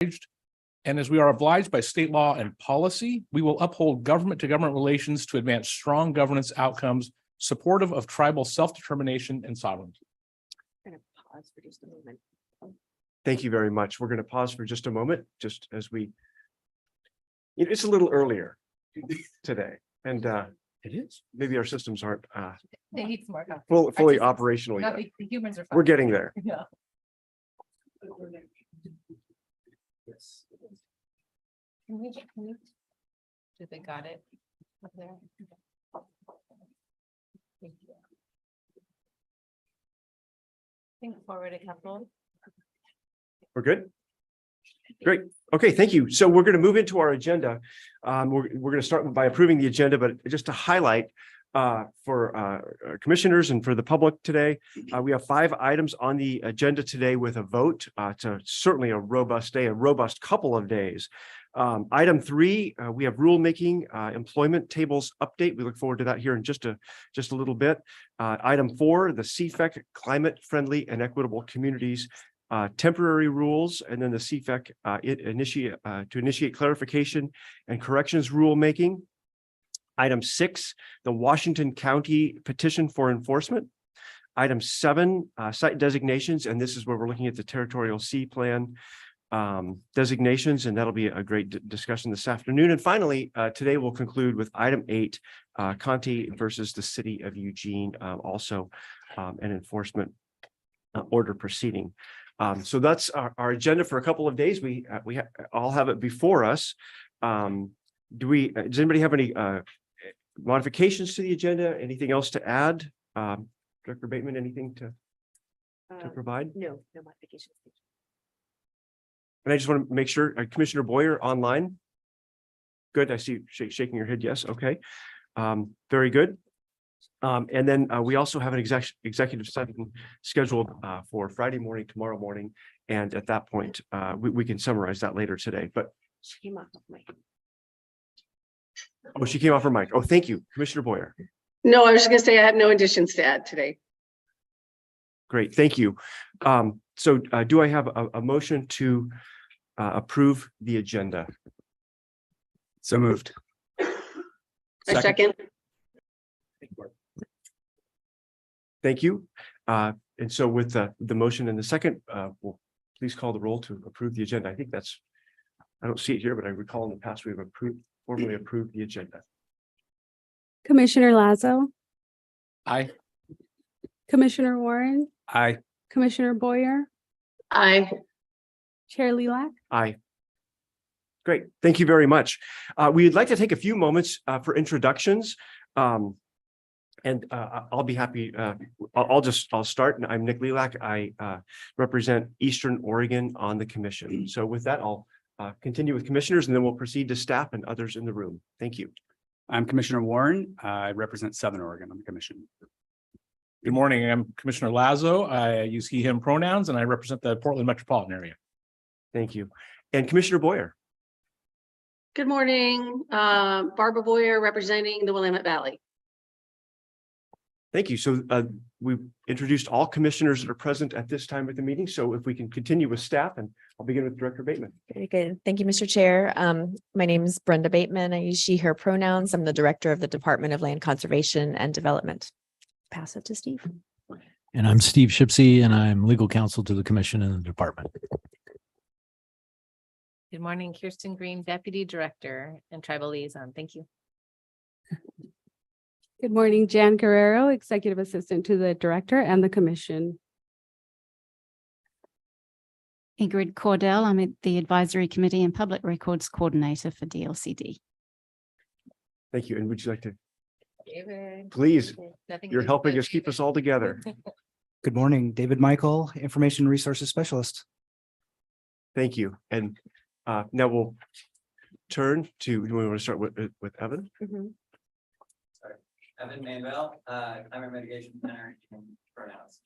And as we are obliged by state law and policy, we will uphold government-to-government relations to advance strong governance outcomes supportive of tribal self-determination and sovereignty. I'm going to pause for just a moment. Thank you very much. We're going to pause for just a moment, just as it's a little earlier today, and It is. maybe our systems aren't They need some more coffee. fully operational yet. The humans are fine. We're getting there. Yeah. Yes. Can we? Did they got it up there? Thank you. Think forward a couple. We're good. Great. Okay, thank you. So we're going to move into our agenda. We're going to start by approving the agenda, but just to highlight for commissioners and for the public today, we have 5 items on the agenda today with a vote. It's certainly a robust day, a robust couple of days. Item 3, we have rulemaking employment tables update. We look forward to that here in just a little bit. Item 4, the CFEC climate friendly and equitable communities temporary rules, and then the CFEC to initiate clarification and corrections rulemaking. Item 6, the Washington County petition for enforcement. Item 7, site designations, and this is where we're looking at the Territorial C plan designations, and that'll be a great discussion this afternoon. And finally, today we'll conclude with item 8, Conti versus the City of Eugene, also an enforcement order proceeding. So that's our agenda for a couple of days. We all have it before us. Does anybody have any modifications to the agenda? Anything else to add? Director Bateman, anything to provide? No modifications. And I just want to make sure, Commissioner Boyer online. Good, I see you shaking your head. Yes, okay. Very good. And then we also have an executive session scheduled for Friday morning, tomorrow morning. And at that point, we can summarize that later today. But She came off of mic. oh, she came off her mic. Oh, thank you, Commissioner Boyer. No, I was just going to say I had no additions to add today. Great, thank you. So do I have a motion to approve the agenda? So moved. A second. Thank you. And so with the motion and the second, we'll please call the roll to approve the agenda. I think I don't see it here, but I recall in the past we have formally approved the agenda. Commissioner Lazo, Aye. Commissioner Warren, Aye. Commissioner Boyer, Aye. Chair Lilac. Aye. Great. Thank you very much. We'd like to take a few moments for introductions. And I'll be happy. I'll start. I'm Nick Lilac. I represent Eastern Oregon on the commission. So with that, I'll continue with commissioners and then we'll proceed to staff and others in the room. Thank you. I'm Commissioner Warren. I represent Southern Oregon on the commission. Good morning. I'm Commissioner Lazo. I use he, him pronouns, and I represent the Portland metropolitan area. Thank you. And Commissioner Boyer. Good morning. Barbara Boyer representing the Willamette Valley. Thank you. So we've introduced all commissioners that are present at this time of the meeting. So if we can continue with staff, and I'll begin with Director Bateman. Very good. Thank you, Mr. Chair. My name is Brenda Bateman. I use she, her pronouns. I'm the director of the Department of Land Conservation and Development. Pass it to Steve. And I'm Steve Shipsey, and I'm legal counsel to the commission and the department. Good morning, Kirsten Green, Deputy Director and Tribal Liaison. Thank you. Good morning, Jan Guerrero, Executive Assistant to the Director and the Commission. Ingrid Cordell, I'm at the Advisory Committee and Public Records Coordinator for DLCD. Thank you. And would you like to, David. please, Nothing you're to helping do. us keep us all together. Good morning, David Michael, Information Resources Specialist. Thank you. And now we'll turn to, do we want to start with Evan? Evan Manuel, climate mitigation planner and pronouns.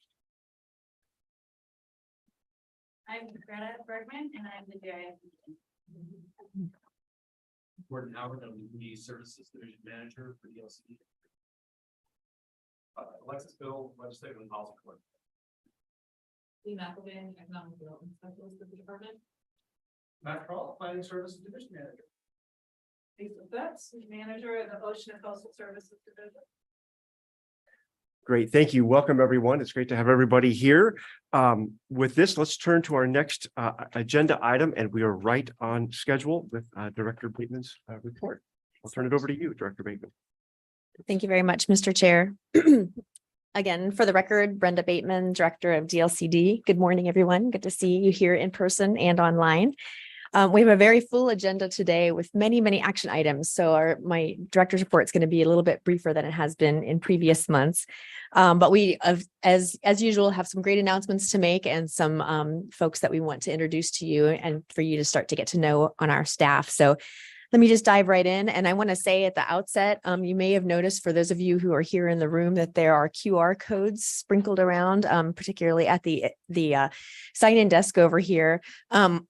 I'm Greta Bergman and I'm the GIS. Gordon Howard, I'm the Community Services Division Manager for DLCD. Alexis Bill, Legislative and Policy Coordinator. Lee McElvain, Economic Development Specialist of the department. Matt Kroll, Planning Services Division Manager. Lisa Betts, Manager of the Ocean and Coastal Services Division. Great, thank you. Welcome, everyone. It's great to have everybody here. With this, let's turn to our next agenda item, and we are right on schedule with Director Bateman's report. I'll turn it over to you, Director Bateman. Thank you very much, Mr. Chair. Again, for the record, Brenda Bateman, Director of DLCD. Good morning, everyone. Good to see you here in person and online. We have a very full agenda today with many, many action items. So my director's report is going to be a little bit briefer than it has been in previous months. But we, as usual, have some great announcements to make and some folks that we want to introduce to you and for you to start to get to know on our staff. So let me just dive right in. And I want to say at the outset, you may have noticed for those of you who are here in the room that there are QR codes sprinkled around, particularly at the sign-in desk over here.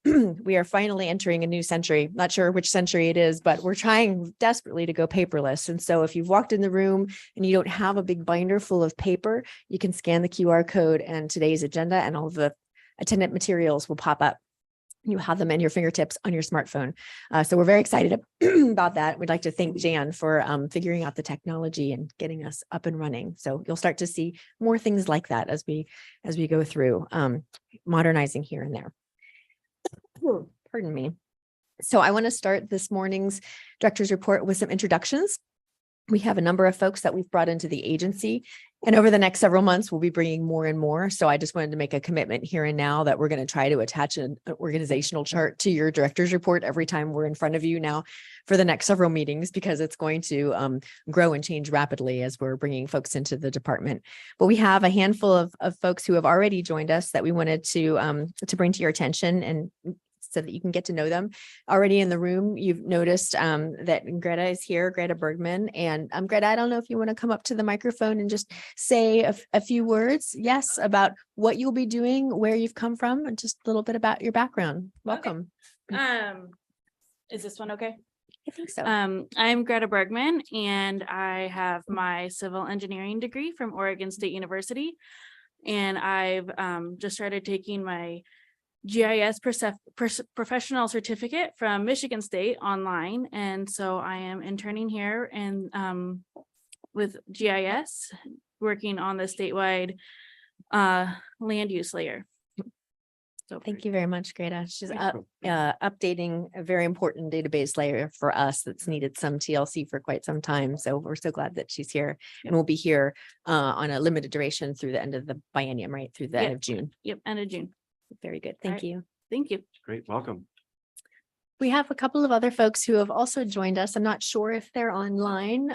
We are finally entering a new century. Not sure which century it is, but we're trying desperately to go paperless. And so if you've walked in the room and you don't have a big binder full of paper, you can scan the QR code and today's agenda and all the attendant materials will pop up. You have them in your fingertips on your smartphone. So we're very excited about that. We'd like to thank Jan for figuring out the technology and getting us up and running. So you'll start to see more things like that as we go through modernizing here and there. Pardon me. So I want to start this morning's director's report with some introductions. We have a number of folks that we've brought into the agency, and over the next several months, we'll be bringing more and more. So I just wanted to make a commitment here and now that we're going to try to attach an organizational chart to your director's report every time we're in front of you now for the next several meetings, because it's going to grow and change rapidly as we're bringing folks into the department. But we have a handful of folks who have already joined us that we wanted to bring to your attention and so that you can get to know them. Already in the room, you've noticed that Greta is here, Greta Bergman. And Greta, I don't know if you want to come up to the microphone and just say a few words, yes, about what you'll be doing, where you've come from, and just a little bit about your background. Welcome. Okay. Is this one okay? I think so. I'm Greta Bergman, and I have my civil engineering degree from Oregon State University. And I've just started taking my GIS professional certificate from Michigan State online. And so I am interning here and with GIS, working on the statewide land use layer. So Thank you very much, Greta. She's updating a very important database layer for us that's needed some TLC for quite some time. So we're so glad that she's here, and we'll be here on a limited duration through the end of the biennium, right? Through the end of June. Yep, end of June. Very good. All Thank right. you. Thank you. Great, welcome. We have a couple of other folks who have also joined us. I'm not sure if they're online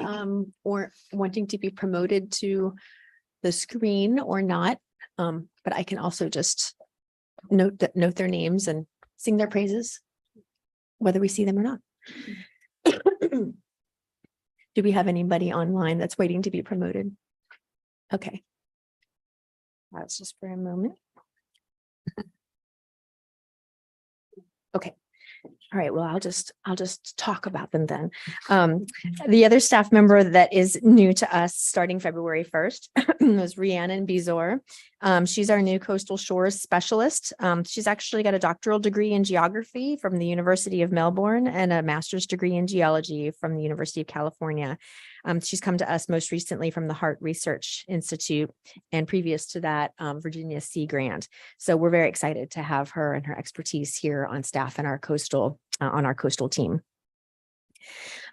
or wanting to be promoted to the screen or not. But I can also just note their names and sing their praises, whether we see them or not. Do we have anybody online that's waiting to be promoted? Okay. That's just for a moment. Okay. All right. Well, I'll just talk about them then. The other staff member that is new to us starting February 1st was Rhiannon Bizor. She's our new coastal shores specialist. She's actually got a doctoral degree in geography from the University of Melbourne and a master's degree in geology from the University of California. She's come to us most recently from the Hart Research Institute, and previous to that, Virginia Sea Grant. So we're very excited to have her and her expertise here on staff and our coastal team.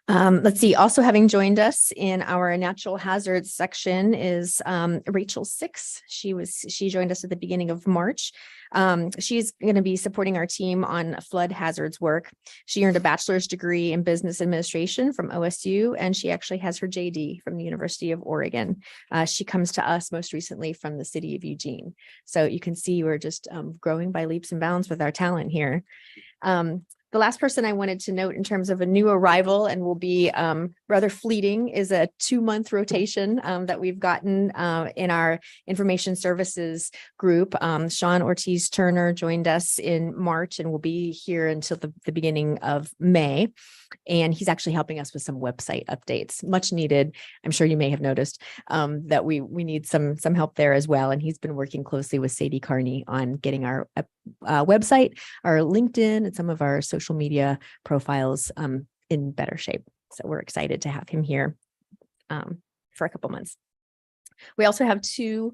Let's see, also having joined us in our natural hazards section is Rachel Six. She joined us at the beginning of March. She's going to be supporting our team on flood hazards work. She earned a bachelor's degree in business administration from OSU, and she actually has her JD from the University of Oregon. She comes to us most recently from the city of Eugene. So you can see we're just growing by leaps and bounds with our talent here. The last person I wanted to note in terms of a new arrival and will be rather fleeting is a 2-month rotation that we've gotten in our information services group. Sean Ortiz Turner joined us in March and will be here until the beginning of May. And he's actually helping us with some website updates, much needed. I'm sure you may have noticed that we need some help there as well. And he's been working closely with Sadie Carney on getting our website, our LinkedIn, and some of our social media profiles in better shape. So we're excited to have him here for a couple months. We also have 2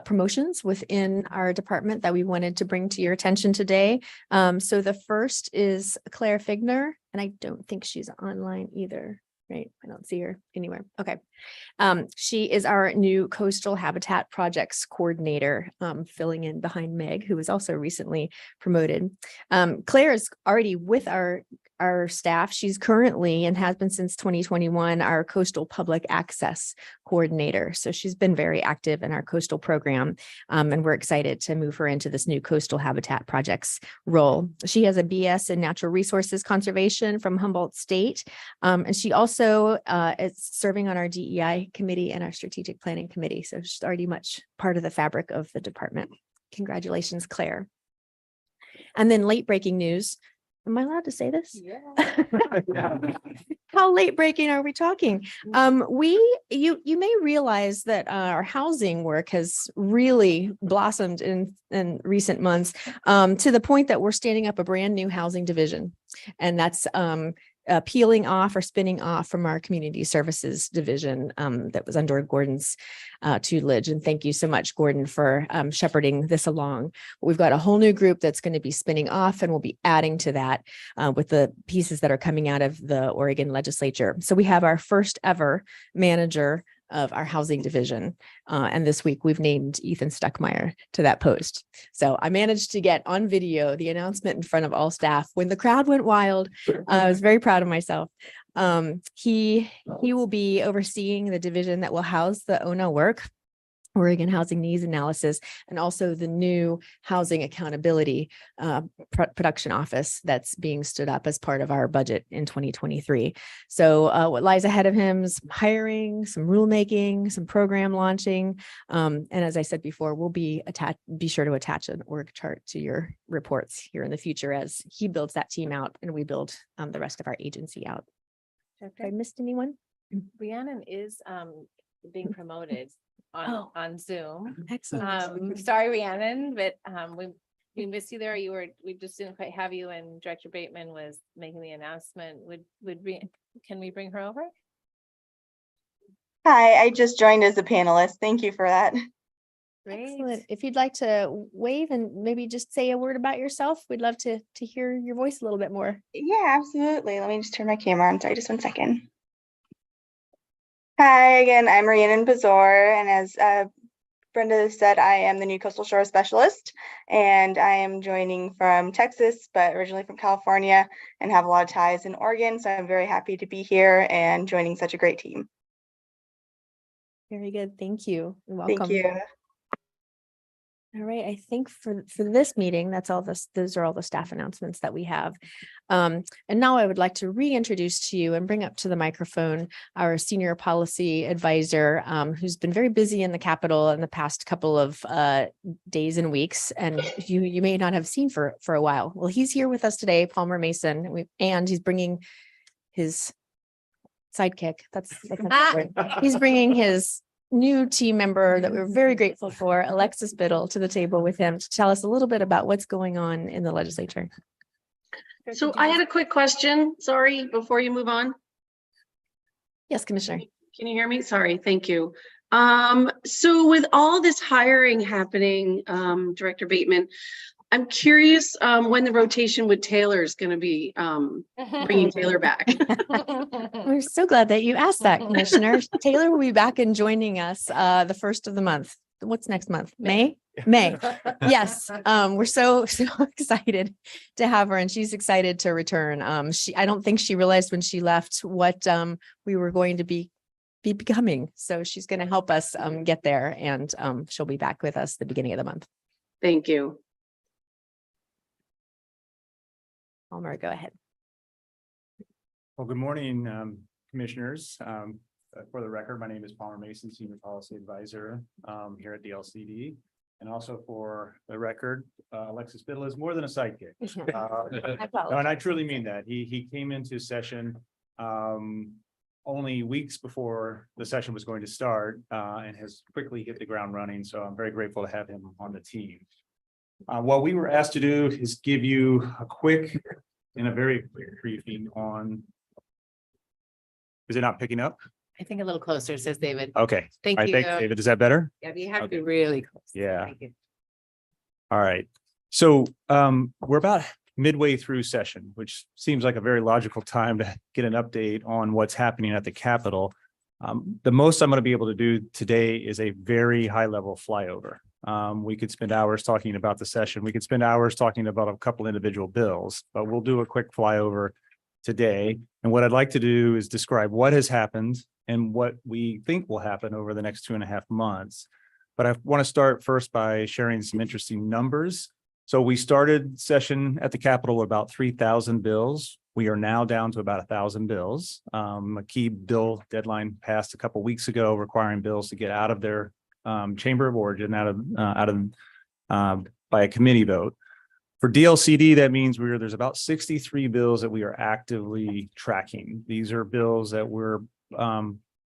promotions within our department that we wanted to bring to your attention today. So the first is Claire Figner, and I don't think she's online either, right? I don't see her anywhere. Okay. She is our new Coastal Habitat Projects Coordinator, filling in behind Meg, who was also recently promoted. Claire is already with our staff. She's currently and has been since 2021 our Coastal Public Access Coordinator. So she's been very active in our coastal program, and we're excited to move her into this new Coastal Habitat Projects role. She has a BS in Natural Resources Conservation from Humboldt State, and she also is serving on our DEI committee and our Strategic Planning Committee. So she's already much part of the fabric of the department. Congratulations, Claire. And then late breaking news. Am I allowed to say this? Yeah. How late breaking are we talking? You may realize that our housing work has really blossomed in recent months, to the point that we're standing up a brand new housing division, and that's peeling off or spinning off from our community services division that was under Gordon's tutelage. And thank you so much, Gordon, for shepherding this along. We've got a whole new group that's going to be spinning off, and we'll be adding to that with the pieces that are coming out of the Oregon legislature. So we have our first ever manager of our housing division. And this week we've named Ethan Stuckmeyer to that post. So I managed to get on video the announcement in front of all staff when the crowd went wild. I was very proud of myself. He will be overseeing the division that will house the ONA work, Oregon Housing Needs Analysis, and also the new Housing Accountability Production Office that's being stood up as part of our budget in 2023. So what lies ahead of him is hiring, some rulemaking, some program launching. And as I said before, we'll be sure to attach an org chart to your reports here in the future as he builds that team out and we build the rest of our agency out. Have I missed anyone? Rhiannon is being promoted on Zoom. Excellent. Sorry, Rhiannon, but we missed you there. We just didn't quite have you, and Director Bateman was making the announcement. Can we bring her over? Hi, I just joined as a panelist. Thank you for that. Excellent. If you'd like to wave and maybe just say a word about yourself, we'd love to hear your voice a little bit more. Yeah, absolutely. Let me just turn my camera on. Sorry, just 1 second. Hi, again, I'm Rhiannon Pazor, and as Brenda said, I am the new Coastal Shore Specialist, and I am joining from Texas, but originally from California, and have a lot of ties in Oregon, so I'm very happy to be here and joining such a great team. Very good. Thank you. Welcome. Thank you. All right. I think for this meeting, those are all the staff announcements that we have. And now I would like to reintroduce to you and bring up to the microphone our senior policy advisor, who's been very busy in the Capitol in the past couple of days and weeks, and you may not have seen for a while. Well, he's here with us today, Palmer Mason, and he's bringing his sidekick. That's he's bringing his new team member that we're very grateful for, Alexis Biddle, to the table with him to tell us a little bit about what's going on in the legislature. So I had a quick question, sorry, before you move on. Yes, Commissioner. Can you hear me? Sorry, thank you. So with all this hiring happening, Director Bateman, I'm curious when the rotation with Taylor is going to be bringing Taylor back. We're so glad that you asked that, Commissioner. Taylor will be back and joining us the first of the month. What's next month? May? May. Yes. We're so excited to have her, and she's excited to return. I don't think she realized when she left what we were going to be becoming. So she's going to help us get there, and she'll be back with us the beginning of the month. Thank you. Palmer, go ahead. Well, good morning, commissioners. For the record, my name is Palmer Mason, Senior Policy Advisor here at DLCD. And also for the record, Alexis Biddle is more than a sidekick. No, and I truly mean that. He came into session only weeks before the session was going to start and has quickly hit the ground running. So I'm very grateful to have him on the team. What we were asked to do is give you a quick and a very quick briefing on. Is it not picking up? I think a little closer, says David. Okay. Thank All right, you. thanks, David. Is that better? Yeah, you have to Okay. be really close. Yeah. Thank you. All right. So we're about midway through session, which seems like a very logical time to get an update on what's happening at the Capitol. The most I'm going to be able to do today is a very high level flyover. We could spend hours talking about the session. We could spend hours talking about a couple individual bills, but we'll do a quick flyover today. And what I'd like to do is describe what has happened and what we think will happen over the next 2.5 months. But I want to start first by sharing some interesting numbers. So we started session at the Capitol with about 3,000 bills. We are now down to about 1,000 bills. A key bill deadline passed a couple of weeks ago, requiring bills to get out of their chamber of origin, by a committee vote. For DLCD, that means there's about 63 bills that we are actively tracking. These are bills that we're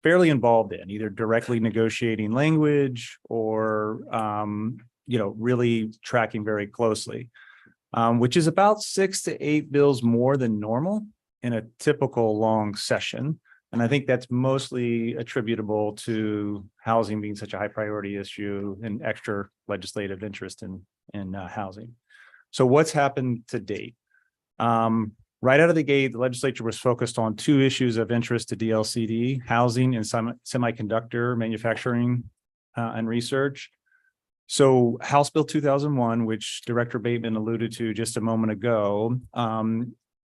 fairly involved in, either directly negotiating language or really tracking very closely, which is about 6 to 8 bills more than normal in a typical long session. And I think that's mostly attributable to housing being such a high priority issue and extra legislative interest in housing. So what's happened to date? Right out of the gate, the legislature was focused on 2 issues of interest to DLCD: housing and semiconductor manufacturing and research. So House Bill 2001, which Director Bateman alluded to just a moment ago,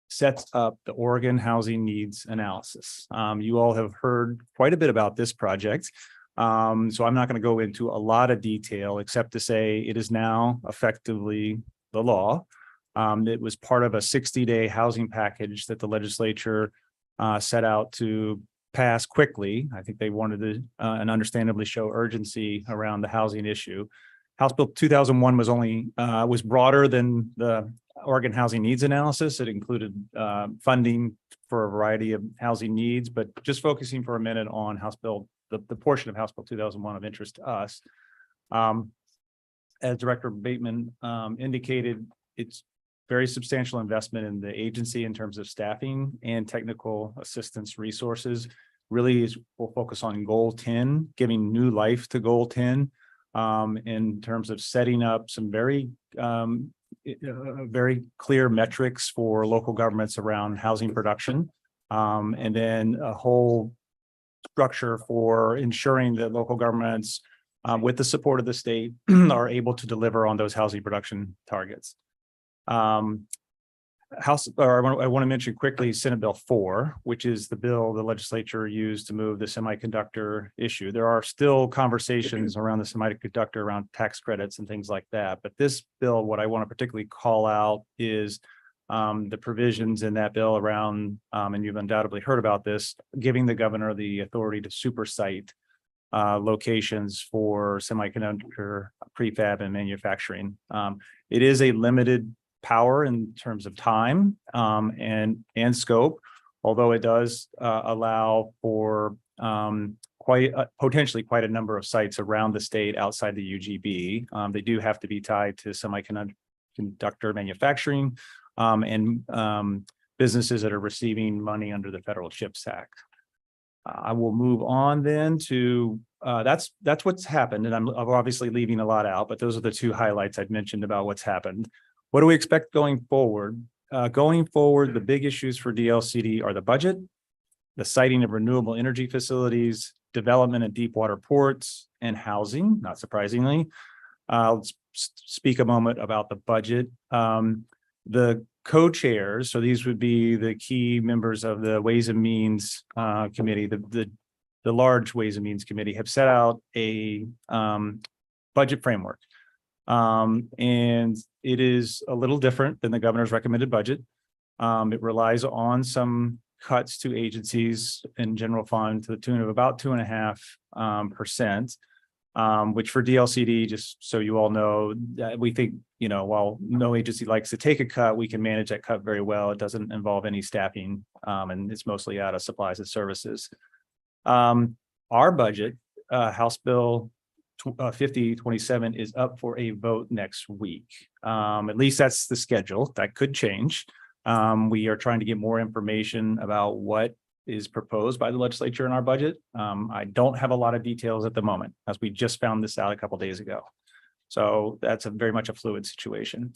sets up the Oregon Housing Needs Analysis. You all have heard quite a bit about this project. So I'm not going to go into a lot of detail, except to say it is now effectively the law. It was part of a 60-day housing package that the legislature set out to pass quickly. I think they wanted to and understandably show urgency around the housing issue. House Bill 2001 was broader than the Oregon Housing Needs Analysis. It included funding for a variety of housing needs, but just focusing for a minute on the portion of House Bill 2001 of interest to us. As Director Bateman indicated, it's very substantial investment in the agency in terms of staffing and technical assistance resources. Really we'll focus on Goal 10, giving new life to Goal 10 in terms of setting up some very clear metrics for local governments around housing production, and then a whole structure for ensuring that local governments, with the support of the state, are able to deliver on those housing production targets. I want to mention quickly Senate Bill 4, which is the bill the legislature used to move the semiconductor issue. There are still conversations around the semiconductor, around tax credits and things like that. But this bill, what I want to particularly call out is the provisions in that bill around, and you've undoubtedly heard about this, giving the governor the authority to supersite locations for semiconductor prefab and manufacturing. It is a limited power in terms of time and scope, although it does allow for potentially quite a number of sites around the state outside the UGB. They do have to be tied to semiconductor manufacturing and businesses that are receiving money under the Federal CHIPS Act. I will move on then to that's what's happened, and I'm obviously leaving a lot out, but those are the 2 highlights I'd mentioned about what's happened. What do we expect going forward? Going forward, the big issues for DLCD are the budget, the siting of renewable energy facilities, development of deep water ports, and housing, not surprisingly. I'll speak a moment about the budget. The co-chairs, so these would be the key members of the Ways and Means Committee, the large Ways and Means Committee, have set out a budget framework. And it is a little different than the governor's recommended budget. It relies on some cuts to agencies in general fund to the tune of about 2.5%. Which for DLCD, just so you all know, that we think, while no agency likes to take a cut, we can manage that cut very well. It doesn't involve any staffing, and it's mostly out of supplies and services. Our budget, House Bill 5027, is up for a vote next week. At least that's the schedule. That could change. We are trying to get more information about what is proposed by the legislature in our budget. I don't have a lot of details at the moment, as we just found this out a couple of days ago. So that's very much a fluid situation.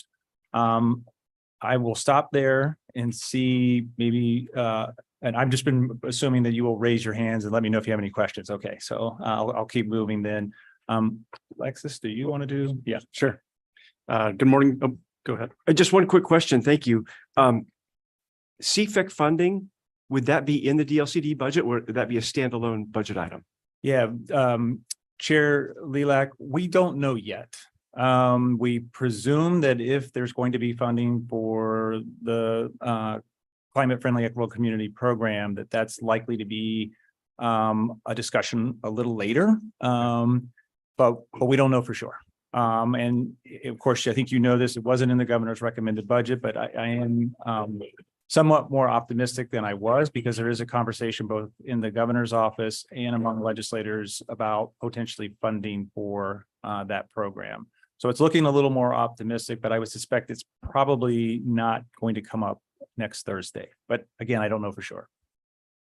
I will stop there and see maybe, and I've just been assuming that you will raise your hands and let me know if you have any questions. Okay, so I'll keep moving then. Alexis, do you want to do? Yeah, Sure. Good morning. Oh, go ahead. Just one quick question. Thank you. CFEC funding, would that be in the DLCD budget, or would that be a standalone budget item? Yeah, Chair Lilac, we don't know yet. We presume that if there's going to be funding for the climate-friendly equitable community program, that's likely to be a discussion a little later, but we don't know for sure. And of course, I think this, it wasn't in the governor's recommended budget, but I am somewhat more optimistic than I was, because there is a conversation both in the governor's office and among legislators about potentially funding for that program. So it's looking a little more optimistic, but I would suspect it's probably not going to come up next Thursday. But again, I don't know for sure.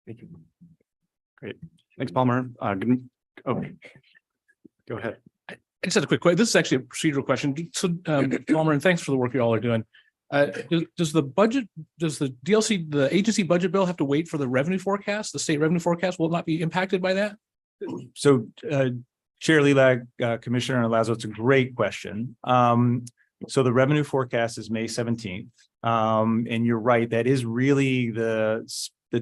Thank you. Great. Thanks, Palmer. Okay. Go ahead. I just had a quick question. This is actually a procedural question. So, Palmer, and thanks for the work you all are doing. Does the agency budget bill have to wait for the revenue forecast? The state revenue forecast will not be impacted by that? So, Chair Lilac, Commissioner Lazo, it's a great question. So the revenue forecast is May 17th. And you're right, that is really the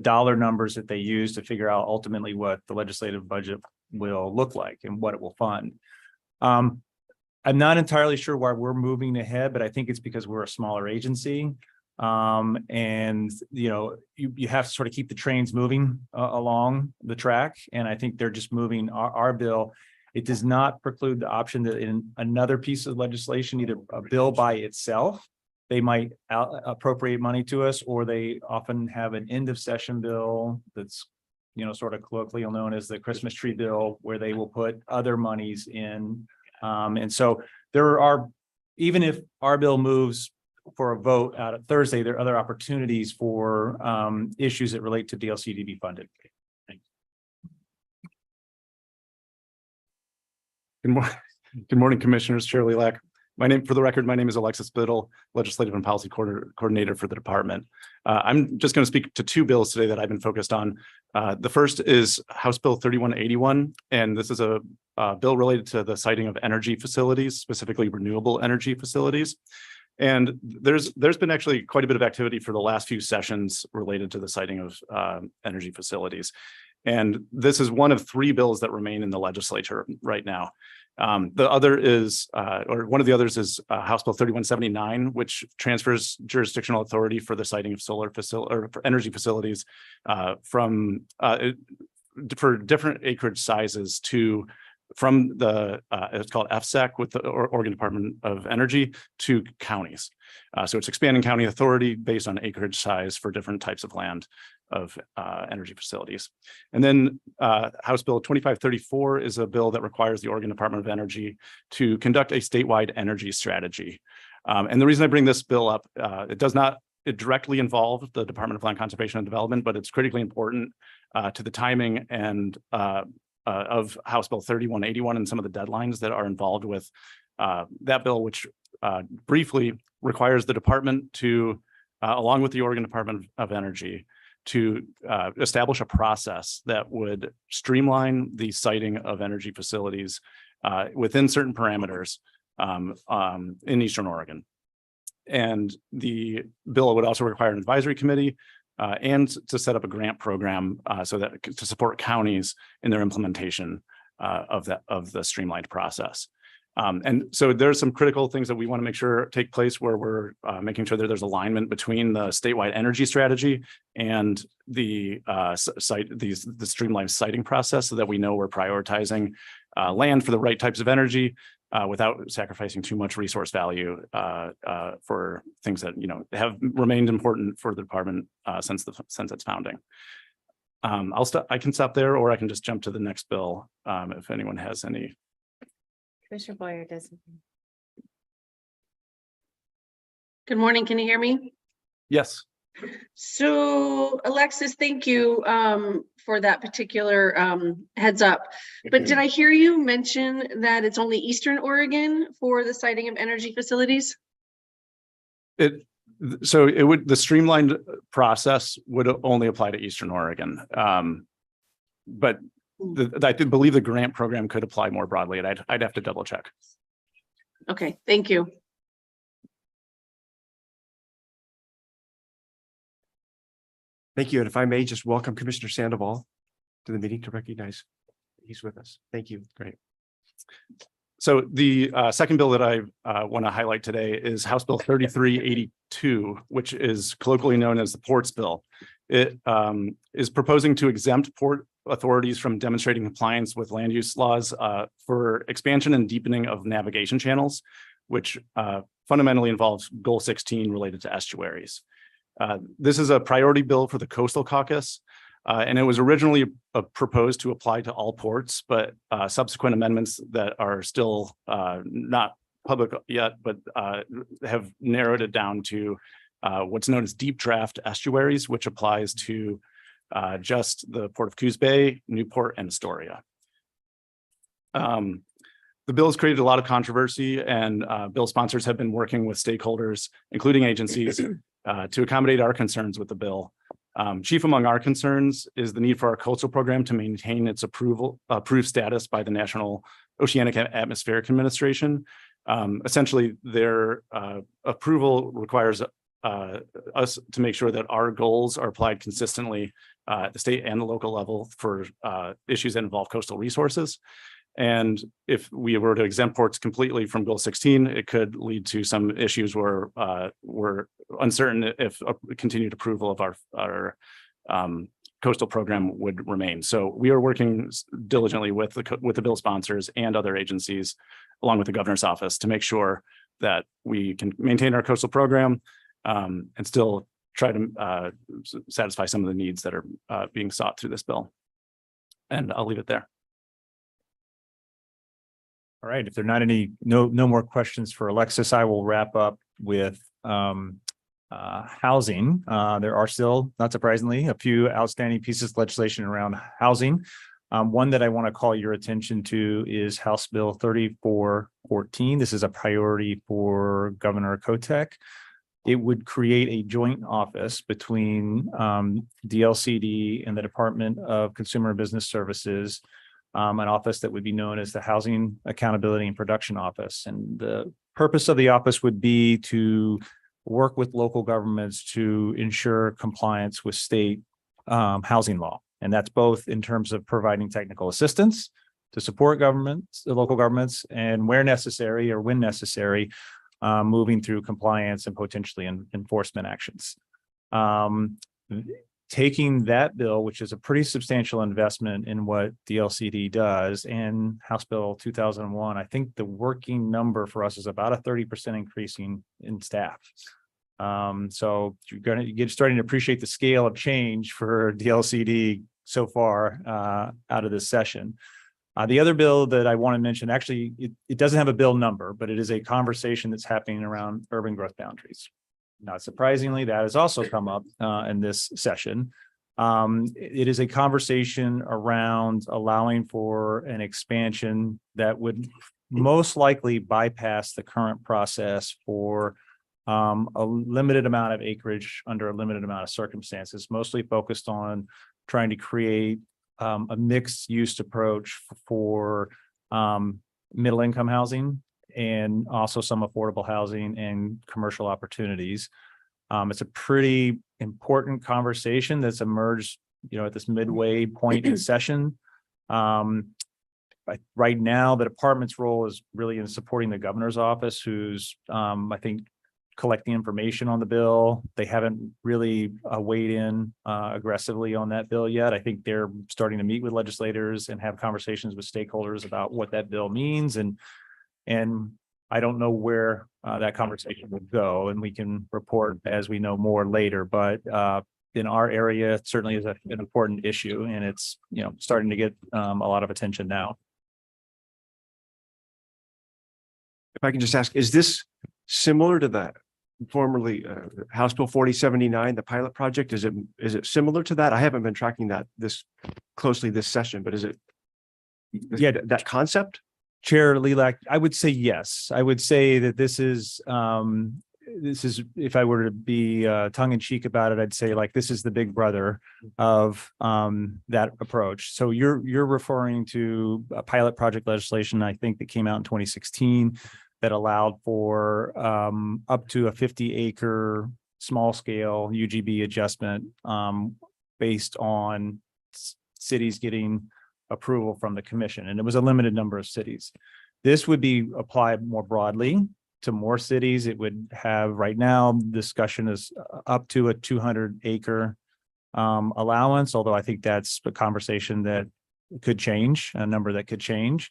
dollar numbers that they use to figure out ultimately what the legislative budget will look like and what it will fund. I'm not entirely sure why we're moving ahead, but I think it's because we're a smaller agency. And you have to sort of keep the trains moving along the track. And I think they're just moving our bill. It does not preclude the option that in another piece of legislation, either a bill by itself, they might appropriate money to us, or they often have an end of session bill that's, sort of colloquially known as the Christmas tree bill, where they will put other monies in. And so there are, even if our bill moves for a vote out of Thursday, there are other opportunities for issues that relate to DLCD to be funded. Thanks. Good morning, Commissioners. Chair Lilac. For the record, my name is Alexis Biddle, Legislative and Policy Coordinator for the department. I'm just going to speak to two bills today that I've been focused on. The first is House Bill 3181, and this is a bill related to the siting of energy facilities, specifically renewable energy facilities. And there's been actually quite a bit of activity for the last few sessions related to the siting of energy facilities. And this is one of three bills that remain in the legislature right now. The other is, or one of the others is House Bill 3179, which transfers jurisdictional authority for the siting of solar facility or for energy facilities for different acreage sizes from the it's called FSEC with the Oregon Department of Energy to counties. So it's expanding county authority based on acreage size for different types of land of energy facilities. And then House Bill 2534 is a bill that requires the Oregon Department of Energy to conduct a statewide energy strategy. And the reason I bring this bill up, it directly involves the Department of Land Conservation and Development, but it's critically important to the timing and of House Bill 3181 and some of the deadlines that are involved with that bill, which briefly requires the department to, along with the Oregon Department of Energy, to establish a process that would streamline the siting of energy facilities within certain parameters in Eastern Oregon. And the bill would also require an advisory committee and to set up a grant program so that to support counties in their implementation of the streamlined process. And so there's some critical things that we want to make sure take place where we're making sure that there's alignment between the statewide energy strategy and the the streamlined siting process, so that we know we're prioritizing land for the right types of energy without sacrificing too much resource value for things that have remained important for the department since its founding. I can stop there, or I can just jump to the next bill if anyone has any. Commissioner Boyer doesn't. Good morning. Can you hear me? Yes. So Alexis, thank you for that particular heads up. But did I hear you mention that it's only Eastern Oregon for the siting of energy facilities? The streamlined process would only apply to Eastern Oregon. But I did believe the grant program could apply more broadly, and I'd have to double check. Okay, thank you. Thank you. And if I may just welcome Commissioner Sandoval to the meeting to recognize he's with us. Thank you. Great. So the second bill that I want to highlight today is House Bill 3382, which is colloquially known as the Ports Bill. It is proposing to exempt port authorities from demonstrating compliance with land use laws for expansion and deepening of navigation channels, which fundamentally involves Goal 16 related to estuaries. This is a priority bill for the Coastal Caucus, and it was originally proposed to apply to all ports, but subsequent amendments that are still not public yet, but have narrowed it down to what's known as deep draft estuaries, which applies to just the Port of Coos Bay, Newport, and Astoria. The bill has created a lot of controversy, and bill sponsors have been working with stakeholders, including agencies, to accommodate our concerns with the bill. Chief among our concerns is the need for our coastal program to maintain its approved status by the National Oceanic and Atmospheric Administration. Essentially, their approval requires us to make sure that our goals are applied consistently at the state and the local level for issues that involve coastal resources. And if we were to exempt ports completely from Goal 16, it could lead to some issues where we're uncertain if a continued approval of our coastal program would remain. So we are working diligently with the bill sponsors and other agencies, along with the governor's office, to make sure that we can maintain our coastal program and still try to satisfy some of the needs that are being sought through this bill. And I'll leave it there. All right, if there are not no more questions for Alexis, I will wrap up with housing. There are still, not surprisingly, a few outstanding pieces of legislation around housing. One that I want to call your attention to is House Bill 3414. This is a priority for Governor Kotek. It would create a joint office between DLCD and the Department of Consumer and Business Services, an office that would be known as the Housing Accountability and Production Office. And the purpose of the office would be to work with local governments to ensure compliance with state housing law. And that's both in terms of providing technical assistance to support governments, the local governments, and where necessary or when necessary, moving through compliance and potentially enforcement actions. Taking that bill, which is a pretty substantial investment in what DLCD does, and House Bill 2001, I think the working number for us is about a 30% increase in staff. So you're going to get starting to appreciate the scale of change for DLCD so far out of this session. The other bill that I want to mention, actually, it doesn't have a bill number, but it is a conversation that's happening around urban growth boundaries. Not surprisingly, that has also come up in this session. It is a conversation around allowing for an expansion that would most likely bypass the current process for a limited amount of acreage under a limited amount of circumstances, mostly focused on trying to create a mixed use approach for middle income housing and also some affordable housing and commercial opportunities. It's a pretty important conversation that's emerged, at this midway point in session. right now, the department's role is really in supporting the governor's office, who's, I think, collecting information on the bill. They haven't really weighed in aggressively on that bill yet. I think they're starting to meet with legislators and have conversations with stakeholders about what that bill means. And I don't know where that conversation would go, and we can report as we know more later. But in our area, it certainly is an important issue, and it's, you know, starting to get a lot of attention now. If I can just ask, is this similar to the formerly House Bill 4079, the pilot project? Is it similar to that? I haven't been tracking that this closely this session, but is it that concept? Chair Lilac, I would say yes. I would say that this is, if I were to be tongue in cheek about it, I'd say like this is the big brother of that approach. So you're referring to a pilot project legislation, I think, that came out in 2016 that allowed for up to a 50-acre small scale UGB adjustment based on cities getting approval from the commission. And it was a limited number of cities. This would be applied more broadly to more cities. It would have, right now, discussion is up to a 200-acre allowance, although I think that's a conversation that could change, a number that could change,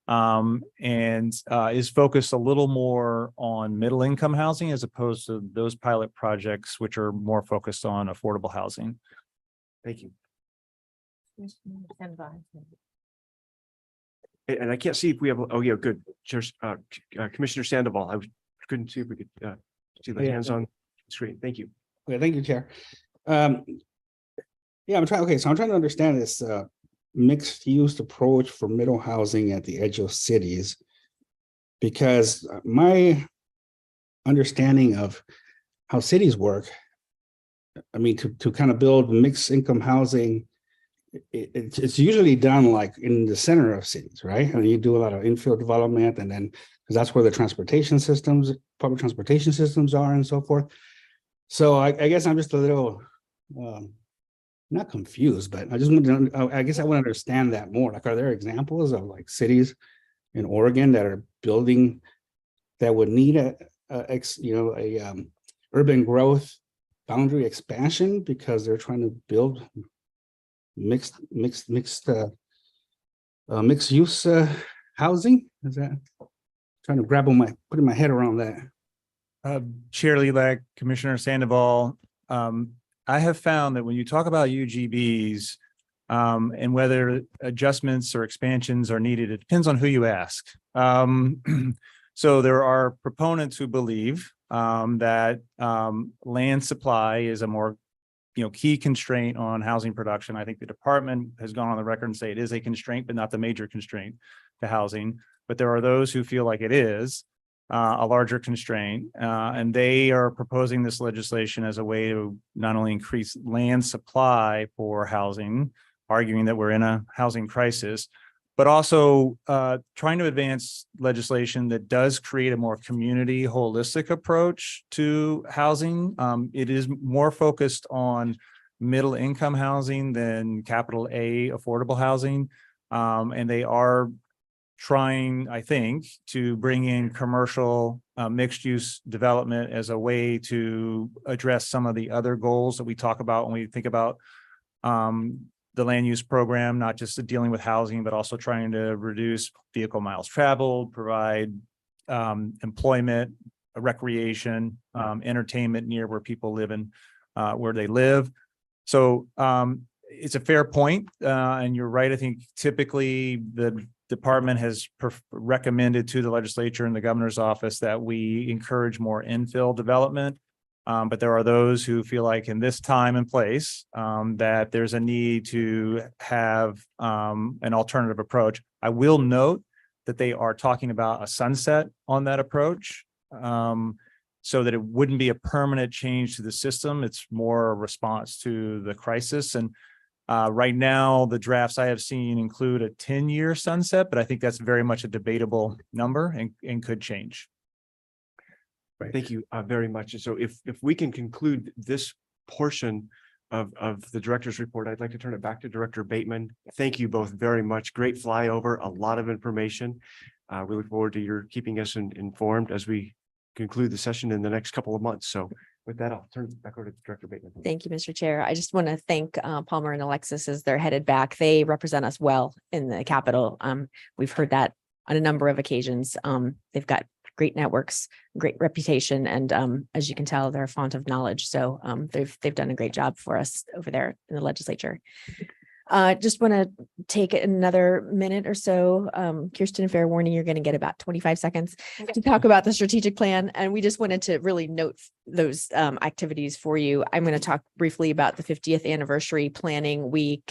and is focused a little more on middle income housing as opposed to those pilot projects, which are more focused on affordable housing. Thank you. And I can't see if we have, oh yeah, good. Commissioner Sandoval, I couldn't see if we could see the hands on screen. Thank you. Okay, thank you, Chair. Yeah, I'm trying to understand this mixed use approach for middle housing at the edge of cities, because my understanding of how cities work, I mean, to kind of build mixed income housing, it's usually done like in the center of cities, right? And you do a lot of infill development, and then because that's where the transportation systems, public transportation systems are, and so forth. So I guess I'm just a little not confused, but I just want to, I guess I want to understand that more. Like, are there examples of like cities in Oregon that are building that would need a urban growth boundary expansion because they're trying to build mixed use housing? Is that trying to putting my head around that? Chair Lilac, Commissioner Sandoval, I have found that when you talk about UGBs and whether adjustments or expansions are needed, it depends on who you ask. So there are proponents who believe that land supply is a more key constraint on housing production. I think the department has gone on the record and say it is a constraint, but not the major constraint to housing. But there are those who feel like it is a larger constraint, and they are proposing this legislation as a way to not only increase land supply for housing, arguing that we're in a housing crisis, but also trying to advance legislation that does create a more community holistic approach to housing. It is more focused on middle income housing than capital A affordable housing. And they are trying, I think, to bring in commercial mixed use development as a way to address some of the other goals that we talk about when we think about the land use program, not just dealing with housing, but also trying to reduce vehicle miles traveled, provide employment, recreation, entertainment near where people live and where they live. So it's a fair point, and you're right. I think typically the department has recommended to the legislature and the governor's office that we encourage more infill development. But there are those who feel like in this time and place that there's a need to have an alternative approach. I will note that they are talking about a sunset on that approach so that it wouldn't be a permanent change to the system. It's more a response to the crisis. And right now, the drafts I have seen include a 10-year sunset, but I think that's very much a debatable number and could change. Thank you very much. So if we can conclude this portion of the director's report, I'd like to turn it back to Director Bateman. Thank you both very much. Great flyover, a lot of information. We look forward to your keeping us informed as we conclude the session in the next couple of months. So with that, I'll turn it back over to Director Bateman. Thank you, Mr. Chair. I just want to thank Palmer and Alexis as they're headed back. They represent us well in the Capitol. We've heard that on a number of occasions. They've got great networks, great reputation, and as you can tell, they're a font of knowledge. So they've done a great job for us over there in the legislature. Just want to take another minute or so. Kirsten, fair warning, you're going to get about 25 seconds to talk about the strategic plan. And we just wanted to really note those activities for you. I'm going to talk briefly about the 50th anniversary planning. We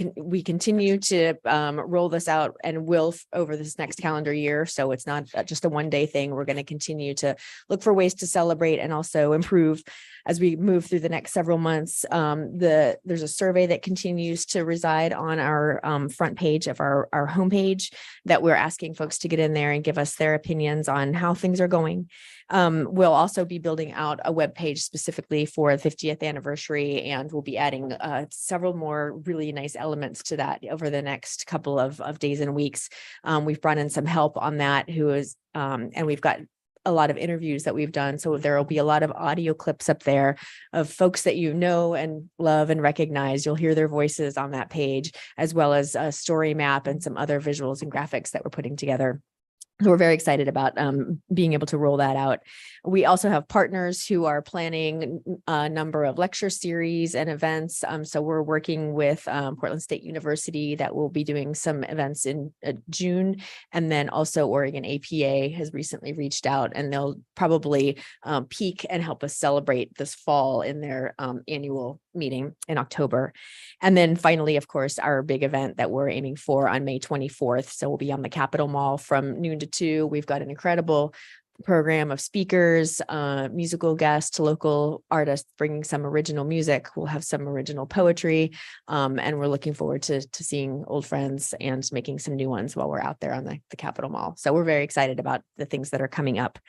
continue to roll this out and will over this next calendar year. So it's not just a one-day thing. We're going to continue to look for ways to celebrate and also improve as we move through the next several months. There's a survey that continues to reside on our front page of our homepage that we're asking folks to get in there and give us their opinions on how things are going. We'll also be building out a web page specifically for the 50th anniversary, and we'll be adding several more really nice elements to that over the next couple of days and weeks. We've brought in some help on that and we've got a lot of interviews that we've done. So there will be a lot of audio clips up there of folks that you know and love and recognize. You'll hear their voices on that page, as well as a story map and some other visuals and graphics that we're putting together. So we're very excited about being able to roll that out. We also have partners who are planning a number of lecture series and events. So we're working with Portland State University that will be doing some events in June. And then also Oregon APA has recently reached out, and they'll probably peak and help us celebrate this fall in their annual meeting in October. And then finally, of course, our big event that we're aiming for on May 24th. So we'll be on the Capitol Mall from noon to 2. We've got an incredible program of speakers, musical guests, local artists bringing some original music. We'll have some original poetry, and we're looking forward to seeing old friends and making some new ones while we're out there on the Capitol Mall. So we're very excited about the things that are coming up.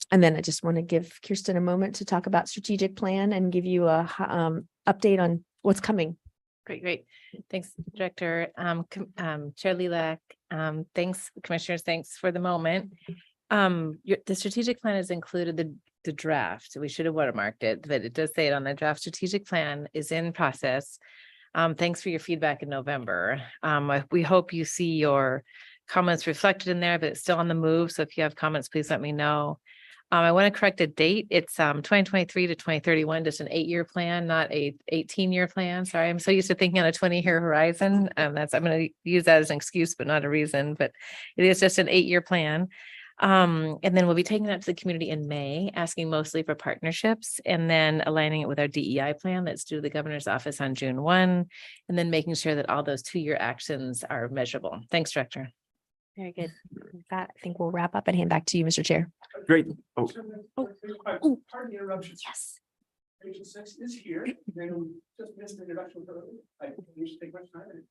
And then I just want to give Kirsten a moment to talk about strategic plan and give you a update on what's coming. Great. Thanks, Director. Chair Lilac, thanks, Commissioners, thanks for the moment. The strategic plan has included the draft. We should have watermarked it, but it does say it on the draft. Strategic plan is in process. Thanks for your feedback in November. We hope you see your comments reflected in there, but it's still on the move. So if you have comments, please let me know. I want to correct a date. It's 2023 to 2031, just an 8-year plan, not a 18-year plan. Sorry, I'm so used to thinking on a 20-year horizon. I'm going to use that as an excuse, but not a reason. But it is just an 8-year plan. And then we'll be taking that to the community in May, asking mostly for partnerships, and then aligning it with our DEI plan that's due to the governor's office on June 1, and then making sure that all those 2-year actions are measurable. Thanks, Director. Very good. With that, I think we'll wrap up and hand back to you, Mr. Chair. Great. Pardon the interruption. Yes. Page 6 is here. Just missed the introduction. I usually take much time.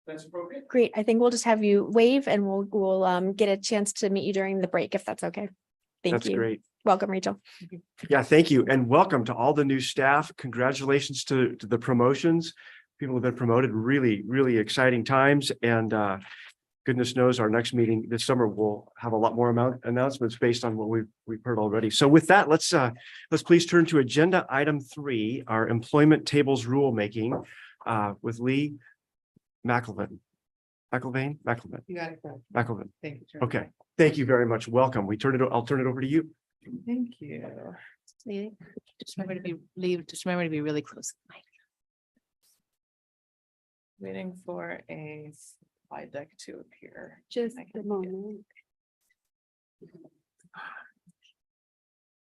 That's appropriate. Great. I think we'll just have you wave, and we'll get a chance to meet you during the break, if that's okay. Thank you. That's great. Welcome, Rachel. Yeah, thank you. And welcome to all the new staff. Congratulations to the promotions. People have been promoted. Really, really exciting times. And goodness knows our next meeting this summer will have a lot more announcements based on what we've heard already. So with that, let's please turn to agenda item 3, our employment tables rulemaking with Lee McElvain. You got it. McElvain. Thank you, Chair. Okay. Thank you very much. Welcome. I'll turn it over to you. Thank you. Just remember to be really close. Waiting for a slide deck to appear. Just a moment.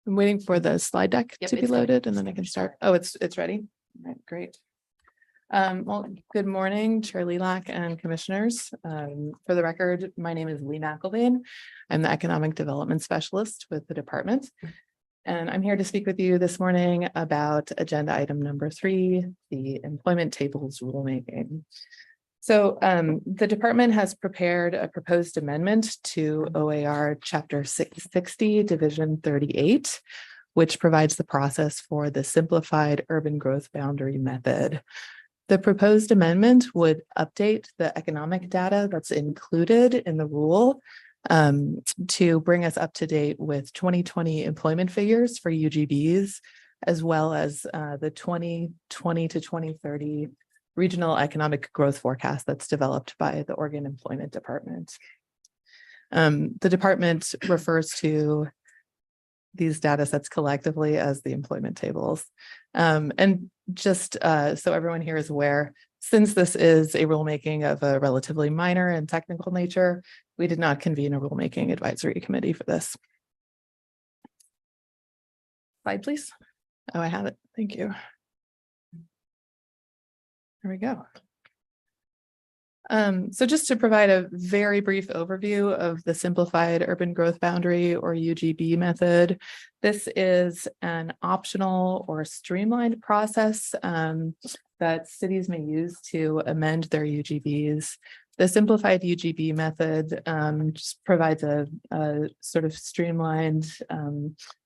I'm waiting for the slide deck Yep, to be it's coming. loaded, and then I can start. Oh, it's ready. All right, great. Well, good morning, Chair Lilac and Commissioners. For the record, my name is Lee McElvain. I'm the Economic Development Specialist with the department. And I'm here to speak with you this morning about agenda item number 3, the employment tables rulemaking. So the department has prepared a proposed amendment to OAR Chapter 660, Division 38, which provides the process for the simplified urban growth boundary method. The proposed amendment would update the economic data that's included in the rule to bring us up to date with 2020 employment figures for UGBs, as well as the 2020 to 2030 regional economic growth forecast that's developed by the Oregon Employment Department. The department refers to these data sets collectively as the employment tables. And just so everyone here is aware, since this is a rulemaking of a relatively minor and technical nature, we did not convene a rulemaking advisory committee for this. Slide, please. Oh, I have it. Thank you. There we go. So just to provide a very brief overview of the simplified urban growth boundary or UGB method, this is an optional or streamlined process that cities may use to amend their UGBs. The simplified UGB method just provides a sort of streamlined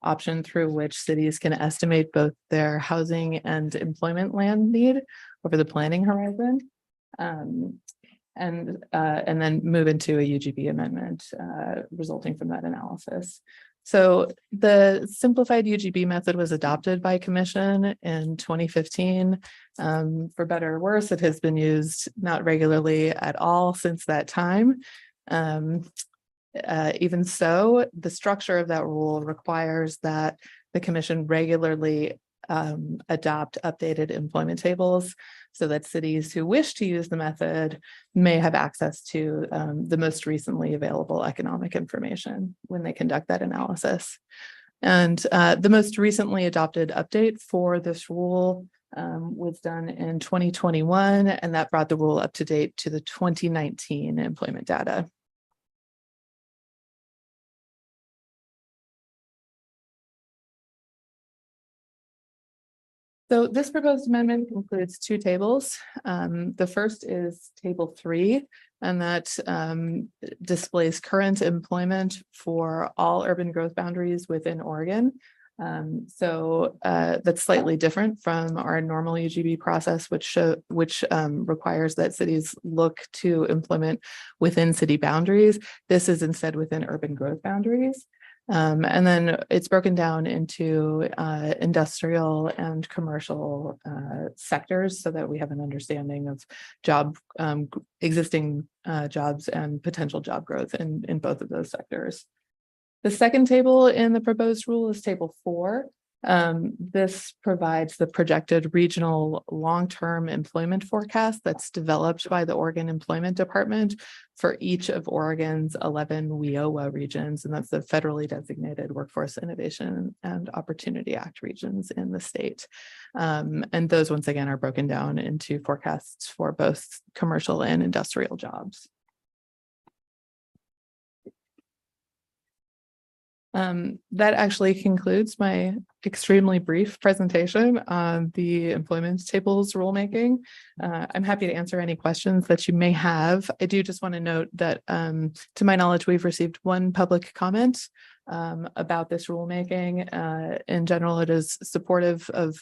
option through which cities can estimate both their housing and employment land need over the planning horizon. And then move into a UGB amendment resulting from that analysis. So the simplified UGB method was adopted by Commission in 2015. For better or worse, it has been used not regularly at all since that time. Even so, the structure of that rule requires that the Commission regularly adopt updated employment tables so that cities who wish to use the method may have access to the most recently available economic information when they conduct that analysis. And the most recently adopted update for this rule was done in 2021, and that brought the rule up to date to the 2019 employment data. So this proposed amendment includes two tables. The first is table 3, and that displays current employment for all urban growth boundaries within Oregon. So that's slightly different from our normal UGB process, which requires that cities look to employment within city boundaries. This is instead within urban growth boundaries. And then it's broken down into industrial and commercial sectors so that we have an understanding of existing jobs and potential job growth in both of those sectors. The second table in the proposed rule is table 4. This provides the projected regional long-term employment forecast that's developed by the Oregon Employment Department for each of Oregon's 11 WIOA regions, and that's the federally designated Workforce Innovation and Opportunity Act regions in the state. And those, once again, are broken down into forecasts for both commercial and industrial jobs. That actually concludes my extremely brief presentation on the employment tables rulemaking. I'm happy to answer any questions that you may have. I do just want to note that, to my knowledge, we've received one public comment about this rulemaking. In general, it is supportive of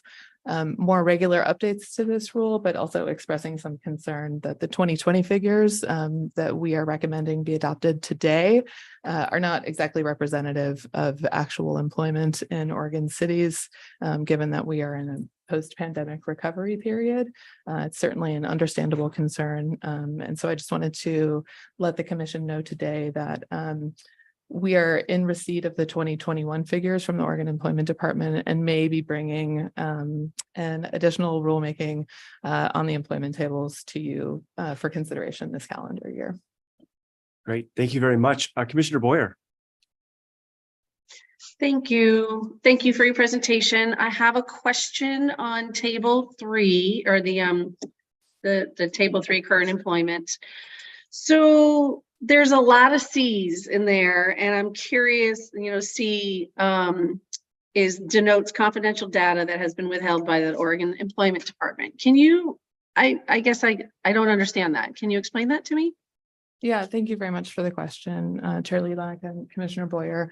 more regular updates to this rule, but also expressing some concern that the 2020 figures that we are recommending be adopted today are not exactly representative of actual employment in Oregon cities, given that we are in a post-pandemic recovery period. It's certainly an understandable concern. And so I just wanted to let the Commission know today that we are in receipt of the 2021 figures from the Oregon Employment Department and may be bringing an additional rulemaking on the employment tables to you for consideration this calendar year. Great. Thank you very much. Commissioner Boyer. Thank you. Thank you for your presentation. I have a question on table 3, or the table 3 current employment. So there's a lot of C's in there, and I'm curious, C denotes confidential data that has been withheld by the Oregon Employment Department. Can you, I guess I don't understand that. Can you explain that to me? Yeah, thank you very much for the question, Chair Lilac and Commissioner Boyer.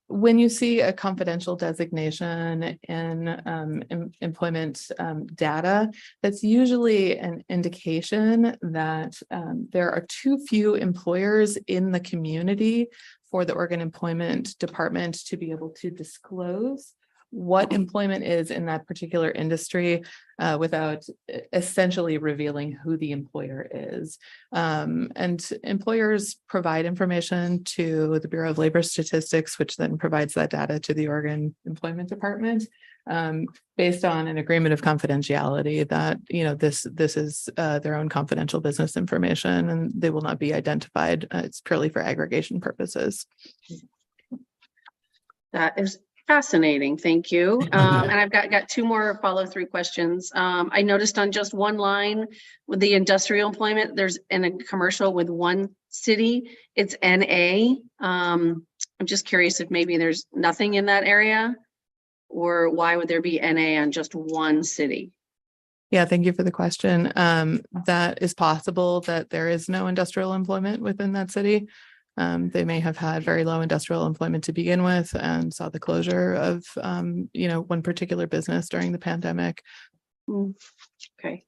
when you see a confidential designation in employment data, that's usually an indication that there are too few employers in the community for the Oregon Employment Department to be able to disclose what employment is in that particular industry without essentially revealing who the employer is. And employers provide information to the Bureau of Labor Statistics, which then provides that data to the Oregon Employment Department based on an agreement of confidentiality that, this is their own confidential business information and they will not be identified. It's purely for aggregation purposes. That is fascinating. Thank you. And I've got two more follow-through questions. I noticed on just one line with the industrial employment, there's in a commercial with one city, it's NA. I'm just curious if maybe there's nothing in that area, or why would there be NA on just one city? Yeah, thank you for the question. That is possible that there is no industrial employment within that city. They may have had very low industrial employment to begin with and saw the closure of, one particular business during the pandemic. Okay.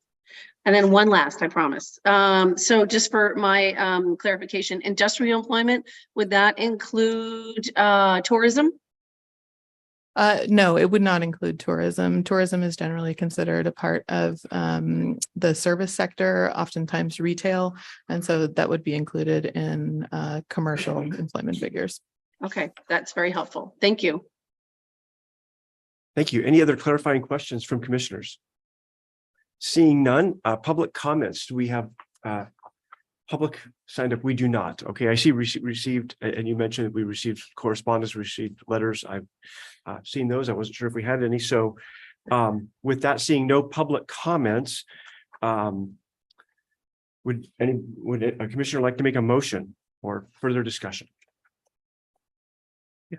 And then one last, I promise. So just for my clarification, industrial employment, would that include tourism? No, it would not include tourism. Tourism is generally considered a part of the service sector, oftentimes retail. And so that would be included in commercial employment figures. Okay, that's very helpful. Thank you. Thank you. Any other clarifying questions from commissioners? Seeing none, public comments. Do we have public signed up? We do not. Okay, I see received, and you mentioned we received correspondence, received letters. I've seen those. I wasn't sure if we had any. So with that, seeing no public comments, would a commissioner like to make a motion or further discussion? Yeah,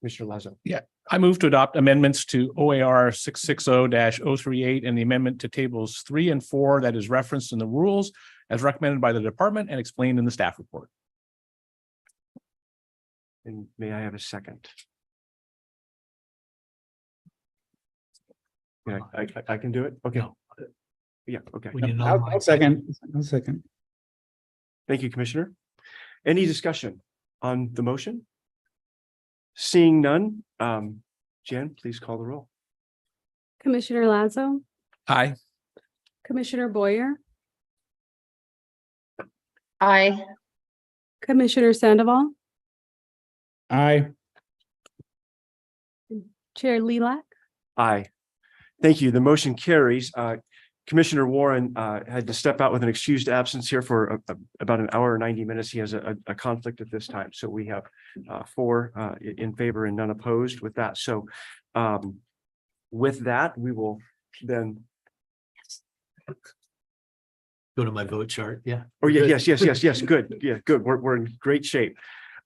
Mr. Lazo. Yeah, I move to adopt amendments to OAR 660-038 and the amendment to tables 3 and 4 that is referenced in the rules as recommended by the department and explained in the staff report. And may I have a second? Yeah, I can do it. Okay. No. Yeah. Okay. I'll second. I'll second. Thank you, Commissioner. Any discussion on the motion? Seeing none, Jan, please call the roll. Commissioner Lazo, Aye. Commissioner Boyer, Aye. Commissioner Sandoval, Aye. Chair Lilac. Aye. Thank you. The motion carries. Commissioner Warren had to step out with an excused absence here for about an hour or 90 minutes. He has a conflict at this time. So we have 4 in favor and none opposed with that. So with that, we will then Go to my vote chart. Yeah. Oh, yeah, yes. Good. Yeah, good. We're in great shape.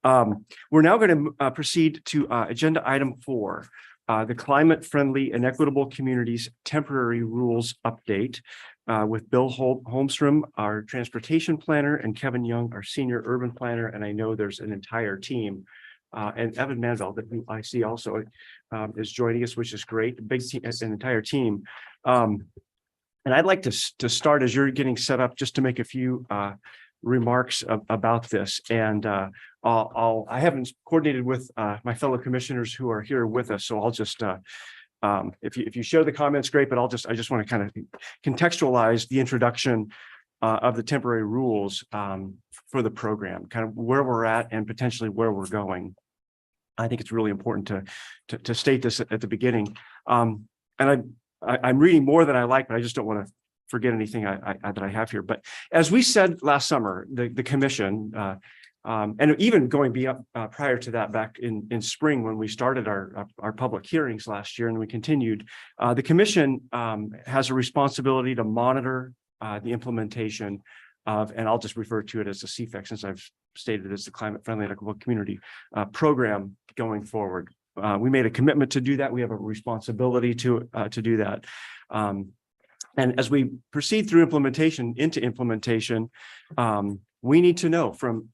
We're now going to proceed to agenda item 4. The Climate Friendly and Equitable Communities Temporary Rules Update with Bill Holmstrom, our transportation planner, and Kevin Young, our senior urban planner. And I know there's an entire team. And Evan Manville, that I see also is joining us, which is great. Big team, an entire team. And I'd like to start as you're getting set up just to make a few remarks about this. And I haven't coordinated with my fellow commissioners who are here with us, so I'll just if you show the comments, great, but I just want to kind of contextualize the introduction of the temporary rules for the program, kind of where we're at and potentially where we're going. I think it's really important to state this at the beginning. And I'm reading more than I like, but I just don't want to forget anything that I have here. But as we said last summer, the commission, and even going beyond prior to that, back in spring when we started our public hearings last year, and we continued, the commission has a responsibility to monitor the implementation of, and I'll just refer to it as the CFEC since I've stated it as the Climate Friendly and Equitable Community program going forward. We made a commitment to do that. We have a responsibility to do that. And as we proceed through into implementation, We need to know from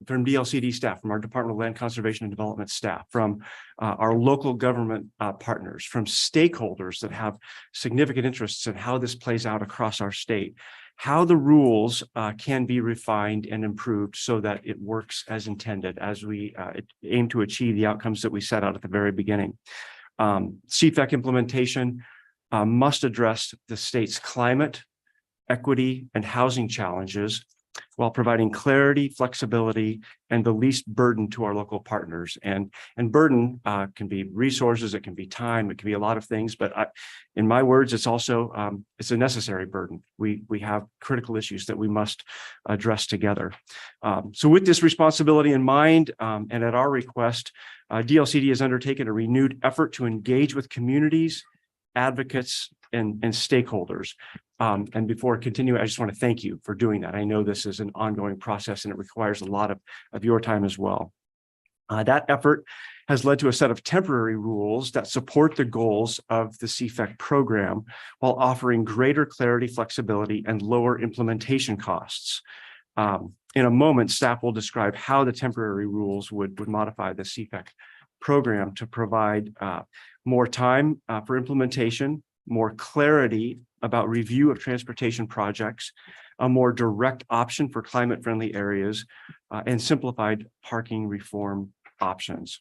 DLCD staff, from our Department of Land Conservation and Development staff, from our local government partners, from stakeholders that have significant interests in how this plays out across our state, how the rules can be refined and improved so that it works as intended as we aim to achieve the outcomes that we set out at the very beginning. CFEC implementation must address the state's climate, equity, and housing challenges while providing clarity, flexibility, and the least burden to our local partners. And burden can be resources, it can be time, it can be a lot of things, but in my words, it's also, it's a necessary burden. We have critical issues that we must address together. So with this responsibility in mind, and at our request, DLCD has undertaken a renewed effort to engage with communities, advocates, and stakeholders. And before continuing, I just want to thank you for doing that. I know this is an ongoing process and it requires a lot of your time as well. That effort has led to a set of temporary rules that support the goals of the CFEC program while offering greater clarity, flexibility, and lower implementation costs. In a moment, staff will describe how the temporary rules would modify the CFEC program to provide more time for implementation, more clarity about review of transportation projects, a more direct option for climate-friendly areas, and simplified parking reform options.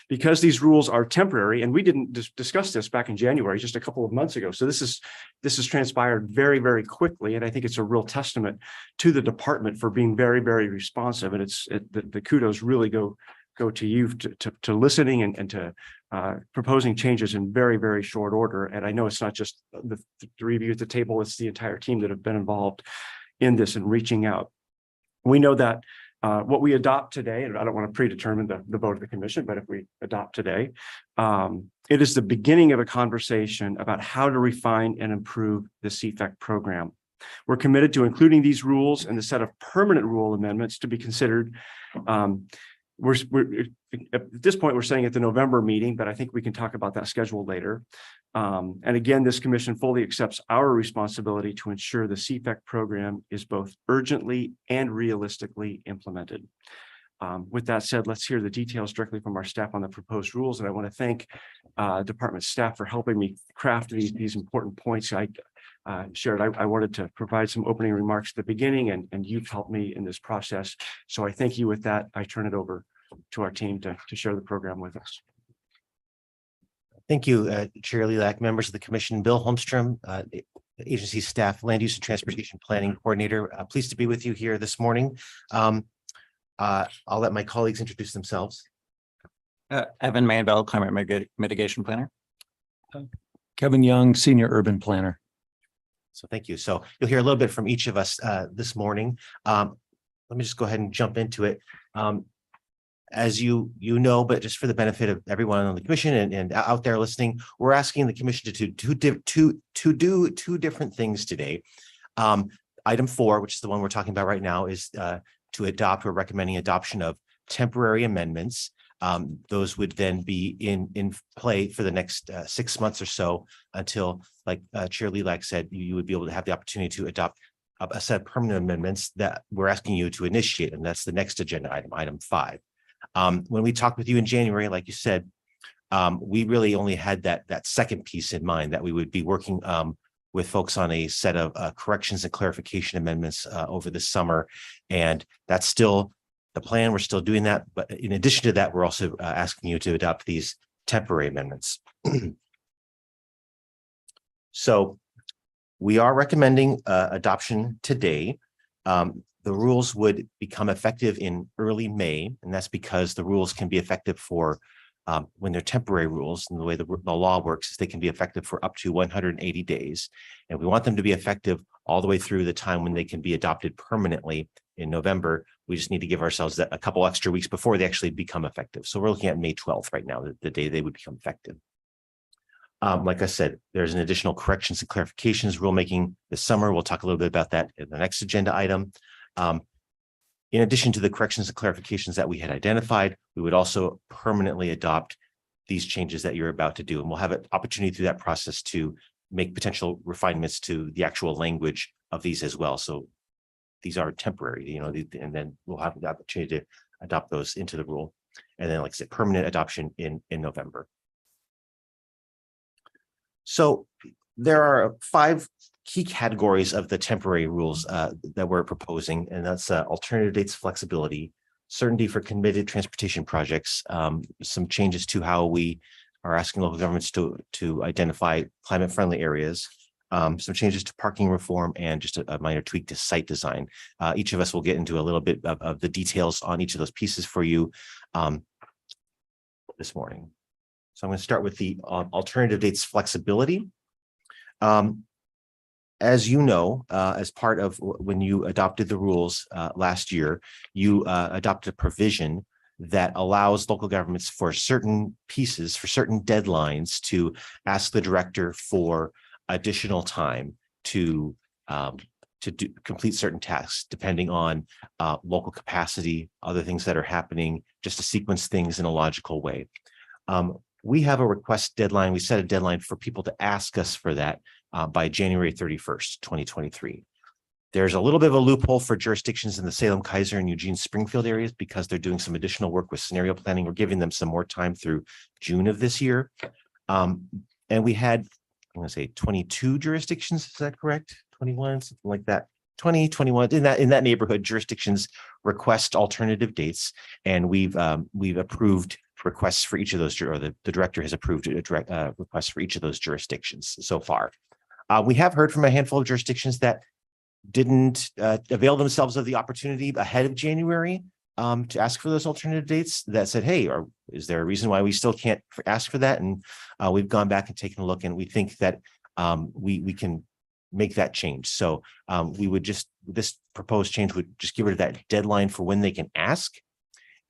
Because these rules are temporary, and we didn't discuss this back in January, just a couple of months ago. So this has transpired very, very quickly, and I think it's a real testament to the department for being very, very responsive. And the kudos really go to you to listening and to proposing changes in very, very short order. And I know it's not just the three of you at the table, it's the entire team that have been involved in this and reaching out. We know that what we adopt today, and I don't want to predetermine the vote of the commission, but if we adopt today, it is the beginning of a conversation about how to refine and improve the CFEC program. We're committed to including these rules and the set of permanent rule amendments to be considered. We're at this point, we're saying at the November meeting, but I think we can talk about that schedule later. And again, this commission fully accepts our responsibility to ensure the CFEC program is both urgently and realistically implemented. With that said, let's hear the details directly from our staff on the proposed rules. And I want to thank department staff for helping me craft these important points. Shared, I wanted to provide some opening remarks at the beginning, and you've helped me in this process. So I thank you. With that, I turn it over to our team to share the program with us. Thank you, Chair Lilac, members of the commission, Bill Holmstrom, agency staff, land use and transportation planning coordinator. Pleased to be with you here this morning. I'll let my colleagues introduce themselves. Evan Mandel, climate mitigation planner. Kevin Young, senior urban planner. So thank you. So you'll hear a little bit from each of us this morning. Let me just go ahead and jump into it. As you know, but just for the benefit of everyone on the commission and out there listening, we're asking the commission to do two different things today. Item 4, which is the one we're talking about right now, is to adopt or recommending adoption of temporary amendments. Those would then be in play for the next 6 months or so until, like Chair Lilac said, you would be able to have the opportunity to adopt a set of permanent amendments that we're asking you to initiate. And that's the next agenda item, item 5. When we talked with you in January, like you said, we really only had that second piece in mind, that we would be working with folks on a set of corrections and clarification amendments over the summer. And that's still the plan. We're still doing that. But in addition to that, we're also asking you to adopt these temporary amendments. So we are recommending adoption today. The rules would become effective in early May, and that's because the rules can be effective for when they're temporary rules, and the way the law works is they can be effective for up to 180 days. And we want them to be effective all the way through the time when they can be adopted permanently in November. We just need to give ourselves a couple extra weeks before they actually become effective. So we're looking at May 12th right now, the day they would become effective. Like I said, there's an additional corrections and clarifications rulemaking this summer. We'll talk a little bit about that in the next agenda item. In addition to the corrections and clarifications that we had identified, we would also permanently adopt these changes that you're about to do. And we'll have an opportunity through that process to make potential refinements to the actual language of these as well. So these are temporary, and then we'll have the opportunity to adopt those into the rule. And then, like I said, permanent adoption in November. So there are 5 key categories of the temporary rules that we're proposing, and that's alternative dates flexibility, certainty for committed transportation projects, some changes to how we are asking local governments to identify climate-friendly areas, some changes to parking reform, and just a minor tweak to site design. Each of us will get into a little bit of the details on each of those pieces for you this morning. So I'm going to start with the alternative dates flexibility. As you know, as part of when you adopted the rules last year, you adopted a provision that allows local governments for certain pieces, for certain deadlines, to ask the director for additional time to complete certain tasks, depending on local capacity, other things that are happening, just to sequence things in a logical way. We have a request deadline. We set a deadline for people to ask us for that by January 31st, 2023. There's a little bit of a loophole for jurisdictions in the Salem, Kaiser, and Eugene, Springfield areas because they're doing some additional work with scenario planning. We're giving them some more time through June of this year. And we had, I'm going to say 22 jurisdictions. Is that correct? 21, something like that. 20, 21 in that neighborhood, jurisdictions request alternative dates, and we've approved requests for each of those, or the director has approved a direct request for each of those jurisdictions so far. We have heard from a handful of jurisdictions that didn't avail themselves of the opportunity ahead of January to ask for those alternative dates, that said, hey, is there a reason why we still can't ask for that? And we've gone back and taken a look, and we think that we can make that change. So this proposed change would just give rid of that deadline for when they can ask.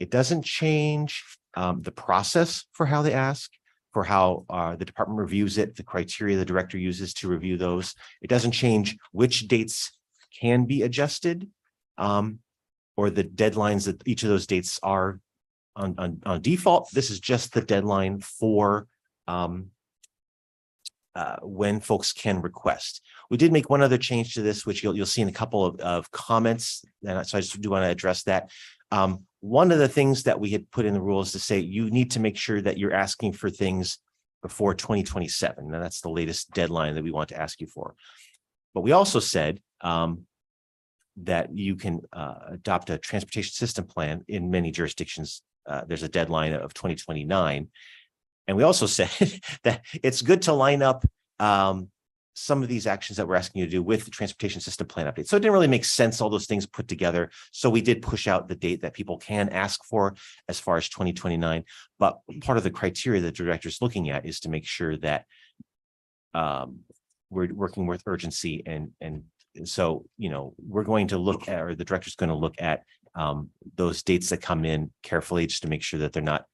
It doesn't change the process for how they ask, for how the department reviews it, the criteria the director uses to review those. It doesn't change which dates can be adjusted, or the deadlines that each of those dates are on default. This is just the deadline for when folks can request. We did make one other change to this, which you'll see in a couple of comments, and so I just do want to address that. One of the things that we had put in the rules to say you need to make sure that you're asking for things before 2027. And that's the latest deadline that we want to ask you for. But we also said that you can adopt a transportation system plan in many jurisdictions. There's a deadline of 2029. And we also said that it's good to line up some of these actions that we're asking you to do with the transportation system plan update. So it didn't really make sense, all those things put together. So we did push out the date that people can ask for as far as 2029. But part of the criteria that the director is looking at is to make sure that we're working with urgency. And so, we're going to look at, or the director's going to look at those dates that come in carefully, just to make sure that they're not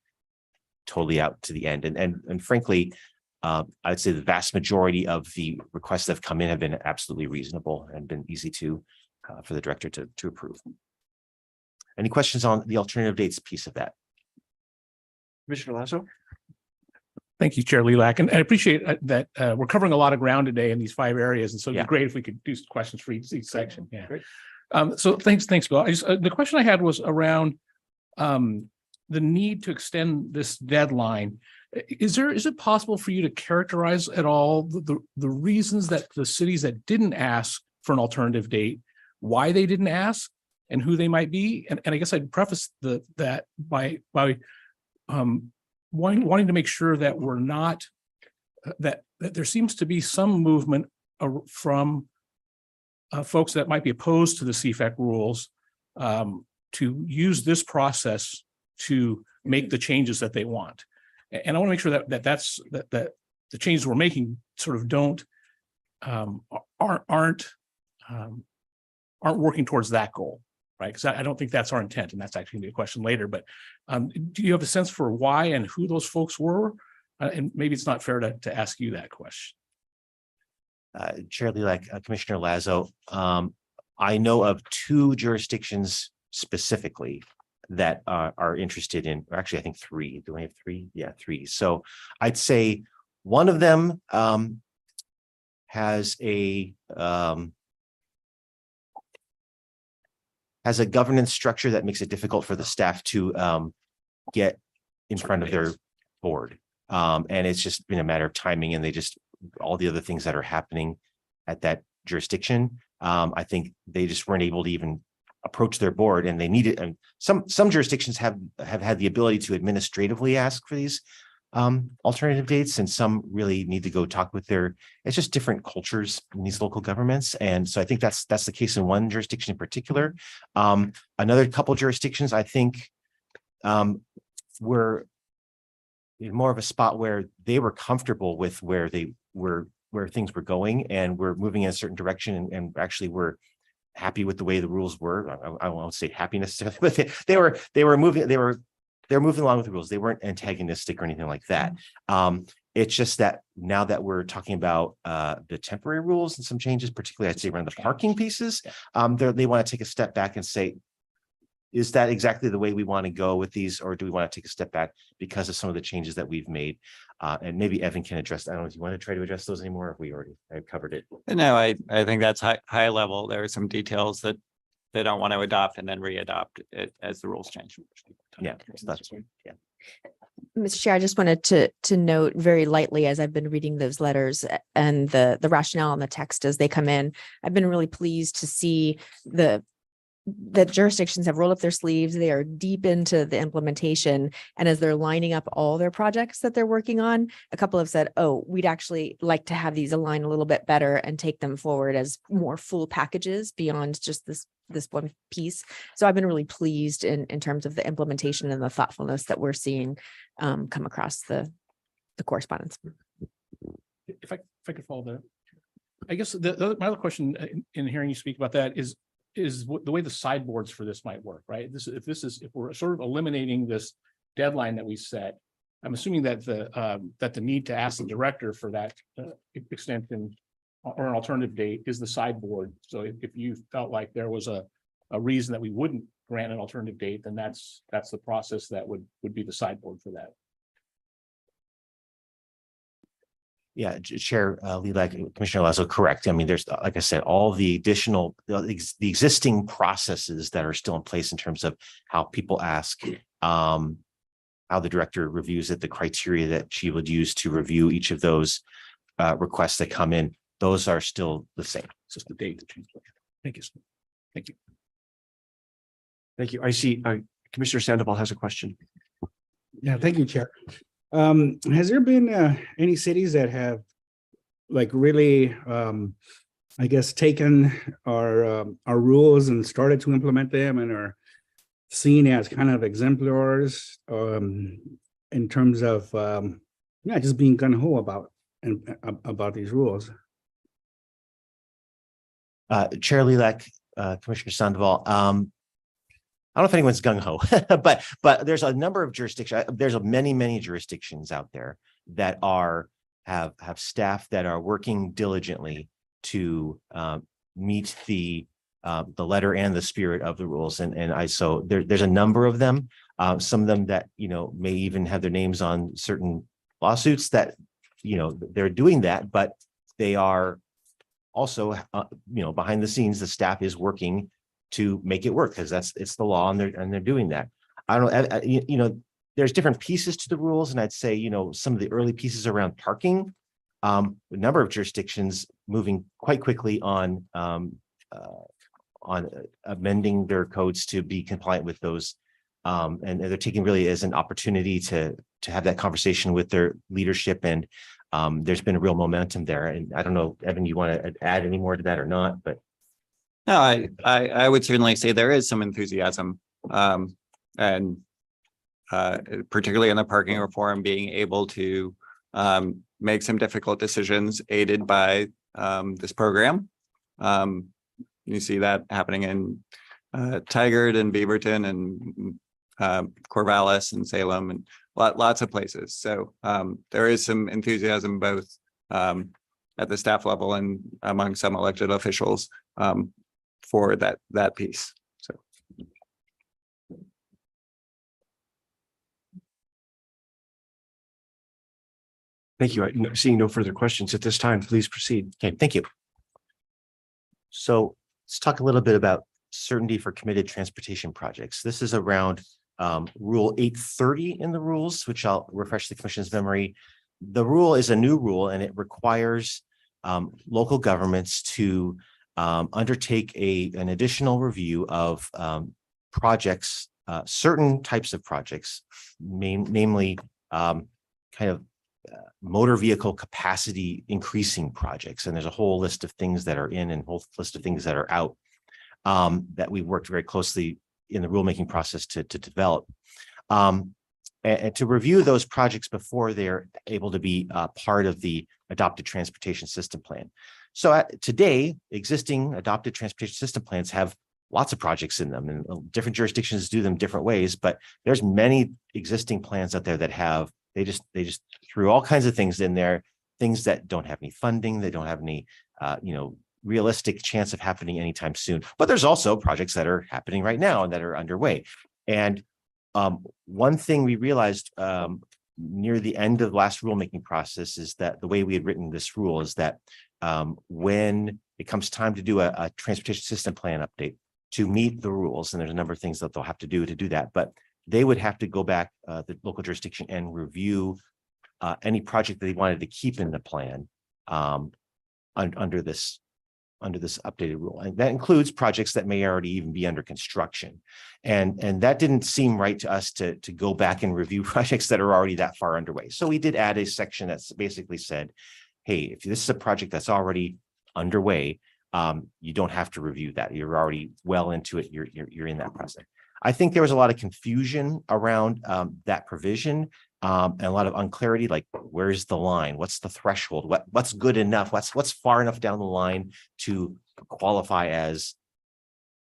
totally out to the end. And frankly, I'd say the vast majority of the requests that have come in have been absolutely reasonable and been easy to for the director to approve. Any questions on the alternative dates piece of that? Commissioner Lasso? Thank you, Chair Lilac. And I appreciate that we're covering a lot of ground today in these 5 areas. And so it'd be great if we could do some questions for each section. Yeah. Great. So thanks, Bill. The question I had was around the need to extend this deadline. Is it possible for you to characterize at all the reasons that the cities that didn't ask for an alternative date, why they didn't ask, and who they might be? And I guess I'd preface that by wanting to make sure that we're not that there seems to be some movement from folks that might be opposed to the CFEC rules to use this process to make the changes that they want. And I want to make sure that the changes we're making sort of aren't working towards that goal, right? Because I don't think that's our intent, and that's actually going to be a question later. But do you have a sense for why and who those folks were? And maybe it's not fair to ask you that question. Chair Lilac, Commissioner Lazo, I know of 2 jurisdictions specifically that are interested in, or actually I think 3. Do I have 3? Yeah, 3. So I'd say one of them has a has a governance structure that makes it difficult for the staff to get in front of their board. And it's just been a matter of timing, and all the other things that are happening at that jurisdiction. I think they just weren't able to even approach their board, and they needed, and some jurisdictions have had the ability to administratively ask for these alternative dates, and some really need to go talk with it's just different cultures in these local governments. And so I think that's the case in one jurisdiction in particular. Another couple jurisdictions, I think, were in more of a spot where they were comfortable with where things were going, and were moving in a certain direction, and actually were happy with the way the rules were. I won't say happy necessarily, but they were moving along with the rules. They weren't antagonistic or anything like that. It's just that now that we're talking about the temporary rules and some changes, particularly I'd say around the parking pieces, they want to take a step back and say, is that exactly the way we want to go with these, or do we want to take a step back because of some of the changes that we've made? And maybe Evan can address. I don't know if you want to try to address those anymore, or if I've covered it. No, I think that's high level. There are some details that they don't want to adopt and then re-adopt it as the rules change. Yeah, so that's yeah. Mr. Chair, I just wanted to note very lightly, as I've been reading those letters and the rationale and the text as they come in, I've been really pleased to see that jurisdictions have rolled up their sleeves. They are deep into the implementation. And as they're lining up all their projects that they're working on, a couple have said, oh, we'd actually like to have these align a little bit better and take them forward as more full packages beyond just this one piece. So I've been really pleased in terms of the implementation and the thoughtfulness that we're seeing come across the correspondence. If I could follow that, I guess my other question in hearing you speak about that is the way the sideboards for this might work, right? If we're sort of eliminating this deadline that we set, I'm assuming that the need to ask the director for that extension or an alternative date is the sideboard. So if you felt like there was a reason that we wouldn't grant an alternative date, then that's the process that would be the sideboard for that. Yeah, Chair Lilac, Commissioner Lazo, correct. I mean, there's, like I said, all the additional, the existing processes that are still in place in terms of how people ask, how the director reviews it, the criteria that she would use to review each of those requests that come in. Those are still the same. It's just the date that changed. Thank you. Thank you. Thank you. I see Commissioner Sandoval has a question. Yeah, thank you, Chair. Has there been any cities that have like really, I guess, taken our rules and started to implement them and are seen as kind of exemplars in terms of just being gung-ho about these rules? Chair Lilac, Commissioner Sandoval, I don't know if anyone's gung-ho, but there's a number of jurisdictions. There's many jurisdictions out there that have staff that are working diligently to meet the letter and the spirit of the rules. So there's a number of them. Some of them that may even have their names on certain lawsuits that they're doing that, but they are also behind the scenes. The staff is working to make it work because it's the law, and they're doing that. I don't know, there's different pieces to the rules, and I'd say some of the early pieces around parking, a number of jurisdictions moving quite quickly on amending their codes to be compliant with those, and they're taking really as an opportunity to have that conversation with their leadership, and there's been a real momentum there. And I don't know, Evan, you want to add any more to that or not, but. No, I would certainly say there is some enthusiasm, and particularly in the parking reform, being able to make some difficult decisions aided by this program. You see that happening in Tigard and Beaverton and Corvallis and Salem and lots of places. So there is some enthusiasm both at the staff level and among some elected officials for that piece. So. Thank you. I'm seeing no further questions at this time. Please proceed. Okay, thank you. So let's talk a little bit about certainty for committed transportation projects. This is around Rule 830 in the rules, which I'll refresh the commission's memory. The rule is a new rule, and it requires local governments to undertake an additional review of projects, certain types of projects, namely kind of motor vehicle capacity increasing projects. And there's a whole list of things that are in and a whole list of things that are out that we worked very closely in the rulemaking process to develop. And to review those projects before they're able to be part of the adopted transportation system plan. So today, existing adopted transportation system plans have lots of projects in them, and different jurisdictions do them different ways, but there's many existing plans out there that have, they just threw all kinds of things in there, things that don't have any funding, they don't have any, realistic chance of happening anytime soon. But there's also projects that are happening right now and that are underway. And one thing we realized near the end of the last rulemaking process is that the way we had written this rule is that when it comes time to do a transportation system plan update to meet the rules, and there's a number of things that they'll have to do that, but they would have to go back the local jurisdiction and review any project that they wanted to keep in the plan under this updated rule. And that includes projects that may already even be under construction. And that didn't seem right to us to go back and review projects that are already that far underway. So we did add a section that's basically said, hey, if this is a project that's already underway, you don't have to review that. You're already well into it. You're in that process. I think there was a lot of confusion around that provision and a lot of unclarity, like where's the line? What's the threshold? What's good enough? What's far enough down the line to qualify as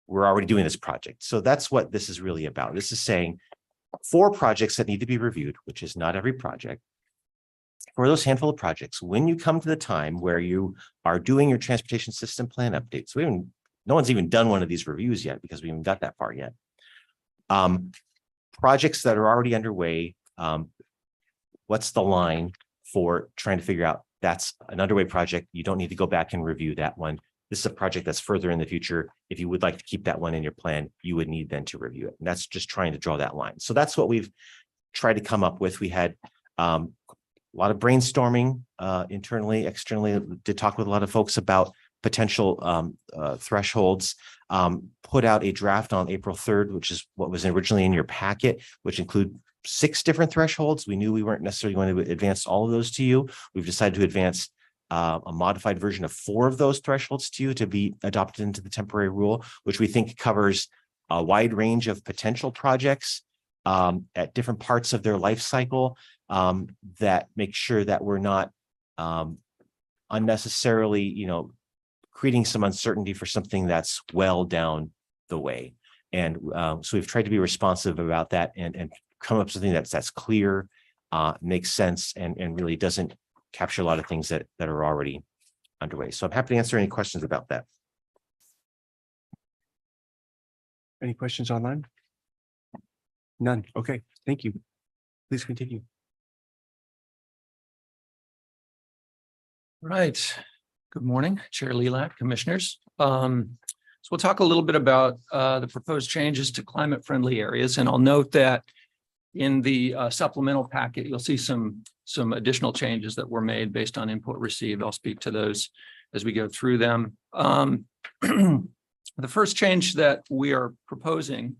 we're already doing this project? So that's what this is really about. This is saying for projects that need to be reviewed, which is not every project, for those handful of projects, when you come to the time where you are doing your transportation system plan updates, no one's even done one of these reviews yet because we haven't got that far yet. Projects that are already underway, what's the line for trying to figure out that's an underway project? You don't need to go back and review that one. This is a project that's further in the future. If you would like to keep that one in your plan, you would need then to review it. And that's just trying to draw that line. So that's what we've tried to come up with. We had a lot of brainstorming internally, externally, did talk with a lot of folks about potential thresholds, put out a draft on April 3rd, which is what was originally in your packet, which include 6 different thresholds. We knew we weren't necessarily going to advance all of those to you. We've decided to advance a modified version of 4 of those thresholds to you to be adopted into the temporary rule, which we think covers a wide range of potential projects at different parts of their life cycle that make sure that we're not unnecessarily, creating some uncertainty for something that's well down the way. And so we've tried to be responsive about that and come up with something that's clear, makes sense, and really doesn't capture a lot of things that are already underway. So I'm happy to answer any questions about that. Any questions online? None. Okay, thank you. Please continue. Right. Good morning, Chair Lilac, commissioners. So we'll talk a little bit about the proposed changes to climate-friendly areas, and I'll note that in the supplemental packet, you'll see some additional changes that were made based on input received. I'll speak to those as we go through them. The first change that we are proposing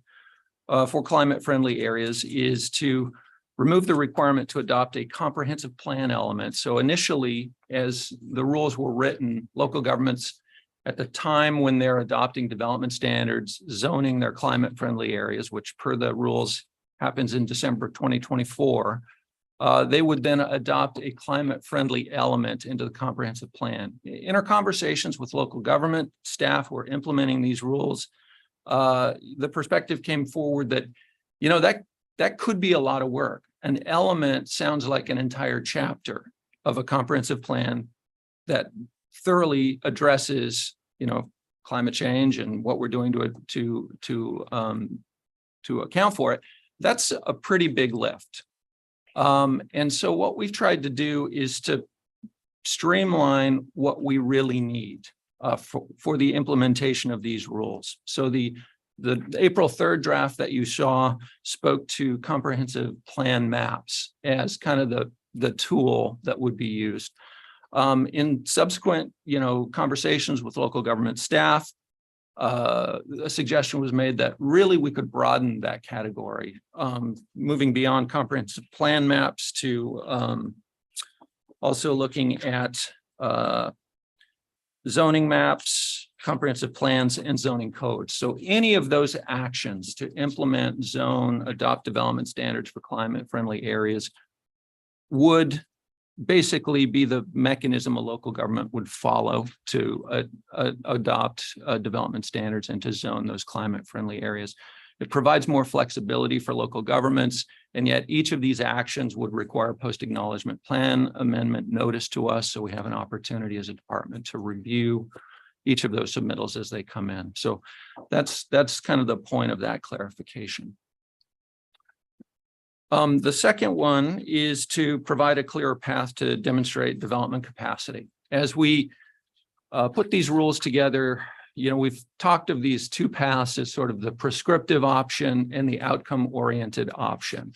for climate-friendly areas is to remove the requirement to adopt a comprehensive plan element. So initially, as the rules were written, local governments at the time when they're adopting development standards, zoning their climate-friendly areas, which per the rules happens in December 2024, they would then adopt a climate-friendly element into the comprehensive plan. In our conversations with local government staff who are implementing these rules, the perspective came forward that, that could be a lot of work. An element sounds like an entire chapter of a comprehensive plan that thoroughly addresses, climate change and what we're doing to account for it. That's a pretty big lift. And so what we've tried to do is to streamline what we really need. for the implementation of these rules. So the April 3rd draft that you saw spoke to comprehensive plan maps as kind of the tool that would be used. In subsequent, conversations with local government staff, a suggestion was made that really we could broaden that category, moving beyond comprehensive plan maps to also looking at zoning maps, comprehensive plans, and zoning codes. So any of those actions to implement, zone, adopt development standards for climate-friendly areas would basically be the mechanism a local government would follow to adopt development standards and to zone those climate-friendly areas. It provides more flexibility for local governments, and yet each of these actions would require post-acknowledgement plan amendment notice to us, so we have an opportunity as a department to review each of those submittals as they come in. So that's kind of the point of that clarification. The second one is to provide a clearer path to demonstrate development capacity. As we put these rules together, we've talked of these two paths as sort of the prescriptive option and the outcome-oriented option.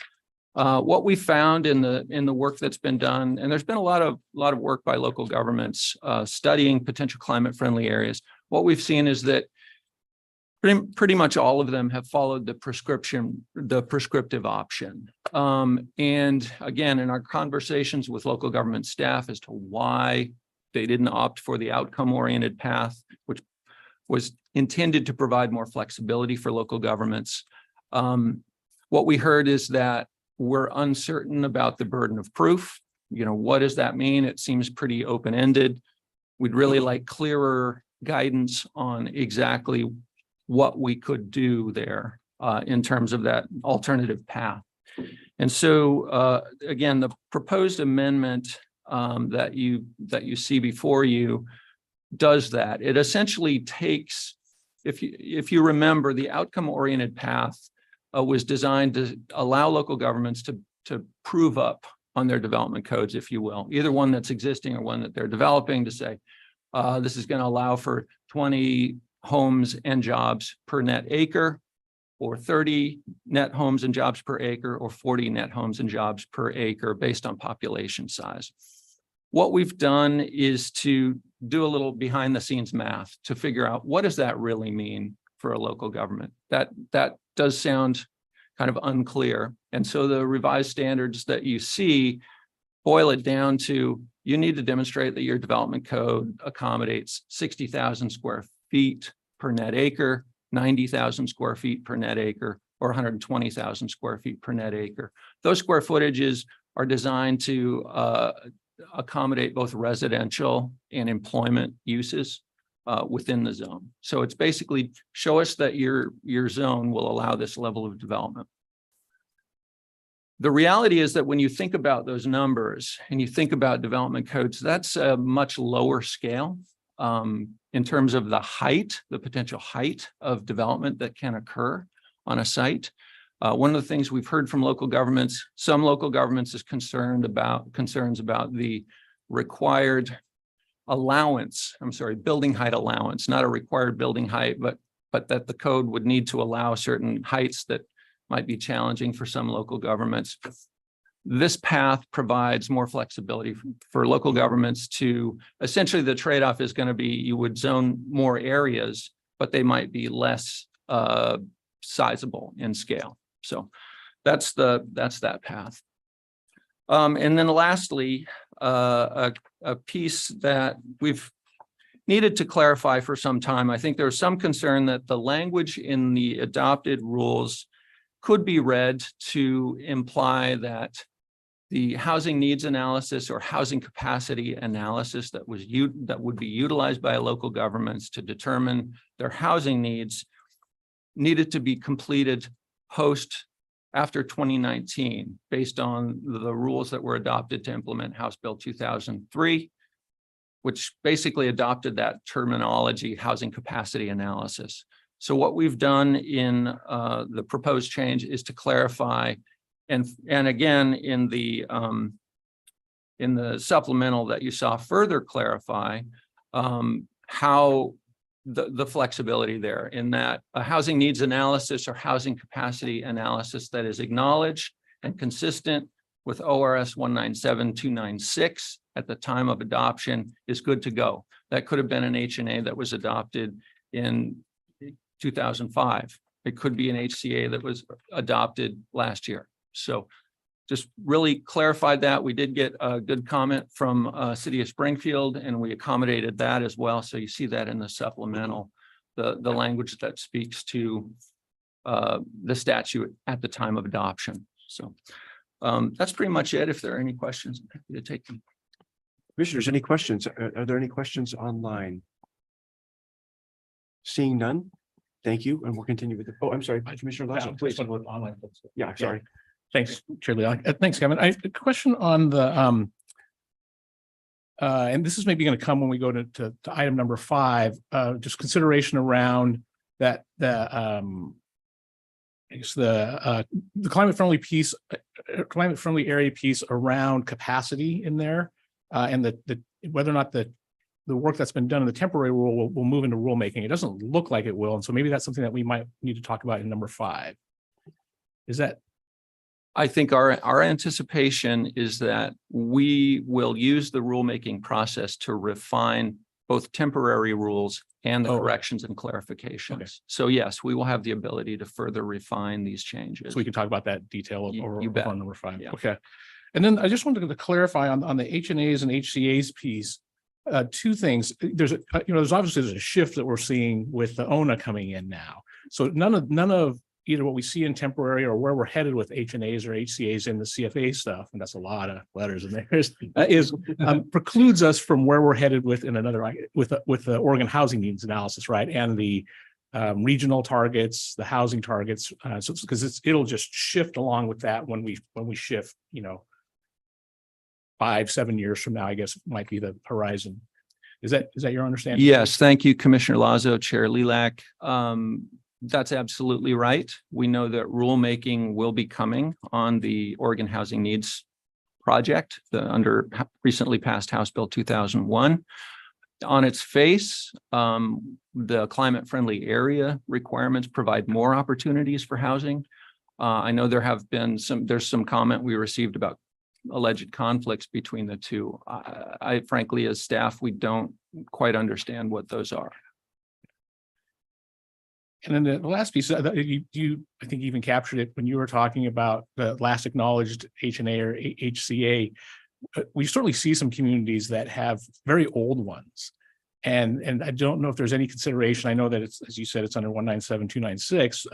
What we found in the work that's been done, and there's been a lot of work by local governments studying potential climate-friendly areas. What we've seen is that pretty much all of them have followed the prescriptive option. And again, in our conversations with local government staff as to why they didn't opt for the outcome-oriented path, which was intended to provide more flexibility for local governments, what we heard is that we're uncertain about the burden of proof. What does that mean? It seems pretty open-ended. We'd really like clearer guidance on exactly what we could do there in terms of that alternative path. And so again, the proposed amendment that you see before you does that. It essentially takes, if you remember, the outcome-oriented path was designed to allow local governments to prove up on their development codes, if you will, either one that's existing or one that they're developing, to say, this is going to allow for 20 homes and jobs per net acre, or 30 net homes and jobs per acre, or 40 net homes and jobs per acre based on population size. What we've done is to do a little behind the scenes math to figure out what does that really mean for a local government. That does sound kind of unclear. And so the revised standards that you see boil it down to, you need to demonstrate that your development code accommodates 60,000 square feet per net acre, 90,000 square feet per net acre, or 120,000 square feet per net acre. Those square footages are designed to accommodate both residential and employment uses within the zone. So it's basically show us that your zone will allow this level of development. The reality is that when you think about those numbers and you think about development codes, that's a much lower scale in terms of the height, the potential height of development that can occur on a site. One of the things we've heard from local governments, some local governments is concerns about the required allowance, building height allowance, not a required building height, but that the code would need to allow certain heights that might be challenging for some local governments. This path provides more flexibility for local governments to, essentially the trade-off is going to be you would zone more areas, but they might be less sizable in scale. So that's that path. And then lastly, a piece that we've needed to clarify for some time. I think there's some concern that the language in the adopted rules could be read to imply that the housing needs analysis or housing capacity analysis that would be utilized by local governments to determine their housing needs needed to be completed after 2019, based on the rules that were adopted to implement House Bill 2003, which basically adopted that terminology, housing capacity analysis. So what we've done in the proposed change is to clarify, and again in the supplemental that you saw further clarify how the flexibility there in that a housing needs analysis or housing capacity analysis that is acknowledged and consistent with ORS 197296 at the time of adoption is good to go. That could have been an HNA that was adopted in 2005. It could be an HCA that was adopted last year. So just really clarified that. We did get a good comment from City of Springfield, and we accommodated that as well. So you see that in the supplemental, the language that speaks to the statute at the time of adoption. So that's pretty much it. If there are any questions, I'm happy to take them. Commissioners, any questions? Are there any questions online? Seeing none, thank you, and we'll continue with the, oh, I'm sorry, Commissioner Lasso, please. Yeah, sorry. Thanks, Chair Lee. Thanks, Kevin. I have a question on the and this is maybe going to come when we go to item number 5, just consideration around that I guess the climate friendly piece, climate friendly area piece around capacity in there, and the whether or not the work that's been done in the temporary rule will move into rulemaking. It doesn't look like it will, and so maybe that's something that we might need to talk about in number 5. Is that? I think our anticipation is that we will use the rulemaking process to refine both temporary rules and the corrections and clarifications. Okay. So yes, we will have the ability to further refine these changes. So we can talk about that detail over on number 5. Yeah. Okay. And then I just wanted to clarify on the HNAs and HCAs piece, 2 things. There's there's a shift that we're seeing with the ONA coming in now. So none of either what we see in temporary or where we're headed with HNAs or HCAs in the CFA stuff, and that's a lot of letters in there, is precludes us from where we're headed with in another with the Oregon housing needs analysis, right? And the regional targets, the housing targets, so because it'll just shift along with that when we shift, 5-7 years from now, I guess might be the horizon. Is that your understanding? Yes, thank you, Commissioner Lazo, Chair Lilac. That's absolutely right. We know that rulemaking will be coming on the Oregon Housing Needs Project, under recently passed House Bill 2001. On its face, the climate-friendly area requirements provide more opportunities for housing. I know there's some comment we received about alleged conflicts between the two. I frankly, as staff, we don't quite understand what those are. And then the last piece, I think you even captured it when you were talking about the last acknowledged HNA or HCA. We certainly see some communities that have very old ones. And I don't know if there's any consideration. I know that it's, as you said, it's under 197296.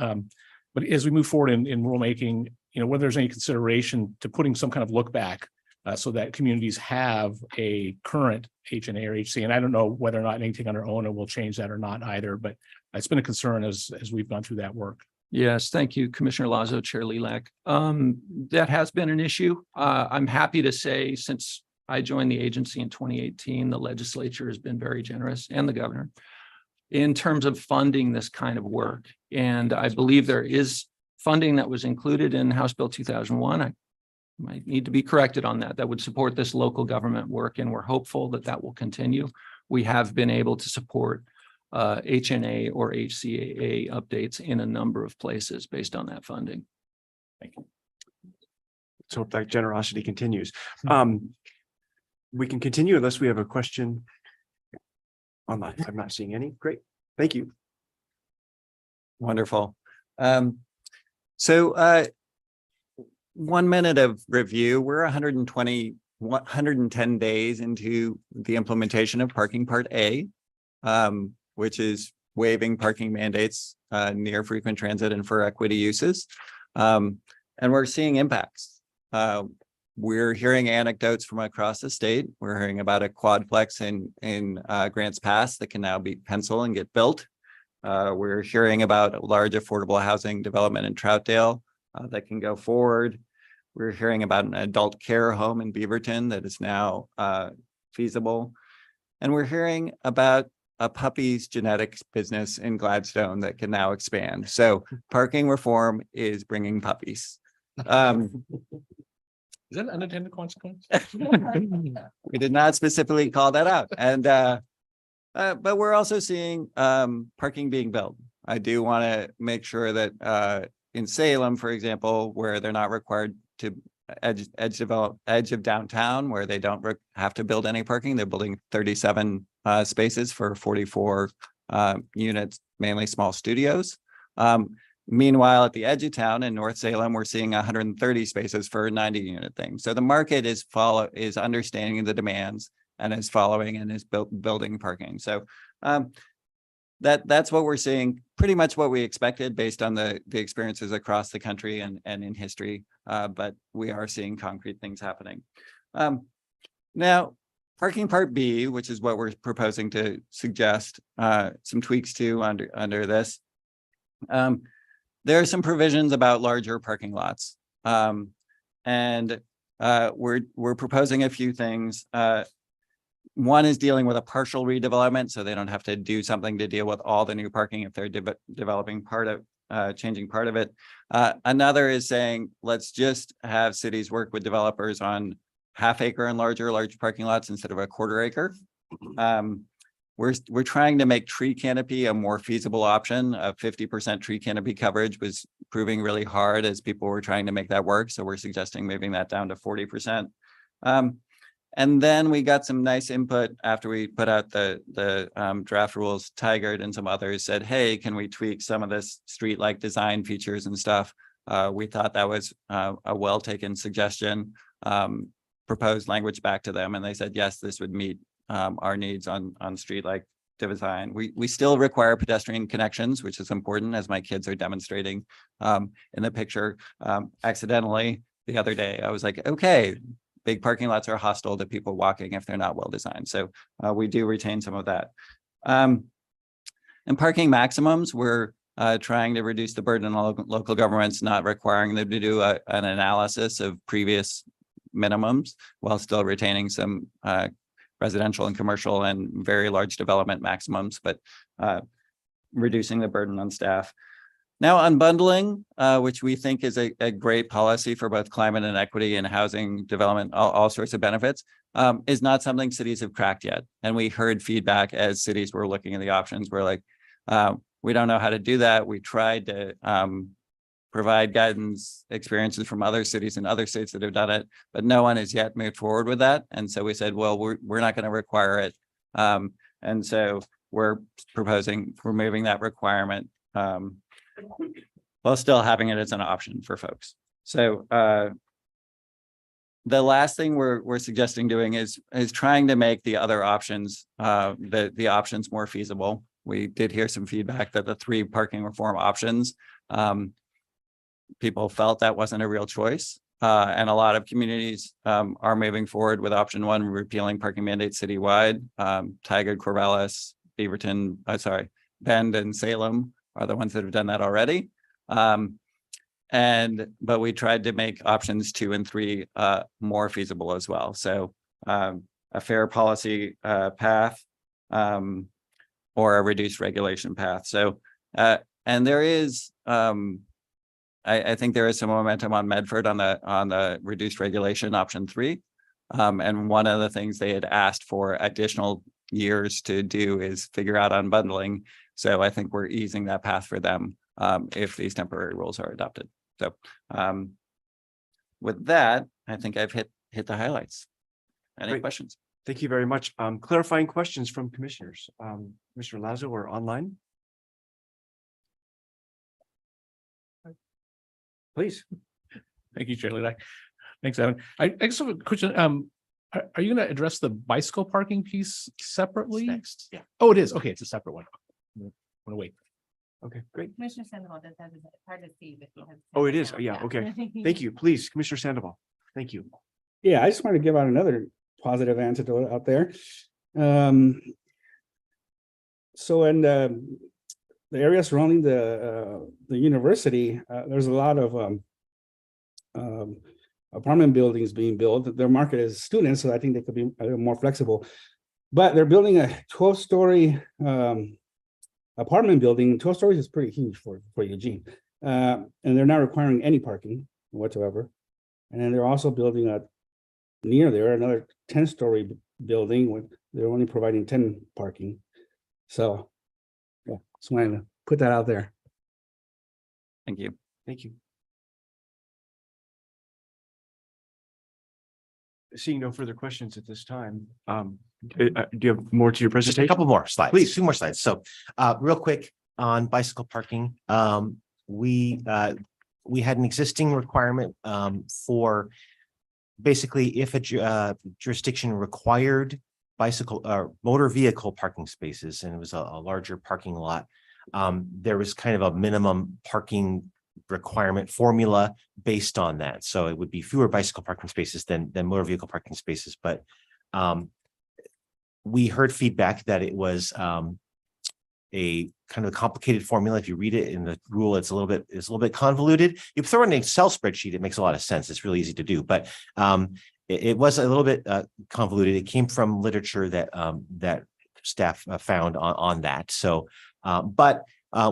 But as we move forward in rulemaking, whether there's any consideration to putting some kind of look back so that communities have a current HNA or HC. And I don't know whether or not anything under ONA will change that or not either, but it's been a concern as we've gone through that work. Yes, thank you, Commissioner Lazo, Chair Lilac. That has been an issue. I'm happy to say since I joined the agency in 2018, the legislature has been very generous, and the governor, in terms of funding this kind of work. And I believe there is funding that was included in House Bill 2001. I might need to be corrected on that. That would support this local government work, and we're hopeful that that will continue. We have been able to support HNA or HCAA updates in a number of places based on that funding. Thank you. Let's hope that generosity continues. We can continue unless we have a question online. I'm not seeing any. Great. Thank you. Wonderful. So 1 minute of review. We're 110 days into the implementation of Parking Part A, which is waiving parking mandates near frequent transit and for equity uses. And we're seeing impacts. We're hearing anecdotes from across the state. We're hearing about a quadplex in Grants Pass that can now be pencil and get built. We're hearing about a large affordable housing development in Troutdale that can go forward. We're hearing about an adult care home in Beaverton that is now feasible. And we're hearing about a puppy's genetics business in Gladstone that can now expand. So parking reform is bringing puppies. Is that an unintended consequence? We did not specifically call that out. And But we're also seeing parking being built. I do want to make sure that in Salem, for example, where they're not required to edge of downtown, where they don't have to build any parking, they're building 37 spaces for 44 units, mainly small studios. Meanwhile, at the edge of town in North Salem, we're seeing 130 spaces for a 90 unit thing. So the market is understanding the demands and is following and is building parking. So that's what we're seeing, pretty much what we expected based on the experiences across the country and in history. But we are seeing concrete things happening. Now, parking part B, which is what we're proposing to suggest some tweaks to under this. There are some provisions about larger parking lots. And we're proposing a few things. One is dealing with a partial redevelopment, so they don't have to do something to deal with all the new parking if they're developing changing part of it. Another is saying, let's just have cities work with developers on half-acre and large parking lots instead of a quarter-acre. We're trying to make tree canopy a more feasible option. 50% tree canopy coverage was proving really hard as people were trying to make that work. So we're suggesting moving that down to 40%. And then we got some nice input after we put out the draft rules. Tigard and some others said, hey, can we tweak some of this street-like design features and stuff? We thought that was a well-taken suggestion, proposed language back to them. And they said, yes, this would meet our needs on street-like design. We still require pedestrian connections, which is important, as my kids are demonstrating in the picture. Accidentally the other day, I was like, okay, big parking lots are hostile to people walking if they're not well designed. So we do retain some of that. And parking maximums, we're trying to reduce the burden on local governments, not requiring them to do an analysis of previous minimums while still retaining some residential and commercial and very large development maximums, but reducing the burden on staff. Now, unbundling, which we think is a great policy for both climate and equity and housing development, all sorts of benefits, is not something cities have cracked yet. And we heard feedback as cities were looking at the options. We're like, we don't know how to do that. We tried to provide guidance experiences from other cities and other states that have done it, but no one has yet moved forward with that. And so we said, well, we're not going to require it. And so we're proposing removing that requirement while still having it as an option for folks. So the last thing we're suggesting doing is trying to make the other options, the options more feasible. We did hear some feedback that the 3 parking reform options, people felt that wasn't a real choice. And a lot of communities are moving forward with option 1, repealing parking mandates citywide. Tigard, Corvallis, Beaverton, Bend and Salem are the ones that have done that already. But we tried to make options 2 and 3 more feasible as well. So a fair policy path or a reduced regulation path. So, and there is, I think there is some momentum on Medford on the reduced regulation option 3. And one of the things they had asked for additional years to do is figure out unbundling. So I think we're easing that path for them if these temporary rules are adopted. So with that, I think I've hit the highlights. Any questions? Thank you very much. Clarifying questions from commissioners. Commissioner Lazo or online? Please. Thank you, Chair Lidak. Thanks, Evan. I just have a question. Are you going to address the bicycle parking piece separately? Next. Yeah. Oh, it is. Okay, it's a separate one. I'm gonna wait. Okay, great. Commissioner Sandoval does have his, it's hard to see, but he has. Oh, it is. Yeah. Okay. Thank you. Please, Commissioner Sandoval. Thank you. Yeah, I just want to give out another positive antidote out there. So in the area surrounding the university, there's a lot of apartment buildings being built. Their market is students, so I think they could be a little more flexible. But they're building a 12-story apartment building. 12 stories is pretty huge for Eugene. And they're not requiring any parking whatsoever. And then they're also building near there another 10-story building with they're only providing 10 parking. So, yeah, just wanted to put that out there. Thank you. Thank you. Seeing no further questions at this time, do you have more to your Just presentation? a couple more slides. Please. 2 more slides. So, real quick on bicycle parking. We had an existing requirement for basically if a jurisdiction required bicycle or motor vehicle parking spaces, and it was a larger parking lot, there was kind of a minimum parking requirement formula based on that. So it would be fewer bicycle parking spaces than motor vehicle parking spaces. But we heard feedback that it was a kind of a complicated formula. If you read it in the rule, it's a little bit convoluted. You throw in an Excel spreadsheet, it makes a lot of sense. It's really easy to do, but it was a little bit convoluted. It came from literature that that staff found on that. So, but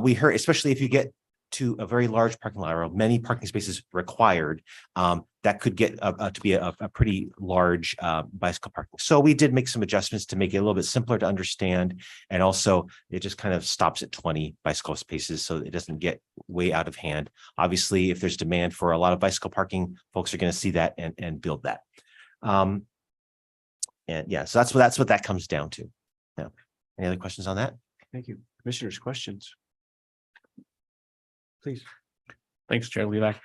we heard, especially if you get to a very large parking lot or many parking spaces required, that could get to be a pretty large bicycle parking. So we did make some adjustments to make it a little bit simpler to understand. And also it just kind of stops at 20 bicycle spaces so it doesn't get way out of hand. Obviously, if there's demand for a lot of bicycle parking, folks are going to see that and build that. And yeah, so that's what that comes down to. Yeah. Any other questions on that? Thank you. Commissioners, questions? Please. Thanks, Chair Lelak.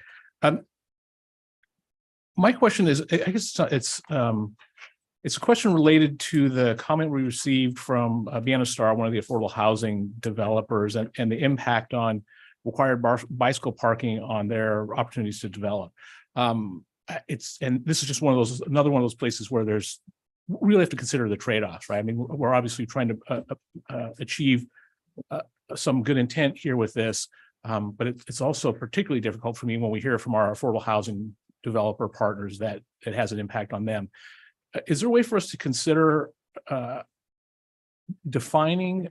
My question is, I guess it's a question related to the comment we received from Vienna Star, one of the affordable housing developers, and the impact on required bicycle parking on their opportunities to develop. And this is just another one of those places where there's really have to consider the trade-offs, right? I mean, we're obviously trying to achieve some good intent here with this. But it's also particularly difficult for me when we hear from our affordable housing developer partners that it has an impact on them. Is there a way for us to consider defining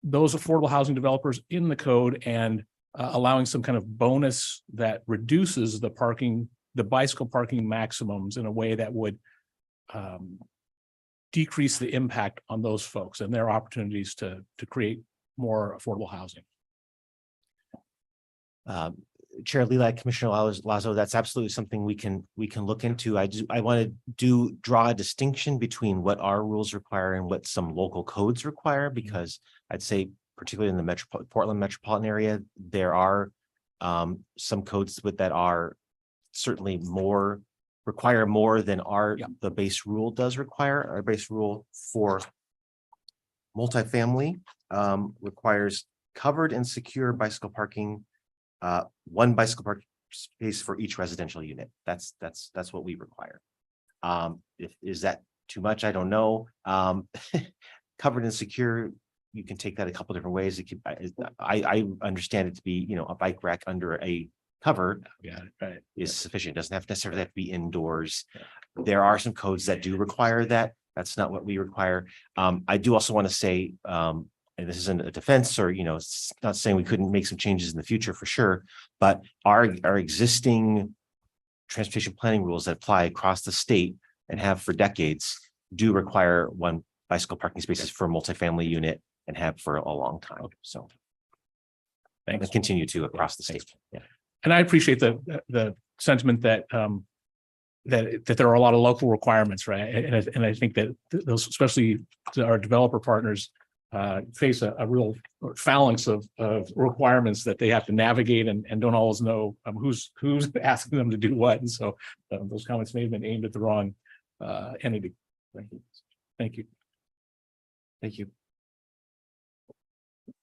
those affordable housing developers in the code and allowing some kind of bonus that reduces the bicycle parking maximums in a way that would decrease the impact on those folks and their opportunities to create more affordable housing? Chair Lelak, Commissioner Lazo, that's absolutely something we can look into. I want to draw a distinction between what our rules require and what some local codes require, because I'd say particularly in the Portland metropolitan area, there are some codes that are certainly require more than the base rule does require. Our base rule for multifamily requires covered and secure bicycle parking, one bicycle parking space for each residential unit. That's what we require. Is that too much? I don't know. Covered and secure, you can take that a couple different ways. I understand it to be, a bike rack under a cover is sufficient. It doesn't necessarily have to be indoors. There are some codes that do require that. That's not what we require. I do also want to say, and this isn't a defense or, it's not saying we couldn't make some changes in the future for sure, but our existing transportation planning rules that apply across the state and have for decades do require one bicycle parking spaces for a multifamily unit and have for a long time. So thanks. And continue to across the state. Yeah. And I appreciate the sentiment that that there are a lot of local requirements, right? And I think that those, especially our developer partners, face a real phalanx of requirements that they have to navigate and don't always know who's asking them to do what. And so those comments may have been aimed at the wrong entity. Thank you. Thank you.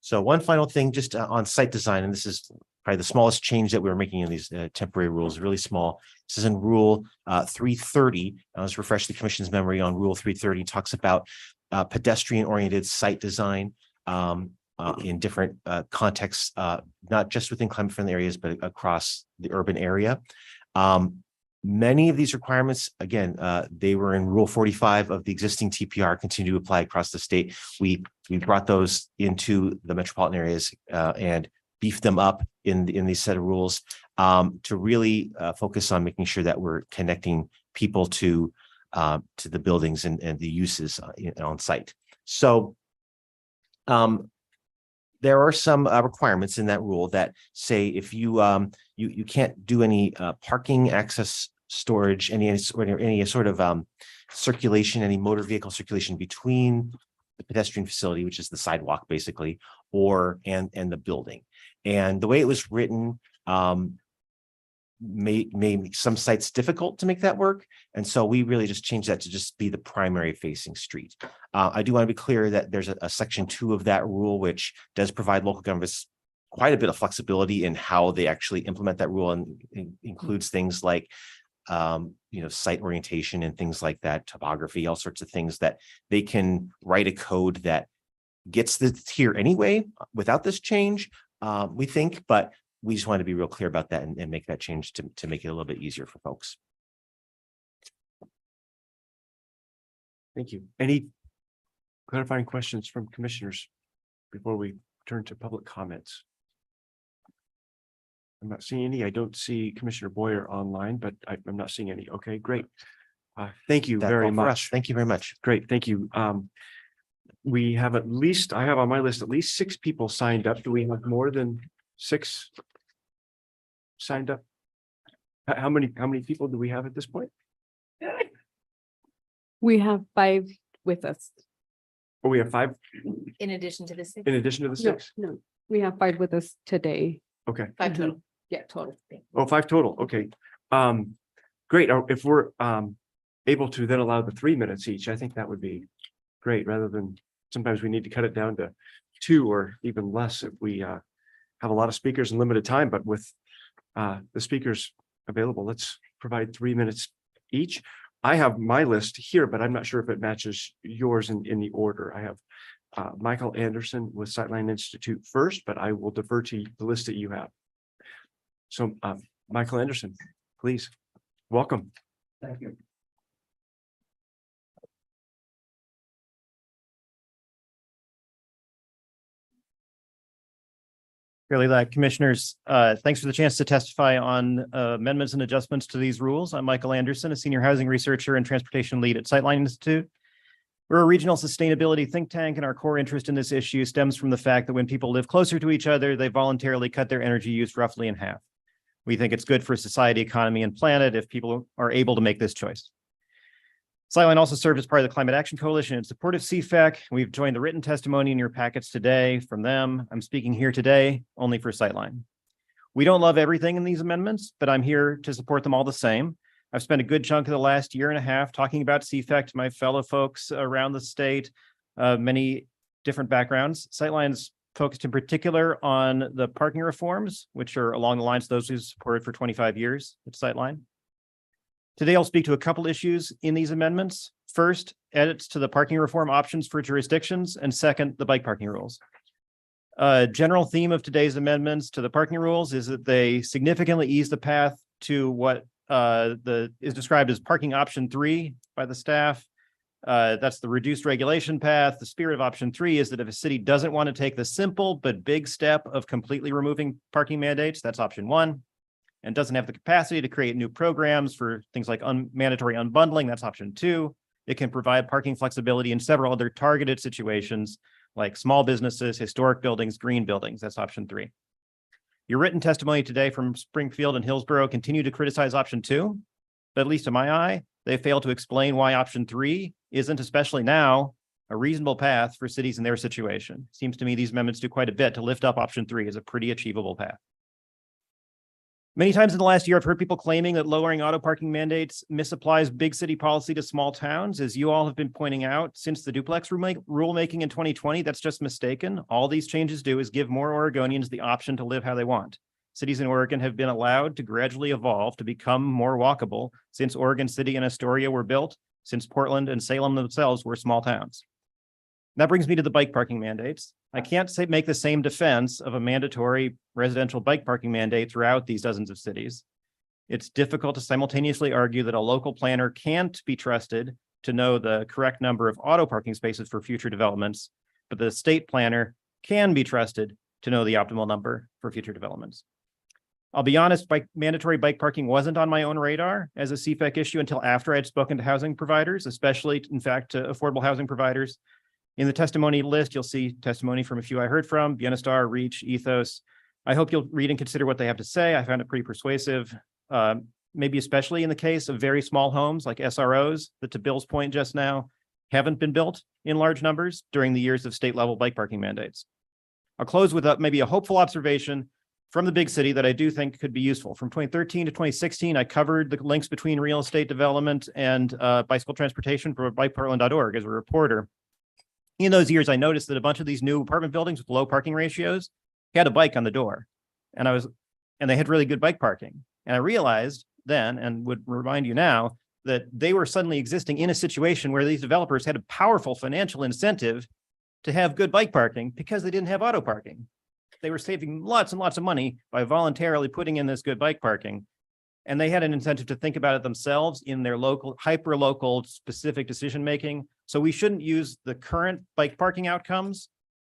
So one final thing, just on site design, and this is probably the smallest change that we're making in these temporary rules, really small. This is in Rule 330. I'll just refresh the Commission's memory on Rule 330. Talks about pedestrian-oriented site design in different contexts, not just within climate-friendly areas, but across the urban area. Many of these requirements, again, they were in Rule 45 of the existing TPR, continue to apply across the state. We brought those into the metropolitan areas and beefed them up in these set of rules to really focus on making sure that we're connecting people to the buildings and the uses on site. So there are some requirements in that rule that say if you you can't do any parking access storage, any sort of circulation, any motor vehicle circulation between the pedestrian facility, which is the sidewalk basically, or and the building. And the way it was written made some sites difficult to make that work. And so we really just changed that to just be the primary facing street. I do want to be clear that there's a section 2 of that rule, which does provide local governments quite a bit of flexibility in how they actually implement that rule, and includes things like site orientation and things like that, topography, all sorts of things that they can write a code that gets this here anyway without this change, we think, but we just want to be real clear about that and make that change to make it a little bit easier for folks. Thank you. Any clarifying questions from commissioners before we turn to public comments? I'm not seeing any. I don't see Commissioner Boyer online, but I'm not seeing any. Okay, great. Thank you very much. Thank you very much. Great, thank you. We have at least, I have on my list, at least 6 people signed up. Do we have more than 6 signed up? How many people do we have at this point? We have 5 with us. Oh, we have 5 In addition to the 6. in addition to the 6? No, we have 5 with us today. Okay. 5 total. Yeah, total. Oh, 5 total. Okay. Great. If we're able to then allow the 3 minutes each, I think that would be great, rather than sometimes we need to cut it down to 2 or even less if we have a lot of speakers and limited time. But with the speakers available, let's provide 3 minutes each. I have my list here, but I'm not sure if it matches yours in the order. I have Michael Anderson with Sightline Institute first, but I will defer to the list that you have. So Michael Anderson, please, welcome. Thank you. Really, commissioners, thanks for the chance to testify on amendments and adjustments to these rules. I'm Michael Anderson, a senior housing researcher and transportation lead at Sightline Institute. We're a regional sustainability think tank, and our core interest in this issue stems from the fact that when people live closer to each other, they voluntarily cut their energy use roughly in half. We think it's good for society, economy, and planet if people are able to make this choice. Sightline also served as part of the Climate Action Coalition in support of CFEC. We've joined the written testimony in your packets today from them. I'm speaking here today only for Sightline. We don't love everything in these amendments, but I'm here to support them all the same. I've spent a good chunk of the last year and a half talking about CFEC to my fellow folks around the state, many different backgrounds. Sightline's focused in particular on the parking reforms, which are along the lines of those we've supported for 25 years at Sightline. Today, I'll speak to a couple issues in these amendments. First, edits to the parking reform options for jurisdictions, and second, the bike parking rules. A general theme of today's amendments to the parking rules is that they significantly ease the path to what is described as parking option 3 by the staff. That's the reduced regulation path. The spirit of option 3 is that if a city doesn't want to take the simple but big step of completely removing parking mandates, that's option 1. And doesn't have the capacity to create new programs for things like mandatory unbundling, that's option 2. It can provide parking flexibility in several other targeted situations like small businesses, historic buildings, green buildings, that's option 3. Your written testimony today from Springfield and Hillsborough continue to criticize option 2, but at least to my eye, they fail to explain why option 3 isn't, especially now, a reasonable path for cities in their situation. Seems to me these amendments do quite a bit to lift up option 3 as a pretty achievable path. Many times in the last year, I've heard people claiming that lowering auto parking mandates misapplies big city policy to small towns. As you all have been pointing out, since the duplex rulemaking in 2020, that's just mistaken. All these changes do is give more Oregonians the option to live how they want. Cities in Oregon have been allowed to gradually evolve to become more walkable since Oregon City and Astoria were built, since Portland and Salem themselves were small towns. That brings me to the bike parking mandates. I can't make the same defense of a mandatory residential bike parking mandate throughout these dozens of cities. It's difficult to simultaneously argue that a local planner can't be trusted to know the correct number of auto parking spaces for future developments, but the state planner can be trusted to know the optimal number for future developments. I'll be honest, mandatory bike parking wasn't on my own radar as a CFEC issue until after I had spoken to housing providers, especially, in fact, to affordable housing providers. In the testimony list, you'll see testimony from a few I heard from, Bienestar, Reach, Ethos. I hope you'll read and consider what they have to say. I found it pretty persuasive, maybe especially in the case of very small homes like SROs that, to Bill's point just now, haven't been built in large numbers during the years of state level bike parking mandates. I'll close with maybe a hopeful observation from the big city that I do think could be useful. From 2013 to 2016, I covered the links between real estate development and bicycle transportation for bikeportland.org as a reporter. In those years, I noticed that a bunch of these new apartment buildings with low parking ratios had a bike on the door, and they had really good bike parking. And I realized then, and would remind you now, that they were suddenly existing in a situation where these developers had a powerful financial incentive to have good bike parking because they didn't have auto parking. They were saving lots and lots of money by voluntarily putting in this good bike parking. And they had an incentive to think about it themselves in their local, hyper-local specific decision-making. So we shouldn't use the current bike parking outcomes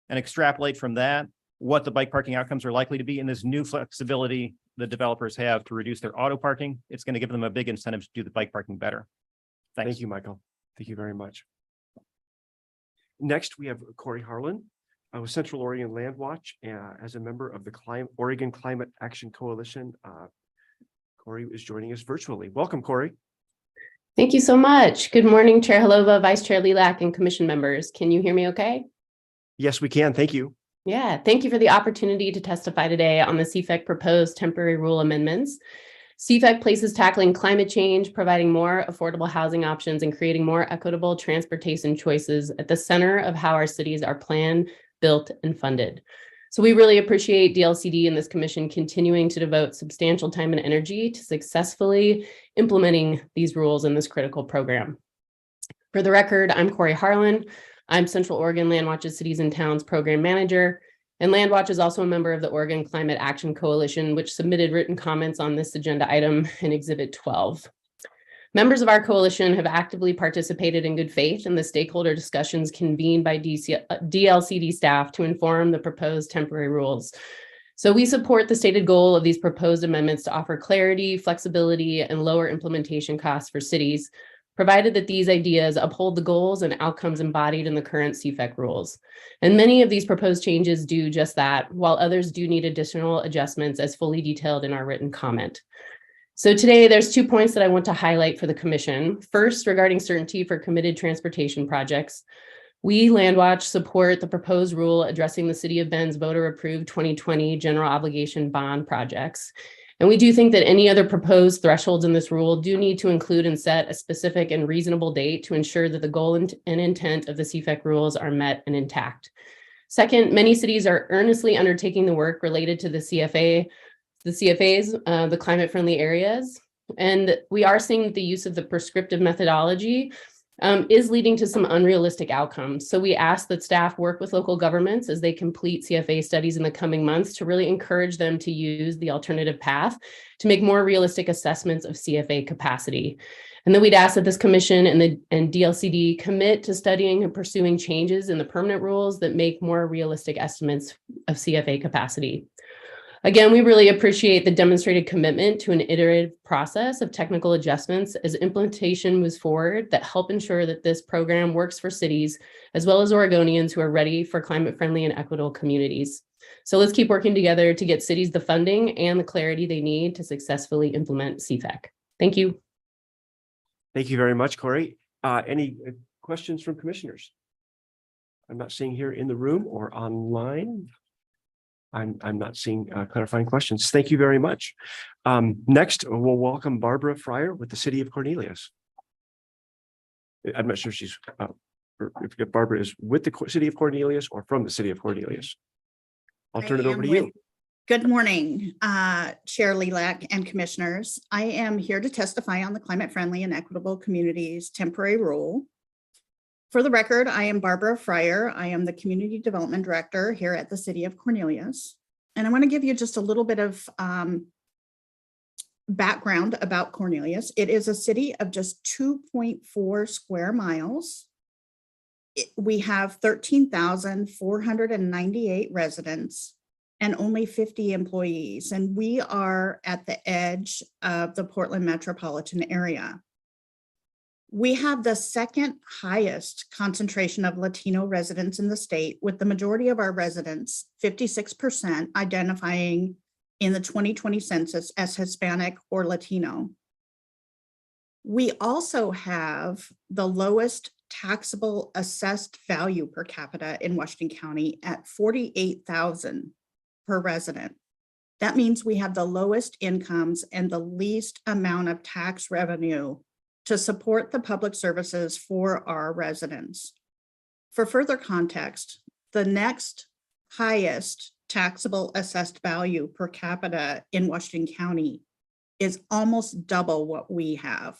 and extrapolate from that what the bike parking outcomes are likely to be in this new flexibility the developers have to reduce their auto parking. It's going to give them a big incentive to do the bike parking better. Thanks. Thank you, Michael. Thank you very much. Next, we have Corey Harlan with Central Oregon Land Watch as a member of the Oregon Climate Action Coalition. Corey is joining us virtually. Welcome, Corey. Thank you so much. Good morning, Chair Halova, Vice Chair Lilac, and commission members. Can you hear me okay? Yes, we can. Thank you. Yeah, thank you for the opportunity to testify today on the CFEC proposed temporary rule amendments. CFEC places tackling climate change, providing more affordable housing options, and creating more equitable transportation choices at the center of how our cities are planned, built, and funded. So we really appreciate DLCD and this commission continuing to devote substantial time and energy to successfully implementing these rules in this critical program. For the record, I'm Corey Harlan. I'm Central Oregon Land Watch's Cities and Towns Program Manager, and Land Watch is also a member of the Oregon Climate Action Coalition, which submitted written comments on this agenda item in Exhibit 12. Members of our coalition have actively participated in good faith in the stakeholder discussions convened by DLCD staff to inform the proposed temporary rules. So we support the stated goal of these proposed amendments to offer clarity, flexibility, and lower implementation costs for cities, provided that these ideas uphold the goals and outcomes embodied in the current CFEC rules. And many of these proposed changes do just that, while others do need additional adjustments as fully detailed in our written comment. So today there's 2 points that I want to highlight for the commission. First, regarding certainty for committed transportation projects. We, Land Watch, support the proposed rule addressing the City of Bend's voter-approved 2020 general obligation bond projects. And we do think that any other proposed thresholds in this rule do need to include and set a specific and reasonable date to ensure that the goal and intent of the CFEC rules are met and intact. Second, many cities are earnestly undertaking the work related to the CFAs, the climate-friendly areas. And we are seeing that the use of the prescriptive methodology is leading to some unrealistic outcomes. So we ask that staff work with local governments as they complete CFA studies in the coming months to really encourage them to use the alternative path to make more realistic assessments of CFA capacity. And then we'd ask that this commission and DLCD commit to studying and pursuing changes in the permanent rules that make more realistic estimates of CFA capacity. Again, we really appreciate the demonstrated commitment to an iterative process of technical adjustments as implementation moves forward that help ensure that this program works for cities as well as Oregonians who are ready for climate-friendly and equitable communities. So let's keep working together to get cities the funding and the clarity they need to successfully implement CFEC. Thank you. Thank you very much, Corey. Any questions from commissioners? I'm not seeing here in the room or online. I'm not seeing clarifying questions. Thank you very much. Next, we'll welcome Barbara Fryer with the City of Cornelius. I'm not sure she's, if Barbara is with the City of Cornelius or from the City of Cornelius. I'll turn it over to you. Good morning, Chair Lilac and commissioners. I am here to testify on the Climate Friendly and Equitable Communities Temporary Rule. For the record, I am Barbara Fryer. I am the Community Development Director here at the City of Cornelius. And I want to give you just a little bit of background about Cornelius. It is a city of just 2.4 square miles. We have 13,498 residents and only 50 employees. And we are at the edge of the Portland metropolitan area. We have the second highest concentration of Latino residents in the state, with the majority of our residents, 56%, identifying in the 2020 census as Hispanic or Latino. We also have the lowest taxable assessed value per capita in Washington County at $48,000 per resident. That means we have the lowest incomes and the least amount of tax revenue to support the public services for our residents. For further context, the next highest taxable assessed value per capita in Washington County is almost double what we have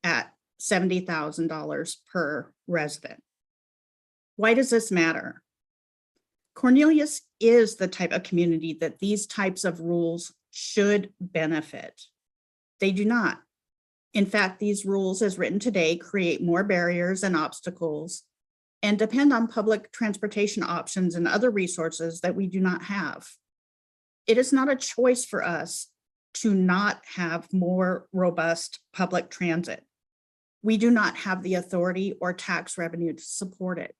at $70,000 per resident. Why does this matter? Cornelius is the type of community that these types of rules should benefit. They do not. In fact, these rules as written today create more barriers and obstacles and depend on public transportation options and other resources that we do not have. It is not a choice for us to not have more robust public transit. We do not have the authority or tax revenue to support it.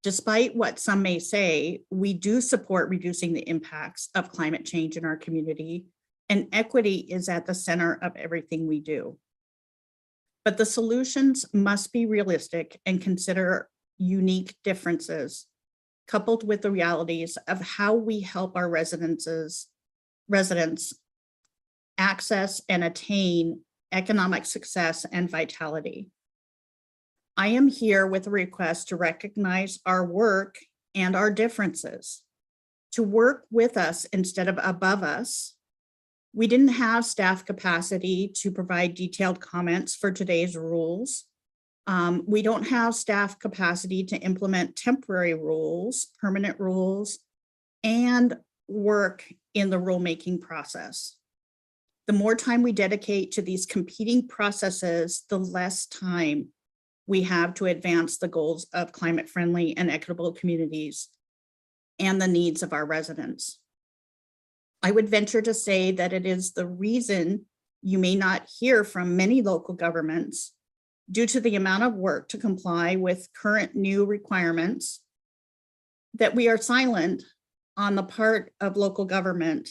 Despite what some may say, we do support reducing the impacts of climate change in our community, and equity is at the center of everything we do. But the solutions must be realistic and consider unique differences, coupled with the realities of how we help our residents access and attain economic success and vitality. I am here with a request to recognize our work and our differences, to work with us instead of above us. We didn't have staff capacity to provide detailed comments for today's rules. We don't have staff capacity to implement temporary rules, permanent rules, and work in the rulemaking process. The more time we dedicate to these competing processes, the less time we have to advance the goals of climate-friendly and equitable communities and the needs of our residents. I would venture to say that it is the reason you may not hear from many local governments due to the amount of work to comply with current new requirements, that we are silent on the part of local government,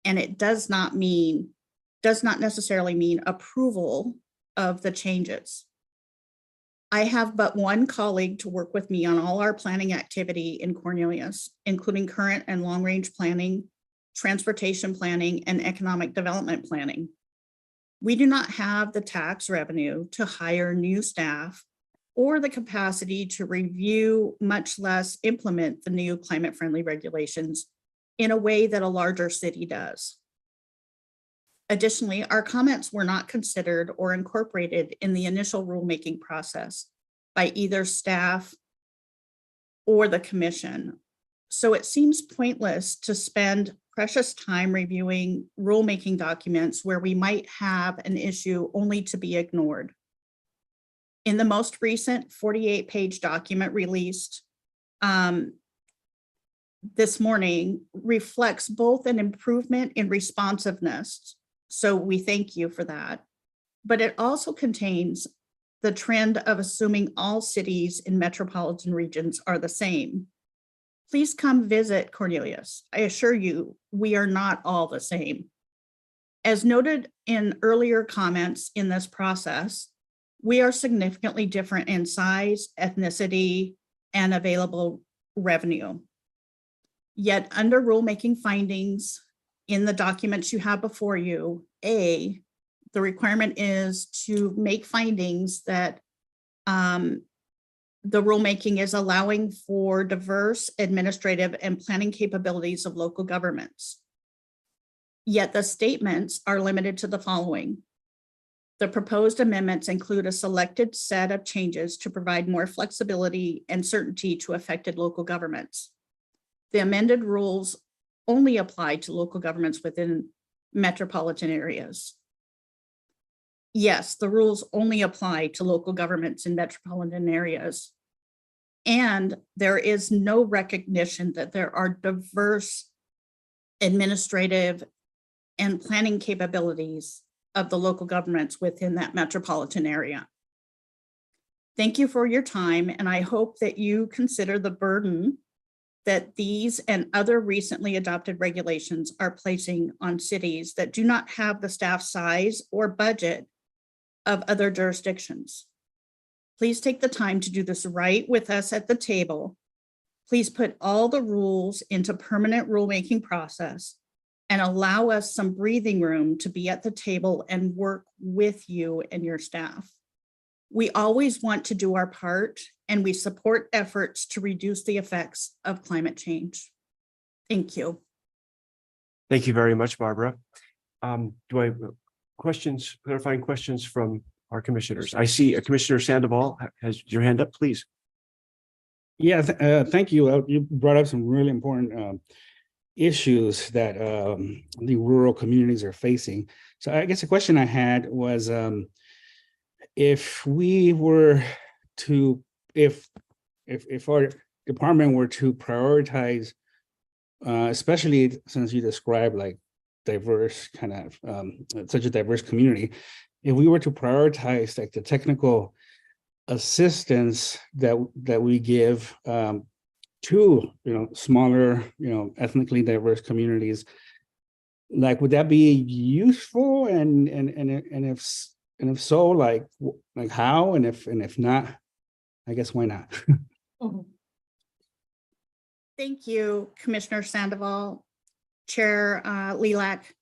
and it does not necessarily mean approval of the changes. I have but one colleague to work with me on all our planning activity in Cornelius, including current and long-range planning, transportation planning, and economic development planning. We do not have the tax revenue to hire new staff or the capacity to review, much less implement the new climate-friendly regulations in a way that a larger city does. Additionally, our comments were not considered or incorporated in the initial rulemaking process by either staff or the commission. So it seems pointless to spend precious time reviewing rulemaking documents where we might have an issue only to be ignored. In the most recent 48-page document released this morning reflects both an improvement in responsiveness, so we thank you for that, but it also contains the trend of assuming all cities in metropolitan regions are the same. Please come visit Cornelius. I assure you, we are not all the same. As noted in earlier comments in this process, we are significantly different in size, ethnicity, and available revenue. Yet under rulemaking findings in the documents you have before you, the requirement is to make findings that the rulemaking is allowing for diverse administrative and planning capabilities of local governments. Yet the statements are limited to the following. The proposed amendments include a selected set of changes to provide more flexibility and certainty to affected local governments. The amended rules only apply to local governments within metropolitan areas. Yes, the rules only apply to local governments in metropolitan areas. And there is no recognition that there are diverse administrative and planning capabilities of the local governments within that metropolitan area. Thank you for your time, and I hope that you consider the burden that these and other recently adopted regulations are placing on cities that do not have the staff size or budget of other jurisdictions. Please take the time to do this right with us at the table. Please put all the rules into permanent rulemaking process and allow us some breathing room to be at the table and work with you and your staff. We always want to do our part, and we support efforts to reduce the effects of climate change. Thank you. Thank you very much, Barbara. Do I have questions, clarifying questions from our commissioners? I see Commissioner Sandoval has your hand up, please. Yeah, thank you. You brought up some really important issues that the rural communities are facing. So I guess the question I had was, if we were to, if our department were to prioritize, especially since you described like diverse kind of such a diverse community, if we were to prioritize like the technical assistance that we give to smaller ethnically diverse communities, like would that be useful, and if so, like how, and if not, I guess why not? Thank you, Commissioner Sandoval, Chair Lilac.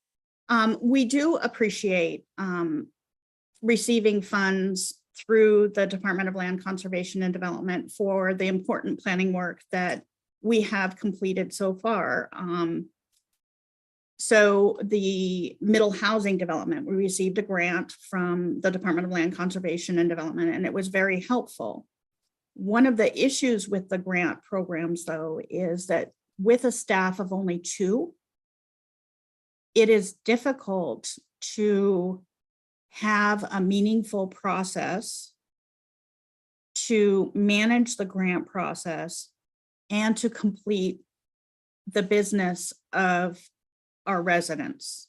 We do appreciate receiving funds through the Department of Land Conservation and Development for the important planning work that we have completed so far. So the middle housing development, we received a grant from the Department of Land Conservation and Development, and it was very helpful. One of the issues with the grant programs, though, is that with a staff of only 2, it is difficult to have a meaningful process to manage the grant process and to complete the business of our residents.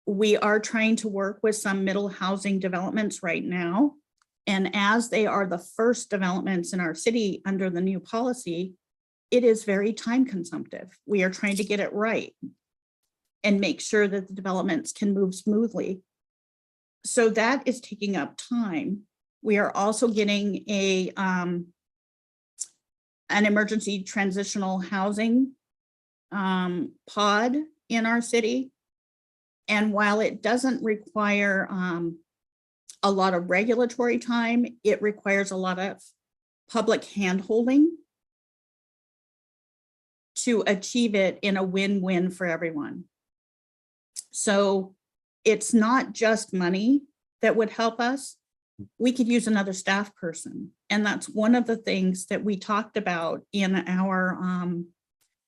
We are trying to work with some middle housing developments right now. And as they are the first developments in our city under the new policy, it is very time consumptive. We are trying to get it right and make sure that the developments can move smoothly. So that is taking up time. We are also getting an emergency transitional housing pod in our city. And while it doesn't require a lot of regulatory time, it requires a lot of public handholding to achieve it in a win-win for everyone. So it's not just money that would help us. We could use another staff person. And that's one of the things that we talked about in our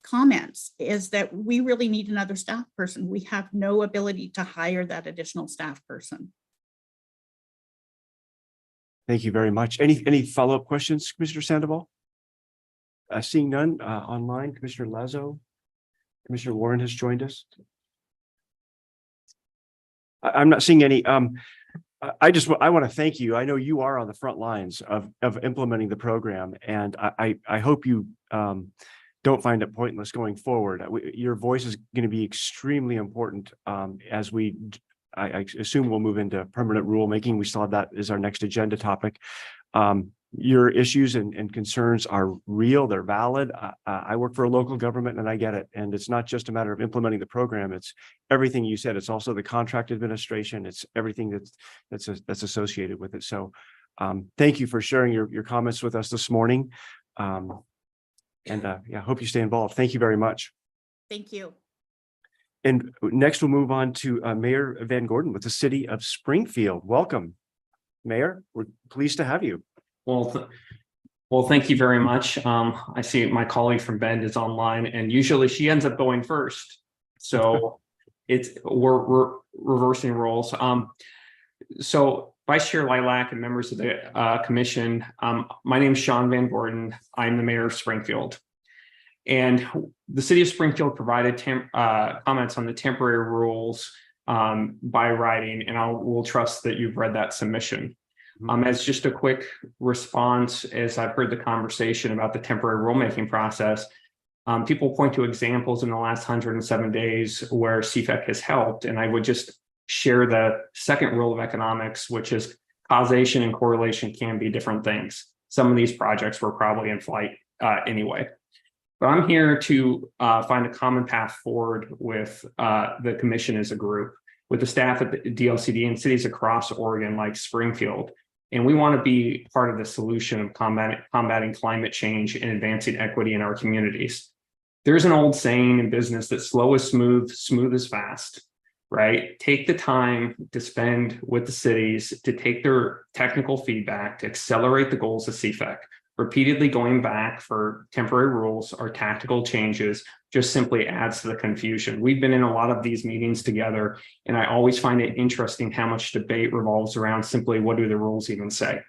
comments, is that we really need another staff person. We have no ability to hire that additional staff person. Thank you very much. Any follow-up questions, Commissioner Sandoval? Seeing none online, Commissioner Lazo, Commissioner Warren has joined us. I'm not seeing any. I want to thank you. I know you are on the front lines of implementing the program, and I hope you don't find it pointless going forward. Your voice is going to be extremely important as I assume we'll move into permanent rulemaking. We saw that as our next agenda topic. Your issues and concerns are real, they're valid. I work for a local government and I get it. And it's not just a matter of implementing the program, it's everything you said. It's also the contract administration, it's everything that's associated with it. So thank you for sharing your comments with us this morning. Yeah, hope you stay involved. Thank you very much. Thank you. And next we'll move on to Mayor Van Gordon with the City of Springfield. Welcome, Mayor. We're pleased to have you. Well, thank you very much. I see my colleague from Bend is online, and usually she ends up going first. So we're reversing roles. So Vice Chair Lilac and members of the commission, my name is Sean Van Gordon. I'm the mayor of Springfield. And the city of Springfield provided comments on the temporary rules by writing, and we'll trust that you've read that submission. As just a quick response, as I've heard the conversation about the temporary rulemaking process, people point to examples in the last 107 days where CFEC has helped, and I would just share the second rule of economics, which is causation and correlation can be different things. Some of these projects were probably in flight anyway. But I'm here to find a common path forward with the commission as a group, with the staff at the DLCD and cities across Oregon like Springfield. And we want to be part of the solution of combating climate change and advancing equity in our communities. There's an old saying in business that slow is smooth, smooth is fast, right? Take the time to spend with the cities to take their technical feedback to accelerate the goals of CFEC. Repeatedly going back for temporary rules or tactical changes just simply adds to the confusion. We've been in a lot of these meetings together, and I always find it interesting how much debate revolves around simply what do the rules even say.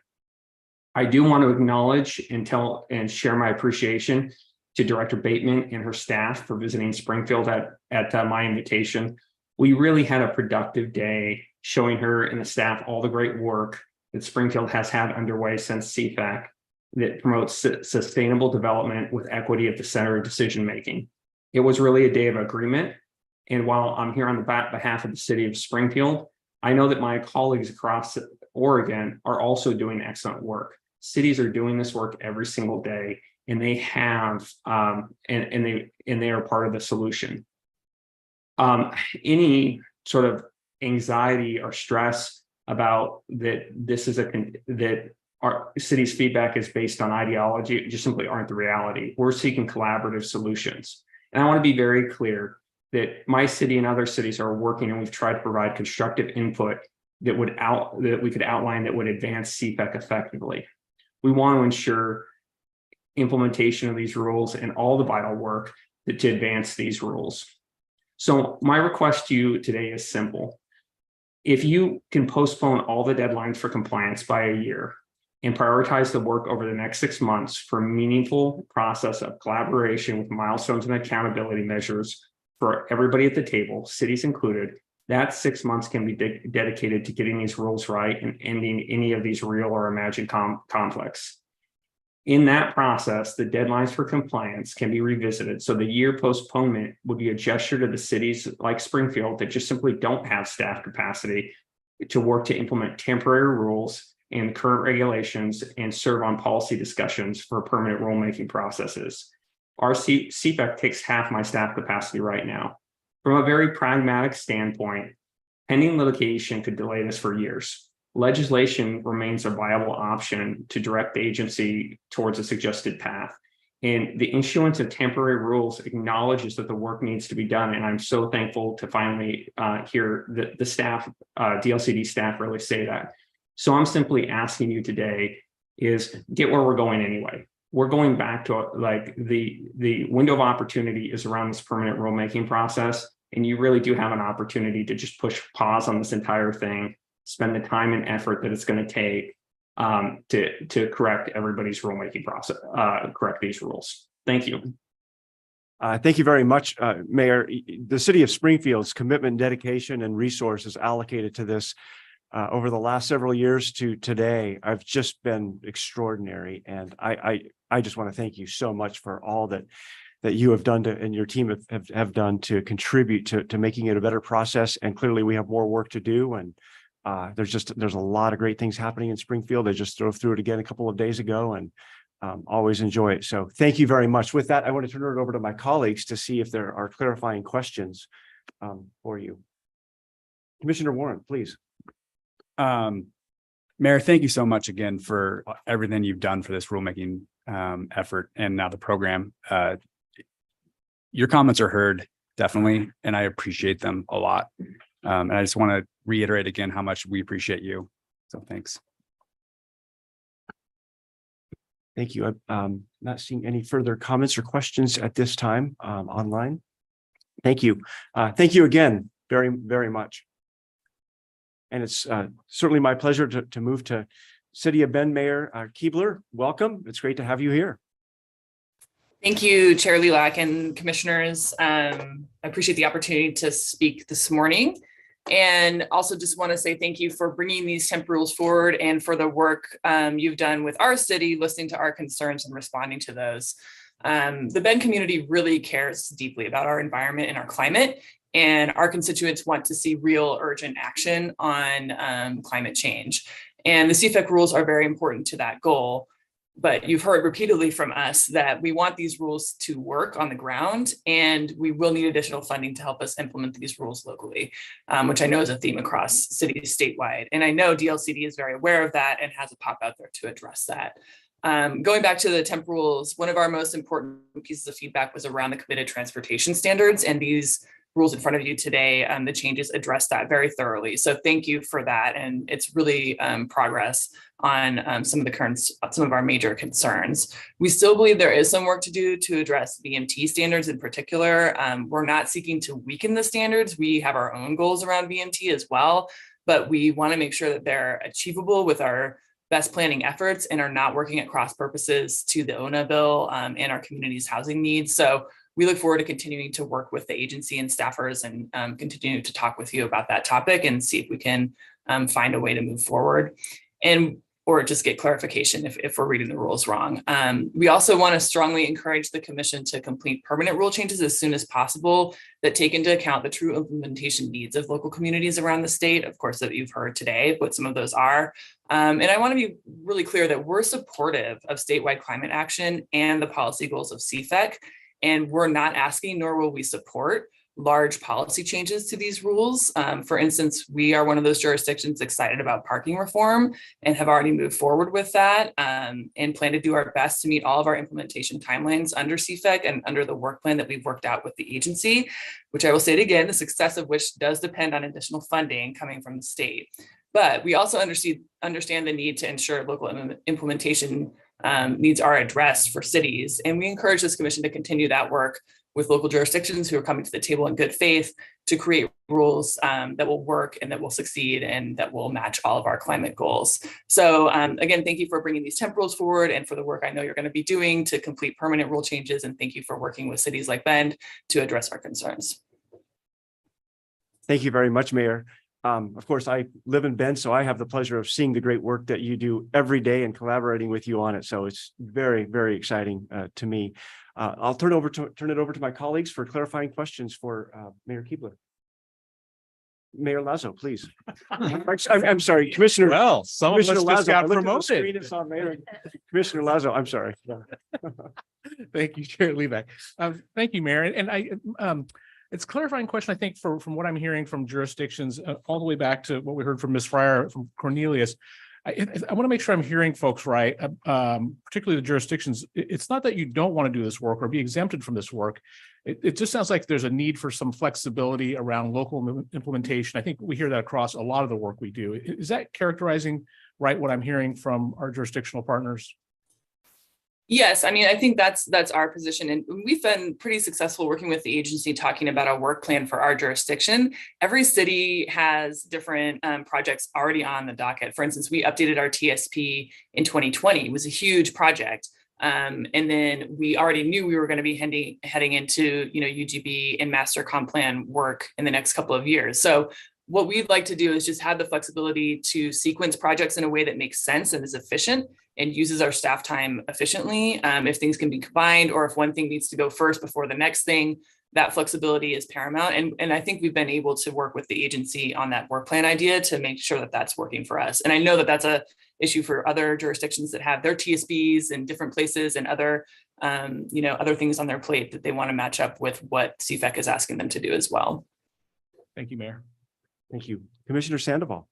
I do want to acknowledge and share my appreciation to Director Bateman and her staff for visiting Springfield at my invitation. We really had a productive day showing her and the staff all the great work that Springfield has had underway since CFEC that promotes sustainable development with equity at the center of decision making. It was really a day of agreement. And while I'm here on the behalf of the city of Springfield, I know that my colleagues across Oregon are also doing excellent work. Cities are doing this work every single day, and they have and they are part of the solution. Any sort of anxiety or stress about that our city's feedback is based on ideology just simply aren't the reality. We're seeking collaborative solutions. And I want to be very clear that my city and other cities are working, and we've tried to provide constructive input that we could outline that would advance CFEC effectively. We want to ensure implementation of these rules and all the vital work to advance these rules. So my request to you today is simple. If you can postpone all the deadlines for compliance by a year and prioritize the work over the next 6 months for a meaningful process of collaboration with milestones and accountability measures for everybody at the table, cities included, that 6 months can be dedicated to getting these rules right and ending any of these real or imagined conflicts. In that process, the deadlines for compliance can be revisited. So the year postponement would be a gesture to the cities like Springfield that just simply don't have staff capacity to work to implement temporary rules and current regulations and serve on policy discussions for permanent rulemaking processes. Our CFEC takes half my staff capacity right now. From a very pragmatic standpoint, pending litigation could delay this for years. Legislation remains a viable option to direct the agency towards a suggested path. And the issuance of temporary rules acknowledges that the work needs to be done. And I'm so thankful to finally hear the staff, DLCD staff really say that. So I'm simply asking you today is get where we're going anyway. We're going back to like the window of opportunity is around this permanent rulemaking process. And you really do have an opportunity to just push pause on this entire thing, spend the time and effort that it's going to take to correct everybody's rulemaking process, correct these rules. Thank you. Thank you very much, Mayor. The city of Springfield's commitment, dedication, and resources allocated to this over the last several years to today, I've just been extraordinary. And I just want to thank you so much for all that you have done and your team have done to contribute to making it a better process. And clearly we have more work to do. And there's a lot of great things happening in Springfield. I just drove through it again a couple of days ago and always enjoy it. So thank you very much. With that, I want to turn it over to my colleagues to see if there are clarifying questions for you. Commissioner Warren, please. Mayor, thank you so much again for everything you've done for this rulemaking effort and now the program. Your comments are heard, definitely, and I appreciate them a lot. And I just want to reiterate again how much we appreciate you. So thanks. Thank you. I'm not seeing any further comments or questions at this time online. Thank you. Thank you again very, very much. And it's certainly my pleasure to move to City of Bend Mayor Keebler. Welcome. It's great to have you here. Thank you, Chair Lilac and commissioners. I appreciate the opportunity to speak this morning. And also just want to say thank you for bringing these temp rules forward and for the work you've done with our city, listening to our concerns and responding to those. The Bend community really cares deeply about our environment and our climate, and our constituents want to see real urgent action on climate change. And the CFEC rules are very important to that goal. But you've heard repeatedly from us that we want these rules to work on the ground, and we will need additional funding to help us implement these rules locally, which I know is a theme across cities statewide. And I know DLCD is very aware of that and has a pop out there to address that. Going back to the temp rules, one of our most important pieces of feedback was around the committed transportation standards, and these rules in front of you today, the changes address that very thoroughly. So thank you for that. And it's really progress on some of our major concerns. We still believe there is some work to do to address VMT standards in particular. We're not seeking to weaken the standards. We have our own goals around VMT as well, but we want to make sure that they're achievable with our best planning efforts and are not working at cross purposes to the ONA bill and our community's housing needs. So we look forward to continuing to work with the agency and staffers and continue to talk with you about that topic and see if we can find a way to move forward or just get clarification if we're reading the rules wrong. We also want to strongly encourage the commission to complete permanent rule changes as soon as possible that take into account the true implementation needs of local communities around the state, of course, that you've heard today, what some of those are. And I want to be really clear that we're supportive of statewide climate action and the policy goals of CFEC. And we're not asking, nor will we support large policy changes to these rules. For instance, we are one of those jurisdictions excited about parking reform and have already moved forward with that and plan to do our best to meet all of our implementation timelines under CFEC and under the work plan that we've worked out with the agency, which I will say it again, the success of which does depend on additional funding coming from the state. But we also understand the need to ensure local implementation needs are addressed for cities. And we encourage this commission to continue that work with local jurisdictions who are coming to the table in good faith to create rules that will work and that will succeed and that will match all of our climate goals. So again, thank you for bringing these temp rules forward and for the work I know you're going to be doing to complete permanent rule changes. And thank you for working with cities like Bend to address our concerns. Thank you very much, Mayor. Of course, I live in Bend, so I have the pleasure of seeing the great work that you do every day and collaborating with you on it. So it's very, very exciting to me. I'll turn it over to my colleagues for clarifying questions for Mayor Keebler. Mayor Lazo, please. I'm sorry, Commissioner. Well, some of us Commissioner just Lazo. got I looked at the promoted. screen and saw Mayor. Commissioner Lazo, I'm sorry. Thank you, Chair Levac. Thank you, Mayor. And it's a clarifying question, I think, from what I'm hearing from jurisdictions all the way back to what we heard from Ms. Fryer, from Cornelius. I want to make sure I'm hearing folks right, particularly the jurisdictions. It's not that you don't want to do this work or be exempted from this work. It just sounds like there's a need for some flexibility around local implementation. I think we hear that across a lot of the work we do. Is that characterizing right what I'm hearing from our jurisdictional partners? Yes, I mean, I think that's our position. And we've been pretty successful working with the agency, talking about a work plan for our jurisdiction. Every city has different projects already on the docket. For instance, we updated our TSP in 2020. It was a huge project. And then we already knew we were going to be heading into, UGB and master comp plan work in the next couple of years. So what we'd like to do is just have the flexibility to sequence projects in a way that makes sense and is efficient and uses our staff time efficiently. If things can be combined or if one thing needs to go first before the next thing, that flexibility is paramount. And I think we've been able to work with the agency on that work plan idea to make sure that that's working for us. And I know that that's a issue for other jurisdictions that have their TSBs in different places and other, other things on their plate that they want to match up with what CFEC is asking them to do as well. Thank you, Mayor. Thank you. Commissioner Sandoval.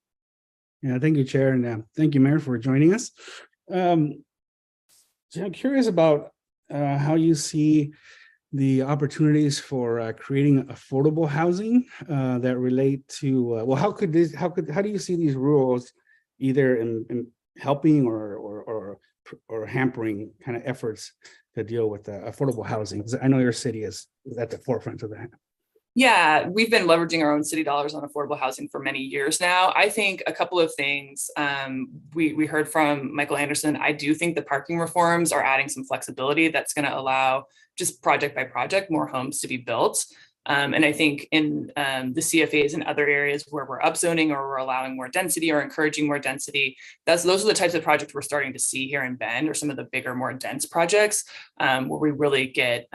Yeah, thank you, Chair, and thank you, Mayor, for joining us. So I'm curious about how you see the opportunities for creating affordable housing that relate to how do you see these rules either in helping or hampering kind of efforts to deal with affordable housing? Because I know your city is at the forefront of that. Yeah, we've been leveraging our own city dollars on affordable housing for many years now. I think a couple of things we heard from Michael Anderson. I do think the parking reforms are adding some flexibility that's going to allow just project by project more homes to be built. And I think in the CFAs and other areas where we're upzoning or we're allowing more density or encouraging more density, those are the types of projects we're starting to see here in Bend, or some of the bigger, more dense projects where we really get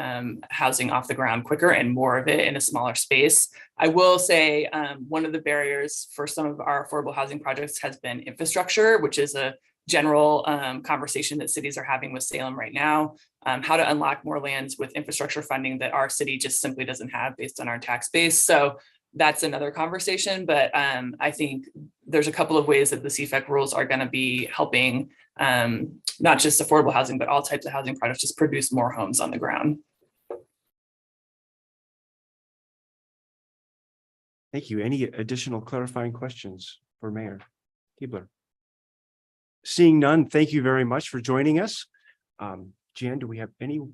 housing off the ground quicker and more of it in a smaller space. I will say one of the barriers for some of our affordable housing projects has been infrastructure, which is a general conversation that cities are having with Salem right now. How to unlock more lands with infrastructure funding that our city just simply doesn't have based on our tax base. So that's another conversation, but I think there's a couple of ways that the CFEC rules are going to be helping not just affordable housing, but all types of housing projects just produce more homes on the ground. Thank you. Any additional clarifying questions for Mayor Keebler? Seeing none, thank you very much for joining us. Jan, do we have anyone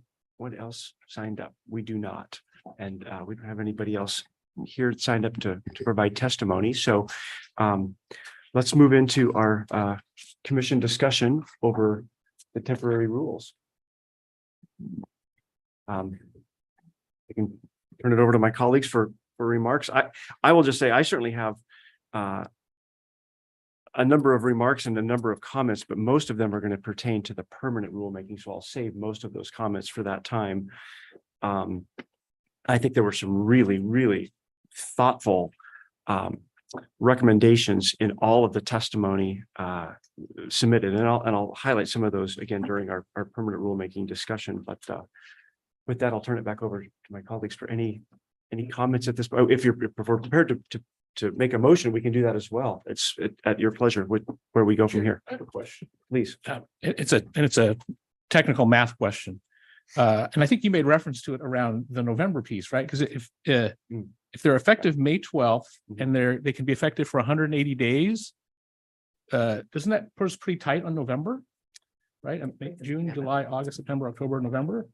else signed up? We do not. And we don't have anybody else here signed up to provide testimony. So let's move into our commission discussion over the temporary rules. I can turn it over to my colleagues for remarks. I will just say I certainly have a number of remarks and a number of comments, but most of them are going to pertain to the permanent rulemaking. So I'll save most of those comments for that time. I think there were some really, really thoughtful recommendations in all of the testimony submitted, and I'll highlight some of those again during our permanent rulemaking discussion. But with that, I'll turn it back over to my colleagues for any comments at this point. If you're prepared to make a motion, we can do that as well. It's at your pleasure with where we go from here. I have a question, please. It's a technical math question, and I think you made reference to it around the November piece, right? Because if they're effective May 12th and they can be effective for 180 days, doesn't that put us pretty tight on November? Right? June, July, August, September, October, November.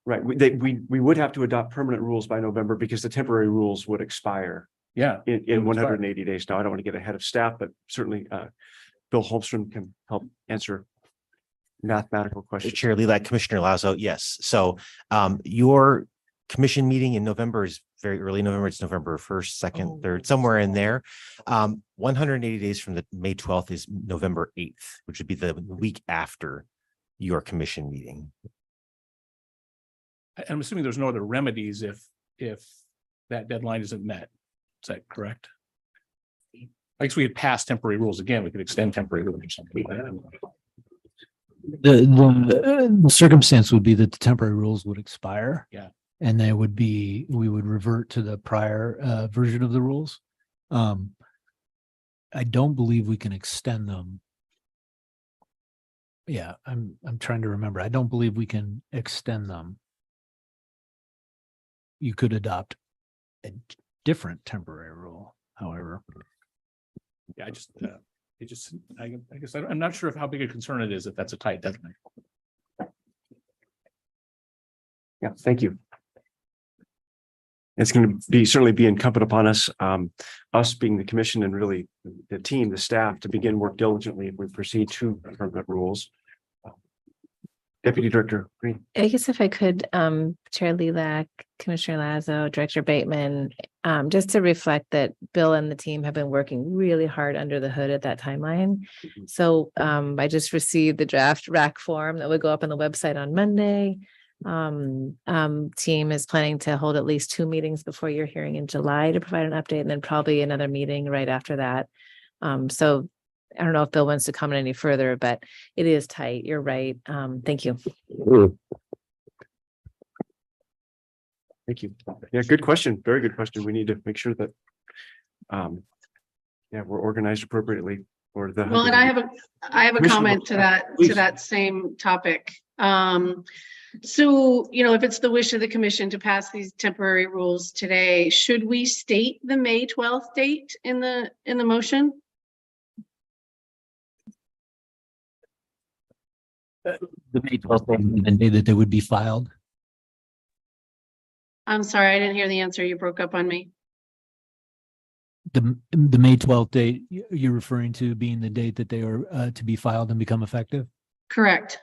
Right. We would have to adopt permanent rules by November because the temporary rules would expire. Yeah. In 180 days. Now, I don't want to get ahead of staff, but certainly Bill Holmstrom can help answer mathematical questions. Chair Lilac, Commissioner Lazo, yes. So your commission meeting in November is very early November. It's November 1st, 2nd, 3rd, somewhere in there. 180 days from the May 12th is November 8th, which would be the week after your commission meeting. I'm assuming there's no other remedies if that deadline isn't met. Is that correct? I guess we had passed temporary rules again. We could extend temporary rules or something like that. The circumstance would be that the temporary rules would expire. Yeah. And we would revert to the prior version of the rules. I don't believe we can extend them. Yeah, I'm trying to remember. I don't believe we can extend them. You could adopt a different temporary rule, however. Yeah, I guess I'm not sure of how big a concern it is if that's a tight deadline. Yeah, thank you. It's going to certainly be incumbent upon us, us being the commission and really the team, the staff, to begin work diligently if we proceed to permanent rules. Deputy Director Green. I guess if I could, Chair Lilac, Commissioner Lazo, Director Bateman, just to reflect that Bill and the team have been working really hard under the hood at that timeline. So I just received the draft RAC form that would go up on the website on Monday. Team is planning to hold at least 2 meetings before your hearing in July to provide an update, and then probably another meeting right after that. So I don't know if Bill wants to comment any further, but it is tight. You're right. Thank you. Thank you. Yeah, good question. Very good question. We need to make sure that we're organized appropriately for the. Well, and I have a comment to that same topic. So, if it's the wish of the commission to pass these temporary rules today, should we state the May 12th date in the motion? The May 12th, the day that they would be filed. I'm sorry, I didn't hear the answer. You broke up on me. The May 12th date you're referring to being the date that they are to be filed and become effective? Correct.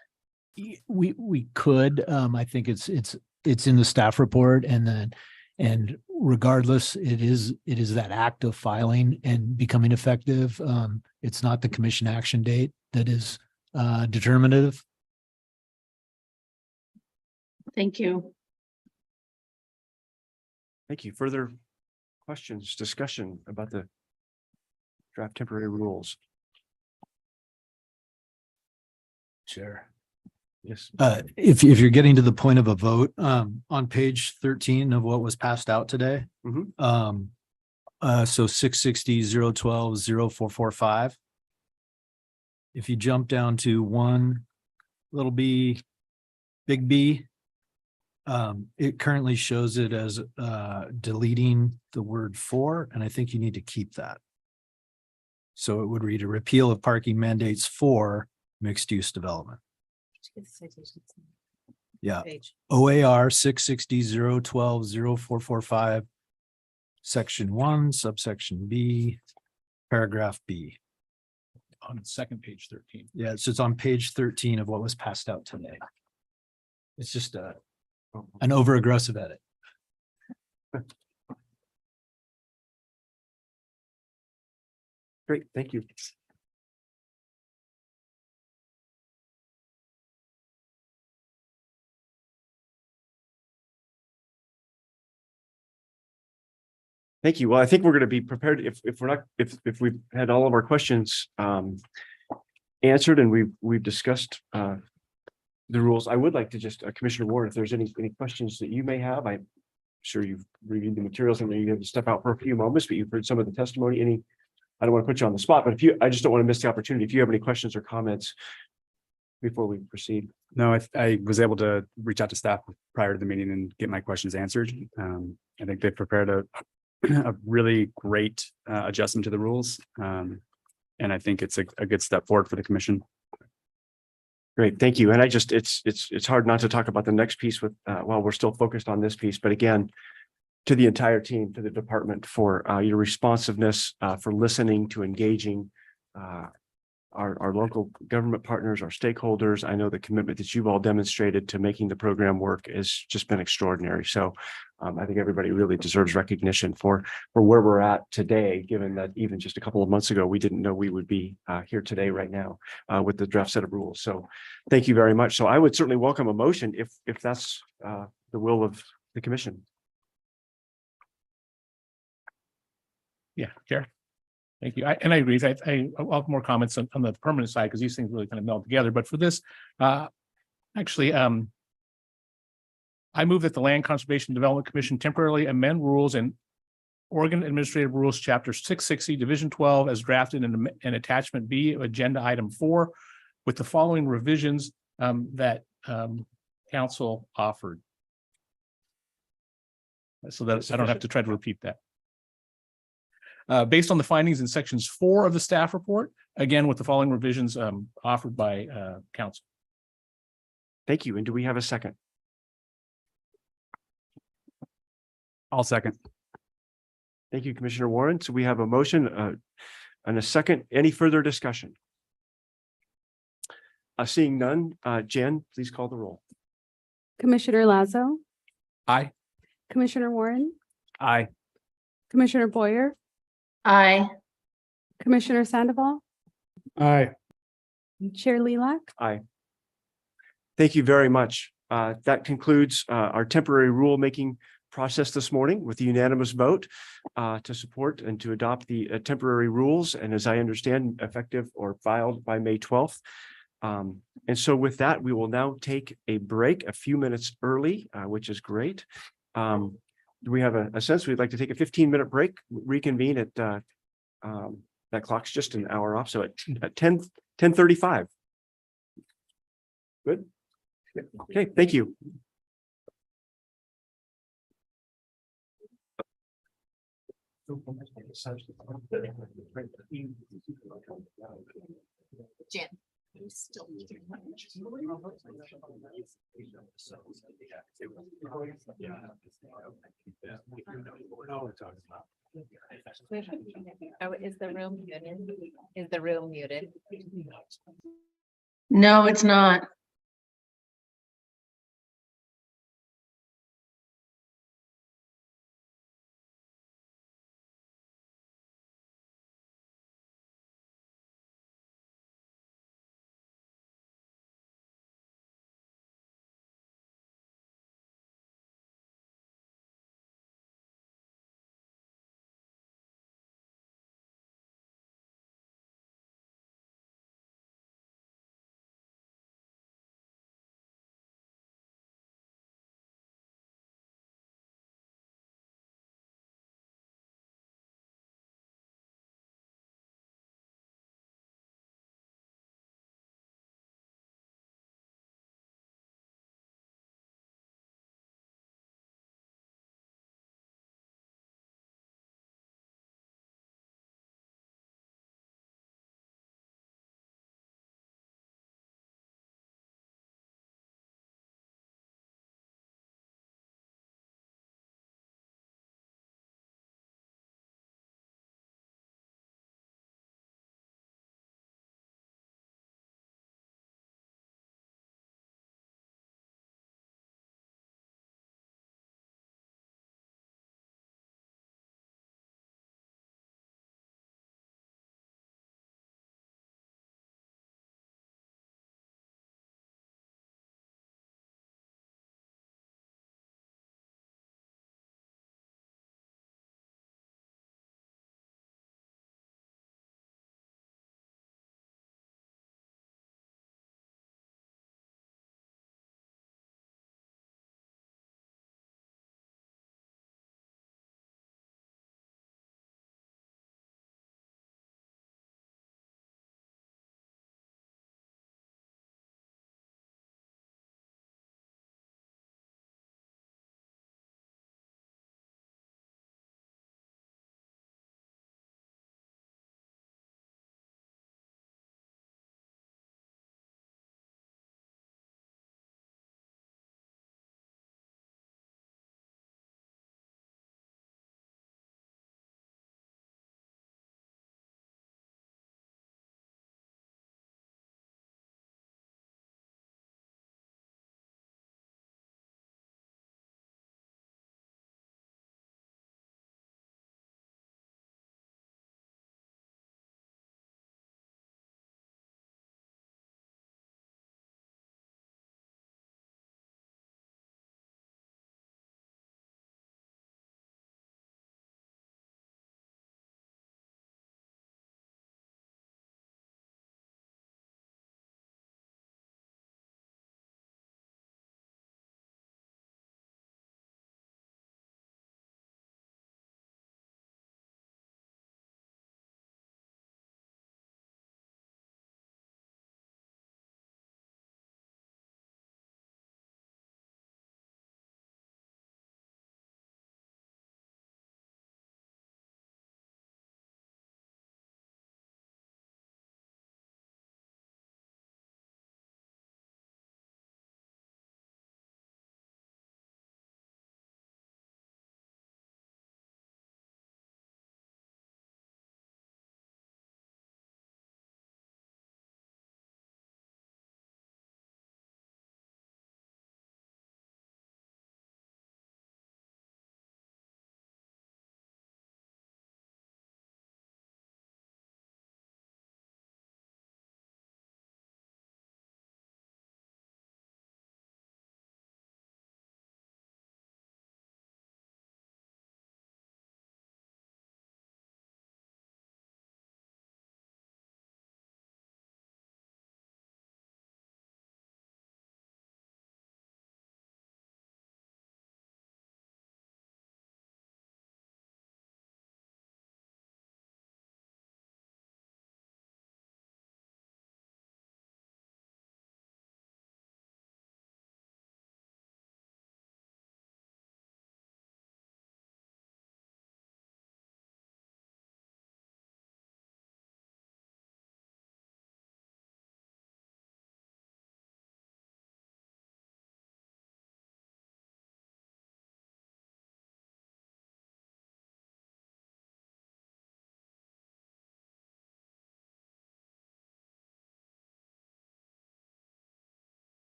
We could, I think it's in the staff report, and And regardless, it is that act of filing and becoming effective. It's not the commission action date that is determinative. Thank you. Thank you. Further questions, discussion about the draft temporary rules? Sure. Yes. If you're getting to the point of a vote, on page 13 of what was passed out today. Mhm. So 660-012-0445. If you jump down to one little b, big B, it currently shows it as deleting the word for, and I think you need to keep that. So it would read a repeal of parking mandates for mixed use development. Yeah. OAR 660-012-0445, section 1, subsection B, paragraph B. On the second page 13. Yeah, so it's on page 13 of what was passed out today. It's just an over aggressive edit. Great, thank you. Thank you. Well, I think we're going to be prepared if we've had all of our questions answered and we've discussed the rules. I would like to just Commissioner Ward, if there's any questions that you may have, I'm sure you've reviewed the materials and you have to step out for a few moments, but you've heard some of the testimony. I don't want to put you on the spot, but I just don't want to miss the opportunity. If you have any questions or comments before we proceed. No, I was able to reach out to staff prior to the meeting and get my questions answered. I think they've prepared a really great adjustment to the rules. And I think it's a good step forward for the commission. Great, thank you. And it's hard not to talk about the next piece while we're still focused on this piece, but again, to the entire team, to the department for your responsiveness, for listening, to engaging our local government partners, our stakeholders. I know the commitment that you've all demonstrated to making the program work has just been extraordinary. So I think everybody really deserves recognition for where we're at today, given that even just a couple of months ago, we didn't know we would be here today right now with the draft set of rules. So thank you very much. So I would certainly welcome a motion if that's the will of the commission. Yeah, Chair. Thank you. I agree. I'll have more comments on the permanent side because these things really kind of meld together. But for this, actually, I move that the Land Conservation Development Commission temporarily amend rules and Oregon Administrative Rules, Chapter 660, Division 12, as drafted in Attachment B of Agenda Item 4, with the following revisions that Council offered. So that I don't have to try to repeat that. Based on the findings in sections 4 of the staff report, again, with the following revisions offered by council. Thank you. And do we have a second? I'll second. Thank you, Commissioner Warren. So we have a motion and a second. Any further discussion? Seeing none, Jen, please call the roll. Commissioner Lazo, Aye. Commissioner Warren, Aye. Commissioner Boyer, Aye. Commissioner Sandoval, Aye. Chair Lilac. Aye. Thank you very much. That concludes our temporary rulemaking process this morning with the unanimous vote to support and to adopt the temporary rules. And as I understand, effective or filed by May 12th. And so with that, we will now take a break a few minutes early, which is great. Do we have a sense we'd like to take a 15-minute break, reconvene at that clock's just an hour off. So at 10:35. Good. Okay, thank you. Jen, you still need your Oh, is the room muted? Is the room muted? No, it's not.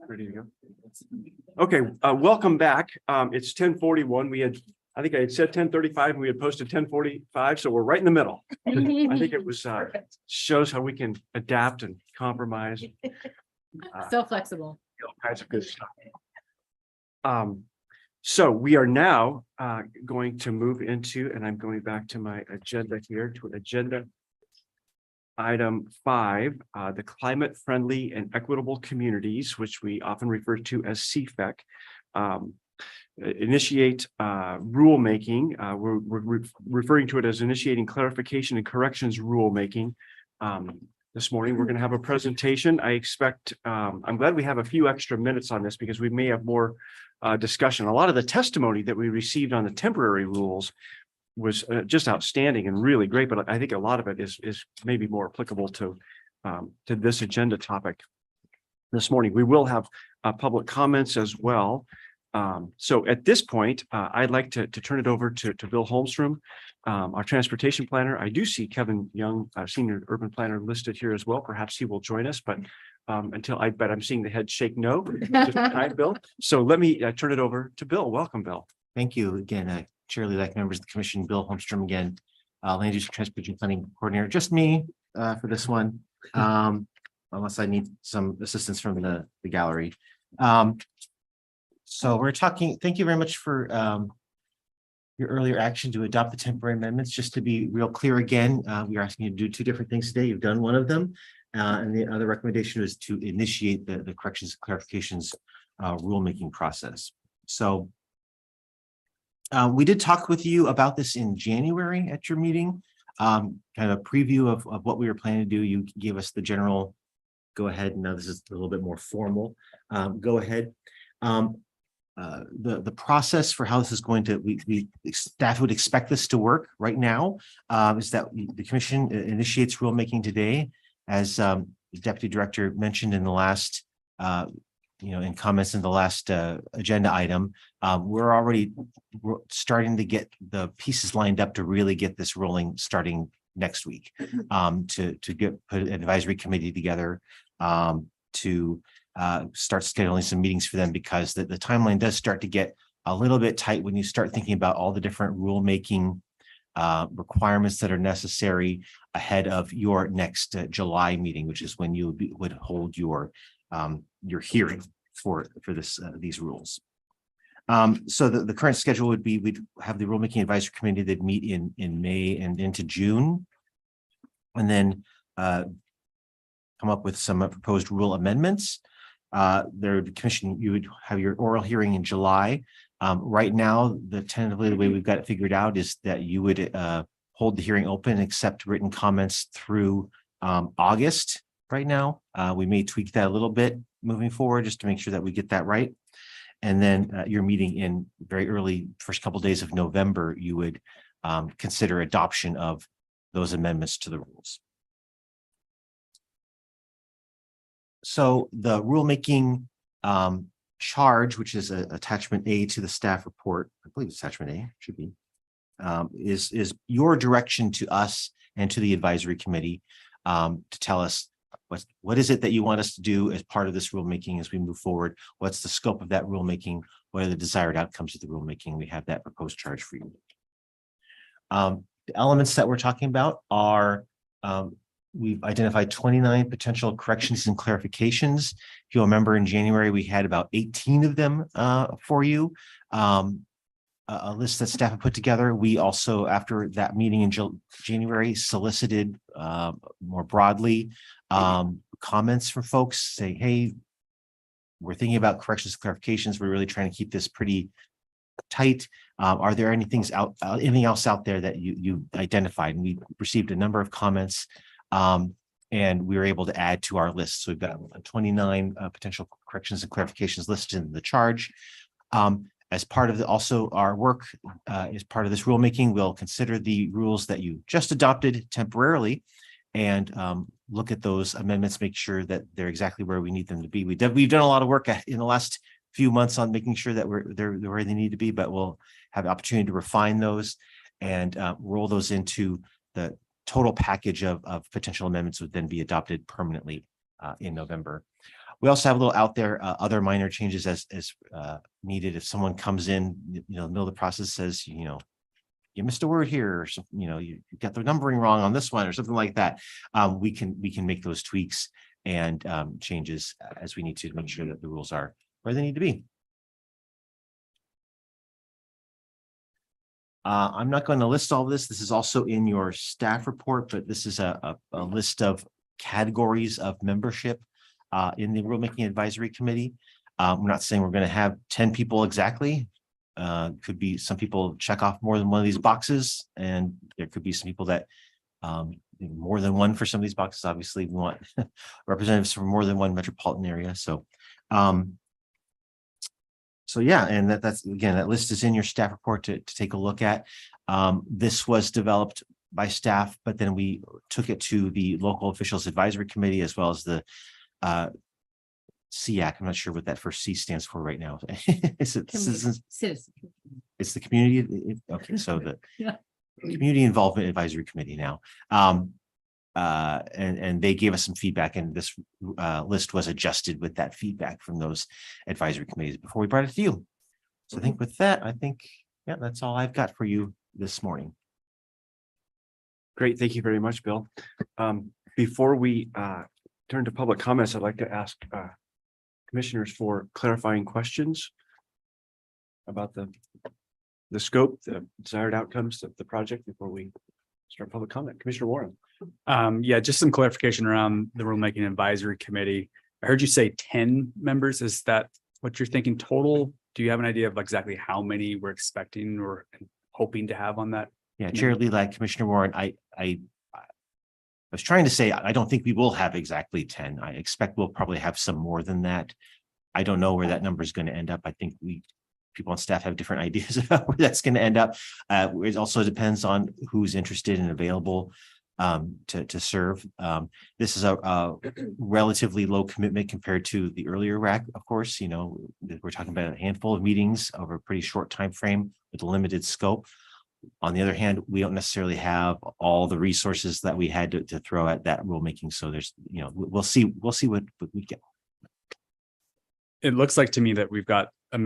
Ready to go? Okay, welcome back. It's 10:41. I think I had said 10:35 and we had posted 10:45, so we're right in the middle. I think it was, shows how we can adapt and compromise. So flexible. All kinds of good stuff. So we are now going to move into, and I'm going back to my agenda here to agenda item 5, the climate friendly and equitable communities, which we often refer to as CFEC. Initiate rulemaking. We're referring to it as initiating clarification and corrections rulemaking. This morning, we're going to have a presentation. I expect, I'm glad we have a few extra minutes on this because we may have more discussion. A lot of the testimony that we received on the temporary rules was just outstanding and really great, but I think a lot of it is maybe more applicable to this agenda topic this morning. We will have public comments as well. So at this point, I'd like to turn it over to Bill Holmstrom, our transportation planner. I do see Kevin Young, our senior urban planner, listed here as well. Perhaps he will join us, but but I'm seeing the head shake no. Hi, Bill. So let me turn it over to Bill. Welcome, Bill. Thank you again, Chair-elect members of the commission. Bill Holmstrom again, land use transportation planning coordinator. Just me for this one, unless I need some assistance from the gallery. So we're talking. Thank you very much for your earlier action to adopt the temporary amendments. Just to be real clear again, we are asking you to do 2 different things today. You've done one of them, and the other recommendation is to initiate the corrections and clarifications rulemaking process. So we did talk with you about this in January at your meeting, kind of a preview of what we were planning to do. You gave us the general go ahead. Now this is a little bit more formal. Go ahead. The process for how this is going to, staff would expect this to work right now is that the commission initiates rulemaking today, as the deputy director mentioned in the last, in comments in the last agenda item. We're already starting to get the pieces lined up to really get this rolling starting next week, to put an advisory committee together to start scheduling some meetings for them, because the timeline does start to get a little bit tight when you start thinking about all the different rulemaking requirements that are necessary ahead of your next July meeting, which is when you would hold your hearing for these rules. So the current schedule would be, we'd have the rulemaking advisory committee that meet in May and into June, and then come up with some proposed rule amendments. The commission, you would have your oral hearing in July. Right now, tentatively the way we've got it figured out is that you would hold the hearing open and accept written comments through August. Right now, we may tweak that a little bit moving forward just to make sure that we get that right. And then your meeting in very early first couple of days of November, you would consider adoption of those amendments to the rules. So the rulemaking charge, which is attachment A to the staff report, I believe it's attachment A, should be, is your direction to us and to the advisory committee to tell us what is it that you want us to do as part of this rulemaking as we move forward. What's the scope of that rulemaking? What are the desired outcomes of the rulemaking? We have that proposed charge for you. The elements that we're talking about are we've identified 29 potential corrections and clarifications. If you'll remember, in January, we had about 18 of them for you. A list that staff had put together. We also, after that meeting in January, solicited more broadly comments from folks saying, hey, we're thinking about corrections and clarifications. We're really trying to keep this pretty tight. Are there anything else out there that you identified? And we received a number of comments, and we were able to add to our list. So we've got 29 potential corrections and clarifications listed in the charge. As part of also our work, as part of this rulemaking, we'll consider the rules that you just adopted temporarily and look at those amendments, make sure that they're exactly where we need them to be. We've done a lot of work in the last few months on making sure that they're where they need to be, but we'll have the opportunity to refine those and roll those into the total package of potential amendments would then be adopted permanently in November. We also have a little out there, other minor changes as needed. If someone comes in, the middle of the process says, you missed a word here, or something, you got the numbering wrong on this one or something like that. We can make those tweaks and changes as we need to make sure that the rules are where they need to be. I'm not going to list all of this. This is also in your staff report, but this is a list of categories of membership in the Rulemaking Advisory Committee. We're not saying we're going to have 10 people exactly. Could be some people check off more than one of these boxes, and there could be some people that more than one for some of these boxes. Obviously, we want representatives from more than one metropolitan area. So yeah, and that's again, that list is in your staff report to take a look at. This was developed by staff, but then we took it to the Local Officials Advisory Committee as well as the CFEC. I'm not sure what that first C stands for right now. Is it citizens? It's the community. Okay, so the Community Involvement Advisory Committee now. And they gave us some feedback, and this list was adjusted with that feedback from those advisory committees before we brought it to you. So I think with that, yeah, that's all I've got for you this morning. Great. Thank you very much, Bill. Before we turn to public comments, I'd like to ask commissioners for clarifying questions about the scope, the desired outcomes of the project before we start public comment. Commissioner Warren. Yeah, just some clarification around the Rulemaking Advisory Committee. I heard you say 10 members. Is that what you're thinking total? Do you have an idea of exactly how many we're expecting or hoping to have on that? Yeah, Chair Lee, Commissioner Warren, I was trying to say, I don't think we will have exactly 10. I expect we'll probably have some more than that. I don't know where that number is going to end up. I think people on staff have different ideas about where that's going to end up. It also depends on who's interested and available to serve. This is a relatively low commitment compared to the earlier RAC. Of course, we're talking about a handful of meetings over a pretty short time frame with a limited scope. On the other hand, we don't necessarily have all the resources that we had to throw at that rulemaking. So there's, we'll see what we get. It looks like to me that we've got a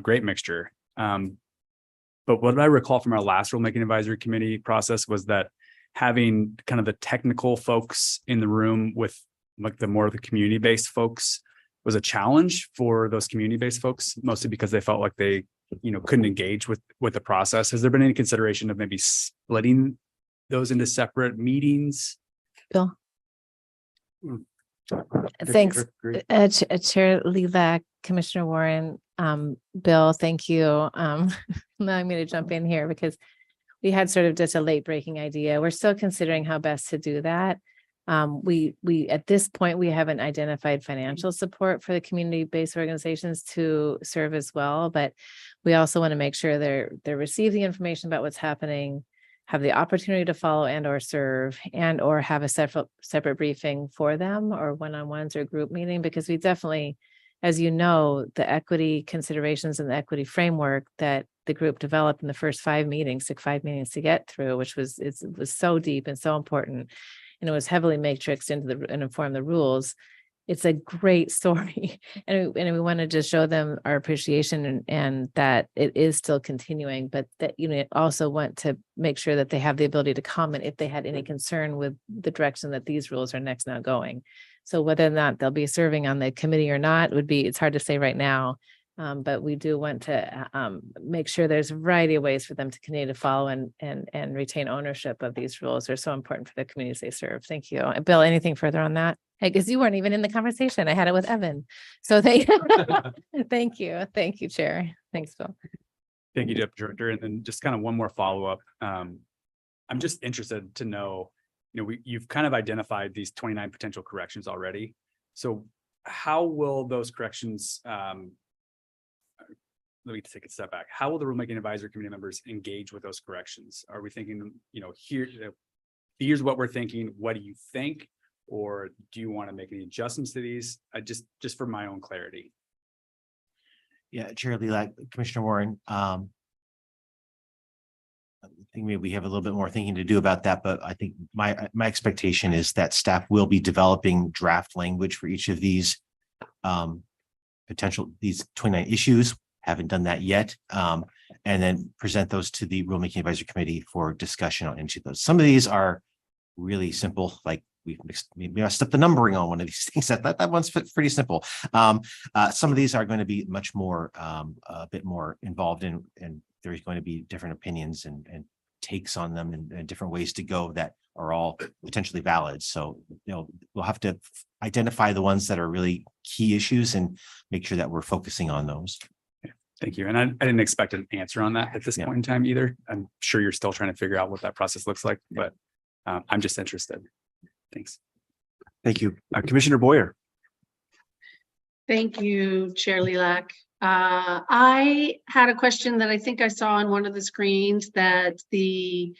great mixture. But what I recall from our last Rulemaking Advisory Committee process was that having kind of the technical folks in the room with like the more of the community-based folks was a challenge for those community-based folks, mostly because they felt like they, couldn't engage with the process. Has there been any consideration of maybe splitting those into separate meetings? Bill. Thanks, Chair Lilac, Commissioner Warren, Bill, thank you. Now I'm going to jump in here because we had sort of just a late breaking idea. We're still considering how best to do that. We at this point, we haven't identified financial support for the community-based organizations to serve as well, but we also want to make sure they're receive the information about what's happening, have the opportunity to follow and or serve and or have a separate briefing for them or one-on-ones or group meeting, because we definitely, as you know, the equity considerations and the equity framework that the group developed in the first 5 meetings, took 5 meetings to get through, which was so deep and so important. And it was heavily matrixed into and inform the rules. It's a great story. And we want to just show them our appreciation and that it is still continuing, but that, also want to make sure that they have the ability to comment if they had any concern with the direction that these rules are next now going. So whether or not they'll be serving on the committee or not it's hard to say right now. But we do want to make sure there's a variety of ways for them to continue to follow and retain ownership of these rules. They're so important for the communities they serve. Thank you. Bill, anything further on that? Because you weren't even in the conversation. I had it with Evan. So thank you. Thank you, Chair. Thanks, Bill. Thank you, Deputy Director. And then just kind of one more follow-up. I'm just interested to know, you've kind of identified these 29 potential corrections already. So how will those corrections, let me take a step back. How will the Rulemaking Advisory Committee members engage with those corrections? Are we thinking, here's what we're thinking. What do you think? Or do you want to make any adjustments to these? Just for my own clarity. Yeah, Chair Lee, Commissioner Warren, think maybe we have a little bit more thinking to do about that, but I think my expectation is that staff will be developing draft language for each of these these 29 issues. Haven't done that yet. And then present those to the rulemaking advisory committee for discussion on each of those. Some of these are really simple, like we messed up the numbering on one of these things. That one's pretty simple. Some of these are going to be much more, a bit more involved in, and there's going to be different opinions and takes on them and different ways to go that are all potentially valid. So, we'll have to identify the ones that are really key issues and make sure that we're focusing on those. Thank you. And I didn't expect an answer on that at this point in time either. I'm sure you're still trying to figure out what that process looks like, but I'm just interested. Thanks. Thank you. Commissioner Boyer. Thank you, Chair Lilac. I had a question that I think I saw on one of the screens that there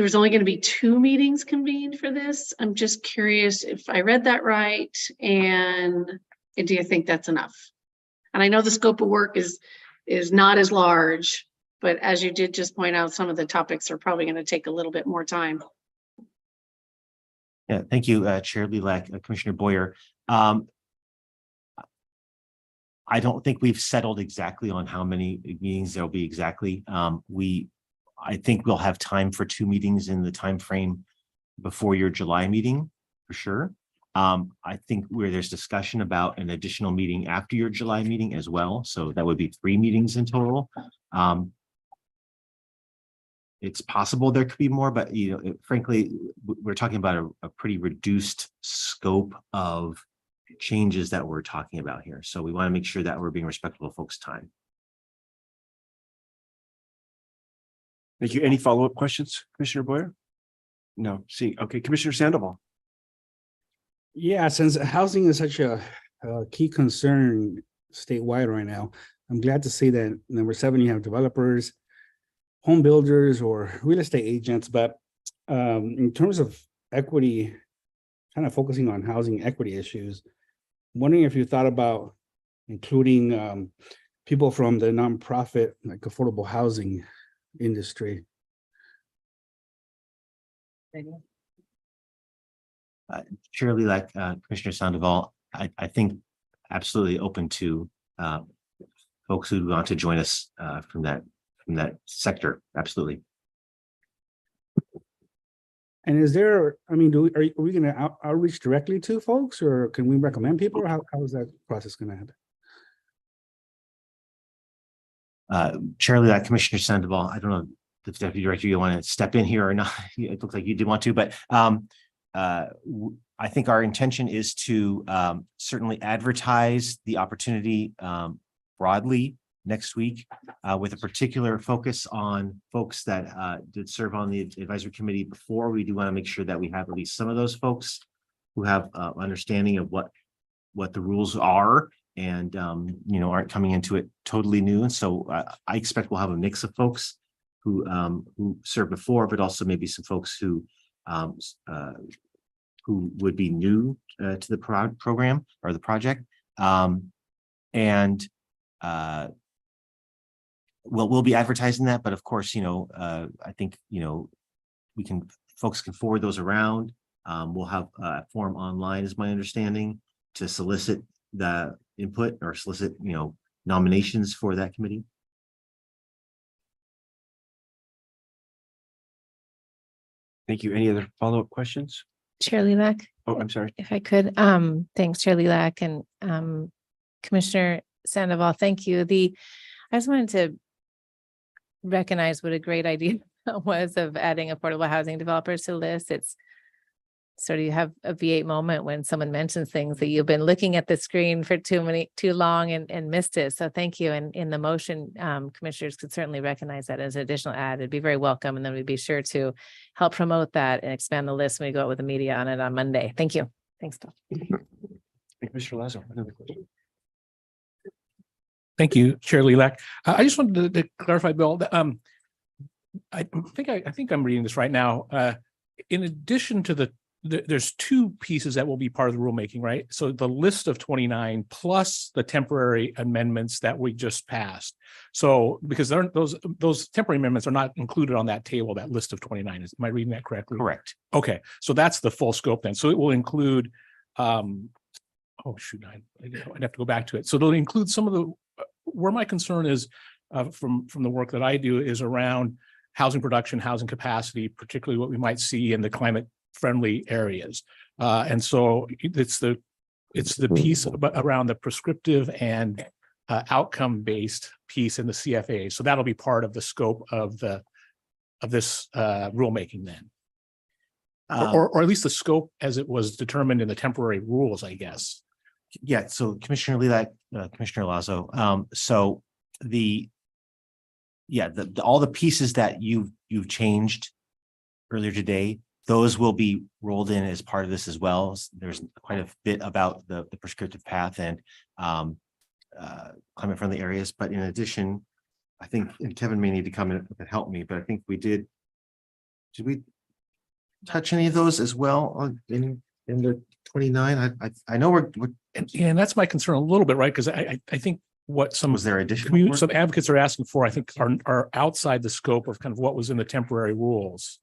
was only going to be 2 meetings convened for this. I'm just curious if I read that right, and do you think that's enough? And I know the scope of work is not as large, but as you did just point out, some of the topics are probably going to take a little bit more time. Yeah, thank you, Chair Lilac, Commissioner Boyer. I don't think we've settled exactly on how many meetings there'll be exactly. I think we'll have time for 2 meetings in the time frame before your July meeting, for sure. I think where there's discussion about an additional meeting after your July meeting as well. So that would be 3 meetings in total. It's possible there could be more, but frankly, we're talking about a pretty reduced scope of changes that we're talking about here. So we want to make sure that we're being respectful of folks' time. Thank you. Any follow-up questions, Commissioner Boyer? No. See, okay, Commissioner Sandoval. Yeah, since housing is such a key concern statewide right now, I'm glad to see that number 7, you have developers, home builders, or real estate agents. But in terms of equity, kind of focusing on housing equity issues, I'm wondering if you thought about including people from the nonprofit, like affordable housing industry. Surely, like Commissioner Sandoval, I think absolutely open to folks who want to join us from that sector. Absolutely. And is there, I mean, are we going to outreach directly to folks, or can we recommend people, or how is that process going to happen? Surely, like Commissioner Sandoval, I don't know if Deputy Director, you want to step in here or not. It looks like you did want to, but I think our intention is to certainly advertise the opportunity broadly next week with a particular focus on folks that did serve on the advisory committee before. We do want to make sure that we have at least some of those folks who have understanding of what the rules are and aren't coming into it totally new. And so I expect we'll have a mix of folks who served before, but also maybe some folks who would be new to the program or the project. We'll be advertising that, but of course, I think, folks can forward those around. We'll have a form online, is my understanding, to solicit the input or solicit, nominations for that committee. Thank you. Any other follow-up questions? Chair Lilac? Oh, I'm sorry. If I could, thanks, Chair Lilac and Commissioner Sandoval, thank you. I just wanted to recognize what a great idea that was of adding affordable housing developers to the list. It's sort of, you have a V8 moment when someone mentions things that you've been looking at the screen for too long and missed it. So thank you. And in the motion, commissioners could certainly recognize that as an additional add. It'd be very welcome. And then we'd be sure to help promote that and expand the list when we go out with the media on it on Monday. Thank you. Thanks, Bill. Commissioner Lazo, another question. Thank you, Chair Lilac. I just wanted to clarify, Bill, that, I think I'm reading this right now. In addition to the there's two pieces that will be part of the rulemaking, right? So the list of 29 plus the temporary amendments that we just passed. So because those temporary amendments are not included on that table, that list of 29. Am I reading that correctly? Correct. Okay, so that's the full scope then. So it will include, oh shoot, I'd have to go back to it. So it'll include some of the, where my concern is from the work that I do is around housing production, housing capacity, particularly what we might see in the climate friendly areas. And so it's the piece around the prescriptive and outcome-based piece in the CFA. So that'll be part of the scope of this rulemaking then. Or at least the scope as it was determined in the temporary rules, I guess. Yeah, so Commissioner Lilac, Commissioner Lazo, so all the pieces that you've changed earlier today, those will be rolled in as part of this as well. There's quite a bit about the prescriptive path and climate friendly areas, but in addition, I think, and Kevin may need to come in and help me, but I think did we touch any of those as well in the 29? I know we're and that's my concern a little bit, right? Because I think what some advocates are asking for, I think are outside the scope of kind of what was in the temporary rules.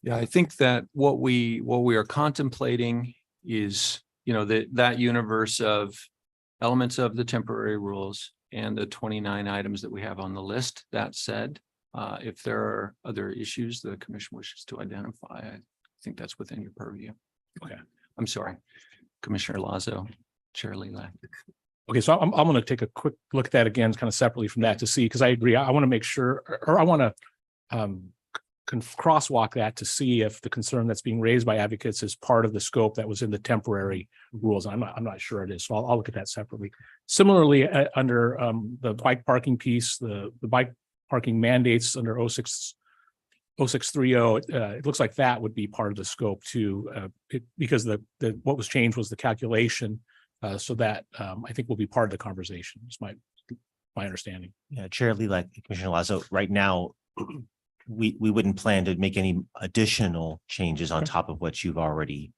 Yeah, I think that what we are contemplating is, that universe of elements of the temporary rules and the 29 items that we have on the list. That said, if there are other issues the commission wishes to identify, I think that's within your purview. Okay. I'm sorry, Commissioner Lazo, Chair Lilac. Okay, so I'm going to take a quick look at that again, kind of separately from that to see, because I agree. I want to make sure, or I want to crosswalk that to see if the concern that's being raised by advocates is part of the scope that was in the temporary rules. I'm not sure it is, so I'll look at that separately. Similarly, under the bike parking piece, the bike parking mandates under 0630, it looks like that would be part of the scope too, because what was changed was the calculation, so that I think will be part of the conversation. Is my understanding. Yeah, Chair Lilac, Commissioner Lazo, right now, we wouldn't plan to make any additional changes on top of what you've already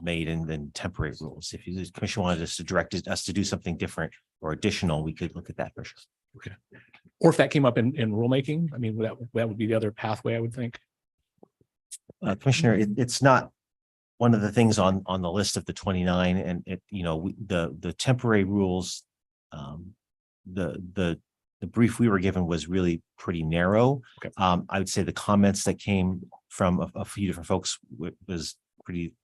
made in the temporary rules. If the commission wanted us to direct us to do something different or additional, we could look at that for sure. Okay. Or if that came up in rulemaking, I mean, that would be the other pathway, I would think. Commissioner, it's not one of the things on the list of the 29, and the temporary rules, the brief we were given was really pretty narrow. Okay. I would say the comments that came from a few different folks was pretty,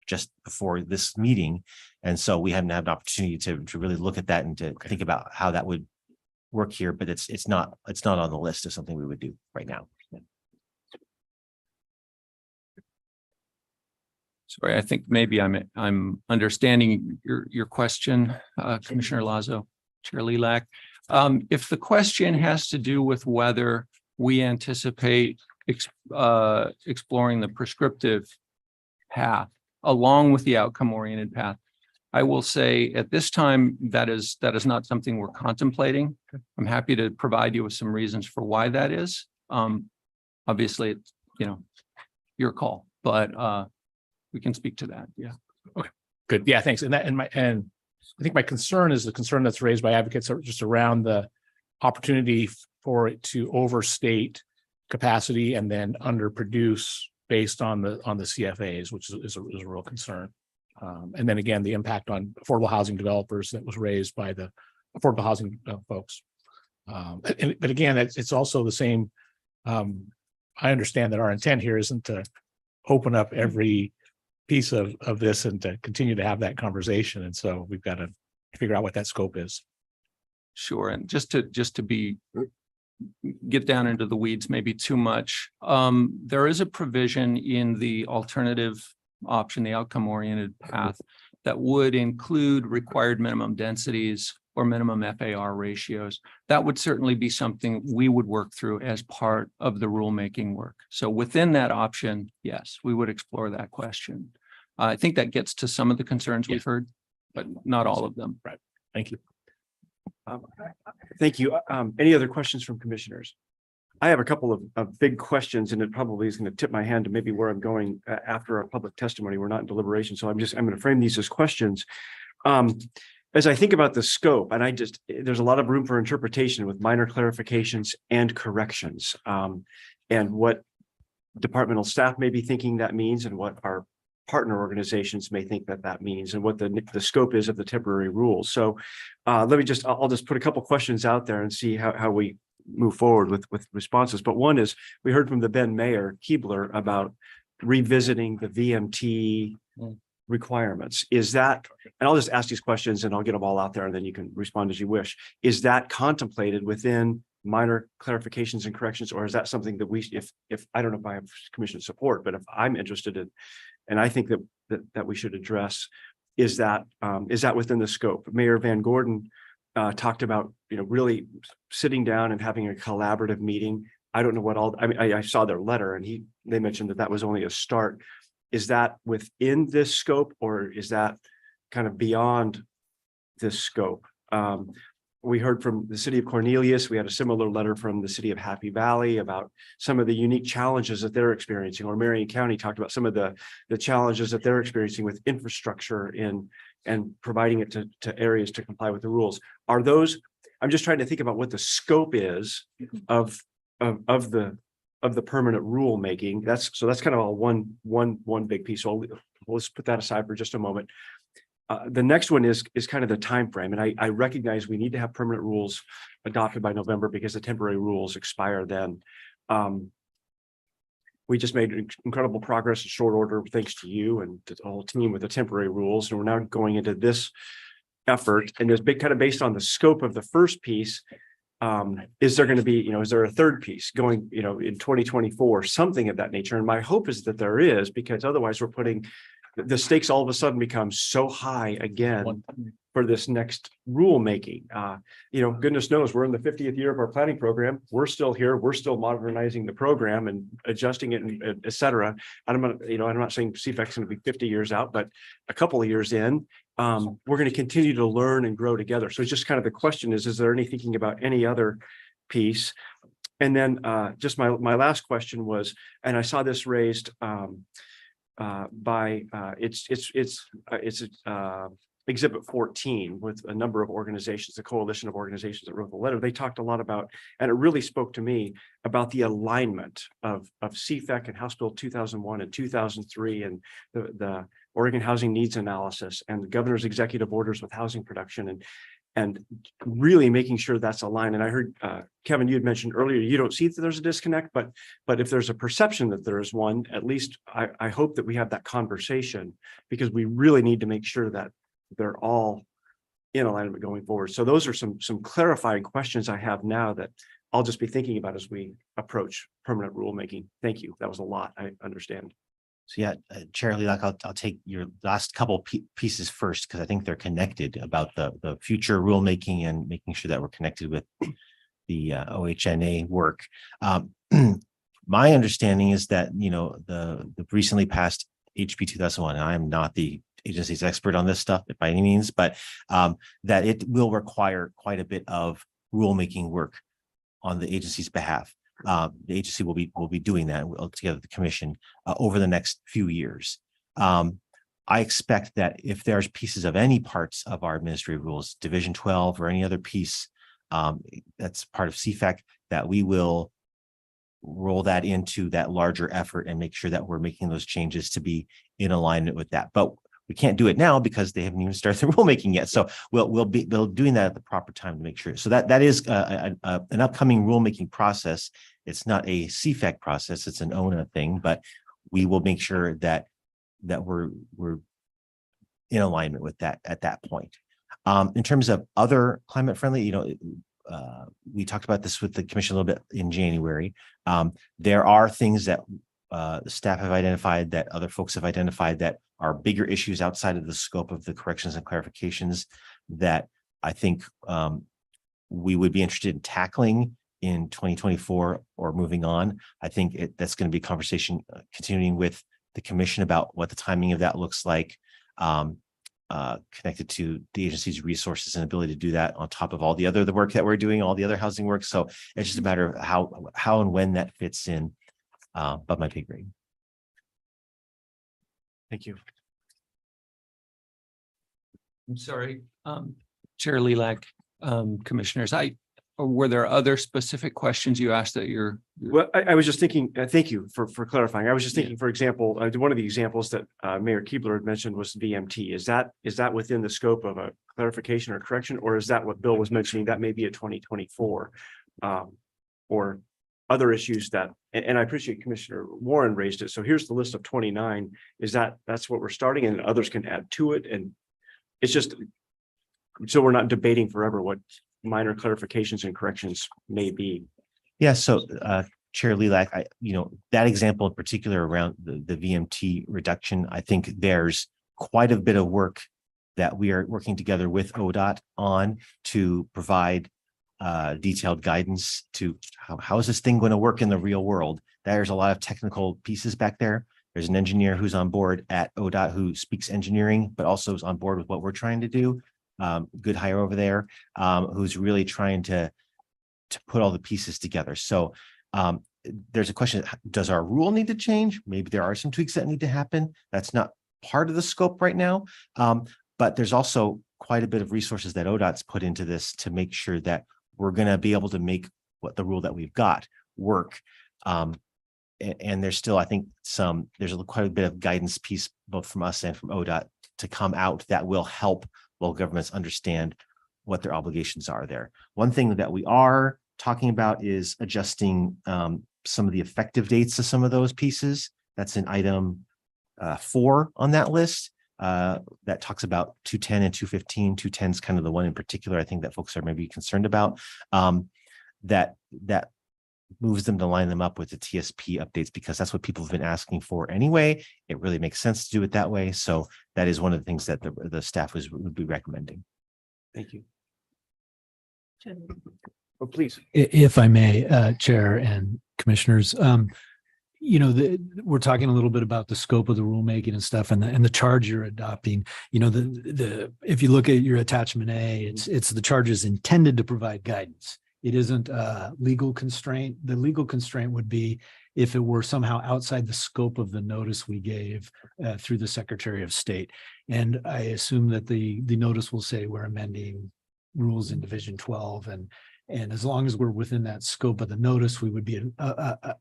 just before this meeting. And so we haven't had an opportunity to really look at that and to think about how that would work here, but it's not on the list of something we would do right now. Sorry, I think maybe I'm understanding your question, Commissioner Lazo, Chair Lilac. If the question has to do with whether we anticipate exploring the prescriptive path along with the outcome-oriented path, I will say at this time that is not something we're contemplating. I'm happy to provide you with some reasons for why that is. Obviously, it's your call, but we can speak to that. Yeah. Okay. Good. Yeah. Thanks. And I think my concern is the concern that's raised by advocates just around the opportunity for it to overstate capacity and then underproduce based on the CFAs, which is a real concern. And then again, the impact on affordable housing developers that was raised by the affordable housing folks. But again, it's also the same. I understand that our intent here isn't to open up every piece of this and to continue to have that conversation. And so we've got to figure out what that scope is. Sure. And just to get down into the weeds maybe too much, there is a provision in the alternative option, the outcome-oriented path, that would include required minimum densities or minimum FAR ratios. That would certainly be something we would work through as part of the rulemaking work. So within that option, yes, we would explore that question. I think that gets to some of the concerns we've heard, but not all of them. Right. Thank you. Thank you. Any other questions from commissioners? I have a couple of big questions, and it probably is going to tip my hand to maybe where I'm going after our public testimony. We're not in deliberation, so I'm going to frame these as questions. As I think about the scope, and there's a lot of room for interpretation with minor clarifications and corrections, and what departmental staff may be thinking that means, and what our partner organizations may think that means, and what the scope is of the temporary rules. So I'll just put a couple questions out there and see how we move forward with responses. But one is, we heard from the Ben Mayer Keebler about revisiting the VMT requirements. Is that, and I'll just ask these questions and I'll get them all out there and then you can respond as you wish. Is that contemplated within minor clarifications and corrections, or is that something that if I don't know if I have commission support, but if I'm interested in, and I think that we should address, is that within the scope? Mayor Van Gordon talked about, really sitting down and having a collaborative meeting. I don't know what all, I saw their letter and they mentioned that was only a start. Is that within this scope, or is that kind of beyond this scope? We heard from the city of Cornelius. We had a similar letter from the city of Happy Valley about some of the unique challenges that they're experiencing, or Marion County talked about some of the challenges that they're experiencing with infrastructure and providing it to areas to comply with the rules. Are those, I'm just trying to think about what the scope is of the permanent rule making. That's kind of all one big piece. So let's put that aside for just a moment. The next one is kind of the time frame, and I recognize we need to have permanent rules adopted by November because the temporary rules expire then. We just made incredible progress in short order thanks to you and the whole team with the temporary rules, and we're now going into this effort. And there's kind of based on the scope of the first piece. Is there going to be, is there a third piece going, in 2024, something of that nature? And my hope is that there is, because otherwise we're putting the stakes all of a sudden become so high again for this next rulemaking. Goodness knows we're in the 50th year of our planning program. We're still here. We're still modernizing the program and adjusting it, and et cetera. I'm not saying CFEC is going to be 50 years out, but a couple of years in, we're going to continue to learn and grow together. So it's just kind of the question is there any thinking about any other piece? And then just my last question was, and I saw this raised by it's Exhibit 14 with a number of organizations, a coalition of organizations that wrote the letter. They talked a lot about, and it really spoke to me about the alignment of CFEC and House Bill 2001 and 2003 and the Oregon Housing Needs Analysis and the governor's executive orders with housing production and really making sure that's aligned. And I heard Kevin, you had mentioned earlier, you don't see that there's a disconnect, but if there's a perception that there is one, at least I hope that we have that conversation, because we really need to make sure that they're all in alignment going forward. So those are some clarifying questions I have now that I'll just be thinking about as we approach permanent rulemaking. Thank you. That was a lot, I understand. So yeah, Chair Lilac, I'll take your last couple pieces first, because I think they're connected about the future rulemaking and making sure that we're connected with the OHNA work. My understanding is that, the recently passed HB 2001, and I am not the agency's expert on this stuff by any means, but that it will require quite a bit of rulemaking work on the agency's behalf. The agency will be doing that together with the commission over the next few years. I expect that if there's pieces of any parts of our administrative rules, Division 12 or any other piece that's part of CFEC, that we will roll that into that larger effort and make sure that we're making those changes to be in alignment with that. But we can't do it now because they haven't even started the rulemaking yet. So we'll be doing that at the proper time to make sure. So that is an upcoming rulemaking process. It's not a CFEC process; it's an ONA thing. But we will make sure that we're in alignment with that at that point. In terms of other climate friendly, we talked about this with the commission a little bit in January. There are things that the staff have identified, that other folks have identified, that are bigger issues outside of the scope of the corrections and clarifications that I think we would be interested in tackling in 2024 or moving on. I think that's going to be a conversation continuing with the commission about what the timing of that looks like. connected to the agency's resources and ability to do that on top of all the work that we're doing, all the other housing work. So it's just a matter of how and when that fits in, but my pay grade. Thank you. I'm sorry, Chair Lilac, commissioners, were there other specific questions you asked that you're? Well, I was just thinking, thank you for clarifying. I was just thinking, for example, one of the examples that Mayor Keebler had mentioned was VMT. Is that within the scope of a clarification or correction, or is that what Bill was mentioning? That may be a 2024 or other issues that, and I appreciate Commissioner Warren raised it. So here's the list of 29. That's what we're starting, and others can add to it. And it's just, so we're not debating forever what minor clarifications and corrections may be. Yeah, so Chair Lilac, that example in particular around the VMT reduction, I think there's quite a bit of work that we are working together with ODOT on to provide detailed guidance to how is this thing going to work in the real world. There's a lot of technical pieces back there. There's an engineer who's on board at ODOT who speaks engineering, but also is on board with what we're trying to do. Good hire over there, who's really trying to put all the pieces together. So there's a question, does our rule need to change? Maybe there are some tweaks that need to happen. That's not part of the scope right now. But there's also quite a bit of resources that ODOT's put into this to make sure that we're going to be able to make what the rule that we've got work. And there's still, I think, there's quite a bit of guidance piece, both from us and from ODOT, to come out that will help local governments understand what their obligations are there. One thing that we are talking about is adjusting some of the effective dates of some of those pieces. That's in item 4 on that list that talks about 210 and 215. 210 is kind of the one in particular I think that folks are maybe concerned about. That moves them to line them up with the TSP updates, because that's what people have been asking for anyway. It really makes sense to do it that way. So that is one of the things that the staff would be recommending. Thank you. Oh, please. If I may, Chair and Commissioners, we're talking a little bit about the scope of the rulemaking and stuff, and the charge you're adopting. If you look at your attachment A, it's the charge is intended to provide guidance. It isn't a legal constraint. The legal constraint would be if it were somehow outside the scope of the notice we gave through the Secretary of State. And I assume that the notice will say we're amending rules in Division 12, and as long as we're within that scope of the notice, we would be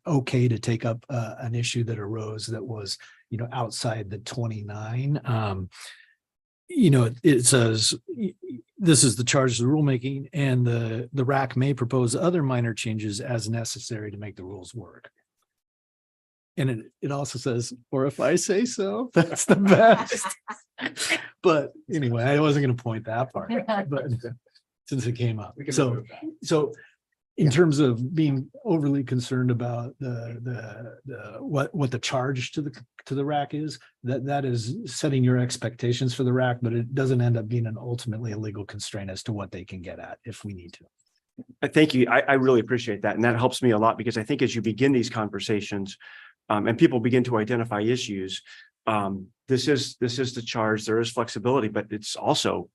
okay to take up an issue that arose that was, outside the 29. It says this is the charge of the rulemaking, and the RAC may propose other minor changes as necessary to make the rules work. And it also says, or if I say so, that's the best. But anyway, I wasn't going to point that part, but since it came up. So in terms of being overly concerned about what the charge to the RAC is, that is setting your expectations for the RAC, but it doesn't end up being ultimately a legal constraint as to what they can get at if we need to. Thank you. I really appreciate that. And that helps me a lot, because I think as you begin these conversations and people begin to identify issues, this is the charge. There is flexibility, but it's also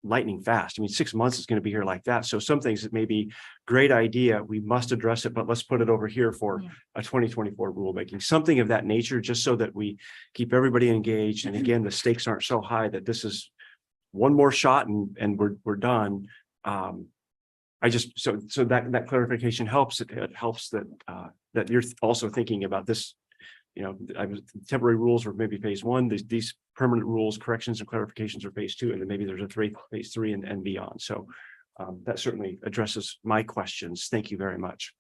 lightning fast. I mean, 6 months is going to be here like that. So some things that may be great idea, we must address it, but let's put it over here for a 2024 rulemaking, something of that nature, just so that we keep everybody engaged. And again, the stakes aren't so high that this is one more shot and we're done. So that clarification helps. It helps that you're also thinking about this. Temporary rules are maybe phase 1. These permanent rules, corrections and clarifications are phase 2, and then maybe there's a phase 3 and beyond. So that certainly addresses my questions. Thank you very much.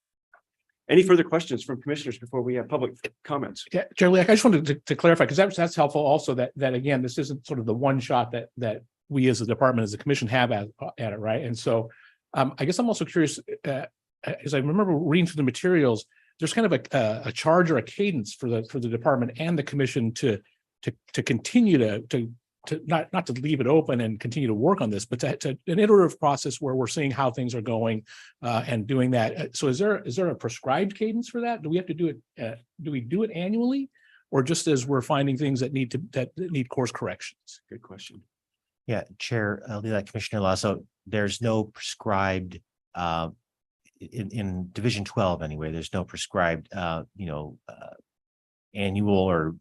Any further questions from commissioners before we have public comments? Yeah, Charlie, I just wanted to clarify, because that's helpful also, that again, this isn't sort of the one shot that we as a department, as a commission, have at it, right? And so I guess I'm also curious, as I remember reading through the materials, there's kind of a charge or a cadence for the department and the commission to continue to not to leave it open and continue to work on this, but to an iterative process where we're seeing how things are going and doing that. So is there a prescribed cadence for that? Do we have to do it? Do we do it annually, or just as we're finding things that need course corrections? Good question. Yeah, Chair, Commissioner Lasso, there's no prescribed, in Division 12 anyway, there's no prescribed, annual or,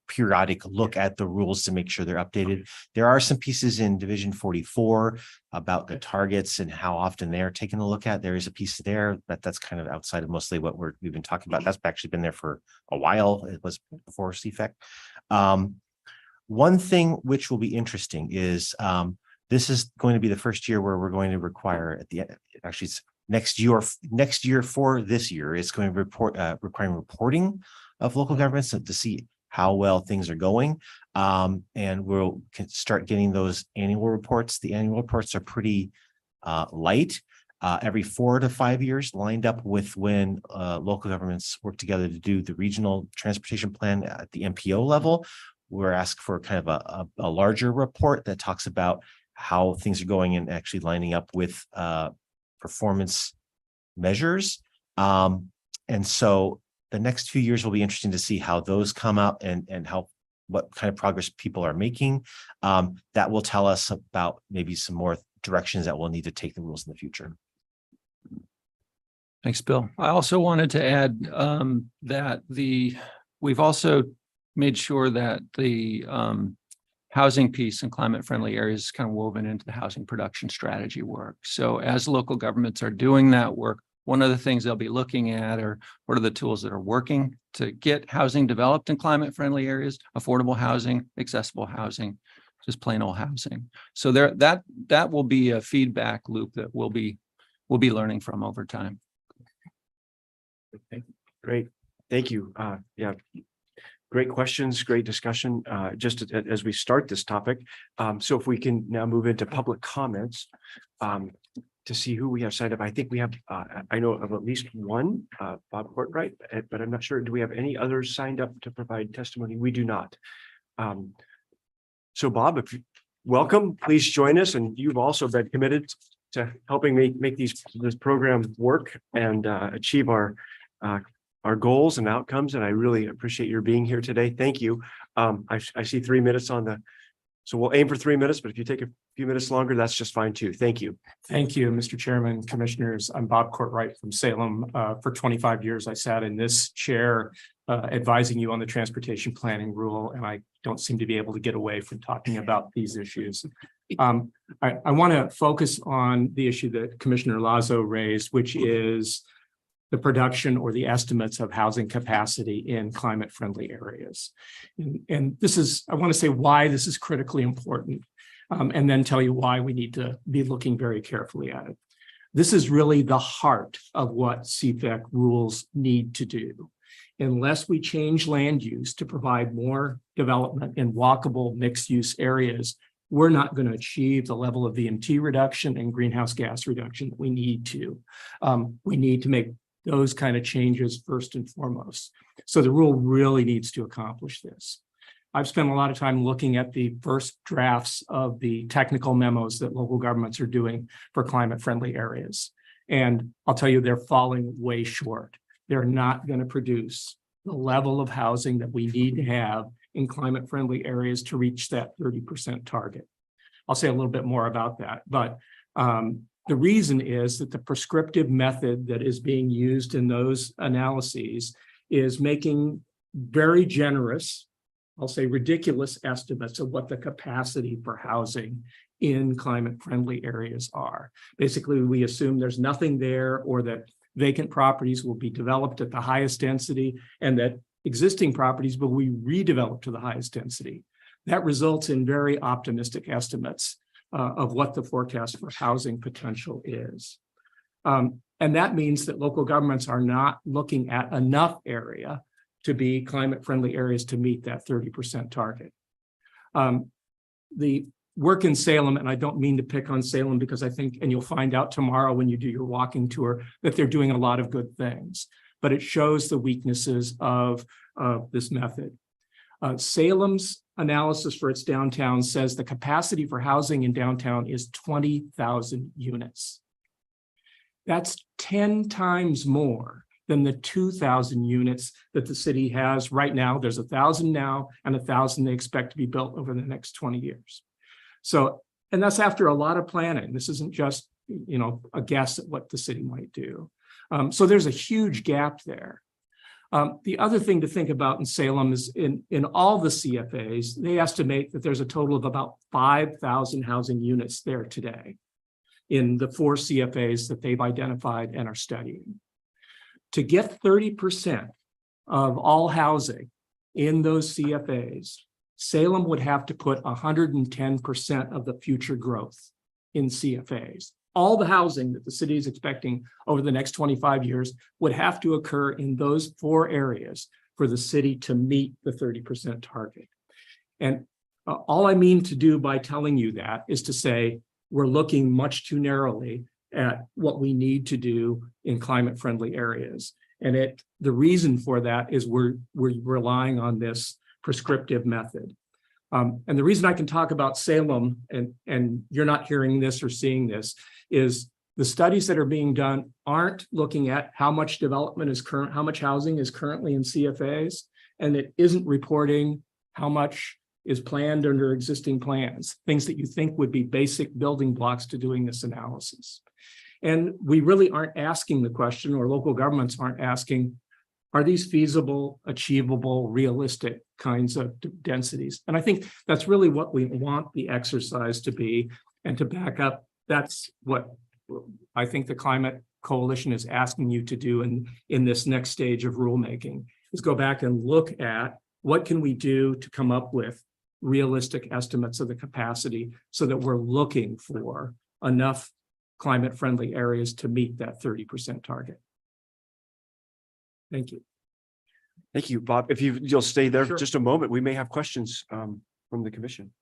periodic look at the rules to make sure they're updated. There are some pieces in Division 44 about the targets and how often they're taking a look at. There is a piece there, but that's kind of outside of mostly what we've been talking about. That's actually been there for a while. It was before CFEC. One thing which will be interesting is this is going to be the first year where we're going to require at the actually it's next year for this year, it's going to requiring reporting of local governments to see how well things are going. And we'll start getting those annual reports. The annual reports are pretty light, every 4 to 5 years, lined up with when local governments work together to do the regional transportation plan at the MPO level. We're asked for kind of a larger report that talks about how things are going and actually lining up with performance measures. And so the next few years will be interesting to see how those come out and what kind of progress people are making. That will tell us about maybe some more directions that we'll need to take the rules in the future. Thanks, Bill. I also wanted to add that we've also made sure that the housing piece and climate friendly areas is kind of woven into the housing production strategy work. So as local governments are doing that work, one of the things they'll be looking at are what are the tools that are working to get housing developed in climate friendly areas, affordable housing, accessible housing, just plain old housing. So that will be a feedback loop that we'll be learning from over time. Great. Thank you. Yeah. Great questions, great discussion, just as we start this topic. So if we can now move into public comments to see who we have signed up. I think we have, I know of at least one, Bob Courtwright, but I'm not sure. Do we have any others signed up to provide testimony? We do not. So Bob, welcome, please join us. And you've also been committed to helping me make this program work and achieve our goals and outcomes. And I really appreciate your being here today. Thank you. I see 3 minutes on the, so we'll aim for 3 minutes, but if you take a few minutes longer, that's just fine too. Thank you. Thank you, Mr. Chairman, commissioners. I'm Bob Courtwright from Salem. For 25 years, I sat in this chair advising you on the transportation planning rule, and I don't seem to be able to get away from talking about these issues. I want to focus on the issue that Commissioner Lazo raised, which is the production or the estimates of housing capacity in climate friendly areas. And this is, I want to say why this is critically important, and then tell you why we need to be looking very carefully at it. This is really the heart of what CFEC rules need to do. Unless we change land use to provide more development in walkable mixed use areas, we're not going to achieve the level of VMT reduction and greenhouse gas reduction that we need to. We need to make those kind of changes first and foremost. So the rule really needs to accomplish this. I've spent a lot of time looking at the first drafts of the technical memos that local governments are doing for climate friendly areas. And I'll tell you, they're falling way short. They're not going to produce the level of housing that we need to have in climate friendly areas to reach that 30% target. I'll say a little bit more about that, but the reason is that the prescriptive method that is being used in those analyses is making very generous, I'll say ridiculous estimates of what the capacity for housing in climate friendly areas are. Basically, we assume there's nothing there, or that vacant properties will be developed at the highest density and that existing properties will be redeveloped to the highest density. That results in very optimistic estimates of what the forecast for housing potential is. And that means that local governments are not looking at enough area to be climate friendly areas to meet that 30% target. The work in Salem, and I don't mean to pick on Salem because I think, and you'll find out tomorrow when you do your walking tour, that they're doing a lot of good things, but it shows the weaknesses of this method. Salem's analysis for its downtown says the capacity for housing in downtown is 20,000 units. That's 10 times more than the 2,000 units that the city has right now. There's 1,000 now and 1,000 they expect to be built over the next 20 years. So, and that's after a lot of planning. This isn't just, a guess at what the city might do. So there's a huge gap there. The other thing to think about in Salem is in all the CFAs, they estimate that there's a total of about 5,000 housing units there today in the 4 CFAs that they've identified and are studying. To get 30% of all housing in those CFAs, Salem would have to put 110% of the future growth in CFAs. All the housing that the city is expecting over the next 25 years would have to occur in those 4 areas for the city to meet the 30% target. And all I mean to do by telling you that is to say, we're looking much too narrowly at what we need to do in climate-friendly areas. And the reason for that is we're relying on this prescriptive method. And the reason I can talk about Salem and you're not hearing this or seeing this is the studies that are being done aren't looking at how much development is how much housing is currently in CFAs, and it isn't reporting how much is planned under existing plans, things that you think would be basic building blocks to doing this analysis. And we really aren't asking the question, or local governments aren't asking, are these feasible, achievable, realistic kinds of densities? And I think that's really what we want the exercise to be. And to back up, that's what I think the Climate Coalition is asking you to do in this next stage of rulemaking, is go back and look at what can we do to come up with realistic estimates of the capacity so that we're looking for enough climate-friendly areas to meet that 30% target. Thank you. Thank you, Bob. If you'll stay there Sure. just a moment, we may have questions from the commission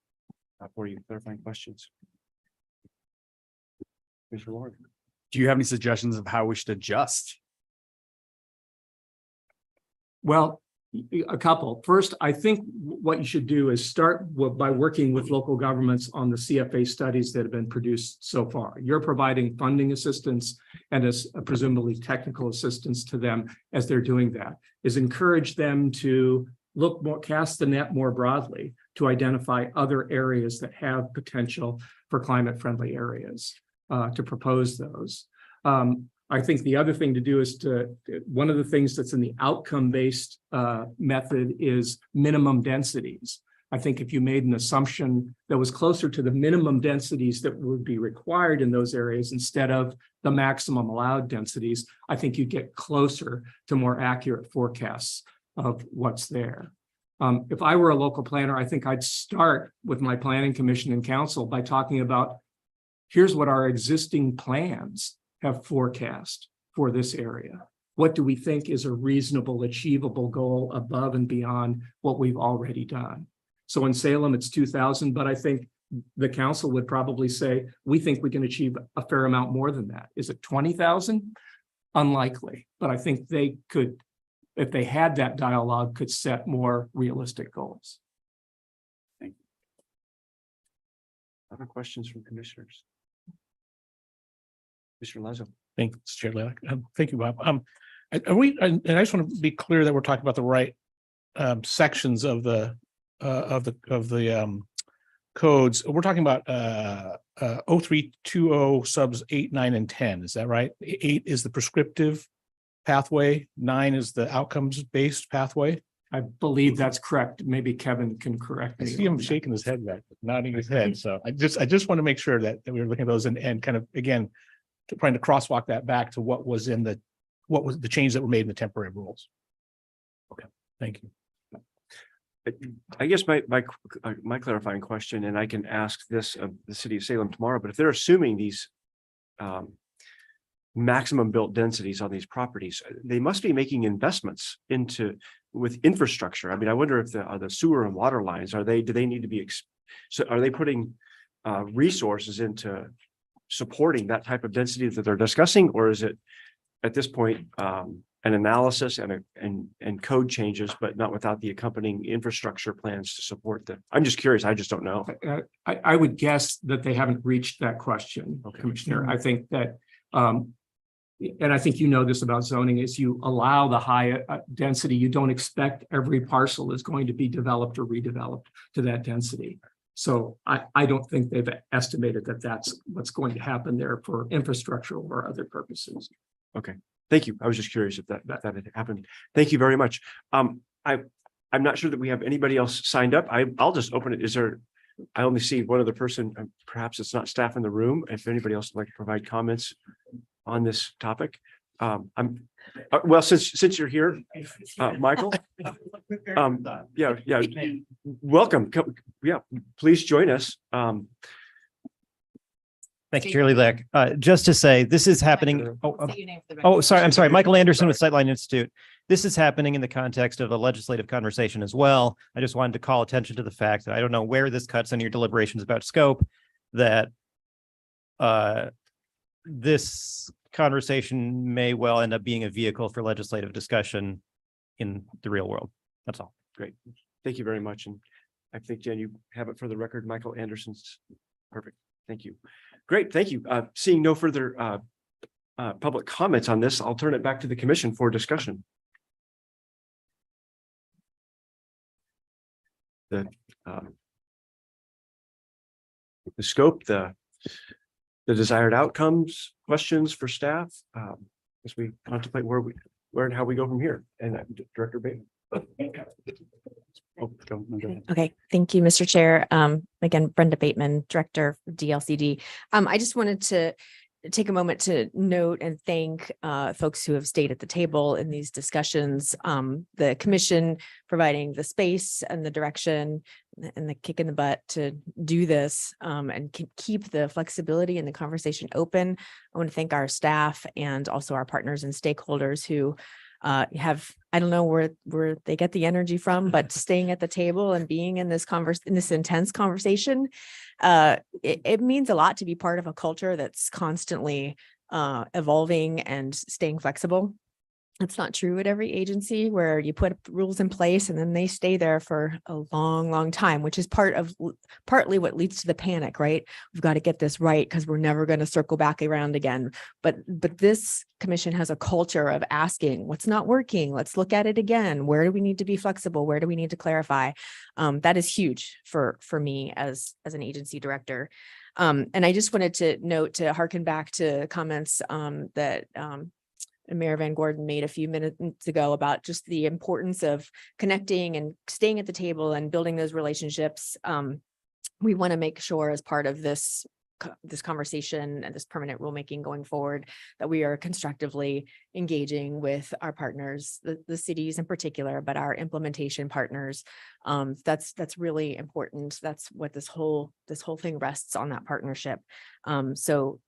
for you, clarifying questions. Mr. Ward. Do you have any suggestions of how we should adjust? Well, a couple. First, I think what you should do is start by working with local governments on the CFA studies that have been produced so far. You're providing funding assistance and presumably technical assistance to them as they're doing that, is encourage them to look more, cast the net more broadly to identify other areas that have potential for climate-friendly areas, to propose those. I think the other thing to do is one of the things that's in the outcome-based method is minimum densities. I think if you made an assumption that was closer to the minimum densities that would be required in those areas instead of the maximum allowed densities, I think you'd get closer to more accurate forecasts of what's there. If I were a local planner, I think I'd start with my planning commission and council by talking about, here's what our existing plans have forecast for this area. What do we think is a reasonable, achievable goal above and beyond what we've already done? So in Salem, it's 2,000, but I think the council would probably say, we think we can achieve a fair amount more than that. Is it 20,000? Unlikely, but I think they could, if they had that dialogue, could set more realistic goals. Thank you. Other questions from commissioners? Mr. Lazo. Thanks, Chair Lilac. Thank you, Bob. And I just want to be clear that we're talking about the right sections of the codes. We're talking about 0320 subs 8, 9, and 10. Is that right? 8 is the prescriptive pathway. 9 is the outcomes-based pathway. I believe that's correct. Maybe Kevin can correct I me. see him shaking his head back, nodding his head. So I just want to make sure that we were looking at those and kind of, again, trying to crosswalk that back to what was the change that were made in the temporary rules. Okay, thank you. I guess my clarifying question, and I can ask this of the city of Salem tomorrow, but if they're assuming these maximum built densities on these properties, they must be making investments with infrastructure. I mean, I wonder if the sewer and water lines, do they need to be, so are they putting resources into supporting that type of density that they're discussing, or is it at this point an analysis and code changes, but not without the accompanying infrastructure plans to support them? I'm just curious. I just don't know. I would guess that they haven't reached that question, Commissioner. I think that, and I think you know this about zoning, is you allow the high density. You don't expect every parcel is going to be developed or redeveloped to that density. So I don't think they've estimated that that's what's going to happen there for infrastructural or other purposes. Okay, thank you. I was just curious if that had happened. Thank you very much. I'm not sure that we have anybody else signed up. I'll just open it. Is there? I only see one other person. Perhaps it's not staff in the room. If anybody else would like to provide comments on this topic, well, since you're here, Michael. Yeah. Welcome. Yeah, please join us. Thank you, Chair Lilac. Just to say, this is happening. Sorry. I'm sorry. Michael Anderson with Sightline Institute. This is happening in the context of a legislative conversation as well. I just wanted to call attention to the fact that I don't know where this cuts in your deliberations about scope, that this conversation may well end up being a vehicle for legislative discussion in the real world. That's all. Great. Thank you very much. And I think, Jen, you have it for the record. Michael Anderson's perfect. Thank you. Great. Thank you. Seeing no further public comments on this, I'll turn it back to the commission for discussion. The scope, the desired outcomes, questions for staff as we contemplate where and how we go from here. And Director Bateman. Oh, go ahead. Okay, thank you, Mr. Chair. Again, Brenda Bateman, Director of DLCD. I just wanted to take a moment to note and thank folks who have stayed at the table in these discussions, the commission providing the space and the direction and the kick in the butt to do this and keep the flexibility and the conversation open. I want to thank our staff and also our partners and stakeholders who have, I don't know where they get the energy from, but staying at the table and being in this intense conversation, it means a lot to be part of a culture that's constantly evolving and staying flexible. It's not true at every agency where you put rules in place and then they stay there for a long, long time, which is partly what leads to the panic, right? We've got to get this right because we're never going to circle back around again. But this commission has a culture of asking what's not working. Let's look at it again. Where do we need to be flexible? Where do we need to clarify? That is huge for me as an agency director. And I just wanted to note, to harken back to comments that Mayor Van Gordon made a few minutes ago about just the importance of connecting and staying at the table and building those relationships. We want to make sure as part of this conversation and this permanent rulemaking going forward that we are constructively engaging with our partners, the cities in particular, but our implementation partners. That's really important. That's what this whole thing rests on, that partnership. So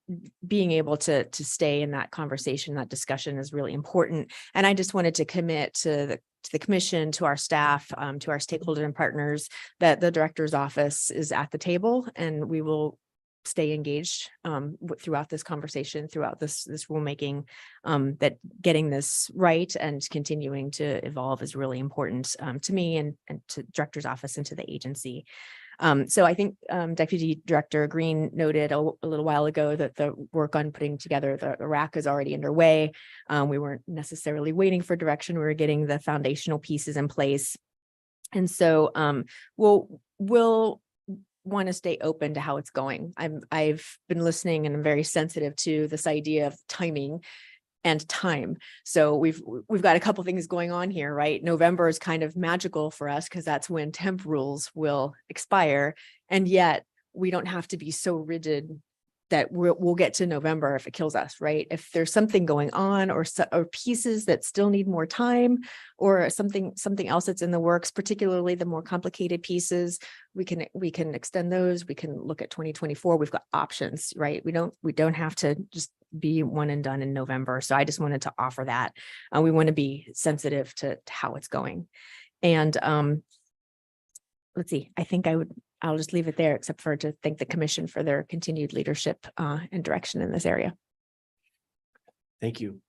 being able to stay in that conversation, that discussion is really important. And I just wanted to commit to the commission, to our staff, to our stakeholders and partners, that the director's office is at the table and we will stay engaged throughout this conversation, throughout this rulemaking, that getting this right and continuing to evolve is really important to me and to director's office and to the agency. So I think Deputy Director Green noted a little while ago that the work on putting together the RAC is already underway. We weren't necessarily waiting for direction. We were getting the foundational pieces in place. And so we'll want to stay open to how it's going. I've been listening and I'm very sensitive to this idea of timing and time. So we've got a couple things going on here, right? November is kind of magical for us because that's when temp rules will expire. And yet we don't have to be so rigid that we'll get to November if it kills us, right? If there's something going on or pieces that still need more time or something else that's in the works, particularly the more complicated pieces, we can extend those. We can look at 2024. We've got options, right? We don't have to just be one and done in November. So I just wanted to offer that. We want to be sensitive to how it's going. And let's see, I think I'll just leave it there, except for to thank the commission for their continued leadership and direction in this area. Thank you.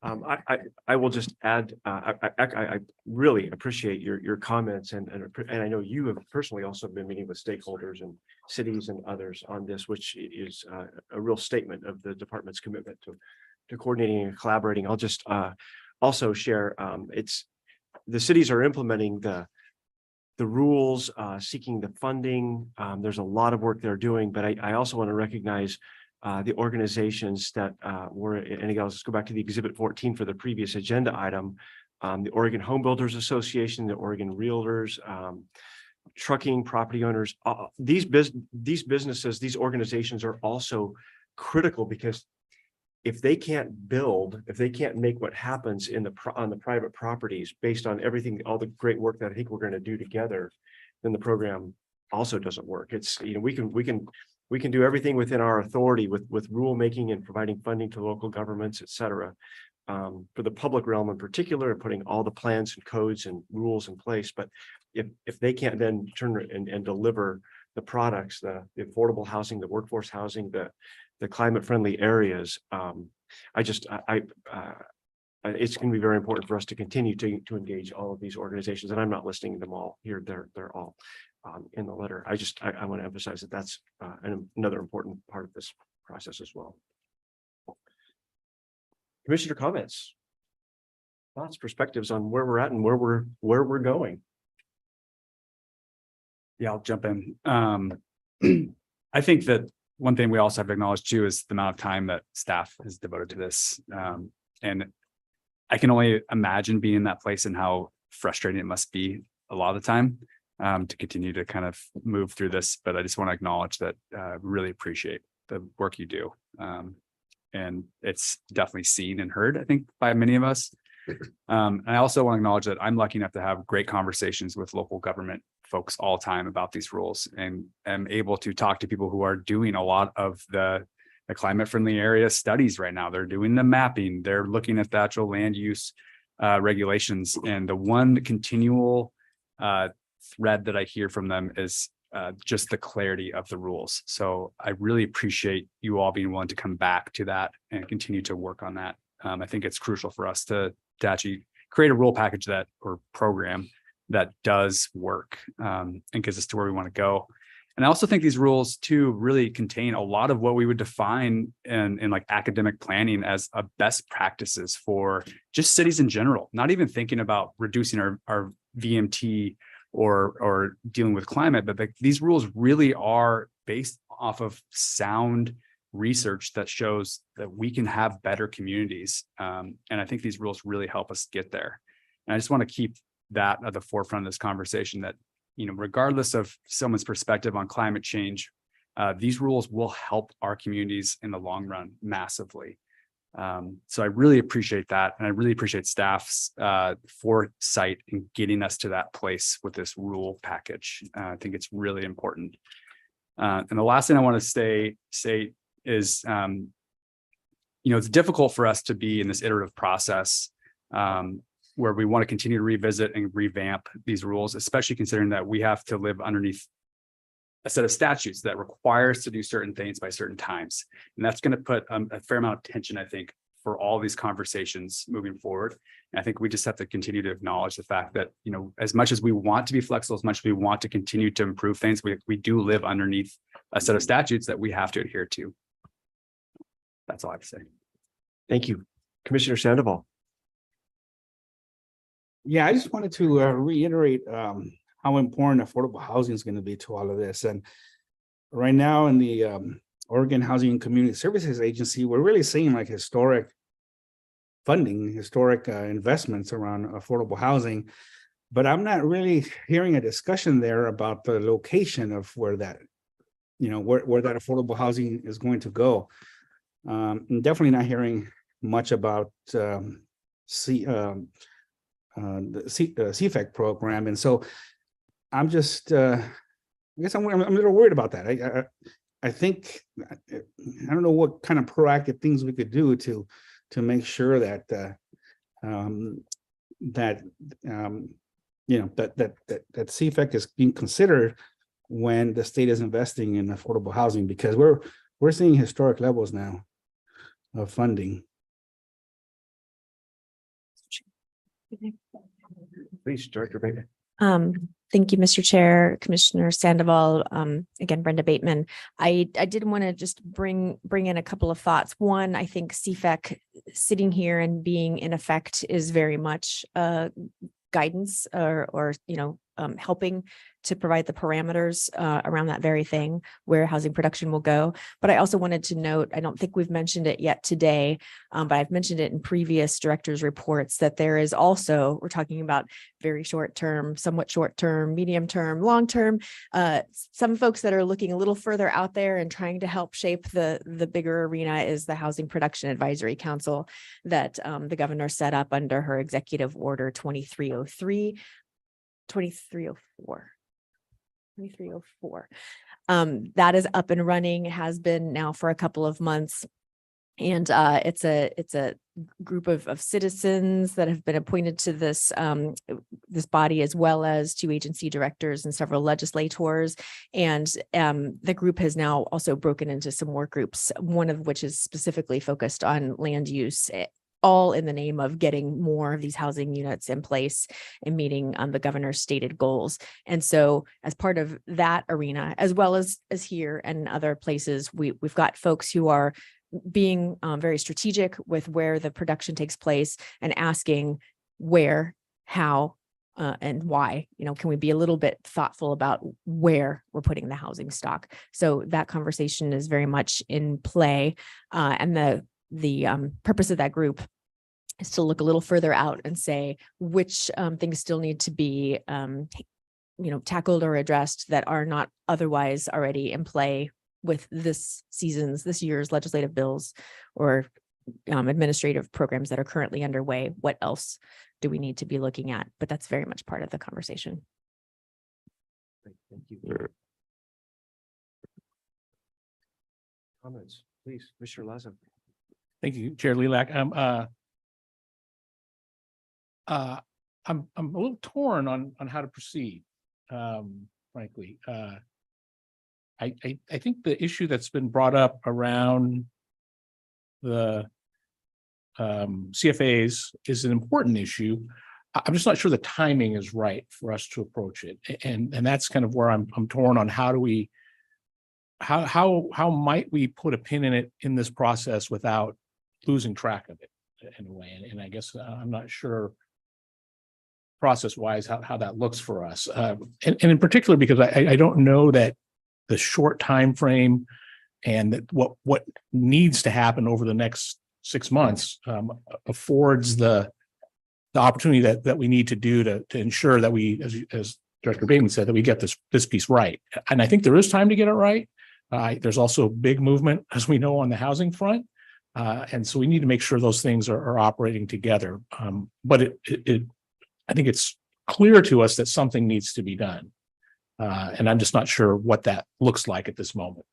I will just add, I really appreciate your comments and I know you have personally also been meeting with stakeholders and cities and others on this, which is a real statement of the department's commitment to coordinating and collaborating. I'll just also share, the cities are implementing the rules, seeking the funding. There's a lot of work they're doing, but I also want to recognize the organizations that were, and again, let's go back to the Exhibit 14 for the previous agenda item. The Oregon Home Builders Association, the Oregon Realtors, trucking property owners, these businesses, these organizations are also critical, because if they can't build, if they can't make what happens on the private properties based on everything, all the great work that I think we're going to do together, then the program also doesn't work. It's, you know, we can do everything within our authority with rulemaking and providing funding to local governments, et cetera, for the public realm in particular, and putting all the plans and codes and rules in place. But if they can't then turn and deliver the products, the affordable housing, the workforce housing, the climate friendly areas, it's going to be very important for us to continue to engage all of these organizations. And I'm not listing them all here. They're all in the letter. I want to emphasize that that's another important part of this process as well. Commissioner comments, thoughts, perspectives on where we're at and where we're going. Yeah, I'll jump in. I think that one thing we also have to acknowledge too is the amount of time that staff has devoted to this. And I can only imagine being in that place and how frustrating it must be a lot of the time to continue to kind of move through this. But I just want to acknowledge that really appreciate the work you do. And it's definitely seen and heard, I think, by many of us. I also want to acknowledge that I'm lucky enough to have great conversations with local government folks all the time about these rules, and am able to talk to people who are doing a lot of the climate friendly area studies right now. They're doing the mapping, they're looking at the actual land use regulations, and the one continual thread that I hear from them is just the clarity of the rules. So I really appreciate you all being willing to come back to that and continue to work on that. I think it's crucial for us to actually create a rule package or program that does work and gets us to where we want to go. And I also think these rules too really contain a lot of what we would define in like academic planning as a best practices for just cities in general, not even thinking about reducing our VMT or dealing with climate, but these rules really are based off of sound research that shows that we can have better communities. And I think these rules really help us get there. And I just want to keep that at the forefront of this conversation, that, you know, regardless of someone's perspective on climate change, these rules will help our communities in the long run massively. So I really appreciate that. And I really appreciate staff's foresight in getting us to that place with this rule package. I think it's really important. And the last thing I want to say is, you know, it's difficult for us to be in this iterative process where we want to continue to revisit and revamp these rules, especially considering that we have to live underneath a set of statutes that require us to do certain things by certain times. And that's going to put a fair amount of tension, I think, for all these conversations moving forward. And I think we just have to continue to acknowledge the fact that, you know, as much as we want to be flexible, as much as we want to continue to improve things, we do live underneath a set of statutes that we have to adhere to. That's all I have to say. Thank you. Commissioner Sandoval. Yeah, I just wanted to reiterate how important affordable housing is going to be to all of this. And right now in the Oregon Housing and Community Services Agency, we're really seeing like historic funding, historic investments around affordable housing. But I'm not really hearing a discussion there about the location of where that, you know, where that affordable housing is going to go. I'm definitely not hearing much about the CFEC program. And so I'm just, I guess I'm a little worried about that. I think, I don't know what kind of proactive things we could do to make sure that, you know, that CFEC is being considered when the state is investing in affordable housing, because we're seeing historic levels now of funding. Please, Director Bateman. Thank you, Mr. Chair, Commissioner Sandoval. Again, Brenda Bateman. I did want to just bring in a couple of thoughts. One, I think CFEC sitting here and being in effect is very much guidance or you know, helping to provide the parameters around that very thing, where housing production will go. But I also wanted to note, I don't think we've mentioned it yet today, but I've mentioned it in previous directors' reports, that there is also, we're talking about very short term, somewhat short term, medium term, long term, some folks that are looking a little further out there and trying to help shape the bigger arena is the Housing Production Advisory Council that the governor set up under her executive order 2304. That is up and running, has been now for a couple of months. And it's a group of citizens that have been appointed to this body, as well as 2 agency directors and several legislators. And the group has now also broken into some work groups, one of which is specifically focused on land use, all in the name of getting more of these housing units in place and meeting the governor's stated goals. And so as part of that arena, as well as here and other places, we've got folks who are being very strategic with where the production takes place and asking where, how, and why. Can we be a little bit thoughtful about where we're putting the housing stock? So that conversation is very much in play. And the purpose of that group is to look a little further out and say which things still need to be tackled or addressed that are not otherwise already in play with this year's legislative bills or administrative programs that are currently underway. What else do we need to be looking at? But that's very much part of the conversation. Thank you. Comments, please, Mr. Lazo. Thank you, Chair Lilac. I'm a little torn on how to proceed, frankly. I think the issue that's been brought up around the CFAs is an important issue. I'm just not sure the timing is right for us to approach it, and that's kind of where I'm torn on how might we put a pin in it in this process without losing track of it in a way. And I guess I'm not sure process wise how that looks for us, and in particular because I don't know that the short time frame and that what needs to happen over the next 6 months affords the opportunity that we need to do to ensure that we, as Director Bateman said, that we get this piece right. And I think there is time to get it right. There's also big movement, as we know, on the housing front. And so we need to make sure those things are operating together. But I think it's clear to us that something needs to be done. And I'm just not sure what that looks like at this moment.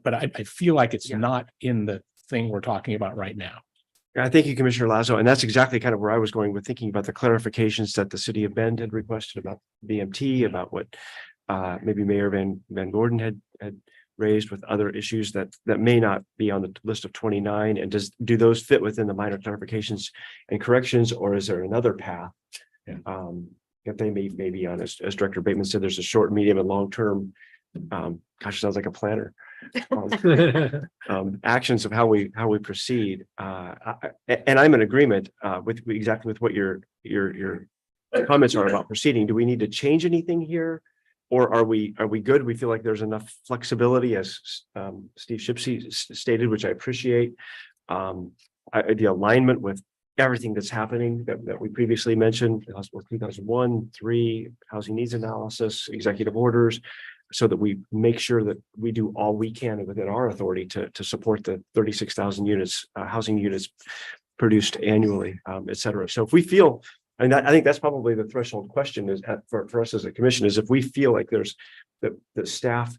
But I feel like it's not in the thing we're talking about right now. I thank you, Commissioner Lazo. And that's exactly kind of where I was going with thinking about the clarifications that the city of Bend had requested about BMT, about what maybe Mayor Van Gordon had raised with other issues that may not be on the list of 29. And do those fit within the minor clarifications and corrections, or is there another path that they may be on? As Director Bateman said, there's a short, medium, and long term. Gosh, sounds like a planner. Actions of how we proceed. And I'm in agreement with what your comments are about proceeding. Do we need to change anything here? Or are we good? We feel like there's enough flexibility, as Steve Shipsey stated, which I appreciate. The alignment with everything that's happening that we previously mentioned, 2001, 3, housing needs analysis, executive orders, so that we make sure that we do all we can within our authority to support the 36,000 units, housing units produced annually, et cetera. So if we feel, and I think that's probably the threshold question is for us as a commission, is if we feel like there's the staff,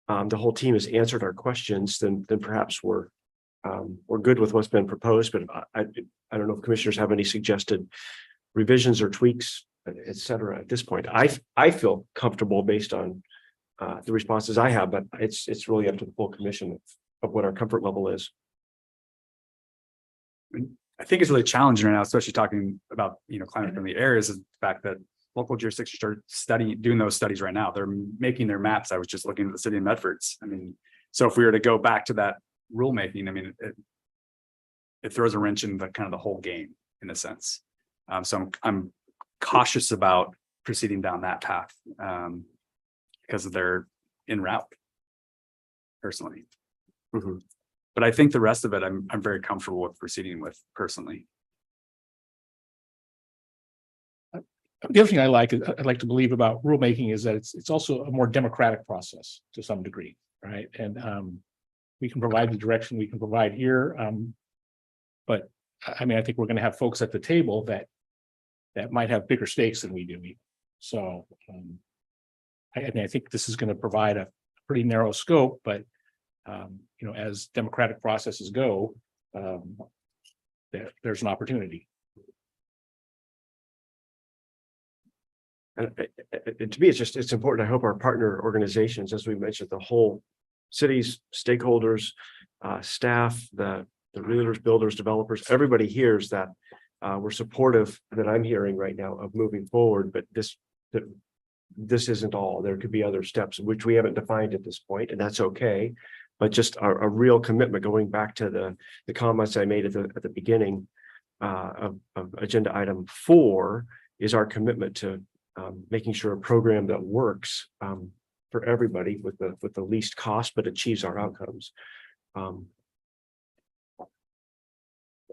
the whole team has answered our questions, then perhaps we're good with what's been proposed. But I don't know if commissioners have any suggested revisions or tweaks, et cetera. At this point, I feel comfortable based on the responses I have, but it's really up to the full commission of what our comfort level is. I think it's really challenging right now, especially talking about climate friendly areas, is the fact that local jurisdictions are doing those studies right now. They're making their maps. I was just looking at the city of Medford's. I mean, so if we were to go back to that rulemaking, I mean, it throws a wrench in the kind of the whole game in a sense. So I'm cautious about proceeding down that path because they're en route personally. But I think the rest of it, I'm very comfortable with proceeding with personally. The other thing I'd like to believe about rulemaking is that it's also a more democratic process to some degree, right? And we can provide the direction we can provide here. But I mean, I think we're going to have folks at the table that might have bigger stakes than we do. So I mean, I think this is going to provide a pretty narrow scope, but you know, as democratic processes go, there's an opportunity. And to me, it's important. I hope our partner organizations, as we mentioned, the whole cities, stakeholders, staff, the realtors, builders, developers, everybody hears that we're supportive, that I'm hearing right now, of moving forward. But this isn't all. There could be other steps which we haven't defined at this point, and that's okay. But just a real commitment, going back to the comments I made at the beginning of agenda item 4, is our commitment to making sure a program that works for everybody with the least cost but achieves our outcomes.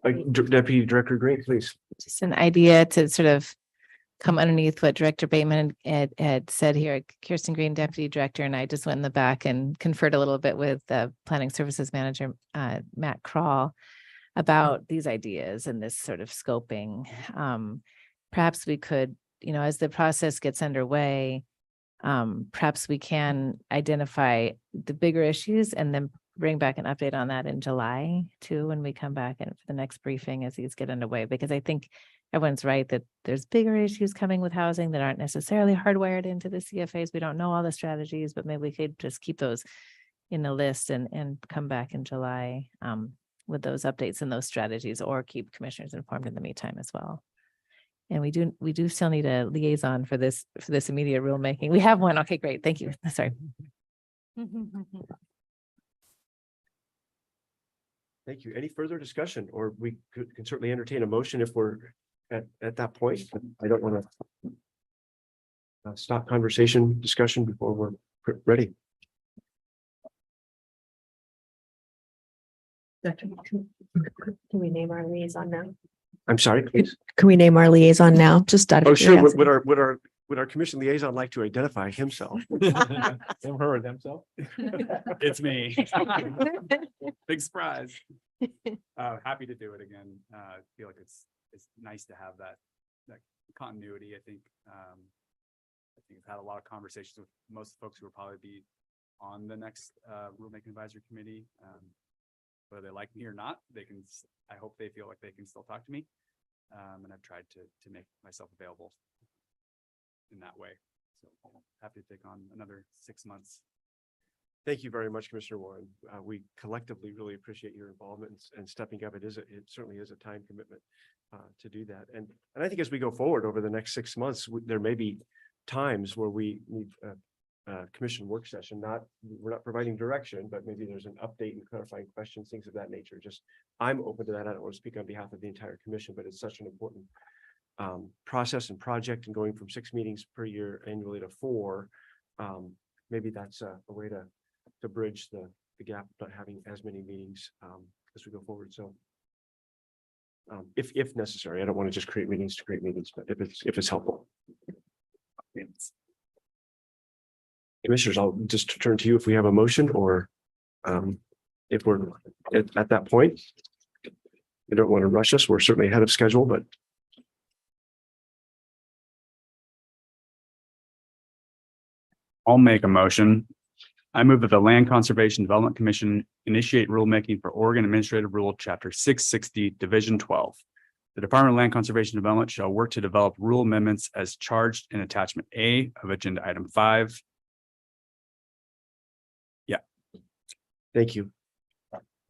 Deputy Director Green, please. Just an idea to sort of come underneath what Director Bateman had said here. Kirsten Green, Deputy Director, and I just went in the back and conferred a little bit with the Planning Services Manager, Matt Crawl, about these ideas and this sort of scoping. Perhaps we could, you know, as the process gets underway, perhaps we can identify the bigger issues and then bring back an update on that in July too, when we come back and for the next briefing as these get underway, because I think everyone's right that there's bigger issues coming with housing that aren't necessarily hardwired into the CFAs. We don't know all the strategies, but maybe we could just keep those in the list and come back in July with those updates and those strategies, or keep commissioners informed in the meantime as well. And we do still need a liaison for this immediate rulemaking. We have one. Okay, great. Thank you. Sorry. Thank you. Any further discussion, or we can certainly entertain a motion if we're at that point. I don't want to stop conversation discussion before we're ready. Can we name our liaison now? I'm sorry, please. Can we name our liaison now? Just out of Oh, sure. curiosity. Would our commission liaison like to identify himself? Him, her, or themselves? It's me. Big surprise. Happy to do it again. Feel like it's nice to have that continuity. I think I've had a lot of conversations with most folks who will probably be on the next rulemaking advisory committee. Whether they like me or not, I hope they feel like they can still talk to me. And I've tried to make myself available in that way. So happy to take on another 6 months. Thank you very much, Commissioner Warren. We collectively really appreciate your involvement and stepping up. It certainly is a time commitment to do that. And I think as we go forward over the next 6 months, there may be times where we need commission work session. We're not providing direction, but maybe there's an update and clarifying questions, things of that nature. I'm open to that. I don't want to speak on behalf of the entire commission, but it's such an important process and project, and going from 6 meetings per year annually to 4. Maybe that's a way to bridge the gap, not having as many meetings as we go forward. So if necessary, I don't want to just create meetings to create meetings, but if it's helpful. Commissioners, I'll just turn to you if we have a motion, or if we're at that point. I don't want to rush us. We're certainly ahead of schedule, but I'll make a motion. I move that the Land Conservation Development Commission initiate rulemaking for Oregon Administrative Rule Chapter 660, Division 12. The Department of Land Conservation Development shall work to develop rule amendments as charged in Attachment A of Agenda Item 5. Yeah. Thank you.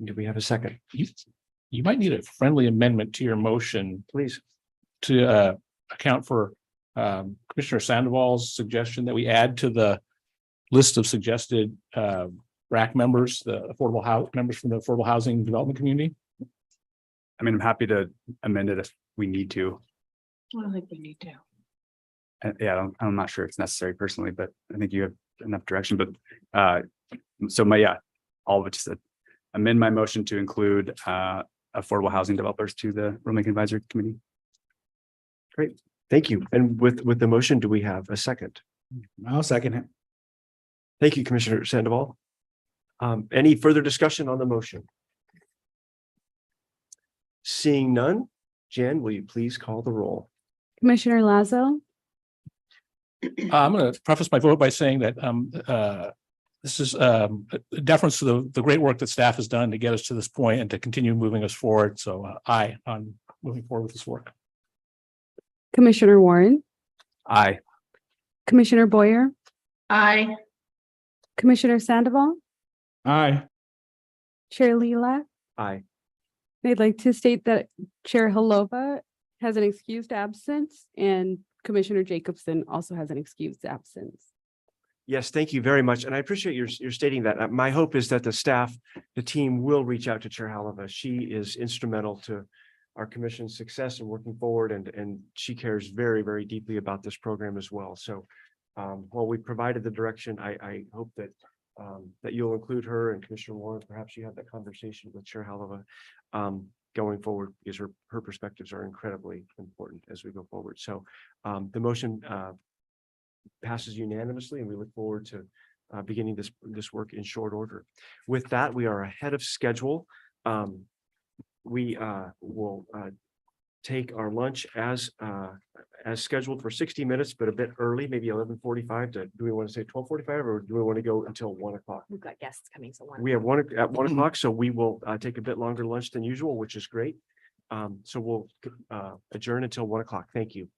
Do we have a second? You might need a friendly amendment to your motion, please, to account for Commissioner Sandoval's suggestion that we add to the list of suggested RAC members, the affordable house members from the affordable housing development community. I mean, I'm happy to amend it if we need to. I don't think we need to. I'm not sure it's necessary personally, but I think you have enough direction, but I'll just amend my motion to include affordable housing developers to the rulemaking advisory committee. Great, thank you. And with the motion, do we have a second? I'll second it. Thank you, Commissioner Sandoval. Any further discussion on the motion? Seeing none, Jan, will you please call the roll? Commissioner Lazo, I'm going to preface my vote by saying that this is a deference to the great work that staff has done to get us to this point and to continue moving us forward. So aye on moving forward with this work. Commissioner Warren, Aye. Commissioner Boyer, Aye. Commissioner Sandoval, Aye. Chair Lilac. Aye. I'd like to state that Chair Halova has an excused absence and Commissioner Jacobson also has an excused absence. Yes, thank you very much. And I appreciate your stating that. My hope is that the staff, the team will reach out to Chair Halava. She is instrumental to our commission's success and working forward, and she cares very, very deeply about this program as well. So while we provided the direction, I hope that that you'll include her and Commissioner Warren. Perhaps you have that conversation with Chair Halava going forward, because her perspectives are incredibly important as we go forward. So the motion passes unanimously, and we look forward to beginning this work in short order. With that, we are ahead of schedule. We will take our lunch as scheduled for 60 minutes, but a bit early, maybe 11:45. Do we want to say 12:45, or do we want to go until 1 o'clock? We've got guests coming, so We have one at 1 o'clock, so we will take a bit longer lunch than usual, which is great. So we'll adjourn until 1 o'clock. Thank you.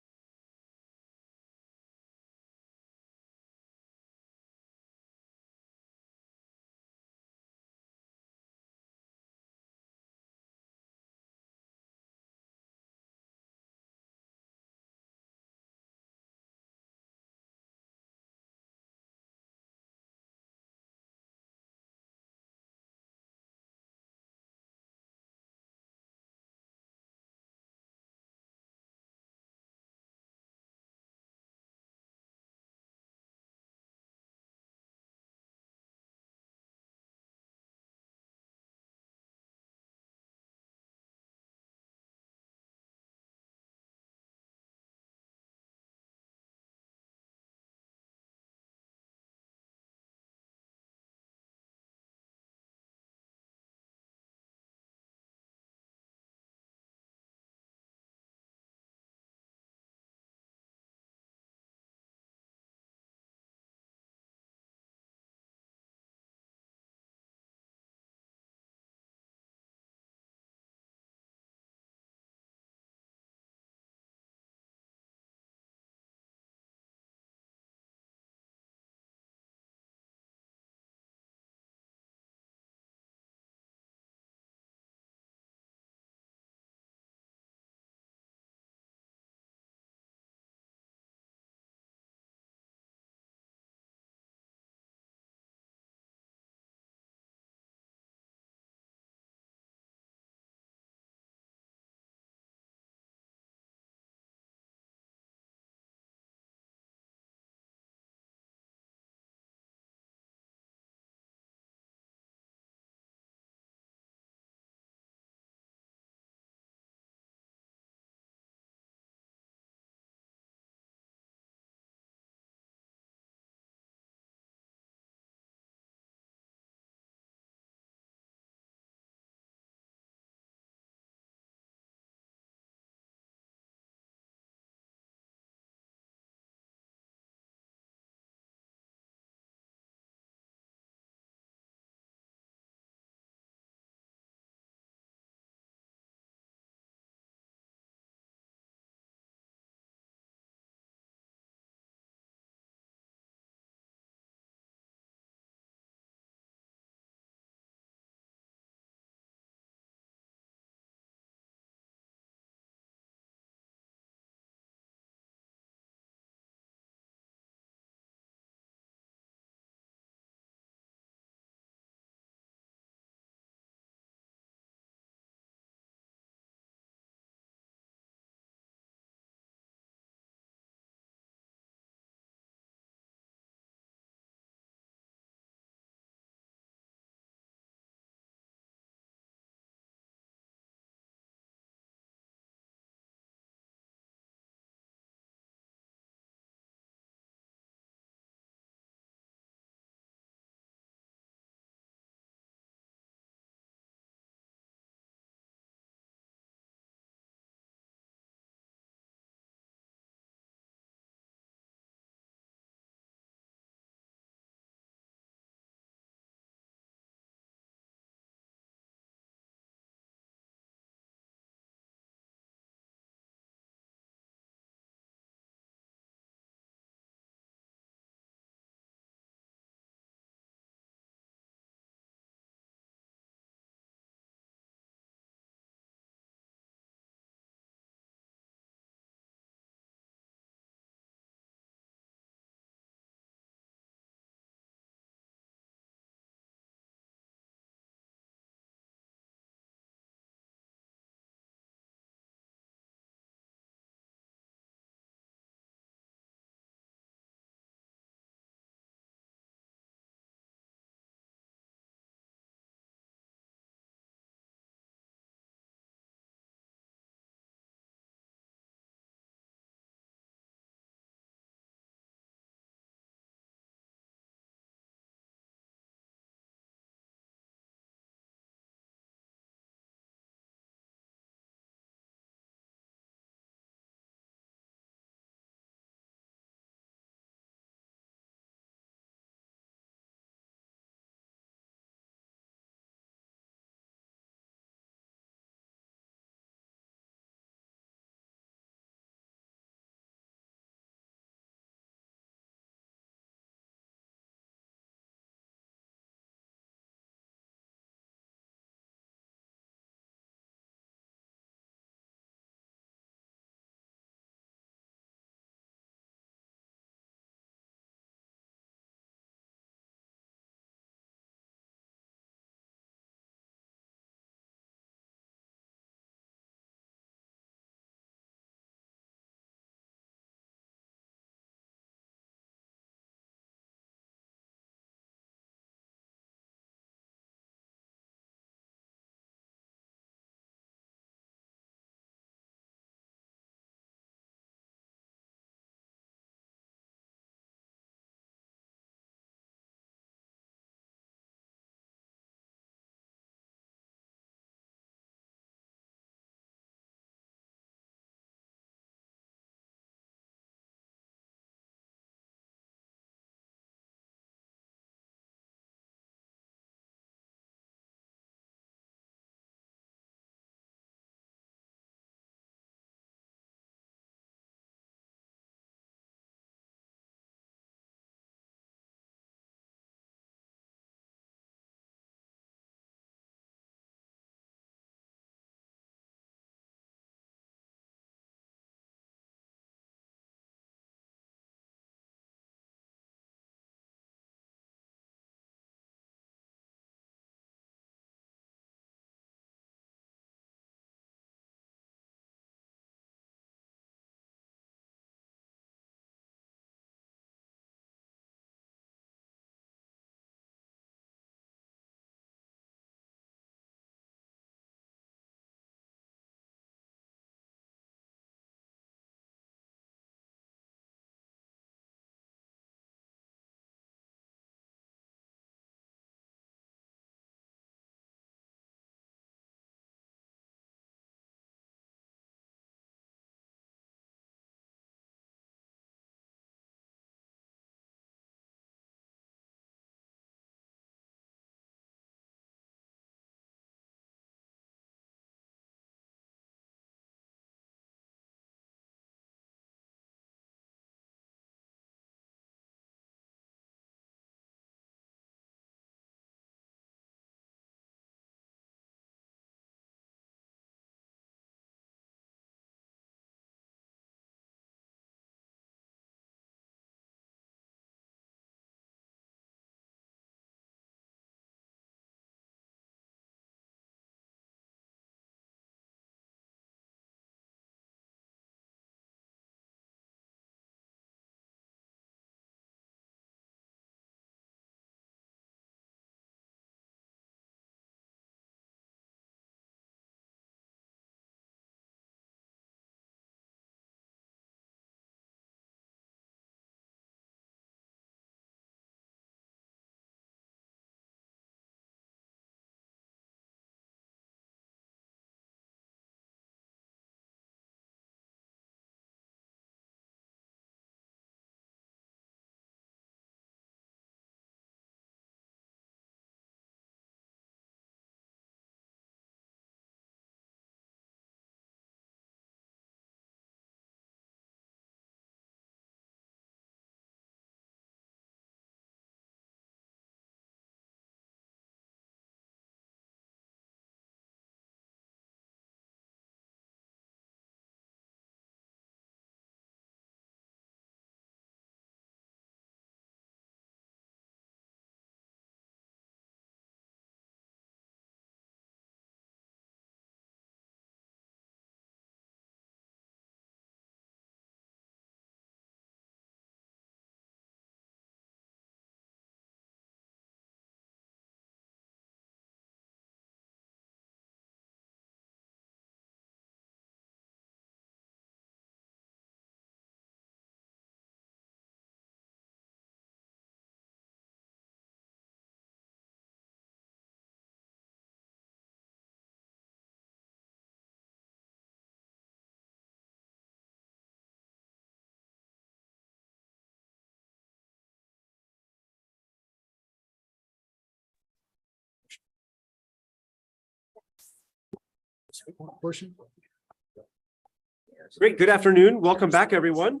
Great. Good afternoon. Welcome back, everyone.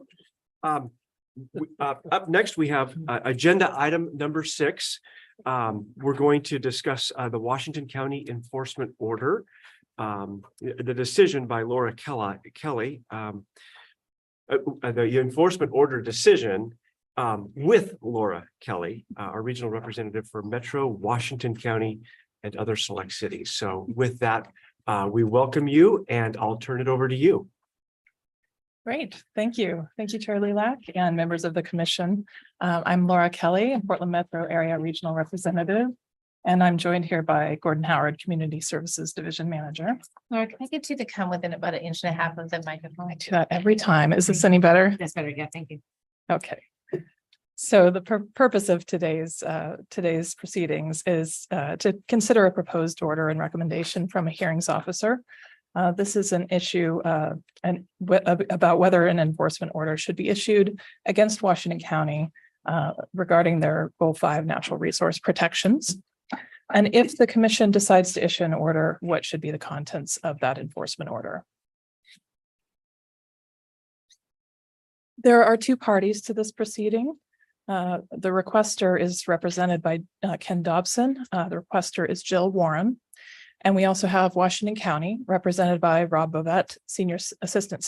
Up next, we have agenda item number 6. We're going to discuss the Washington County enforcement order, the decision by Laura Kelly, the enforcement order decision with Laura Kelly, our regional representative for Metro Washington County and other select cities. So with that, we welcome you, and I'll turn it over to you. Great, thank you. Thank you, Chair Lilac and members of the commission. I'm Laura Kelly, Portland Metro Area Regional Representative, and I'm joined here by Gordon Howard, Community Services Division Manager. Laura, can I get you to come within about 1.5 inches of the microphone? I do that every time. Is this any better? That's better, yeah, thank you. Okay. So the purpose of today's proceedings is to consider a proposed order and recommendation from a hearings officer. This is an issue about whether an enforcement order should be issued against Washington County regarding their Goal 5 natural resource protections. And if the commission decides to issue an order, what should be the contents of that enforcement order? There are 2 parties to this proceeding. The requester is represented by Ken Dobson. The requester is Jill Warren. And we also have Washington County represented by Rob Bovett, Senior Assistant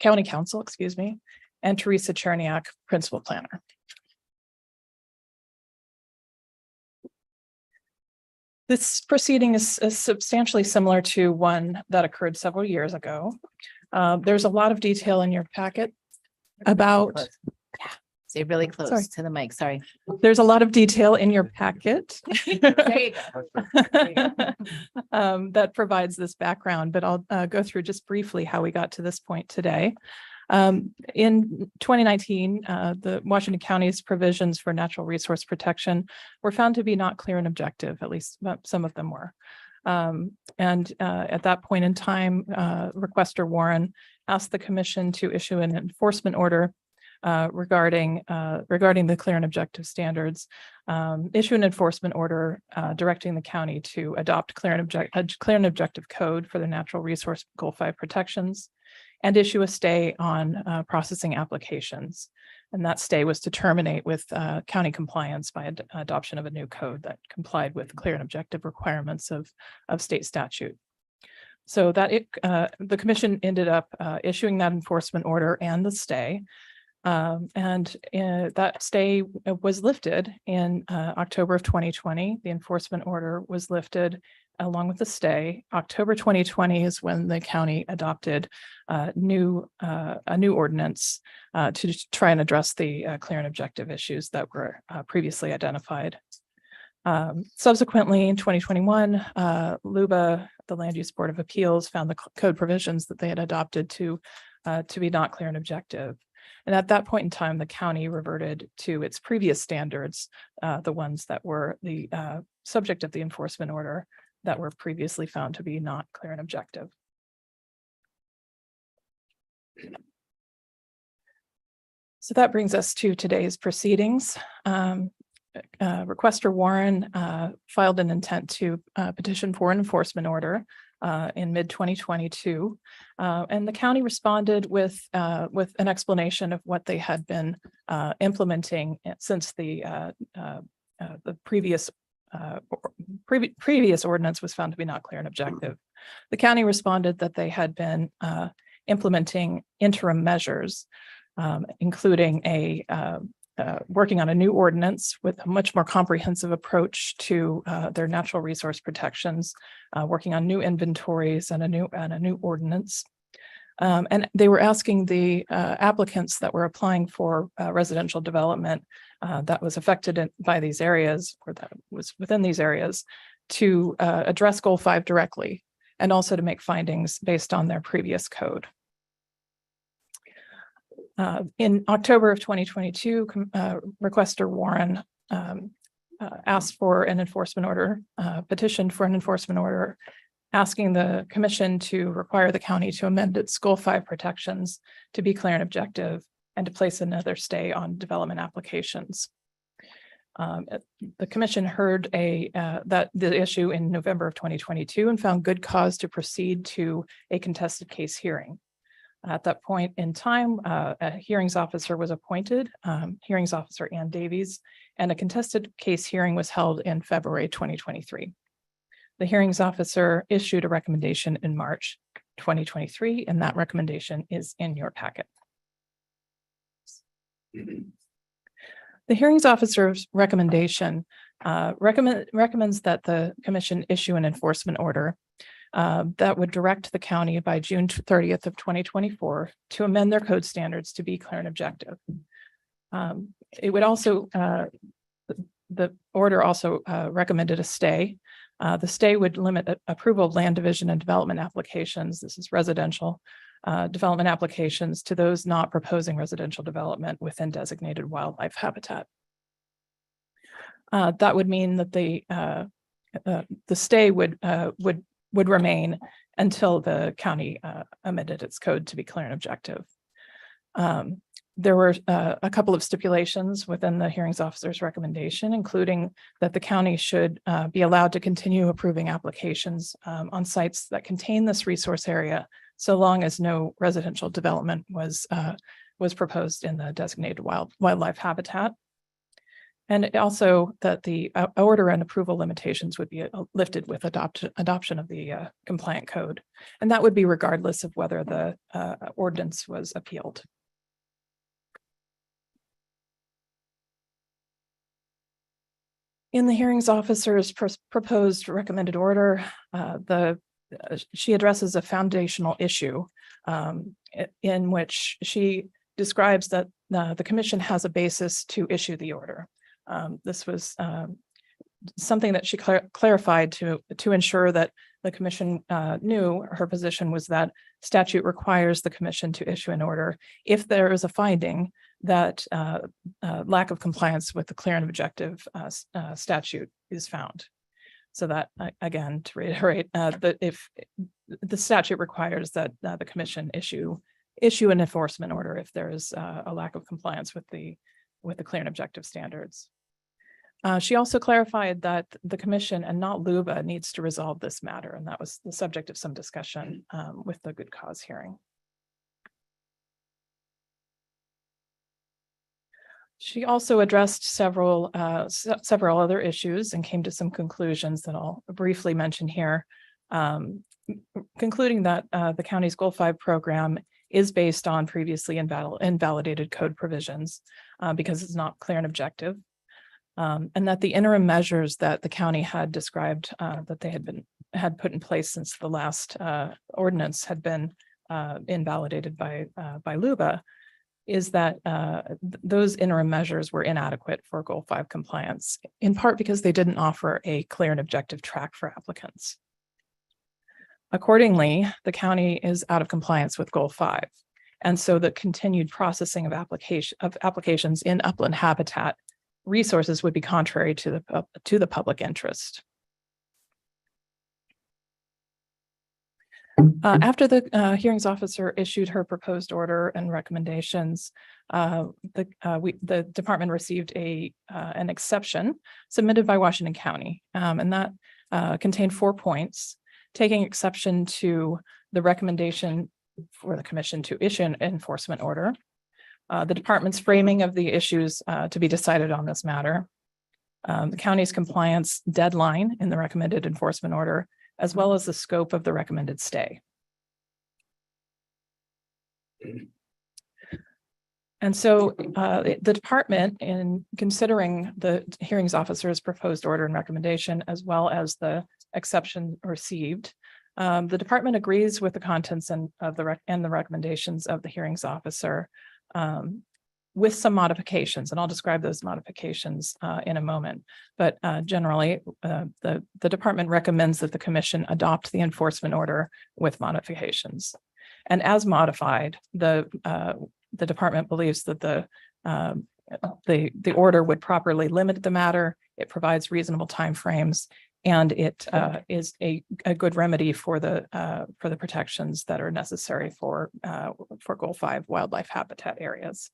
County Counsel, and Teresa Cherniak, Principal Planner. This proceeding is substantially similar to one that occurred several years ago. There's a lot of detail in your packet about. Stay really close Sorry. to the mic, sorry. There's a lot of detail in your packet There you go. that provides this background, but I'll go through just briefly how we got to this point today. In 2019, the Washington County's provisions for natural resource protection were found to be not clear and objective, at least some of them were. At that point in time, requester Warren asked the commission to issue an enforcement order regarding the clear and objective standards, issue an enforcement order directing the county to adopt clear and objective code for the natural resource Goal 5 protections, and issue a stay on processing applications. And that stay was to terminate with county compliance by adoption of a new code that complied with clear and objective requirements of state statute. So that the commission ended up issuing that enforcement order and the stay. That stay was lifted in October of 2020. The enforcement order was lifted along with the stay. October 2020 is when the county adopted a new ordinance to try and address the clear and objective issues that were previously identified. Subsequently, in 2021, LUBA, the Land Use Board of Appeals, found the code provisions that they had adopted to be not clear and objective. And at that point in time, the county reverted to its previous standards, the ones that were the subject of the enforcement order that were previously found to be not clear and objective. So that brings us to today's proceedings. Requester Warren filed an intent to petition for an enforcement order in mid-2022, and the county responded with an explanation of what they had been implementing since the previous ordinance was found to be not clear and objective. The county responded that they had been implementing interim measures, including working on a new ordinance with a much more comprehensive approach to their natural resource protections, working on new inventories and a new ordinance. And they were asking the applicants that were applying for residential development that was affected by these areas, or that was within these areas, to address Goal 5 directly, and also to make findings based on their previous code. In October of 2022, requester Warren asked for an enforcement order, petitioned for an enforcement order, asking the commission to require the county to amend its Goal 5 protections to be clear and objective, and to place another stay on development applications. The commission heard the issue in November of 2022 and found good cause to proceed to a contested case hearing. At that point in time, a hearings officer was appointed, hearings officer Ann Davies, and a contested case hearing was held in February 2023. The hearings officer issued a recommendation in March 2023, and that recommendation is in your packet. The hearings officer's recommendation recommends that the commission issue an enforcement order that would direct the county by June 30th of 2024 to amend their code standards to be clear and objective. It would also, the order also recommended a stay. The stay would limit approval of land division and development applications. This is residential development applications to those not proposing residential development within designated wildlife habitat. That would mean that the stay would remain until the county amended its code to be clear and objective. There were a couple of stipulations within the hearings officer's recommendation, including that the county should be allowed to continue approving applications on sites that contain this resource area, so long as no residential development was proposed in the designated wildlife habitat. And also that the order and approval limitations would be lifted with adoption of the compliant code. And that would be regardless of whether the ordinance was appealed. In the hearings officer's proposed recommended order, she addresses a foundational issue in which she describes that the commission has a basis to issue the order. This was something that she clarified to ensure that the commission knew her position was that statute requires the commission to issue an order if there is a finding that lack of compliance with the clear and objective statute is found. So that, again, to reiterate, that if the statute requires that the commission issue an enforcement order if there is a lack of compliance with the clear and objective standards. She also clarified that the commission and not LUBA needs to resolve this matter, and that was the subject of some discussion with the good cause hearing. She also addressed several other issues and came to some conclusions that I'll briefly mention here, concluding that the county's Goal 5 program is based on previously invalidated code provisions because it's not clear and objective, and that the interim measures that the county had described that they had put in place since the last ordinance had been invalidated by LUBA is that those interim measures were inadequate for Goal 5 compliance, in part because they didn't offer a clear and objective track for applicants. Accordingly, the county is out of compliance with Goal 5, and so the continued processing of applications in upland habitat resources would be contrary to the public interest. After the hearings officer issued her proposed order and recommendations, the department received an exception submitted by Washington County, and that contained 4 points, taking exception to the recommendation for the commission to issue an enforcement order, the department's framing of the issues to be decided on this matter, the county's compliance deadline in the recommended enforcement order, as well as the scope of the recommended stay. And so the department, in considering the hearings officer's proposed order and recommendation, as well as the exception received, the department agrees with the contents and the recommendations of the hearings officer with some modifications, and I'll describe those modifications in a moment. But generally, the department recommends that the commission adopt the enforcement order with modifications. And as modified, the department believes that the order would properly limit the matter. It provides reasonable timeframes, and it is a good remedy for the protections that are necessary for Goal 5 wildlife habitat areas.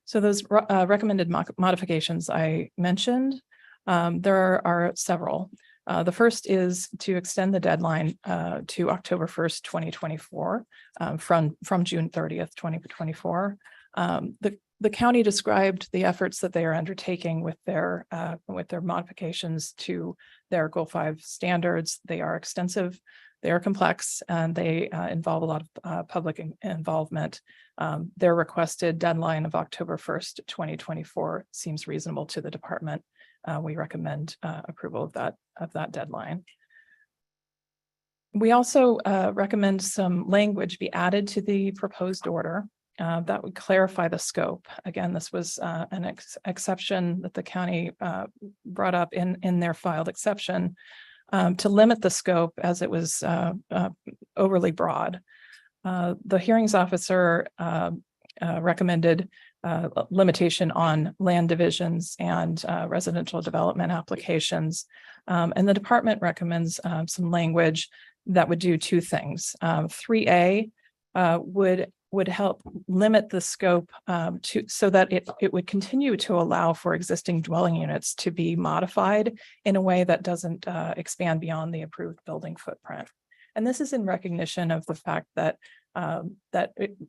So those recommended modifications I mentioned, there are several. The first is to extend the deadline to October 1st, 2024, from June 30th, 2024. The county described the efforts that they are undertaking with their modifications to their Goal 5 standards. They are extensive, they are complex, and they involve a lot of public involvement. Their requested deadline of October 1st, 2024 seems reasonable to the department. We recommend approval of that deadline. We also recommend some language be added to the proposed order that would clarify the scope. Again, this was an exception that the county brought up in their filed exception to limit the scope as it was overly broad. The hearings officer recommended limitation on land divisions and residential development applications. And the department recommends some language that would do two things. 3A would help limit the scope so that it would continue to allow for existing dwelling units to be modified in a way that doesn't expand beyond the approved building footprint. And this is in recognition of the fact that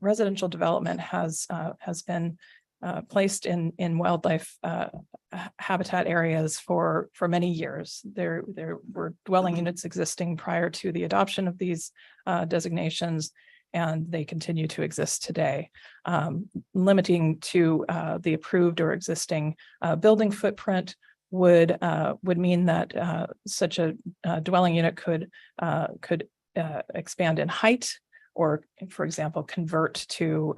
residential development has been placed in wildlife habitat areas for many years. There were dwelling units existing prior to the adoption of these designations, and they continue to exist today. Limiting to the approved or existing building footprint would mean that such a dwelling unit could expand in height, or, for example, convert to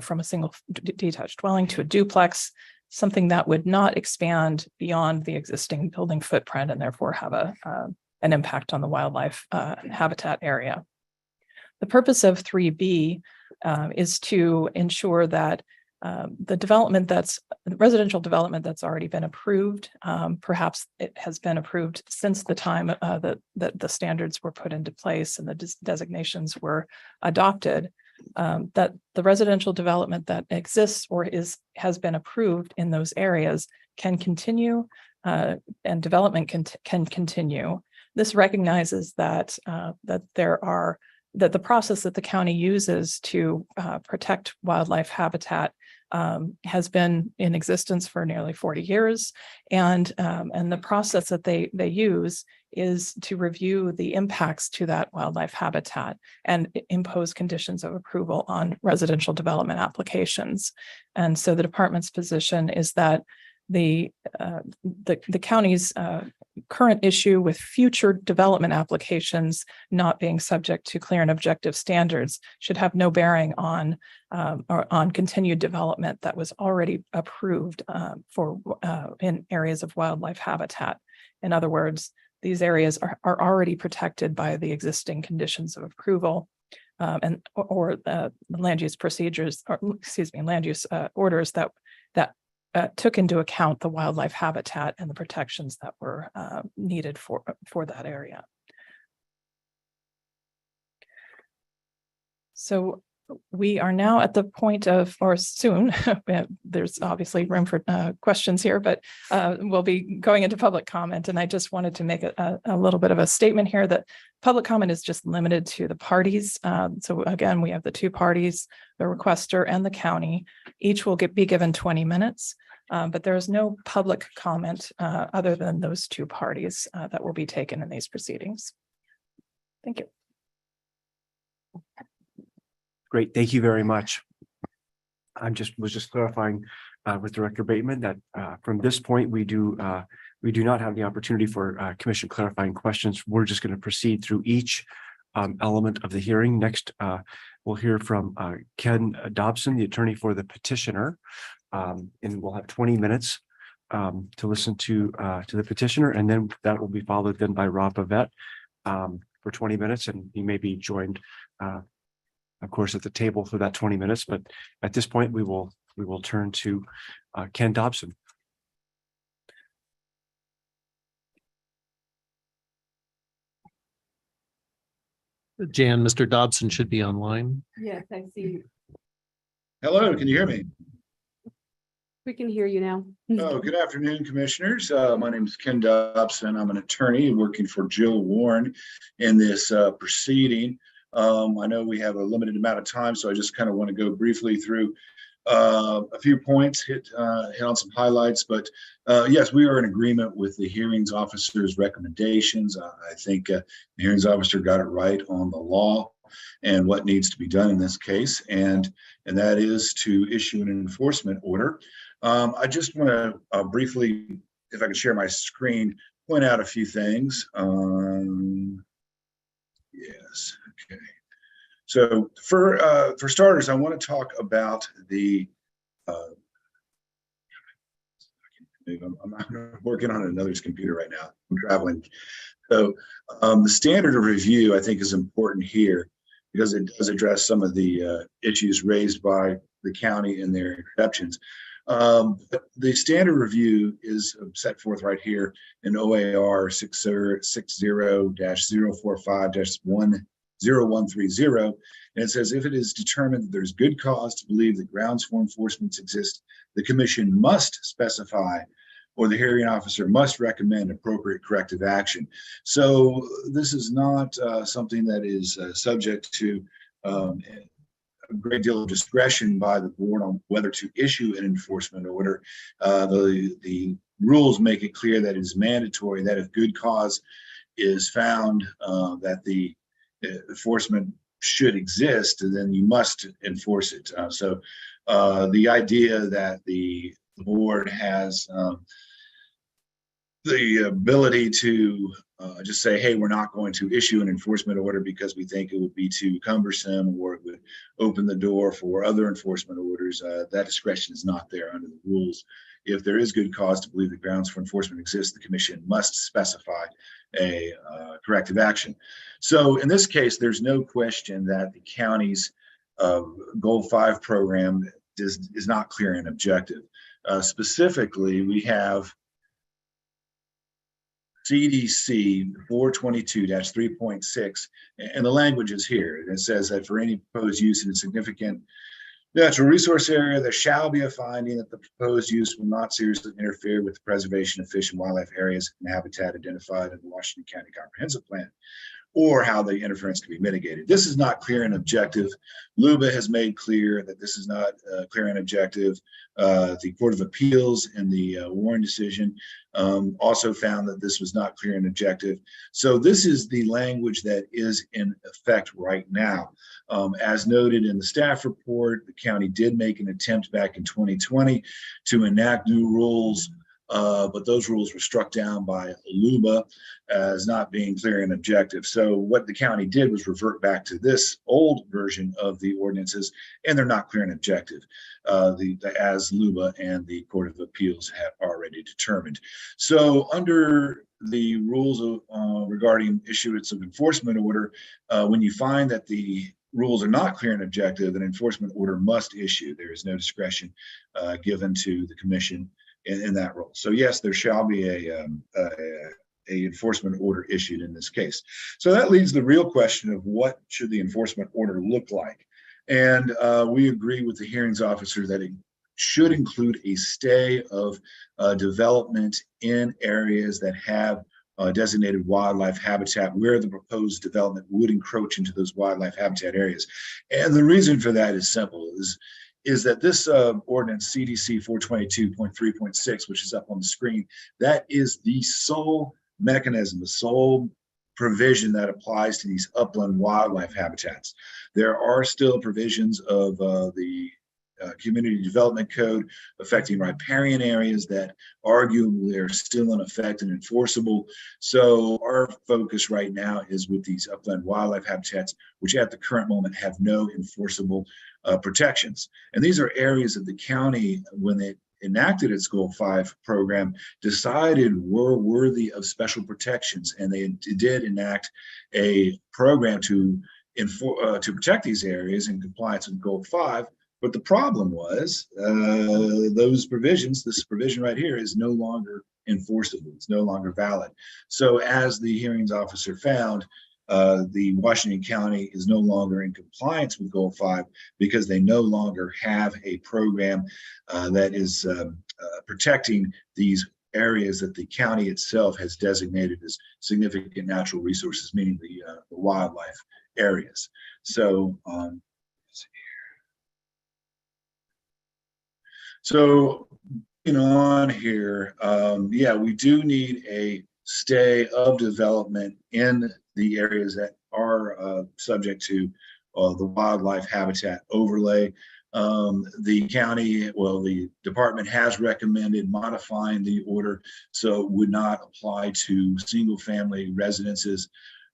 from a single detached dwelling to a duplex, something that would not expand beyond the existing building footprint and therefore have an impact on the wildlife habitat area. The purpose of 3B is to ensure that the residential development that's already been approved, perhaps it has been approved since the time that the standards were put into place and the designations were adopted, that the residential development that exists or has been approved in those areas can continue and development can continue. This recognizes that that the process that the county uses to protect wildlife habitat has been in existence for nearly 40 years. And the process that they use is to review the impacts to that wildlife habitat and impose conditions of approval on residential development applications. And so the department's position is that the county's current issue with future development applications not being subject to clear and objective standards should have no bearing on continued development that was already approved in areas of wildlife habitat. In other words, these areas are already protected by the existing conditions of approval or land use procedures, or land use orders that took into account the wildlife habitat and the protections that were needed for that area. So we are now at the point of, or soon, there's obviously room for questions here, but we'll be going into public comment. And I just wanted to make a little bit of a statement here that public comment is just limited to the parties. So again, we have the two parties, the requester and the county. Each will be given 20 minutes. But there is no public comment other than those two parties that will be taken in these proceedings. Thank you. Great, thank you very much. Was just clarifying with Director Bateman that from this point, we do not have the opportunity for commission clarifying questions. We're just going to proceed through each element of the hearing. Next, we'll hear from Ken Dobson, the attorney for the petitioner. And we'll have 20 minutes to listen to the petitioner, and then that will be followed then by Rob Pavette for 20 minutes, and he may be joined, of course, at the table for that 20 minutes. But at this point, we will turn to Ken Dobson. Jan, Mr. Dobson should be online. Yes, I see. Hello, can you hear me? We can hear you now. Oh, good afternoon, commissioners. My name is Ken Dobson. I'm an attorney working for Jill Warren in this proceeding. I know we have a limited amount of time, so I just kind of want to go briefly through a few points, hit on some highlights. But yes, we are in agreement with the hearings officer's recommendations. I think the hearings officer got it right on the law and what needs to be done in this case, and that is to issue an enforcement order. I just want to briefly, if I could share my screen, point out a few things. Yes, okay. So for starters, I want to talk about the. I'm working on another's computer right now. I'm traveling. So the standard of review, I think, is important here because it does address some of the issues raised by the county in their exceptions. But the standard review is set forth right here in OAR 60-045-10130. And it says, if it is determined that there's good cause to believe that grounds for enforcement exist, the commission must specify or the hearing officer must recommend appropriate corrective action. So this is not something that is subject to a great deal of discretion by the board on whether to issue an enforcement order. The rules make it clear that it is mandatory that if good cause is found that the enforcement should exist, then you must enforce it. So the idea that the board has the ability to just say, hey, we're not going to issue an enforcement order because we think it would be too cumbersome or it would open the door for other enforcement orders. That discretion is not there under the rules. If there is good cause to believe the grounds for enforcement exist, the commission must specify a corrective action. So in this case, there's no question that the county's Goal 5 program is not clear and objective. Specifically, we have CDC 422-3.6, and the language is here. It says that for any proposed use in a significant natural resource area, there shall be a finding that the proposed use will not seriously interfere with the preservation of fish and wildlife areas and habitat identified in the Washington County Comprehensive Plan, or how the interference can be mitigated. This is not clear and objective. LUBA has made clear that this is not clear and objective. The Court of Appeals in the Warren decision also found that this was not clear and objective. So this is the language that is in effect right now. As noted in the staff report, the county did make an attempt back in 2020 to enact new rules, but those rules were struck down by LUBA as not being clear and objective. So what the county did was revert back to this old version of the ordinances, and they're not clear and objective, as LUBA and the Court of Appeals have already determined. So under the rules of, regarding issuance of enforcement order, when you find that the rules are not clear and objective, an enforcement order must issue. There is no discretion given to the commission in that role. So yes, there shall be a enforcement order issued in this case. So that leads the real question of what should the enforcement order look like? And we agree with the hearings officer that it should include a stay of development in areas that have designated wildlife habitat where the proposed development would encroach into those wildlife habitat areas. And the reason for that is simple, is that this ordinance CDC 422.3.6, which is up on the screen, that is the sole mechanism, the sole provision that applies to these upland wildlife habitats. There are still provisions of the Community Development Code affecting riparian areas that arguably are still in effect and enforceable. So our focus right now is with these upland wildlife habitats, which at the current moment have no enforceable protections. And these are areas that the county, when it enacted its Goal 5 program, decided were worthy of special protections. And they did enact a program to protect these areas in compliance with Goal 5. But the problem was those provisions, this provision right here is no longer enforceable. It's no longer valid. So as the hearings officer found, the Washington County is no longer in compliance with Goal 5 because they no longer have a program that is protecting these areas that the county itself has designated as significant natural resources, meaning the wildlife areas. So, so on here, yeah, we do need a stay of development in the areas that are subject to the wildlife habitat overlay. The county, well, the department has recommended modifying the order so it would not apply to single family residences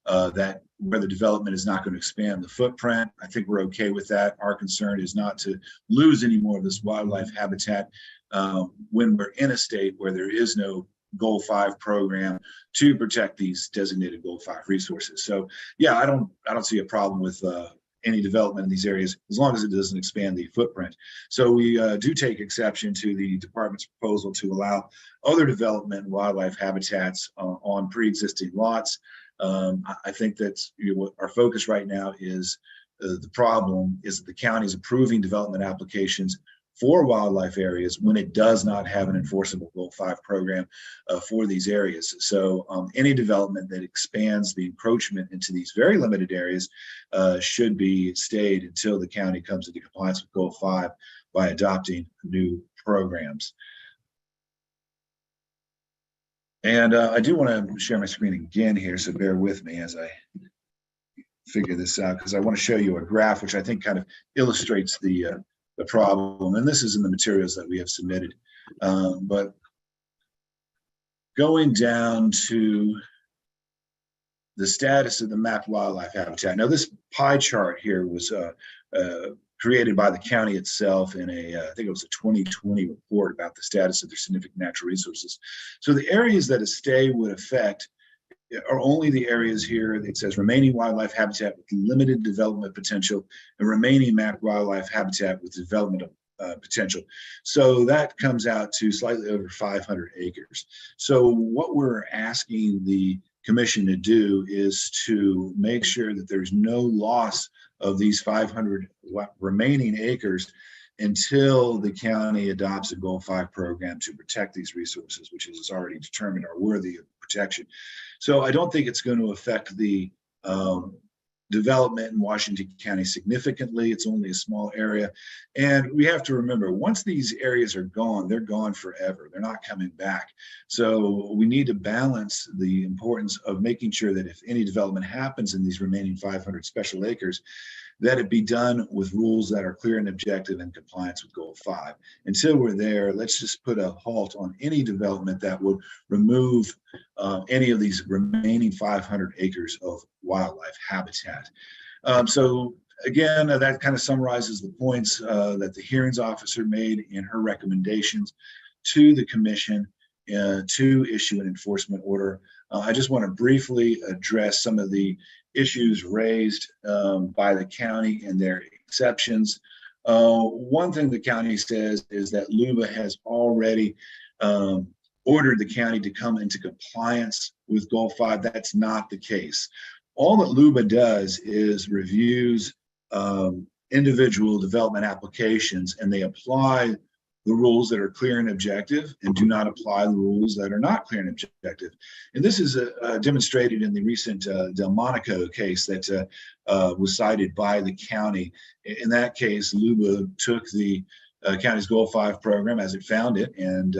that where the development is not going to expand the footprint. I think we're okay with that. Our concern is not to lose any more of this wildlife habitat when we're in a state where there is no Goal 5 program to protect these designated Goal 5 resources. So yeah, I don't see a problem with any development in these areas as long as it doesn't expand the footprint. So we do take exception to the department's proposal to allow other development and wildlife habitats on pre-existing lots. I think that's what our focus right now is. The problem is that the county is approving development applications for wildlife areas when it does not have an enforceable Goal 5 program for these areas. So any development that expands the encroachment into these very limited areas should be stayed until the county comes into compliance with Goal 5 by adopting new programs. And I do want to share my screen again here, so bear with me as I figure this out, because I want to show you a graph which I think kind of illustrates the problem, and this is in the materials that we have submitted. But going down to the status of the mapped wildlife habitat. Now, this pie chart here was created by the county itself in I think it was a 2020 report about the status of their significant natural resources. So the areas that a stay would affect are only the areas here. It says remaining wildlife habitat with limited development potential and remaining mapped wildlife habitat with development potential. So that comes out to slightly over 500 acres. So what we're asking the commission to do is to make sure that there's no loss of these 500 remaining acres until the county adopts a Goal 5 program to protect these resources, which is already determined are worthy of protection. So I don't think it's going to affect the development in Washington County significantly. It's only a small area. And we have to remember, once these areas are gone, they're gone forever. They're not coming back. So we need to balance the importance of making sure that if any development happens in these remaining 500 special acres, that it be done with rules that are clear and objective in compliance with Goal 5. Until we're there, let's just put a halt on any development that would remove any of these remaining 500 acres of wildlife habitat. So again, that kind of summarizes the points that the hearings officer made in her recommendations to the commission to issue an enforcement order. I just want to briefly address some of the issues raised by the county and their exceptions. One thing the county says is that LUBA has already ordered the county to come into compliance with Goal 5. That's not the case. All that LUBA does is reviews individual development applications, and they apply the rules that are clear and objective and do not apply the rules that are not clear and objective. And this is demonstrated in the recent Delmonico case that was cited by the county. In that case, LUBA took the county's Goal 5 program as it found it and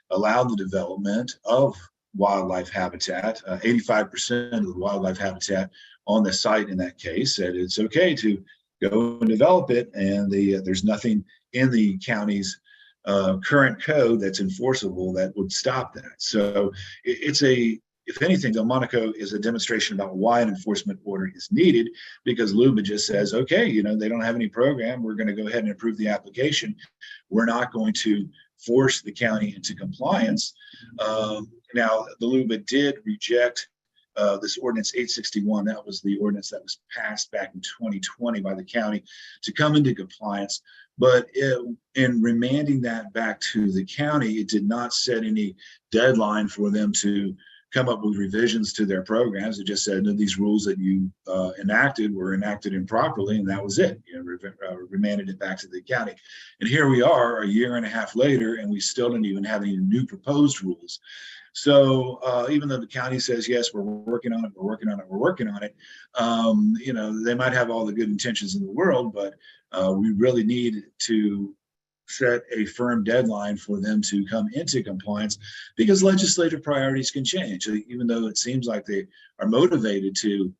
allowed the development of wildlife habitat. 85% of the wildlife habitat on the site in that case said it's okay to go and develop it, and there's nothing in the county's current code that's enforceable that would stop that. So it's if anything, Delmonico is a demonstration about why an enforcement order is needed, because LUBA just says, okay, they don't have any program. We're going to go ahead and approve the application. We're not going to force the county into compliance. Now, the LUBA did reject this ordinance 861. That was the ordinance that was passed back in 2020 by the county to come into compliance. But in remanding that back to the county, it did not set any deadline for them to come up with revisions to their programs. It just said, no, these rules that you enacted were enacted improperly, and that was it. Remanded it back to the county. And here we are a year and a half later, and we still don't even have any new proposed rules. So even though the county says, yes, we're working on it, we're working on it, we're working on it, they might have all the good intentions in the world, but we really need to set a firm deadline for them to come into compliance, because legislative priorities can change. Even though it seems like they are motivated to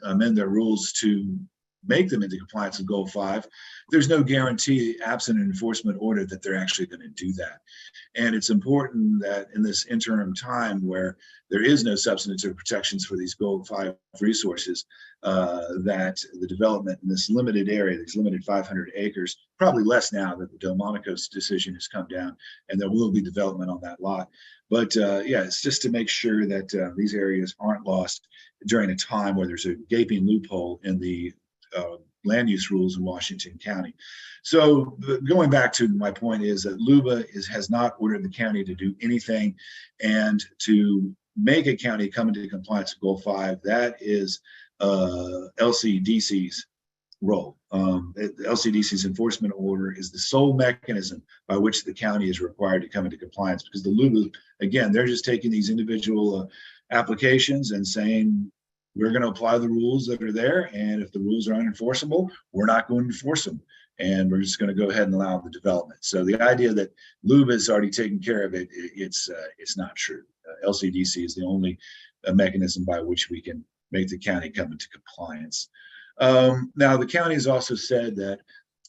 amend their rules to make them into compliance with Goal 5, there's no guarantee, absent an enforcement order, that they're actually going to do that. And it's important that in this interim time where there is no substantive protections for these Goal 5 resources, that the development in this limited area, these limited 500 acres, probably less now that the Delmonico's decision has come down, and there will be development on that lot. But yeah, it's just to make sure that these areas aren't lost during a time where there's a gaping loophole in the land use rules in Washington County. So going back to my point is that LUBA has not ordered the county to do anything, and to make a county come into compliance with Goal 5, that is LCDC's role. The LCDC's enforcement order is the sole mechanism by which the county is required to come into compliance, because the LUBA, again, they're just taking these individual applications and saying, we're going to apply the rules that are there, and if the rules are unenforceable, we're not going to enforce them, and we're just going to go ahead and allow the development. So the idea that LUBA is already taking care of it, it's not true. LCDC is the only mechanism by which we can make the county come into compliance. Now, the county has also said that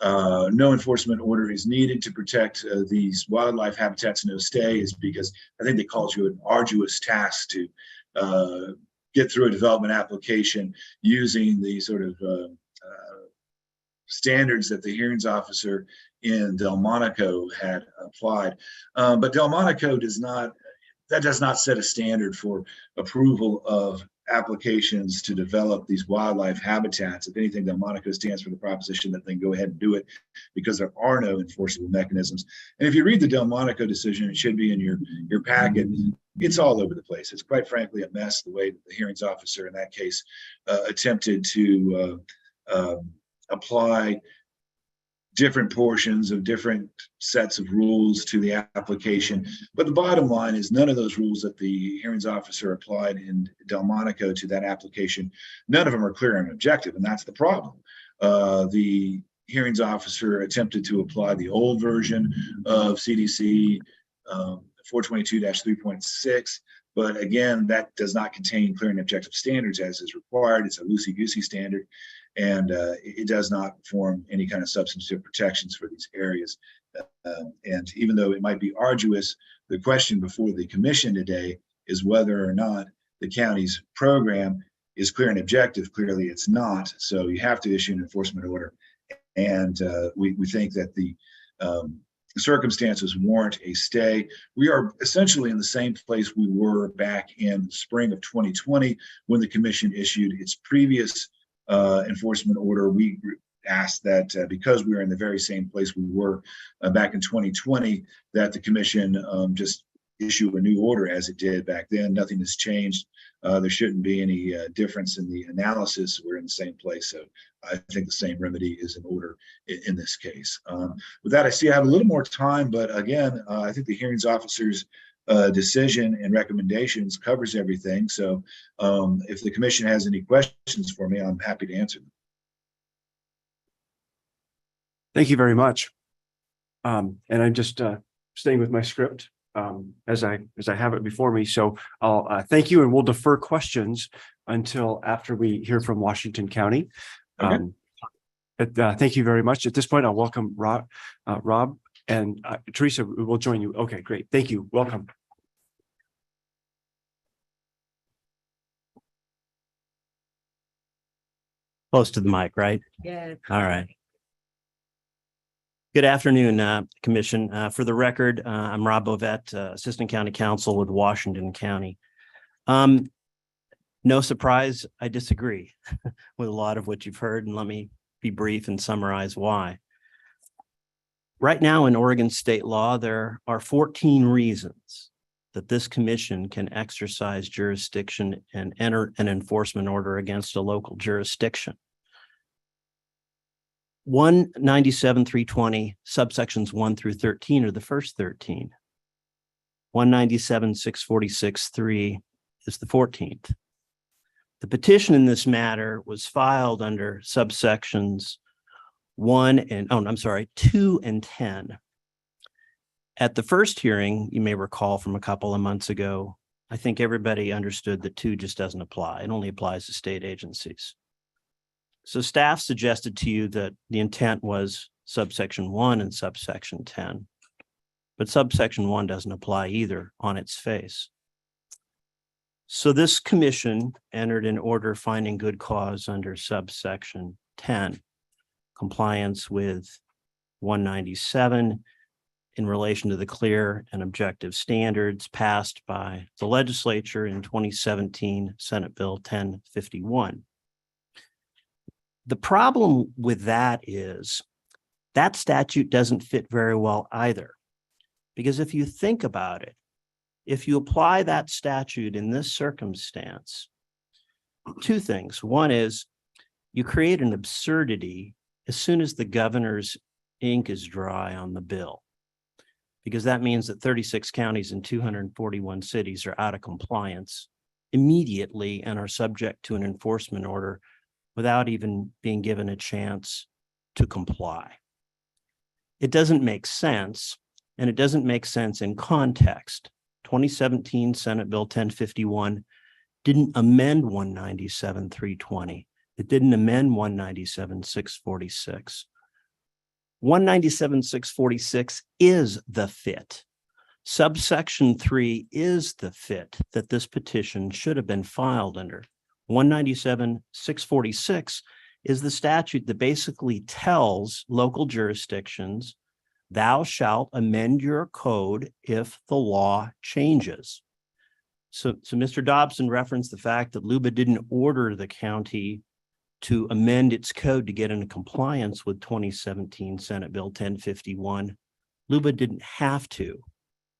no enforcement order is needed to protect these wildlife habitats. No stay is because I think they called you an arduous task to get through a development application using the sort of standards that the hearings officer in Delmonico had applied. But Delmonico does not set a standard for approval of applications to develop these wildlife habitats. If anything, Delmonico stands for the proposition that they can go ahead and do it because there are no enforceable mechanisms. And if you read the Delmonico decision, it should be in your packet. It's all over the place. It's quite frankly a mess, the way that the hearings officer in that case attempted to apply different portions of different sets of rules to the application. But the bottom line is none of those rules that the hearings officer applied in Delmonico to that application, none of them are clear and objective, and that's the problem. The hearings officer attempted to apply the old version of CDC 422-3.6, but again, that does not contain clear and objective standards as is required. It's a loosey-goosey standard, and it does not form any kind of substantive protections for these areas. And even though it might be arduous, the question before the commission today is whether or not the county's program is clear and objective. Clearly, it's not. So you have to issue an enforcement order. And we think that the circumstances warrant a stay. We are essentially in the same place we were back in spring of 2020 when the commission issued its previous enforcement order. We asked that because we are in the very same place we were back in 2020, that the commission just issue a new order as it did back then. Nothing has changed. There shouldn't be any difference in the analysis. We're in the same place. So I think the same remedy is in order in this case. With that, I see I have a little more time, but again, I think the hearings officer's decision and recommendations covers everything. So if the commission has any questions for me, I'm happy to answer them. Thank you very much. And I'm just staying with my script as I have it before me. So I'll thank you, and we'll defer questions until after we hear from Washington County. Okay. But thank you very much. At this point, I'll welcome Rob and Teresa will join you. Okay, great. Thank you. Welcome. Close to the mic, right? Yeah. All right. Good afternoon, Commission. For the record, I'm Rob Bovett, Assistant County Counsel with Washington County. No surprise, I disagree with a lot of what you've heard, and let me be brief and summarize why. Right now in Oregon state law, there are 14 reasons that this commission can exercise jurisdiction and enter an enforcement order against a local jurisdiction. 197.320 subsections 1 through 13 are the first 13. 197.646.3 is the 14th. The petition in this matter was filed under subsections 2 and 10. At the first hearing, you may recall from a couple of months ago, I think everybody understood that 2 just doesn't apply. It only applies to state agencies. So staff suggested to you that the intent was subsection 1 and subsection 10, but subsection 1 doesn't apply either on its face. So this commission entered an order finding good cause under subsection 10, compliance with 197 in relation to the clear and objective standards passed by the legislature in 2017 Senate Bill 1051. The problem with that is that statute doesn't fit very well either, because if you think about it, if you apply that statute in this circumstance, 2 things. One is you create an absurdity as soon as the governor's ink is dry on the bill, because that means that 36 counties and 241 cities are out of compliance immediately and are subject to an enforcement order without even being given a chance to comply. It doesn't make sense, and it doesn't make sense in context. 2017 Senate Bill 1051 didn't amend 197.320. It didn't amend 197.646. 197.646 is the fit. Subsection 3 is the fit that this petition should have been filed under. 197.646 is the statute that basically tells local jurisdictions, thou shalt amend your code if the law changes. So Mr. Dobson referenced the fact that LUBA didn't order the county to amend its code to get into compliance with 2017 Senate Bill 1051. LUBA didn't have to.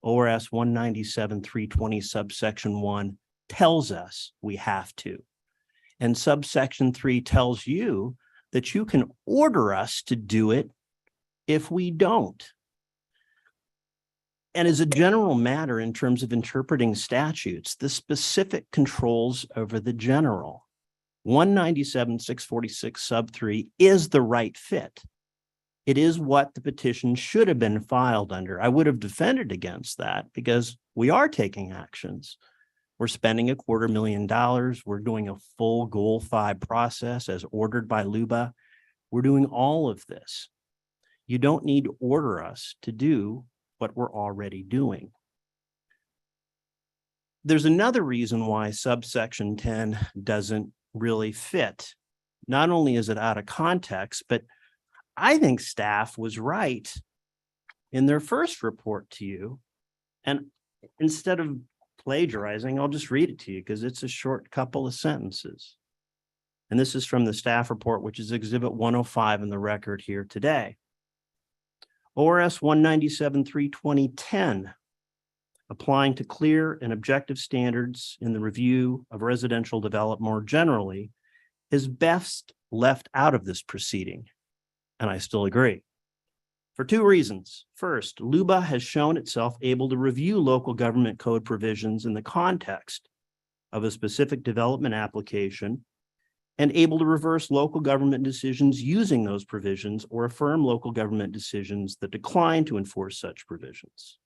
ORS 197.320 subsection 1 tells us we have to. And subsection 3 tells you that you can order us to do it if we don't. And as a general matter, in terms of interpreting statutes, the specific controls over the general. 197.646 sub 3 is the right fit. It is what the petition should have been filed under. I would have defended against that because we are taking actions. We're spending $250,000. We're doing a full Goal 5 process as ordered by LUBA. We're doing all of this. You don't need to order us to do what we're already doing. There's another reason why subsection 10 doesn't really fit. Not only is it out of context, but I think staff was right in their first report to you. And instead of plagiarizing, I'll just read it to you because it's a short couple of sentences. And this is from the staff report, which is Exhibit 105 in the record here today. ORS 197.32010, applying to clear and objective standards in the review of residential development more generally, is best left out of this proceeding. And I still agree. For 2 reasons. First, LUBA has shown itself able to review local government code provisions in the context of a specific development application and able to reverse local government decisions using those provisions or affirm local government decisions that decline to enforce such provisions.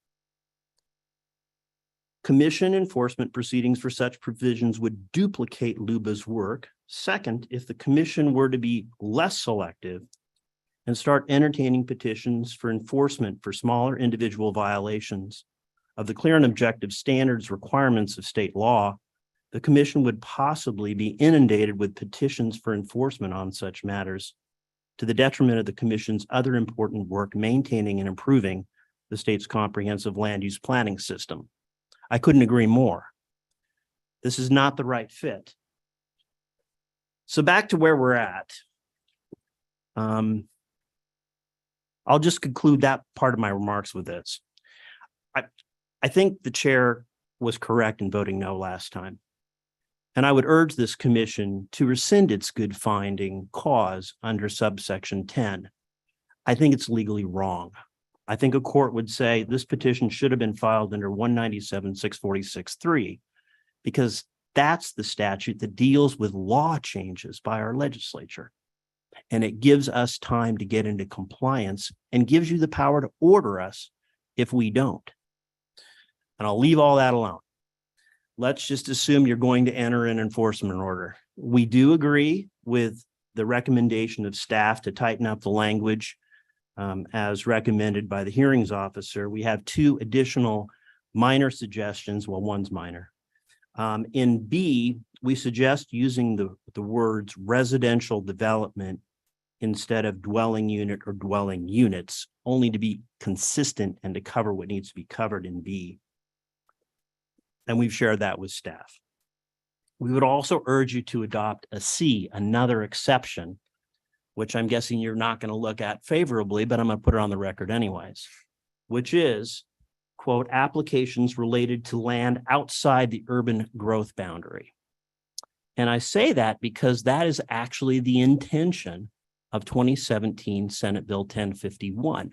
Commission enforcement proceedings for such provisions would duplicate LUBA's work. Second, if the commission were to be less selective and start entertaining petitions for enforcement for smaller individual violations of the clear and objective standards requirements of state law, the commission would possibly be inundated with petitions for enforcement on such matters to the detriment of the commission's other important work maintaining and improving the state's comprehensive land use planning system. I couldn't agree more. This is not the right fit. So back to where we're at. I'll just conclude that part of my remarks with this. I think the chair was correct in voting no last time. And I would urge this commission to rescind its good finding cause under subsection 10. I think it's legally wrong. I think a court would say this petition should have been filed under 197-646-3 because that's the statute that deals with law changes by our legislature. And it gives us time to get into compliance and gives you the power to order us if we don't. And I'll leave all that alone. Let's just assume you're going to enter an enforcement order. We do agree with the recommendation of staff to tighten up the language as recommended by the hearings officer. We have two additional minor suggestions. Well, one's minor. In B, we suggest using the words residential development instead of dwelling unit or dwelling units, only to be consistent and to cover what needs to be covered in B. And we've shared that with staff. We would also urge you to adopt a C, another exception, which I'm guessing you're not going to look at favorably, but I'm going to put it on the record anyways, which is, quote, applications related to land outside the urban growth boundary. And I say that because that is actually the intention of 2017 Senate Bill 1051.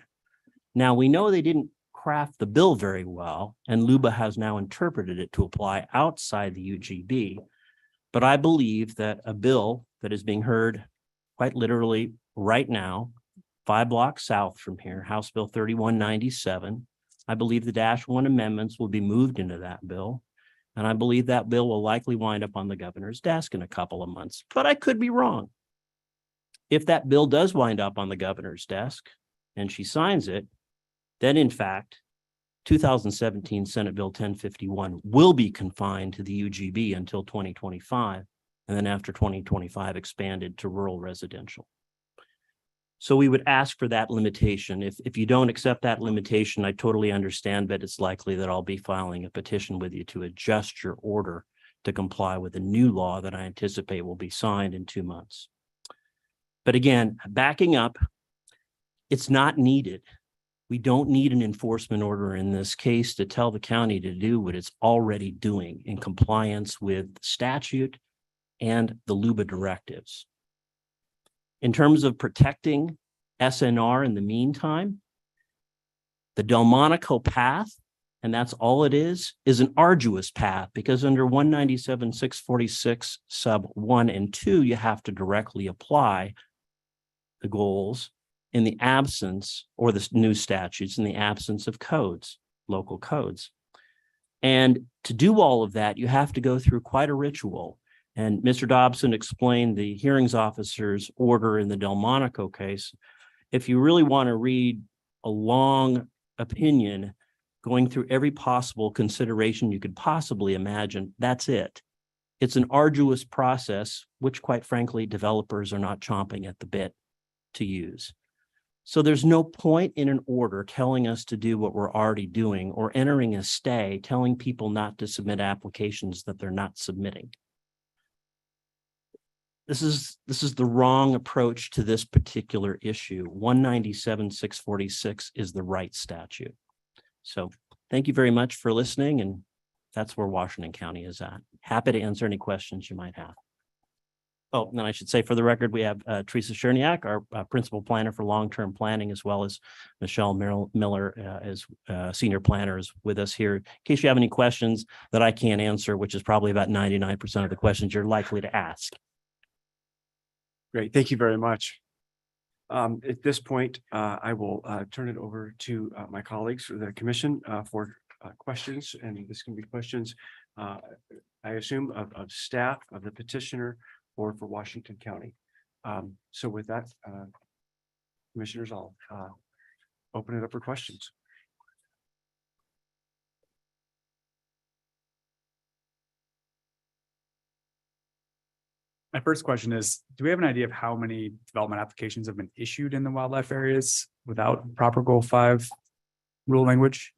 Now, we know they didn't craft the bill very well, and LUBA has now interpreted it to apply outside the UGB. But I believe that a bill that is being heard quite literally right now, 5 blocks south from here, House Bill 3197, I believe the -1 amendments will be moved into that bill. And I believe that bill will likely wind up on the governor's desk in a couple of months, but I could be wrong. If that bill does wind up on the governor's desk and she signs it, then in fact, 2017 Senate Bill 1051 will be confined to the UGB until 2025, and then after 2025 expanded to rural residential. So we would ask for that limitation. If you don't accept that limitation, I totally understand, but it's likely that I'll be filing a petition with you to adjust your order to comply with a new law that I anticipate will be signed in 2 months. But again, backing up, it's not needed. We don't need an enforcement order in this case to tell the county to do what it's already doing in compliance with statute and the LUBA directives. In terms of protecting SNR in the meantime, the Delmonico path, and that's all it is an arduous path because under 197-646 sub 1 and 2, you have to directly apply the goals in the absence, or the new statutes in the absence of codes, local codes. And to do all of that, you have to go through quite a ritual. And Mr. Dobson explained the hearings officer's order in the Delmonico case. If you really want to read a long opinion going through every possible consideration you could possibly imagine, that's it. It's an arduous process, which quite frankly, developers are not chomping at the bit to use. So there's no point in an order telling us to do what we're already doing or entering a stay telling people not to submit applications that they're not submitting. This is the wrong approach to this particular issue. 197-646 is the right statute. So thank you very much for listening, and that's where Washington County is at. Happy to answer any questions you might have. Oh, and then I should say for the record, we have Teresa Cherniak, our principal planner for long-term planning, as well as Michelle Miller as senior planner is with us here. In case you have any questions that I can't answer, which is probably about 99% of the questions you're likely to ask. Great, thank you very much. At this point, I will turn it over to my colleagues for the commission for questions, and this can be questions, I assume, of staff, of the petitioner, or for Washington County. So with that, commissioners, I'll open it up for questions. My first question is, do we have an idea of how many development applications have been issued in the wildlife areas without proper Goal 5 rule language?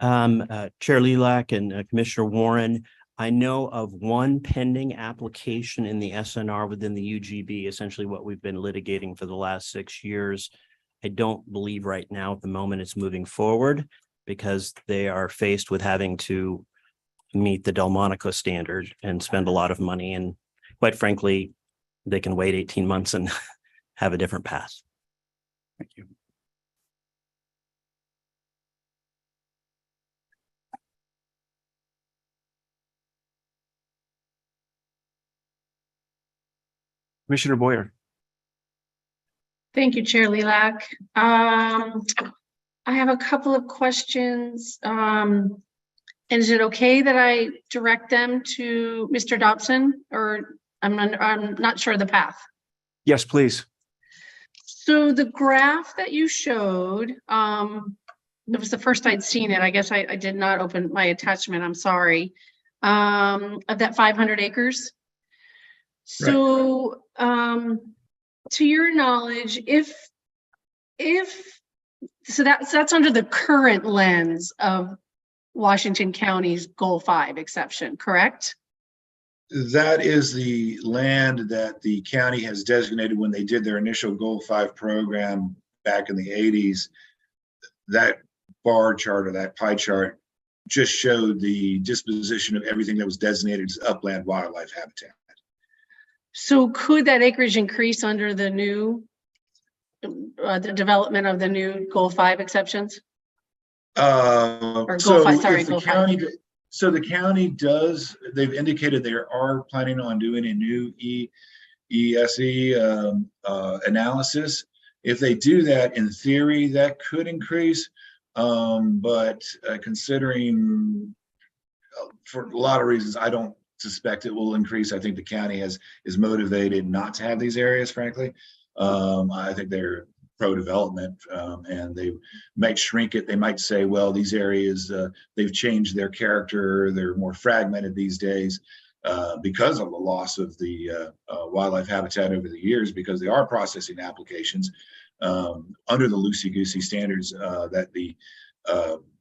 Chair Lilac and Commissioner Warren, I know of one pending application in the SNR within the UGB, essentially what we've been litigating for the last 6 years. I don't believe right now at the moment it's moving forward because they are faced with having to meet the Delmonico standard and spend a lot of money. And quite frankly, they can wait 18 months and have a different path. Thank you. Commissioner Boyer. Thank you, Chair Lilac. I have a couple of questions. And is it okay that I direct them to Mr. Dobson, or I'm not sure of the path? Yes, please. So the graph that you showed, it was the first I'd seen it. I guess I did not open my attachment. I'm sorry. Of that 500 acres. So, to your knowledge, so that's under the current lens of Washington County's Goal 5 exception, correct? That is the land that the county has designated when they did their initial Goal 5 program back in the 80s. That bar chart or that pie chart just showed the disposition of everything that was designated as upland wildlife habitat. So could that acreage increase under the new, the development of the new Goal 5 exceptions? Or Goal 5, sorry, Goal 5. So the county does, they've indicated they are planning on doing a new ESE analysis. If they do that, in theory, that could increase. But considering for a lot of reasons, I don't suspect it will increase. I think the county is motivated not to have these areas, frankly. I think they're pro-development, and they might shrink it. They might say, well, these areas, they've changed their character. They're more fragmented these days because of the loss of the wildlife habitat over the years, because they are processing applications under the loosey-goosey standards that the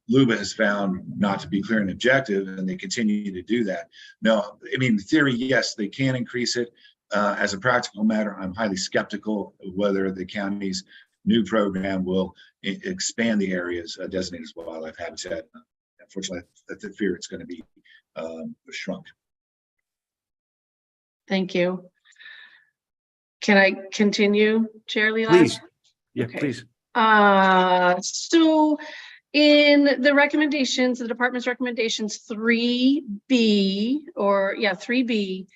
LUBA has found not to be clear and objective, and they continue to do that. No, I mean, in theory, yes, they can increase it. As a practical matter, I'm highly skeptical of whether the county's new program will expand the areas designated as wildlife habitat. Unfortunately, I fear it's going to be shrunk. Thank you. Can I continue, Chair Lilac? Please. Yeah, Okay. please. So in the recommendations, the department's recommendations 3B, or yeah, 3B.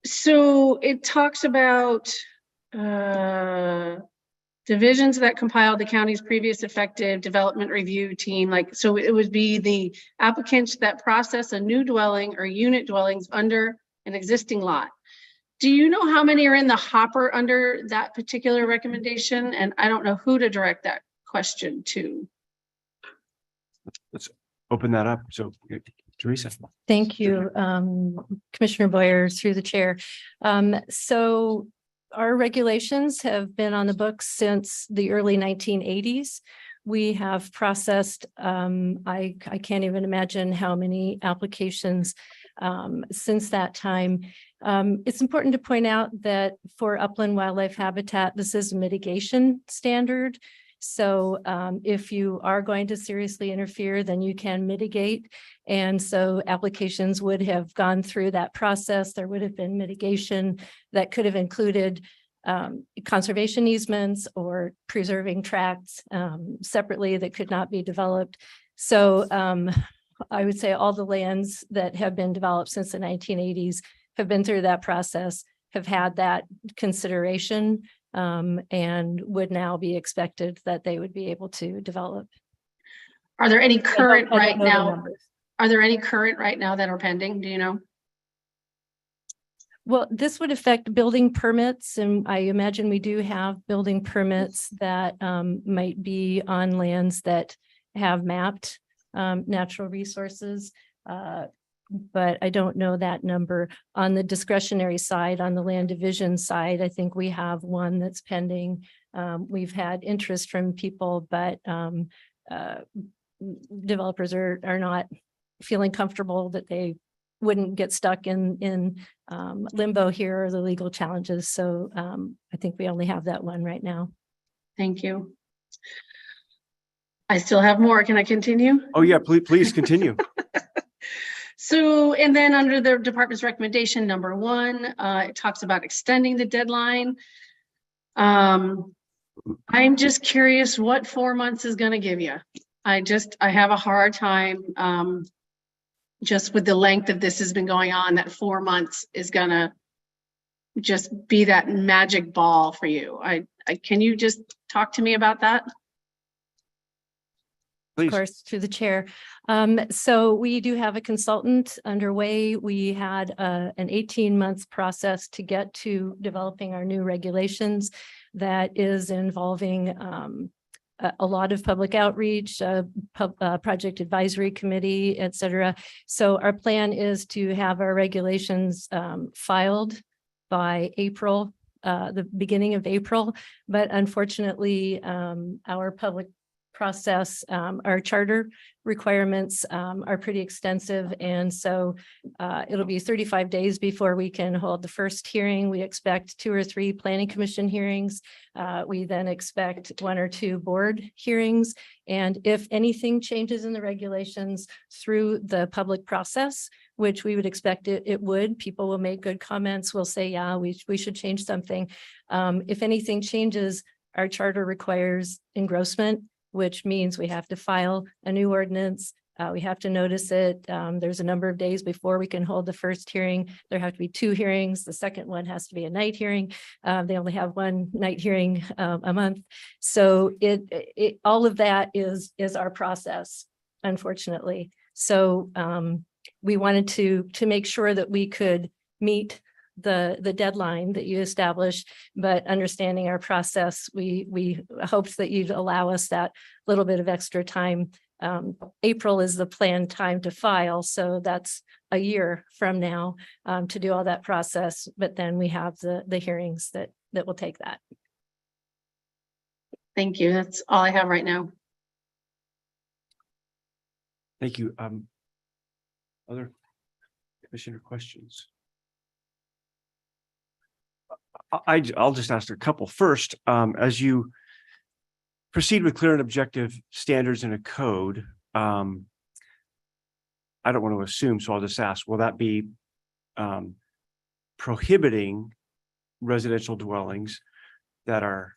So it talks about divisions that compiled the county's previous effective development review team. Like, so it would be the applicants that process a new dwelling or unit dwellings under an existing lot. Do you know how many are in the hopper under that particular recommendation? And I don't know who to direct that question to. Let's open that up. So Teresa. Thank you, Commissioner Boyer, through the chair. So our regulations have been on the books since the early 1980s. We have processed, I can't even imagine how many applications since that time. It's important to point out that for upland wildlife habitat, this is a mitigation standard. So if you are going to seriously interfere, then you can mitigate. And so applications would have gone through that process. There would have been mitigation that could have included conservation easements or preserving tracts separately that could not be developed. So I would say all the lands that have been developed since the 1980s have been through that process, have had that consideration, and would now be expected that they would be able to develop. Are there any current right now? Numbers. Are there any current right now that are pending? Do you know? Well, this would affect building permits, and I imagine we do have building permits that might be on lands that have mapped natural resources. But I don't know that number. On the discretionary side, on the land division side, I think we have one that's pending. We've had interest from people, but developers are not feeling comfortable that they wouldn't get stuck in limbo here or the legal challenges. So I think we only have that one right now. Thank you. I still have more. Can I continue? Oh yeah, please continue. So, and then under the department's recommendation, number 1, it talks about extending the deadline. I'm just curious what 4 months is going to give you. I have a hard time, just with the length of this has been going on, that 4 months is going to just be that magic ball for you. Can you just talk to me about that? Of course, through the chair. So we do have a consultant underway. We had an 18-month process to get to developing our new regulations that is involving a lot of public outreach, project advisory committee, et cetera. So our plan is to have our regulations filed by April, the beginning of April. But unfortunately, our public process, our charter requirements are pretty extensive. And so it'll be 35 days before we can hold the first hearing. We expect 2 or 3 planning commission hearings. We then expect 1 or 2 board hearings. And if anything changes in the regulations through the public process, which we would expect it would, people will make good comments. We'll say, yeah, we should change something. If anything changes, our charter requires engrossment, which means we have to file a new ordinance. We have to notice it. There's a number of days before we can hold the first hearing. There have to be 2 hearings. The second one has to be a night hearing. They only have 1 night hearing a month. So all of that is our process, unfortunately. So we wanted to make sure that we could meet the deadline that you established, but understanding our process, we hoped that you'd allow us that little bit of extra time. April is the planned time to file, so that's a year from now to do all that process. But then we have the hearings that will take that. Thank you. That's all I have right now. Thank you. Other commissioner questions? I'll just ask a couple. First, as you proceed with clear and objective standards in a code, I don't want to assume, so I'll just ask, will that be prohibiting residential dwellings that are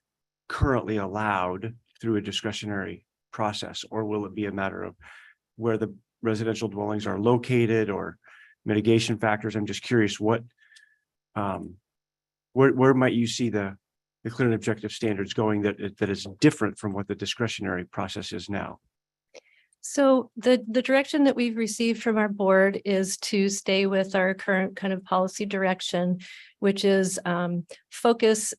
currently allowed through a discretionary process? Or will it be a matter of where the residential dwellings are located or mitigation factors? I'm just curious what where might you see the clear and objective standards going that is different from what the discretionary process is now? So the direction that we've received from our board is to stay with our current kind of policy direction, which is focus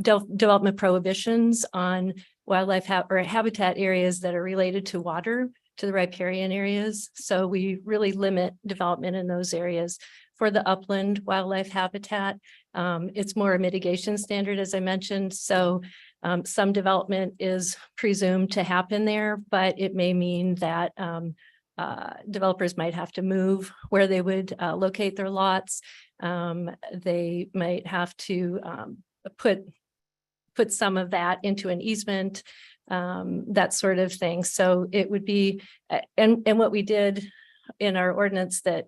development prohibitions on wildlife or habitat areas that are related to water, to the riparian areas. So we really limit development in those areas. For the upland wildlife habitat, it's more a mitigation standard, as I mentioned. So some development is presumed to happen there, but it may mean that developers might have to move where they would locate their lots. They might have to put some of that into an easement, that sort of thing. So it would be, and what we did in our ordinance that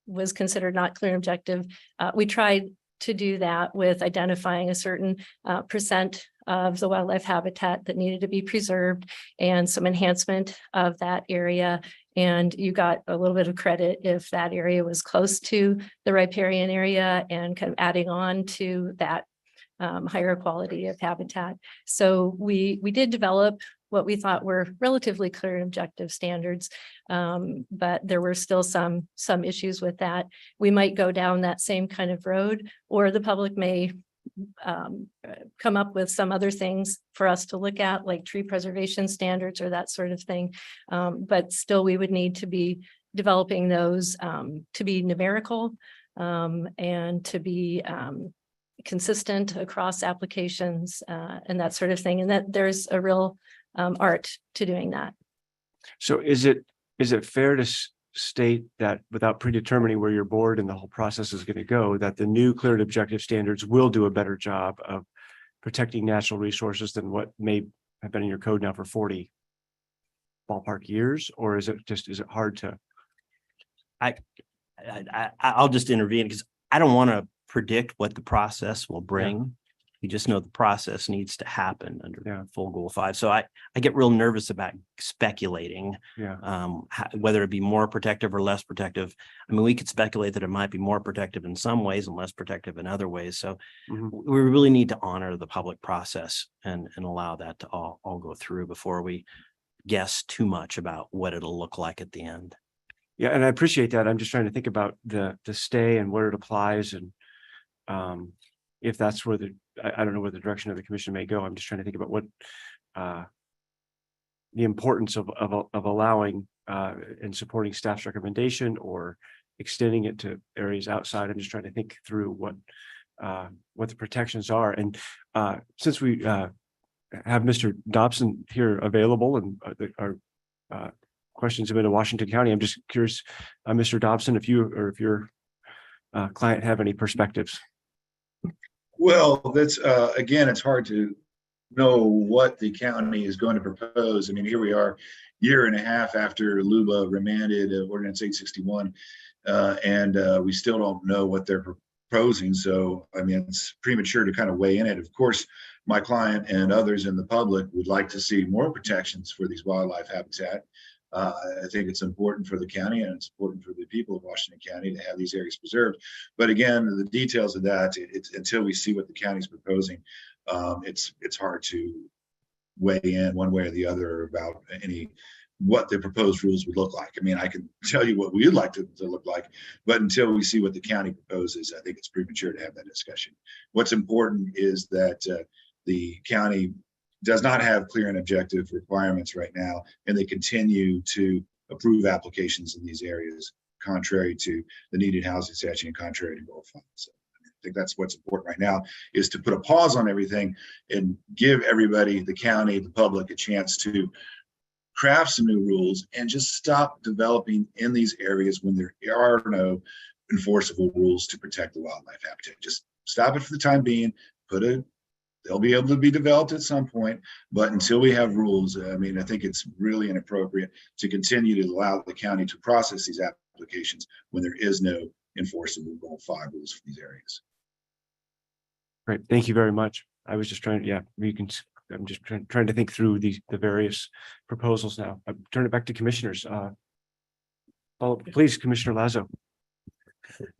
was considered not clear and objective, we tried to do that with identifying a certain percent of the wildlife habitat that needed to be preserved and some enhancement of that area. And you got a little bit of credit if that area was close to the riparian area and kind of adding on to that higher quality of habitat. So we did develop what we thought were relatively clear and objective standards, but there were still some issues with that. We might go down that same kind of road, or the public may come up with some other things for us to look at, like tree preservation standards or that sort of thing. But still, we would need to be developing those to be numerical and to be consistent across applications and that sort of thing. And that there's a real art to doing that. So is it fair to state that without predetermining where your board and the whole process is going to go, that the new clear and objective standards will do a better job of protecting natural resources than what may have been in your code now for 40 ballpark years? Or is it hard to I'll just intervene because I don't want to predict what the process will bring. You just know the process needs to happen under full goal 5. So I get real nervous about speculating whether it be more protective or less protective. I mean, we could speculate that it might be more protective in some ways and less protective in other ways. So we really need to honor the public process and allow that to all go through before we guess too much about what it'll look like at the end. Yeah, and I appreciate that. I'm just trying to think about the stay and where it applies, and if that's where I don't know where the direction of the commission may go. I'm just trying to think about what the importance of allowing and supporting staff's recommendation or extending it to areas outside. I'm just trying to think through what the protections are. And since we have Mr. Dobson here available, and our questions have been to Washington County, I'm just curious, Mr. Dobson, if you or if your client have any perspectives. Well, that's again, it's hard to know what the county is going to propose. I mean, here we are, year and a half after LUBA remanded Ordinance 861, and we still don't know what they're proposing. So, I mean, it's premature to kind of weigh in it. Of course, my client and others in the public would like to see more protections for these wildlife habitat. I think it's important for the county, and it's important for the people of Washington County to have these areas preserved. But again, the details of that, it's until we see what the county's proposing, it's hard to weigh in one way or the other about what the proposed rules would look like. I mean, I can tell you what we would like to look like, but until we see what the county proposes, I think it's premature to have that discussion. What's important is that the county does not have clear and objective requirements right now, and they continue to approve applications in these areas, contrary to the needed housing statute and contrary to goal 5. So I think that's what's important right now, is to put a pause on everything and give everybody, the county, the public, a chance to craft some new rules and just stop developing in these areas when there are no enforceable rules to protect the wildlife habitat. Just stop it for the time being, they'll be able to be developed at some point, but until we have rules, I mean, I think it's really inappropriate to continue to allow the county to process these applications when there is no enforceable goal 5 rules for these areas. Great, thank you very much. I was just trying to, I'm just trying to think through the various proposals now. I turn it back to commissioners. Please, Commissioner Lazo.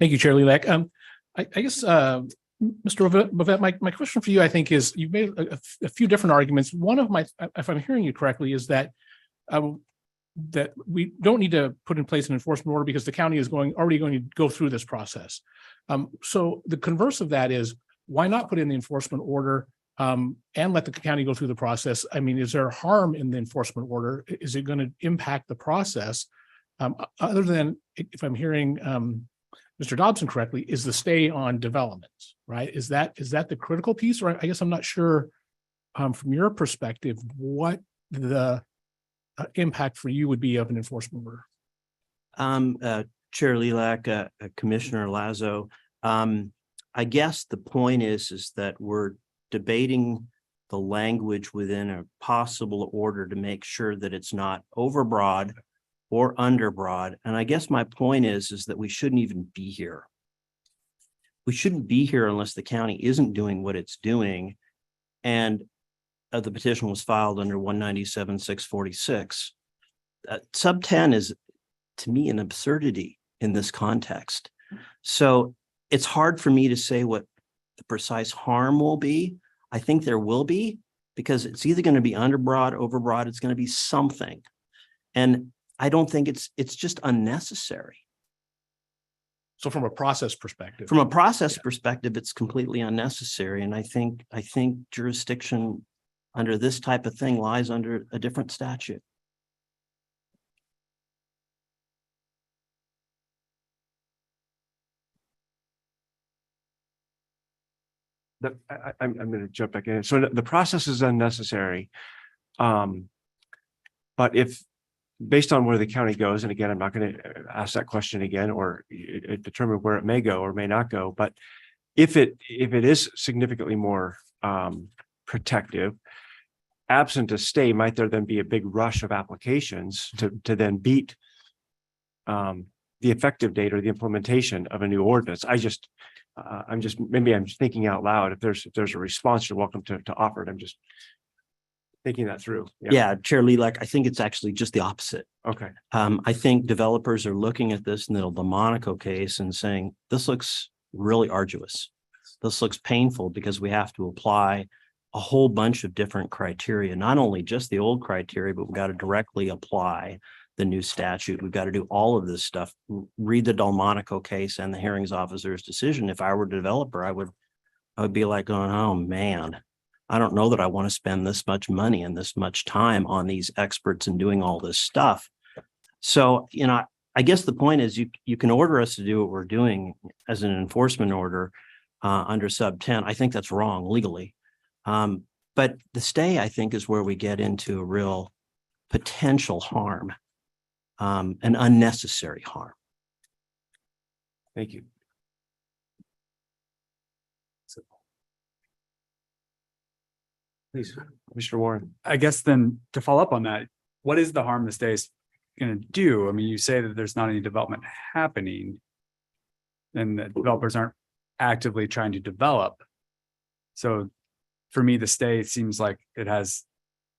Thank you, Chair Lelak. I guess, Mr. Bovet, my question for you, I think, is you've made a few different arguments. One of my, if I'm hearing you correctly, is that that we don't need to put in place an enforcement order because the county is already going to go through this process. So the converse of that is, why not put in the enforcement order and let the county go through the process? I mean, is there harm in the enforcement order? Is it going to impact the process? Other than, if I'm hearing Mr. Dobson correctly, is the stay on developments, right? Is that the critical piece? Or I guess I'm not sure from your perspective what the impact for you would be of an enforcement order. Chair Lelak, Commissioner Lazo, I guess the point is that we're debating the language within a possible order to make sure that it's not overbroad or underbroad. And I guess my point is that we shouldn't even be here. We shouldn't be here unless the county isn't doing what it's doing. And the petition was filed under 197-646. Sub 10 is, to me, an absurdity in this context. So it's hard for me to say what the precise harm will be. I think there will be, because it's either going to be underbroad, overbroad, it's going to be something. And I don't think it's just unnecessary. So from a process perspective, perspective, it's completely unnecessary. And I think jurisdiction under this type of thing lies under a different statute. I'm going to jump back in. So the process is unnecessary. But if, based on where the county goes, and again, I'm not going to ask that question again or determine where it may go or may not go, but if it is significantly more protective, absent a stay, might there then be a big rush of applications to then beat the effective date or the implementation of a new ordinance. Maybe I'm just thinking out loud. If there's a response, you're welcome to offer it. I'm just thinking that through. Yeah, Chair Lilac, I think it's actually just the opposite. Okay. I think developers are looking at this in the Monaco case and saying, this looks really arduous. This looks painful because we have to apply a whole bunch of different criteria, not only just the old criteria, but we've got to directly apply the new statute. We've got to do all of this stuff. Read the Delmonico case and the hearings officer's decision. If I were a developer, I would be like, oh man, I don't know that I want to spend this much money and this much time on these experts and doing all this stuff. So, I guess the point is you can order us to do what we're doing as an enforcement order under sub 10. I think that's wrong legally. But the stay, I think, is where we get into a real potential harm, an unnecessary harm. Thank you. Please, Mr. Warren. I guess then to follow up on that, what is the harm the stay is going to do? I mean, you say that there's not any development happening and the developers aren't actively trying to develop. So for me, the stay seems like it has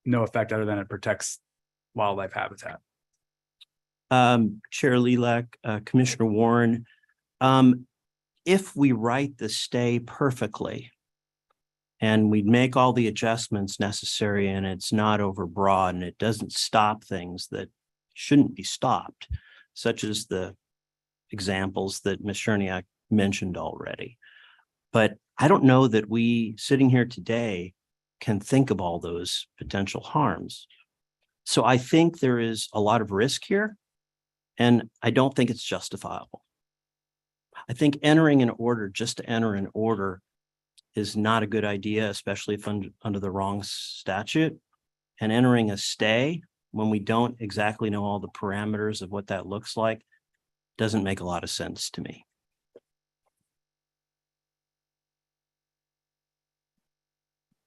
no effect other than it protects wildlife habitat. Chair Lilac, Commissioner Warren, if we write the stay perfectly and we make all the adjustments necessary and it's not overbroad and it doesn't stop things that shouldn't be stopped, such as the examples that Ms. Cherniak mentioned already. But I don't know that we sitting here today can think of all those potential harms. So I think there is a lot of risk here, and I don't think it's justifiable. I think entering an order just to enter an order is not a good idea, especially if under the wrong statute. And entering a stay when we don't exactly know all the parameters of what that looks like doesn't make a lot of sense to me.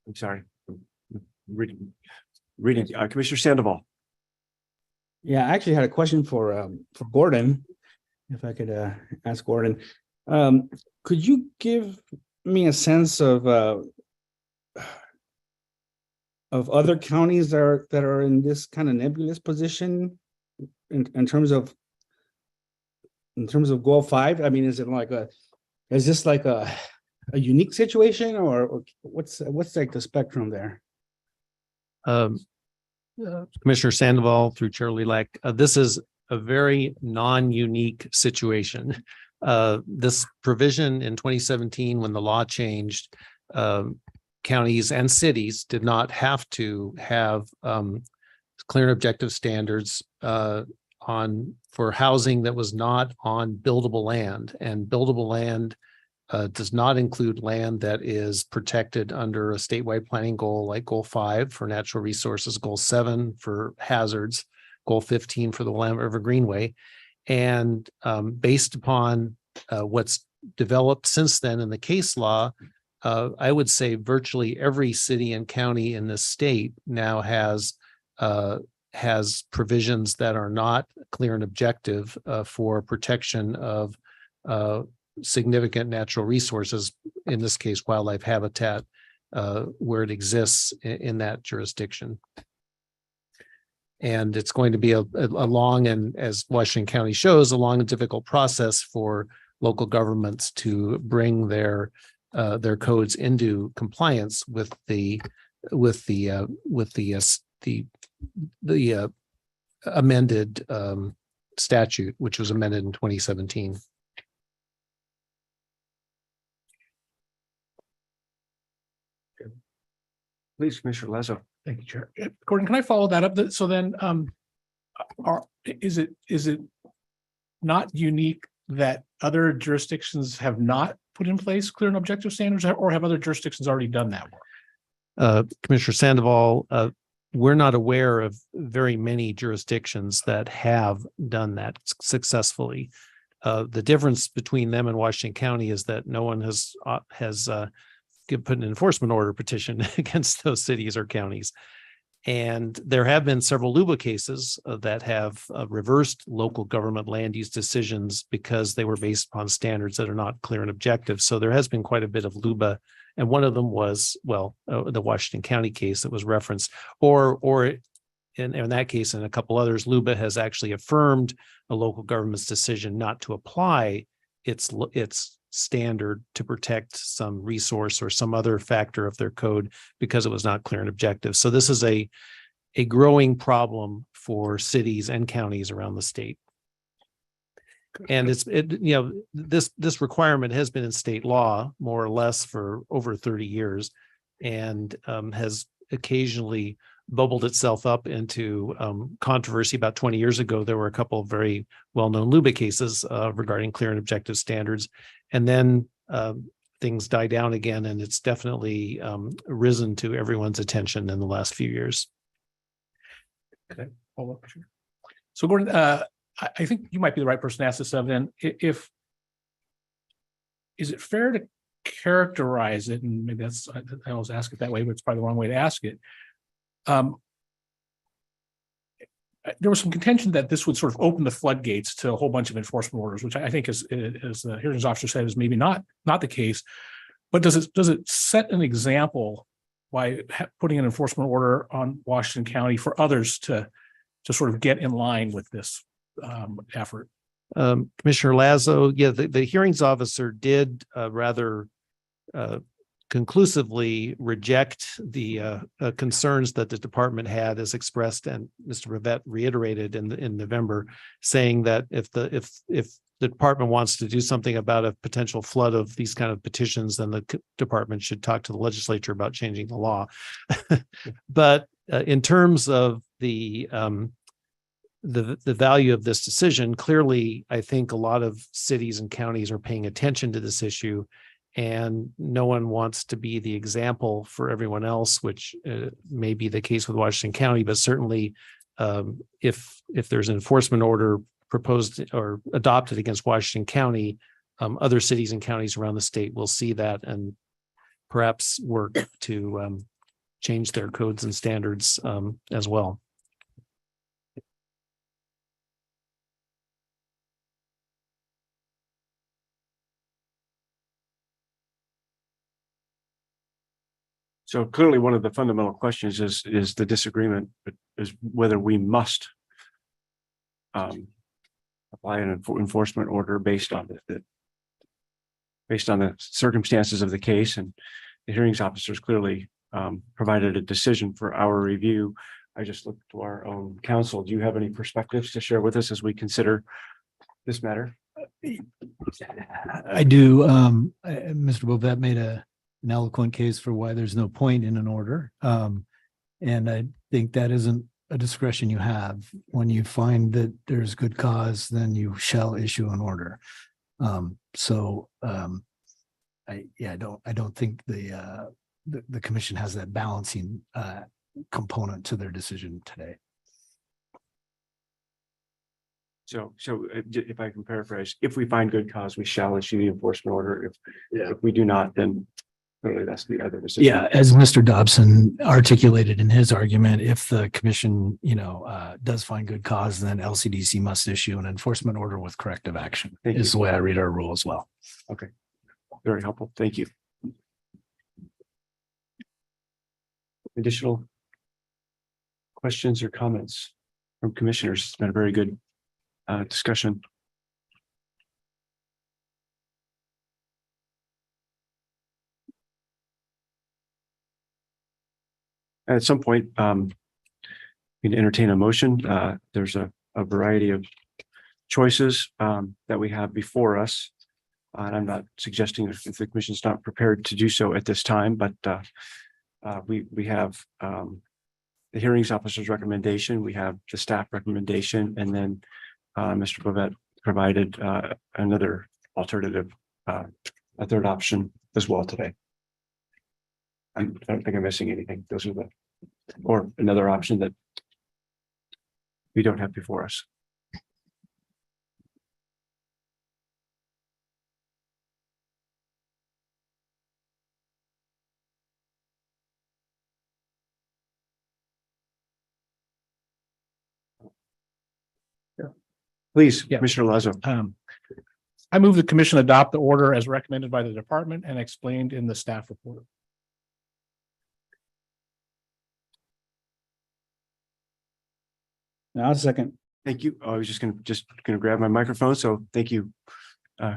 I'm sorry. Reading. Commissioner Sandoval. Yeah, I actually had a question for Gordon, if I could ask Gordon. Could you give me a sense of other counties that are in this kind of nebulous position in terms of goal 5? I mean, is this like a unique situation, or what's like the spectrum there? Commissioner Sandoval through Chair Lilac, this is a very non-unique situation. This provision in 2017, when the law changed, counties and cities did not have to have clear and objective standards for housing that was not on buildable land, and buildable land does not include land that is protected under a statewide planning goal like Goal 5 for natural resources, Goal 7 for hazards, Goal 15 for the Willamette River Greenway. And based upon what's developed since then in the case law, I would say virtually every city and county in this state now has provisions that are not clear and objective for protection of significant natural resources, in this case, wildlife habitat, where it exists in that jurisdiction. And it's going to be a long, and as Washington County shows, a long and difficult process for local governments to bring their codes into compliance with the amended statute, which was amended in 2017. Please, Commissioner Lazo. Thank you, Chair. Gordon, can I follow that up? So then, is it not unique that other jurisdictions have not put in place clear and objective standards, or have other jurisdictions already done that work? Commissioner Sandoval, we're not aware of very many jurisdictions that have done that successfully. The difference between them and Washington County is that no one has put an enforcement order petition against those cities or counties. And there have been several LUBA cases that have reversed local government land use decisions because they were based upon standards that are not clear and objective. So there has been quite a bit of LUBA. And one of them was, the Washington County case that was referenced, or in that case, and a couple others, LUBA has actually affirmed a local government's decision not to apply its standard to protect some resource or some other factor of their code because it was not clear and objective. So this is a growing problem for cities and counties around the state. And this requirement has been in state law more or less for over 30 years and has occasionally bubbled itself up into controversy. About 20 years ago, there were a couple of very well-known LUBA cases regarding clear and objective standards. And then things die down again, and it's definitely risen to everyone's attention in the last few years. Okay. So Gordon, I think you might be the right person to ask this of. Then, is it fair to characterize it? And maybe I always ask it that way, but it's probably the wrong way to ask it. There was some contention that this would sort of open the floodgates to a whole bunch of enforcement orders, which I think, as the hearings officer said, is maybe not the case. But does it set an example by putting an enforcement order on Washington County for others to sort of get in line with this effort? Commissioner Lazo, the hearings officer did rather conclusively reject the concerns that the department had as expressed, and Mr. Brevet reiterated in November, saying that if the department wants to do something about a potential flood of these kind of petitions, then the department should talk to the legislature about changing the law. But in terms of the value of this decision, clearly, I think a lot of cities and counties are paying attention to this issue. And no one wants to be the example for everyone else, which may be the case with Washington County. But certainly, if there's an enforcement order proposed or adopted against Washington County, other cities and counties around the state will see that and perhaps work to change their codes and standards as well. So clearly, one of the fundamental questions is the disagreement is whether we must apply an enforcement order based on the circumstances of the case. And the hearings officers clearly provided a decision for our review. I just looked to our own counsel. Do you have any perspectives to share with us as we consider this matter? I do. Mr. Bovet made an eloquent case for why there's no point in an order. And I think that isn't a discretion you have. When you find that there's good cause, then you shall issue an order. I don't think the commission has that balancing component to their decision today. So if I can paraphrase, if we find good cause, we shall issue the enforcement order. If we do not, then clearly that's the other decision. Yeah, as Mr. Dobson articulated in his argument, if the commission, does find good cause, then LCDC must issue an enforcement order with corrective action. Is the way I read our rule as well. Okay, very helpful. Thank you. Additional questions or comments from commissioners? It's been a very good discussion. At some point, we can entertain a motion. There's a variety of choices that we have before us. And I'm not suggesting if the commission is not prepared to do so at this time, but we have the hearings officer's recommendation, we have the staff recommendation, and then Mr. Bovet provided another alternative, a third option as well today. I don't think I'm missing anything. Those are or another option that we don't have before us. Please, Yeah. Commissioner Lazo. I move the commission adopt the order as recommended by the department and explained in the staff report. Now, second. Thank you. I was just gonna grab my microphone. So thank you,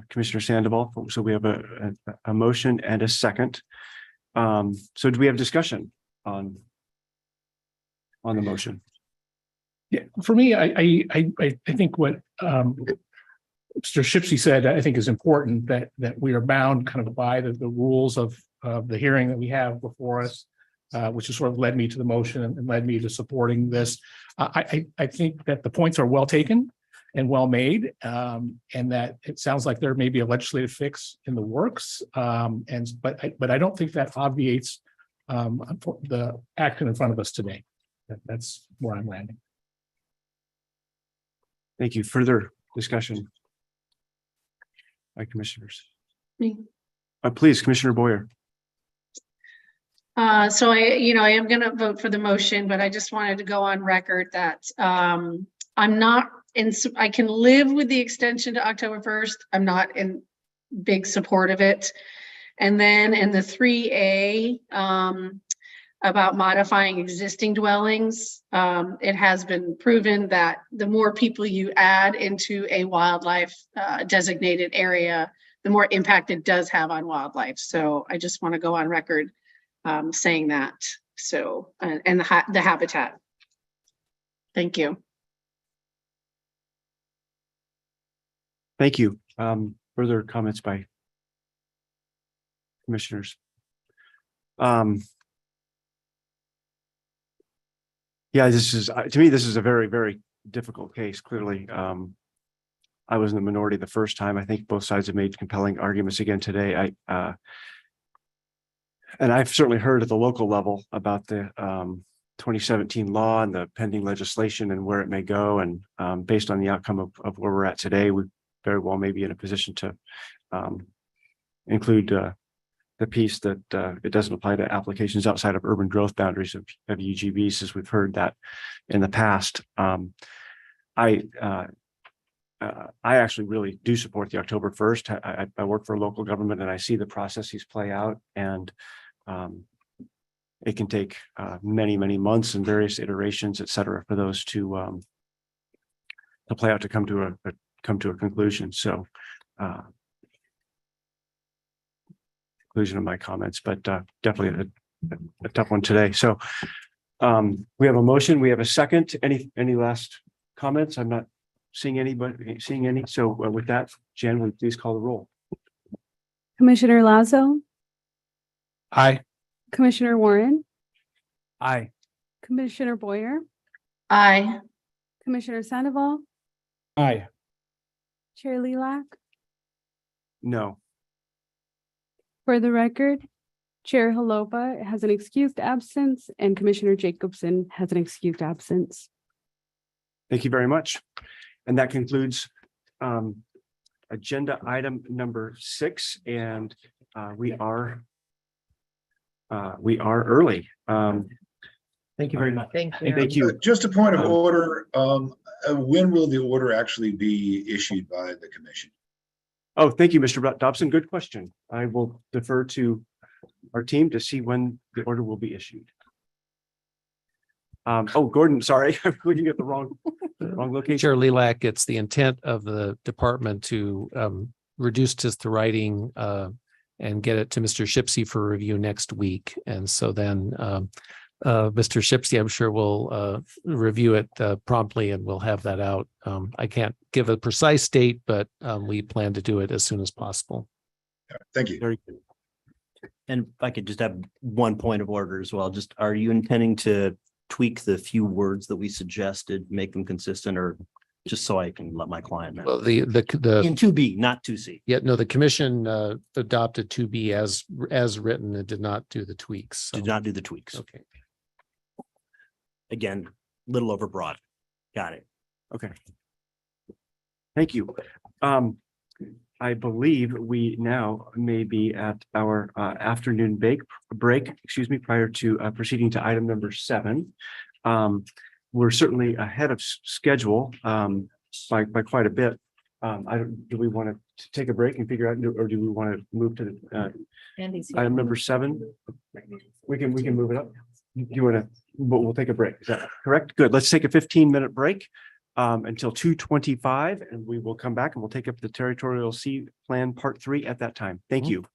Commissioner Sandoval. So we have a motion and a second. So do we have discussion on the motion? Yeah, for me, I think what Mr. Shipsey said, I think is important that we are bound kind of by the rules of the hearing that we have before us, which has sort of led me to the motion and led me to supporting this. I think that the points are well taken and well made, and that it sounds like there may be a legislative fix in the works. But I don't think that obviates the action in front of us today. That's where I'm landing. Thank you. Further discussion by commissioners. Me. Please, Commissioner Boyer. So I am going to vote for the motion, but I just wanted to go on record that I'm not in, I can live with the extension to October 1st. I'm not in big support of it. And then in the 3A, about modifying existing dwellings, it has been proven that the more people you add into a wildlife designated area, the more impact it does have on wildlife. So I just want to go on record saying that. So, and the habitat. Thank you. Thank you. Further comments by commissioners? Yeah, this is, to me, this is a very, very difficult case. Clearly, I was in the minority the first time. I think both sides have made compelling arguments again today. And I've certainly heard at the local level about the 2017 law and the pending legislation and where it may go. And based on the outcome of where we're at today, we very well may be in a position to include the piece that it doesn't apply to applications outside of urban growth boundaries of UGBs, as we've heard that in the past. I actually really do support the October 1st. I work for a local government and I see the processes play out, and it can take many, many months and various iterations, et cetera, for those to play out, to come to a conclusion. So conclusion of my comments, but definitely a tough one today. So we have a motion, we have a second. Any last comments? I'm not seeing anybody seeing any. So with that, Jen, will you please call the roll? Commissioner Lazo, Aye. Commissioner Warren, Aye. Commissioner Boyer, Aye. Commissioner Sandoval, Aye. Chair Lilac. No. For the record, Chair Halopa has an excused absence and Commissioner Jacobson has an excused absence. Thank you very much. And that concludes agenda item number 6, and we are early. Thank you very much. Thank you. Just a point of order. When will the order actually be issued by the commission? Oh, thank you, Mr. Dobson. Good question. I will defer to our team to see when the order will be issued. Oh, Gordon, sorry, I'm looking at the wrong location. Chair Lilac, it's the intent of the department to reduce this to writing and get it to Mr. Shipsey for review next week. And so then Mr. Shipsey, I'm sure will review it promptly and we'll have that out. I can't give a precise date, but we plan to do it as soon as possible. Thank you. Very good. And if I could just have one point of order as well, just are you intending to tweak the few words that we suggested, make them consistent, or just so I can let my client know? Well, the In 2B, not 2C. Yeah, no, the commission adopted 2B as written and did not do the tweaks. So. Did not do the tweaks. Okay. Again, little overbroad. Got it. Okay. Thank you. I believe we now may be at our afternoon break, prior to proceeding to item number 7. We're certainly ahead of schedule. by quite a bit. Do we want to take a break and figure out, or do we want to move to item number 7? We can move it up. Do you want to, but we'll take a break. Is that correct? Good. Let's take a 15-minute break until 2:25, and we will come back and we'll take up the Territorial C Plan Part 3 at that time. Thank you.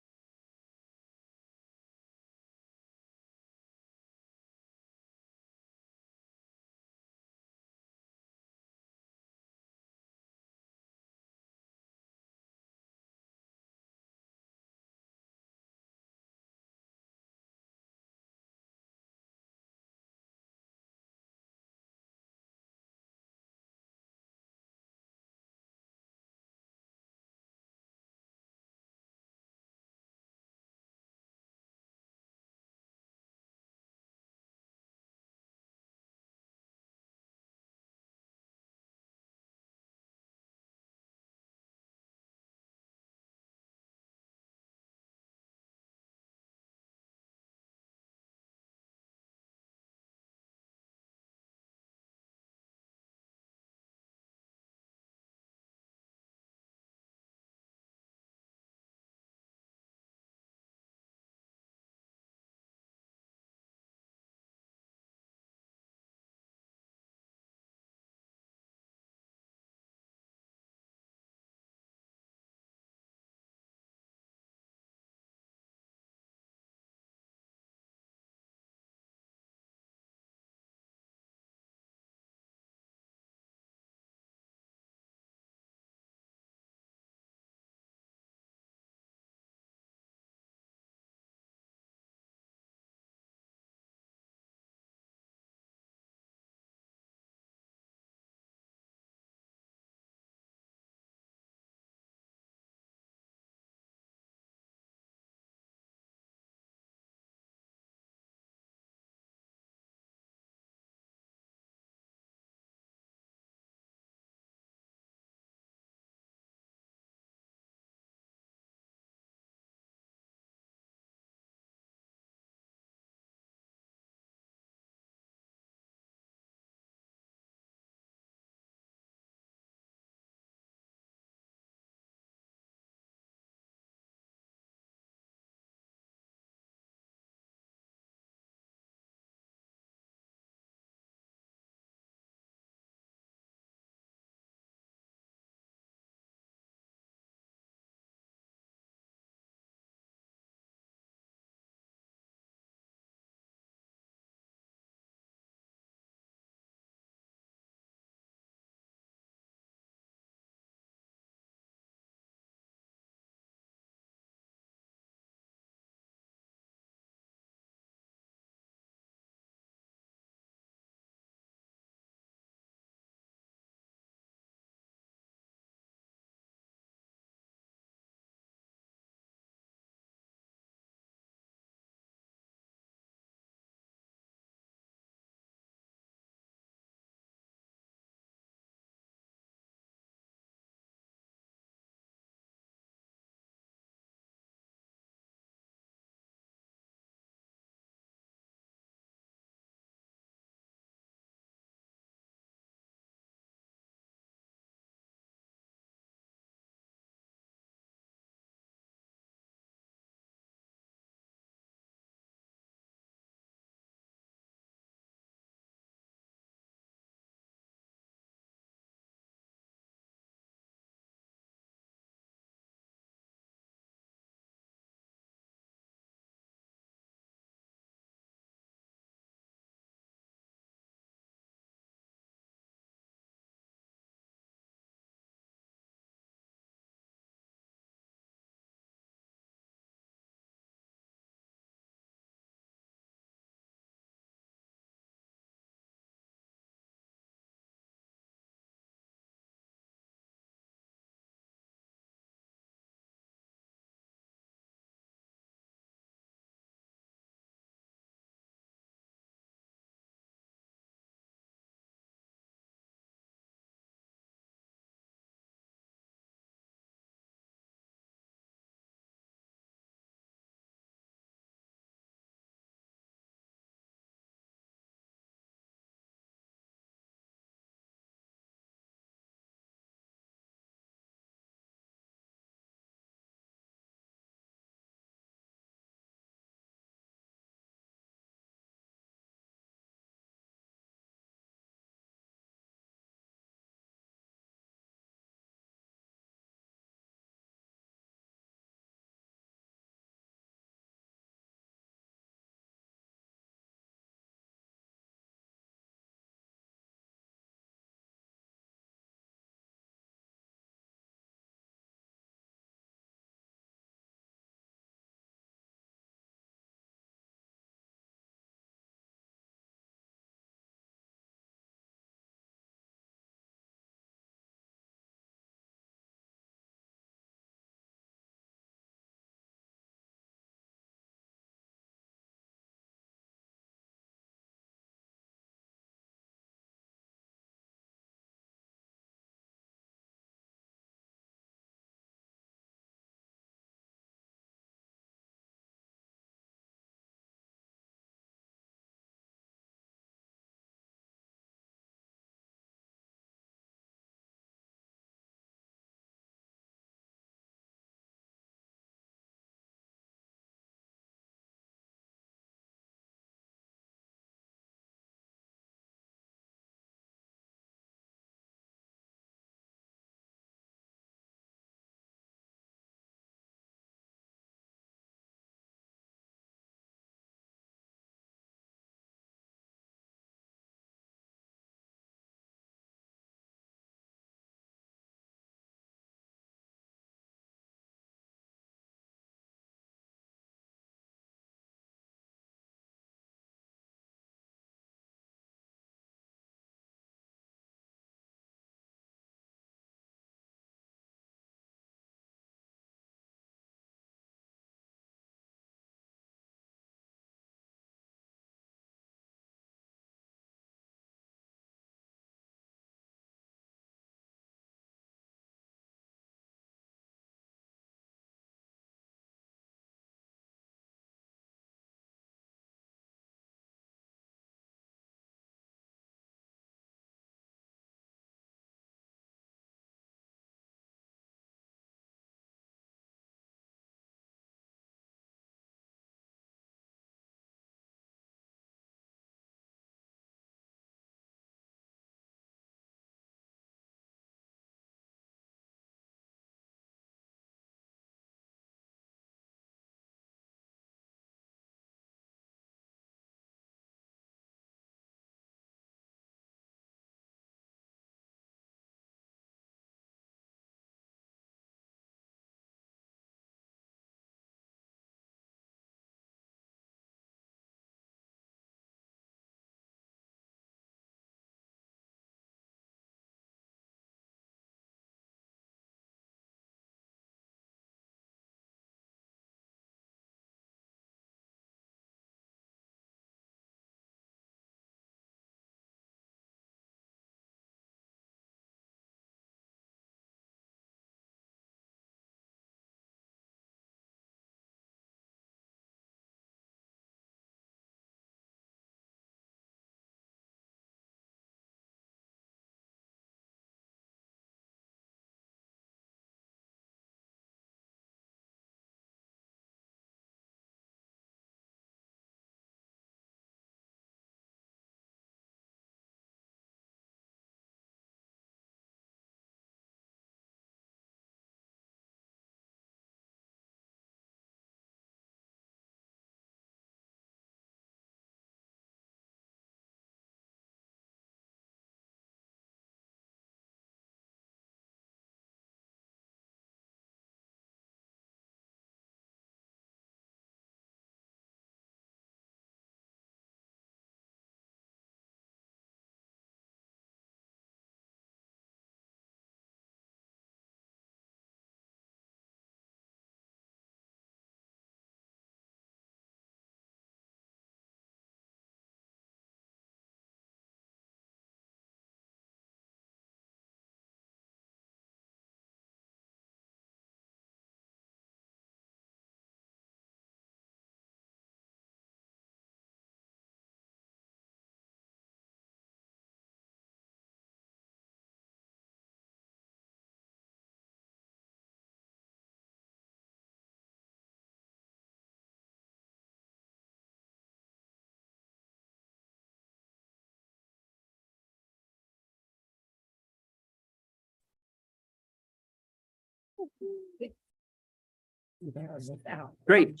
Great.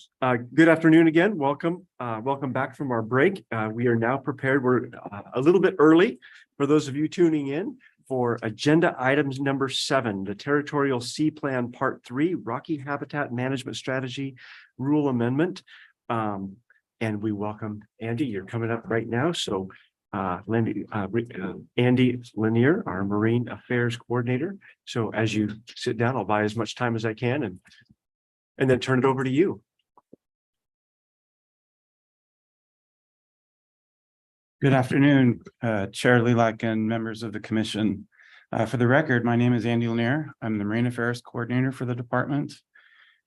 Good afternoon again. Welcome. Welcome back from our break. We are now prepared. We're a little bit early for those of you tuning in for agenda items number 7, the Territorial C Plan Part 3, Rocky Habitat Management Strategy Rule Amendment. And we welcome Andy. You're coming up right now. So Andy Lanier, our Marine Affairs Coordinator. So as you sit down, I'll buy as much time as I can and then turn it over to you. Good afternoon, Chair Lilac and members of the commission. For the record, my name is Andy Lanier. I'm the Marine Affairs Coordinator for the department.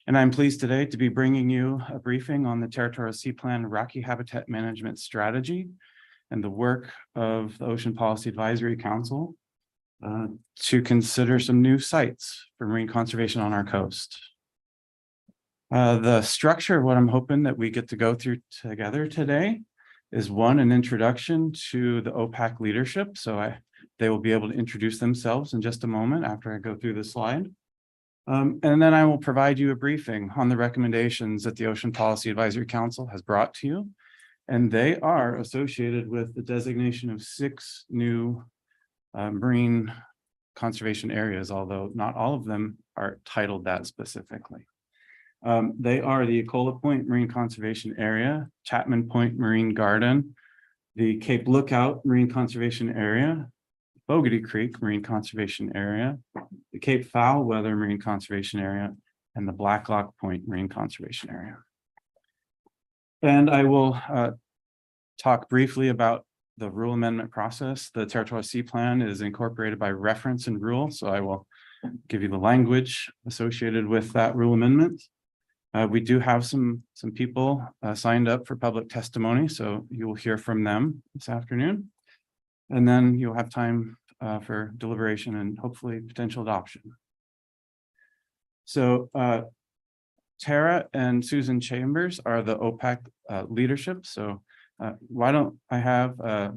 And I'm pleased today to be bringing you a briefing on the Territorial Sea Plan Rocky Habitat Management Strategy and the work of the Ocean Policy Advisory Council to consider some new sites for marine conservation on our coast. The structure of what I'm hoping that we get to go through together today is an introduction to the OPAC leadership. So they will be able to introduce themselves in just a moment after I go through the slide. And then I will provide you a briefing on the recommendations that the Ocean Policy Advisory Council has brought to you. And they are associated with the designation of 6 new marine conservation areas, although not all of them are titled that specifically. They are the Ecola Point Marine Conservation Area, Chapman Point Marine Garden, the Cape Lookout Marine Conservation Area, Bogety Creek Marine Conservation Area, the Cape Foul Weather Marine Conservation Area, and the Blacklock Point Marine Conservation Area. And I will talk briefly about the rule amendment process. The Territorial Sea Plan is incorporated by reference and rule, so I will give you the language associated with that rule amendment. We do have some people signed up for public testimony, so you will hear from them this afternoon. And then you'll have time for deliberation and hopefully potential adoption. So Tara and Susan Chambers are the OPAC leadership. So why don't I have the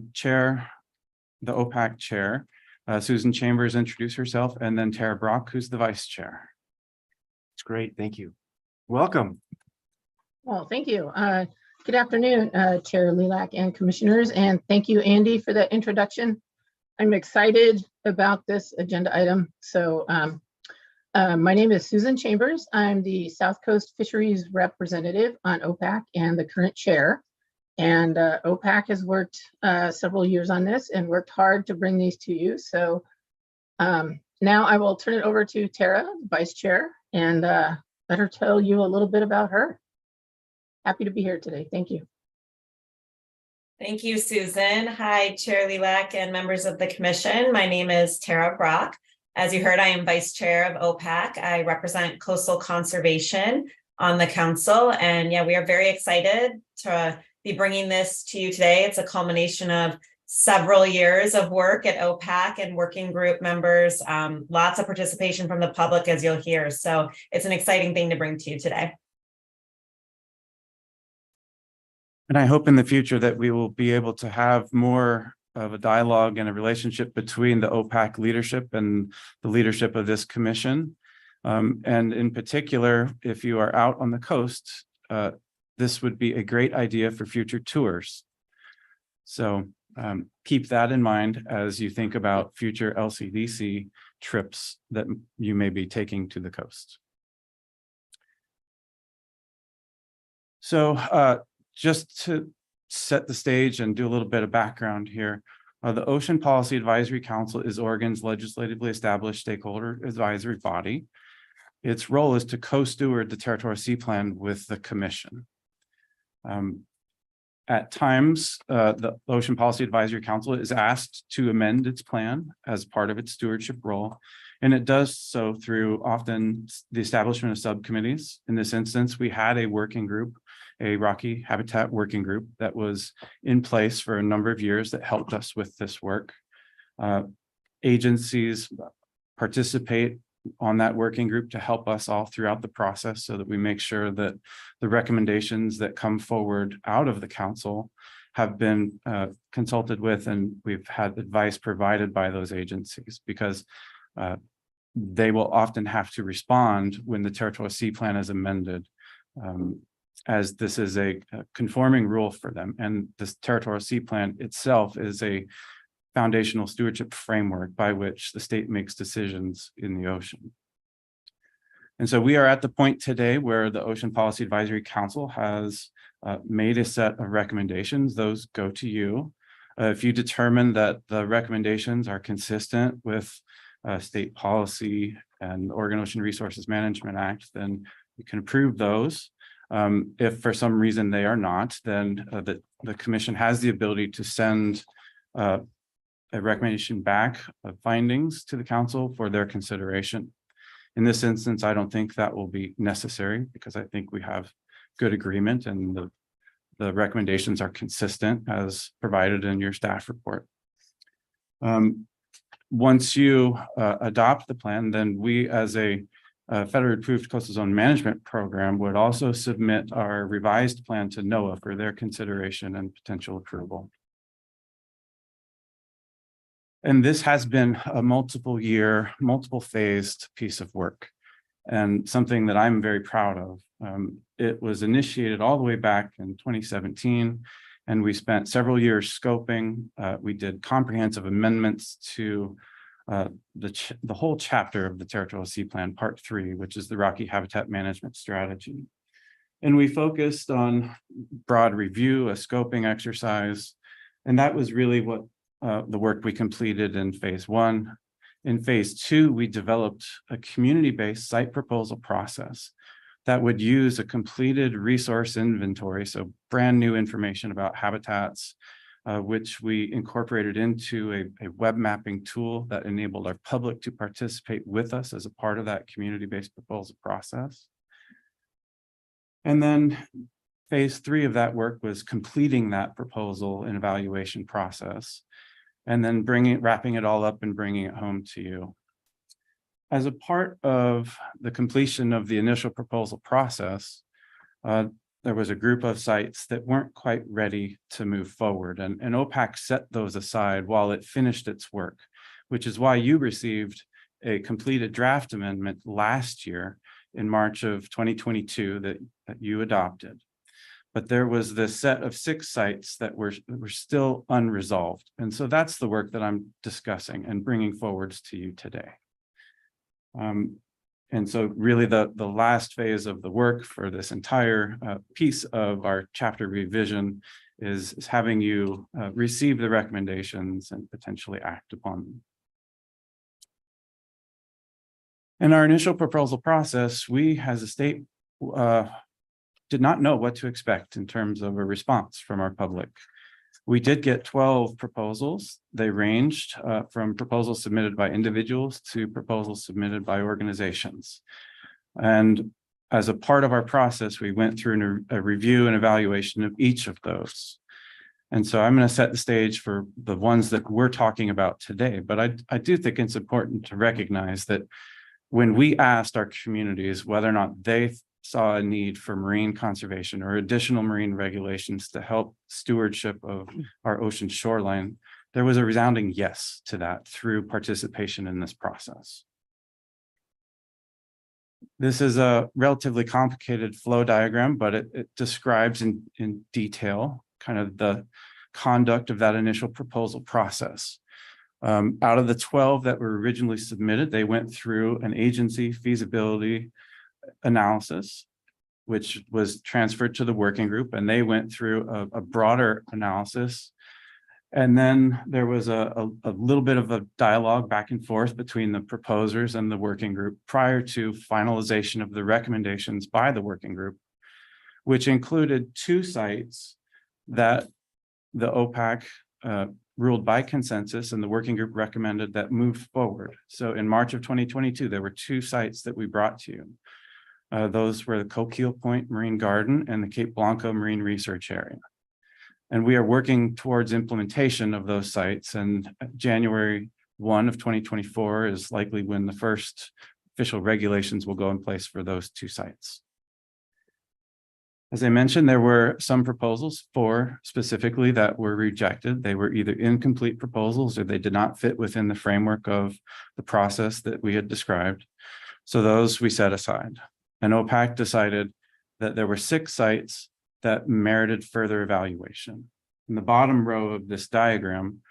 OPAC chair, Susan Chambers, introduce herself, and then Tara Brock, who's the vice chair. It's great. Thank you. Welcome. Well, thank you. Good afternoon, Chair Lilac and commissioners, and thank you, Andy, for that introduction. I'm excited about this agenda item. So my name is Susan Chambers. I'm the South Coast Fisheries representative on OPAC and the current chair. And OPAC has worked several years on this and worked hard to bring these to you. So now I will turn it over to Tara, vice chair, and let her tell you a little bit about her. Happy to be here today. Thank you. Thank you, Susan. Hi, Chair Lilac and members of the commission. My name is Tara Brock. As you heard, I am vice chair of OPAC. I represent coastal conservation on the council. And yeah, we are very excited to be bringing this to you today. It's a culmination of several years of work at OPAC and working group members, lots of participation from the public, as you'll hear. So it's an exciting thing to bring to you today. And I hope in the future that we will be able to have more of a dialogue and a relationship between the OPAC leadership and the leadership of this commission. And in particular, if you are out on the coast, this would be a great idea for future tours. So keep that in mind as you think about future LCDC trips that you may be taking to the coast. So just to set the stage and do a little bit of background here, the Ocean Policy Advisory Council is Oregon's legislatively established stakeholder advisory body. Its role is to co-steward the Territorial Sea Plan with the commission. At times, the Ocean Policy Advisory Council is asked to amend its plan as part of its stewardship role, and it does so through often the establishment of subcommittees. In this instance, we had a working group, a Rocky Habitat working group that was in place for a number of years that helped us with this work. Agencies participate on that working group to help us all throughout the process so that we make sure that the recommendations that come forward out of the council have been consulted with, and we've had advice provided by those agencies, because they will often have to respond when the territorial sea plan is amended, as this is a conforming rule for them. And this territorial sea plan itself is a foundational stewardship framework by which the state makes decisions in the ocean. And so we are at the point today where the Ocean Policy Advisory Council has made a set of recommendations. Those go to you. If you determine that the recommendations are consistent with state policy and Oregon Ocean Resources Management Act, then you can approve those. If for some reason they are not, then the commission has the ability to send a recommendation back of findings to the council for their consideration. In this instance, I don't think that will be necessary because I think we have good agreement and the recommendations are consistent as provided in your staff report. Once you adopt the plan, then we as a federally approved coastal zone management program would also submit our revised plan to NOAA for their consideration and potential approval. And this has been a multiple year, multiple phased piece of work and something that I'm very proud of. It was initiated all the way back in 2017, and we spent several years scoping. We did comprehensive amendments to the whole chapter of the Territorial Sea Plan, Part 3, which is the Rocky Habitat Management Strategy. And we focused on broad review, a scoping exercise, and that was really what the work we completed in phase 1. In phase 2, we developed a community-based site proposal process that would use a completed resource inventory, so brand new information about habitats, which we incorporated into a web mapping tool that enabled our public to participate with us as a part of that community-based proposal process. And then phase 3 of that work was completing that proposal and evaluation process, and then wrapping it all up and bringing it home to you. As a part of the completion of the initial proposal process, there was a group of sites that weren't quite ready to move forward, and OPAC set those aside while it finished its work, which is why you received a completed draft amendment last year in March of 2022 that you adopted. But there was this set of 6 sites that were still unresolved. And so that's the work that I'm discussing and bringing forwards to you today. And so really the last phase of the work for this entire piece of our chapter revision is having you receive the recommendations and potentially act upon them. In our initial proposal process, we as a state did not know what to expect in terms of a response from our public. We did get 12 proposals. They ranged from proposals submitted by individuals to proposals submitted by organizations. And as a part of our process, we went through a review and evaluation of each of those. And so I'm going to set the stage for the ones that we're talking about today. But I do think it's important to recognize that when we asked our communities whether or not they saw a need for marine conservation or additional marine regulations to help stewardship of our ocean shoreline, there was a resounding yes to that through participation in this process. This is a relatively complicated flow diagram, but it describes in detail kind of the conduct of that initial proposal process. Out of the 12 that were originally submitted, they went through an agency feasibility analysis, which was transferred to the working group, and they went through a broader analysis. And then there was a little bit of a dialogue back and forth between the proposers and the working group prior to finalization of the recommendations by the working group, which included 2 sites that the OPAC ruled by consensus and the working group recommended that move forward. So in March of 2022, there were 2 sites that we brought to you. Those were the Coquille Point Marine Garden and the Cape Blanco Marine Research Area. And we are working towards implementation of those sites, and January 1 of 2024 is likely when the first official regulations will go in place for those 2 sites. As I mentioned, there were some proposals, 4 specifically, that were rejected. They were either incomplete proposals or they did not fit within the framework of the process that we had described. So those we set aside. And OPAC decided that there were 6 sites that merited further evaluation. And the bottom row of this diagram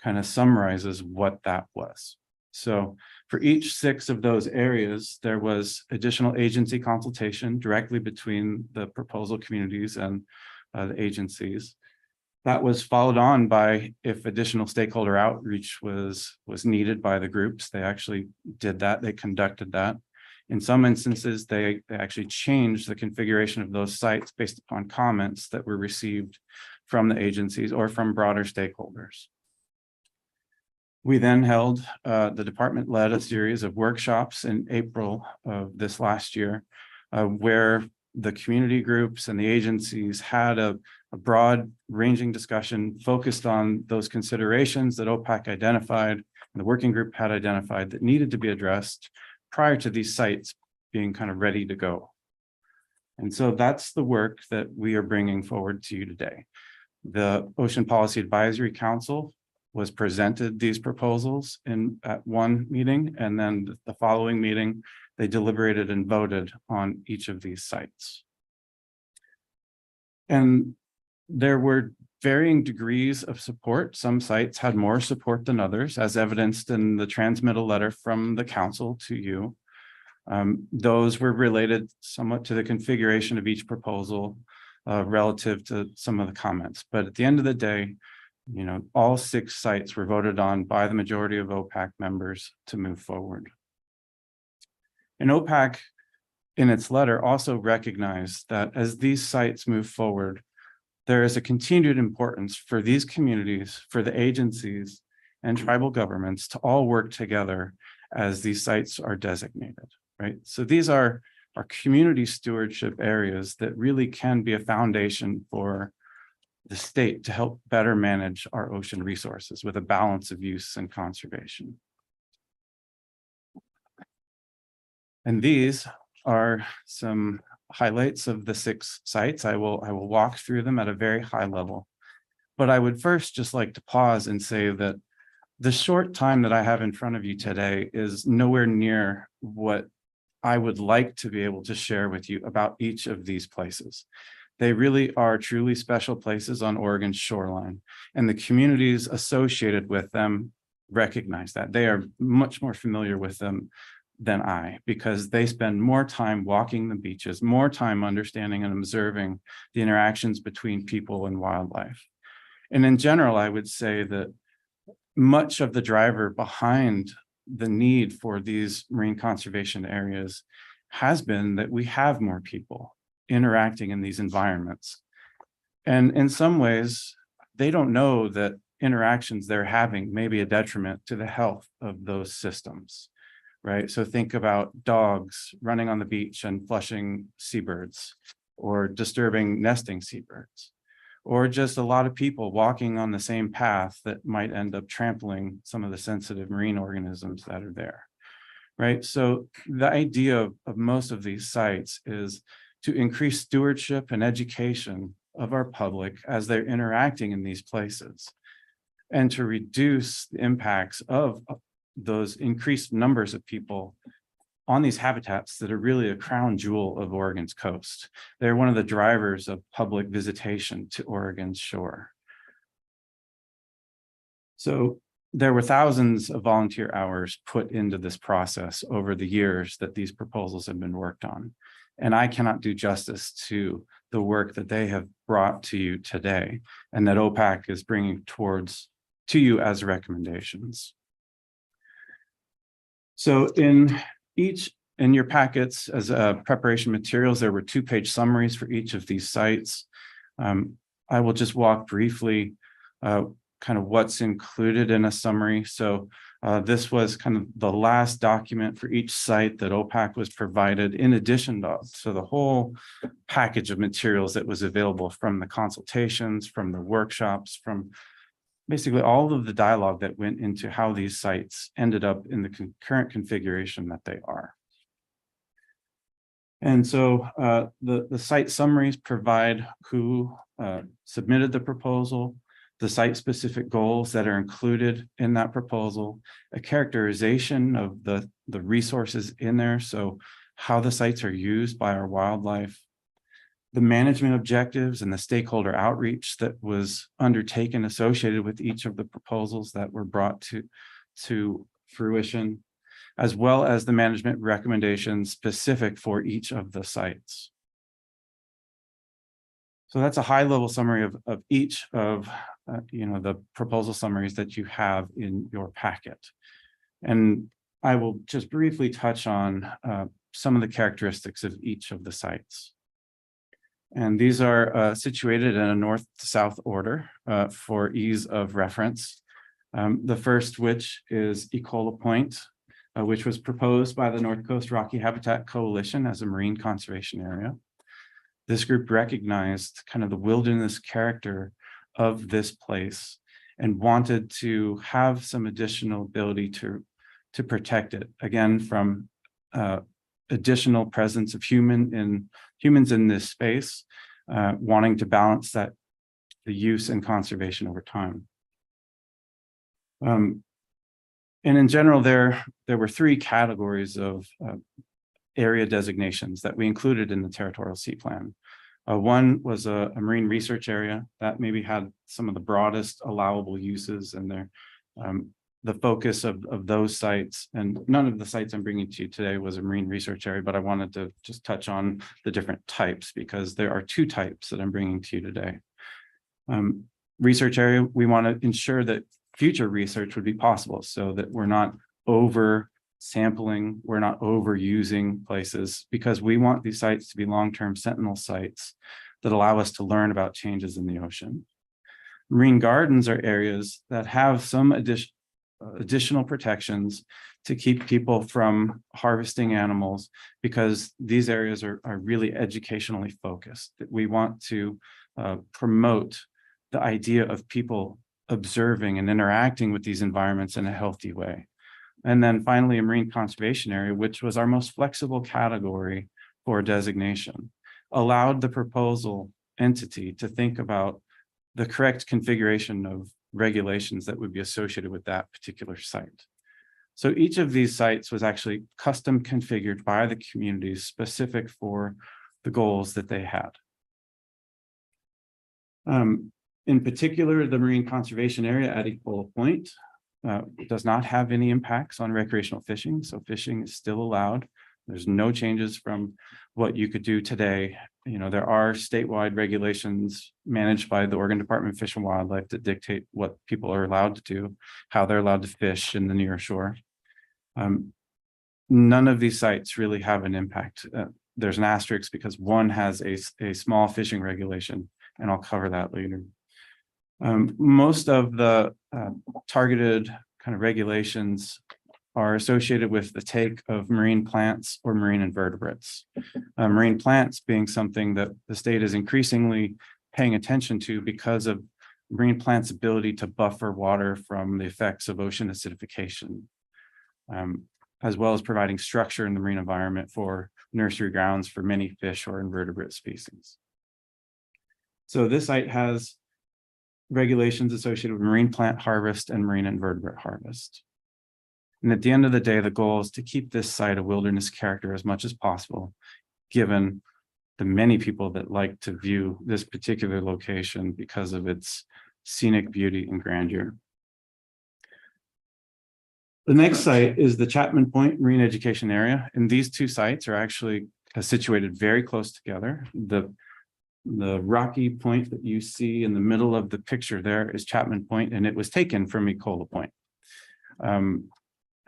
kind of summarizes what that was. So for each 6 of those areas, there was additional agency consultation directly between the proposal communities and the agencies. That was followed on by if additional stakeholder outreach was needed by the groups. They actually did that. They conducted that. In some instances, they actually changed the configuration of those sites based upon comments that were received from the agencies or from broader stakeholders. We then held, the department led a series of workshops in April of this last year, where the community groups and the agencies had a broad ranging discussion focused on those considerations that OPAC identified and the working group had identified that needed to be addressed prior to these sites being kind of ready to go. And so that's the work that we are bringing forward to you today. The Ocean Policy Advisory Council was presented these proposals at one meeting, and then the following meeting, they deliberated and voted on each of these sites. And there were varying degrees of support. Some sites had more support than others, as evidenced in the transmittal letter from the council to you. Those were related somewhat to the configuration of each proposal relative to some of the comments. But at the end of the day, you know, all 6 sites were voted on by the majority of OPAC members to move forward. And OPAC, in its letter, also recognized that as these sites move forward, there is a continued importance for these communities, for the agencies and tribal governments to all work together as these sites are designated, right? So these are our community stewardship areas that really can be a foundation for the state to help better manage our ocean resources with a balance of use and conservation. And these are some highlights of the 6 sites. I will walk through them at a very high level, but I would first just like to pause and say that the short time that I have in front of you today is nowhere near what I would like to be able to share with you about each of these places. They really are truly special places on Oregon's shoreline, and the communities associated with them recognize that. They are much more familiar with them than I, because they spend more time walking the beaches, more time understanding and observing the interactions between people and wildlife. And in general, I would say that much of the driver behind the need for these marine conservation areas has been that we have more people interacting in these environments. And in some ways, they don't know that interactions they're having may be a detriment to the health of those systems, right? So think about dogs running on the beach and flushing seabirds, or disturbing nesting seabirds, or just a lot of people walking on the same path that might end up trampling some of the sensitive marine organisms that are there, right? So the idea of most of these sites is to increase stewardship and education of our public as they're interacting in these places, and to reduce the impacts of those increased numbers of people on these habitats that are really a crown jewel of Oregon's coast. They're one of the drivers of public visitation to Oregon's shore. So there were thousands of volunteer hours put into this process over the years that these proposals have been worked on. And I cannot do justice to the work that they have brought to you today, and that OPAC is bringing to you as recommendations. So in your packets as preparation materials, there were 2-page summaries for each of these sites. I will just walk briefly kind of what's included in a summary. So this was kind of the last document for each site that OPAC was provided, in addition to the whole package of materials that was available from the consultations, from the workshops, from basically all of the dialogue that went into how these sites ended up in the current configuration that they are. And so the site summaries provide who submitted the proposal, the site-specific goals that are included in that proposal, a characterization of the resources in there, so how the sites are used by our wildlife, the management objectives and the stakeholder outreach that was undertaken associated with each of the proposals that were brought to fruition, as well as the management recommendations specific for each of the sites. So that's a high-level summary of each of the proposal summaries that you have in your packet. And I will just briefly touch on some of the characteristics of each of the sites. And these are situated in a north to south order for ease of reference. The first, which is Ecola Point, which was proposed by the North Coast Rocky Habitat Coalition as a marine conservation area. This group recognized kind of the wilderness character of this place and wanted to have some additional ability to protect it, again, from additional presence of humans in this space, wanting to balance the use and conservation over time. And in general, there were three categories of area designations that we included in the Territorial Sea Plan. One was a marine research area that maybe had some of the broadest allowable uses, and the focus of those sites, and none of the sites I'm bringing to you today was a marine research area, but I wanted to just touch on the different types because there are two types that I'm bringing to you today. Research area, we want to ensure that future research would be possible so that we're not over sampling, we're not overusing places, because we want these sites to be long-term sentinel sites that allow us to learn about changes in the ocean. Marine gardens are areas that have some additional protections to keep people from harvesting animals, because these areas are really educationally focused. We want to promote the idea of people observing and interacting with these environments in a healthy way. And then finally, a marine conservation area, which was our most flexible category for designation, allowed the proposal entity to think about the correct configuration of regulations that would be associated with that particular site. So each of these sites was actually custom configured by the communities specific for the goals that they had. In particular, the marine conservation area at Ecola Point does not have any impacts on recreational fishing. So fishing is still allowed. There's no changes from what you could do today. There are statewide regulations managed by the Oregon Department of Fish and Wildlife that dictate what people are allowed to do, how they're allowed to fish in the near shore. None of these sites really have an impact. There's an asterisk because one has a small fishing regulation, and I'll cover that later. Most of the targeted kind of regulations are associated with the take of marine plants or marine invertebrates. Marine plants being something that the state is increasingly paying attention to because of marine plants' ability to buffer water from the effects of ocean acidification, as well as providing structure in the marine environment for nursery grounds for many fish or invertebrate species. So this site has regulations associated with marine plant harvest and marine invertebrate harvest. And at the end of the day, the goal is to keep this site a wilderness character as much as possible, given the many people that like to view this particular location because of its scenic beauty and grandeur. The next site is the Chapman Point Marine Education Area, and these two sites are actually situated very close together. The rocky point that you see in the middle of the picture there is Chapman Point, and it was taken from Ecola Point.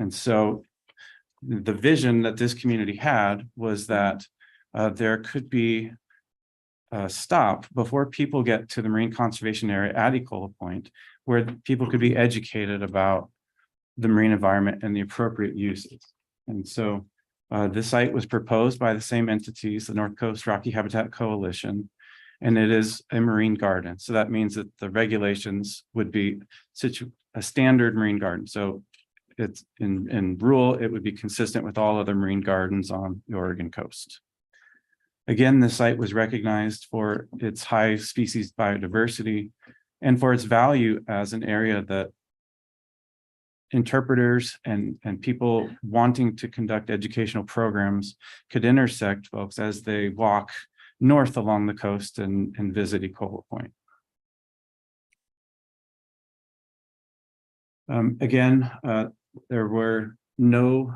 And so the vision that this community had was that there could be a stop before people get to the marine conservation area at Ecola Point, where people could be educated about the marine environment and the appropriate uses. And so this site was proposed by the same entities, the North Coast Rocky Habitat Coalition, and it is a marine garden. So that means that the regulations would be a standard marine garden. So it's in rule, it would be consistent with all other marine gardens on the Oregon coast. Again, the site was recognized for its high species biodiversity and for its value as an area that interpreters and people wanting to conduct educational programs could intersect folks as they walk north along the coast and visit Ecola Point. Again, there were no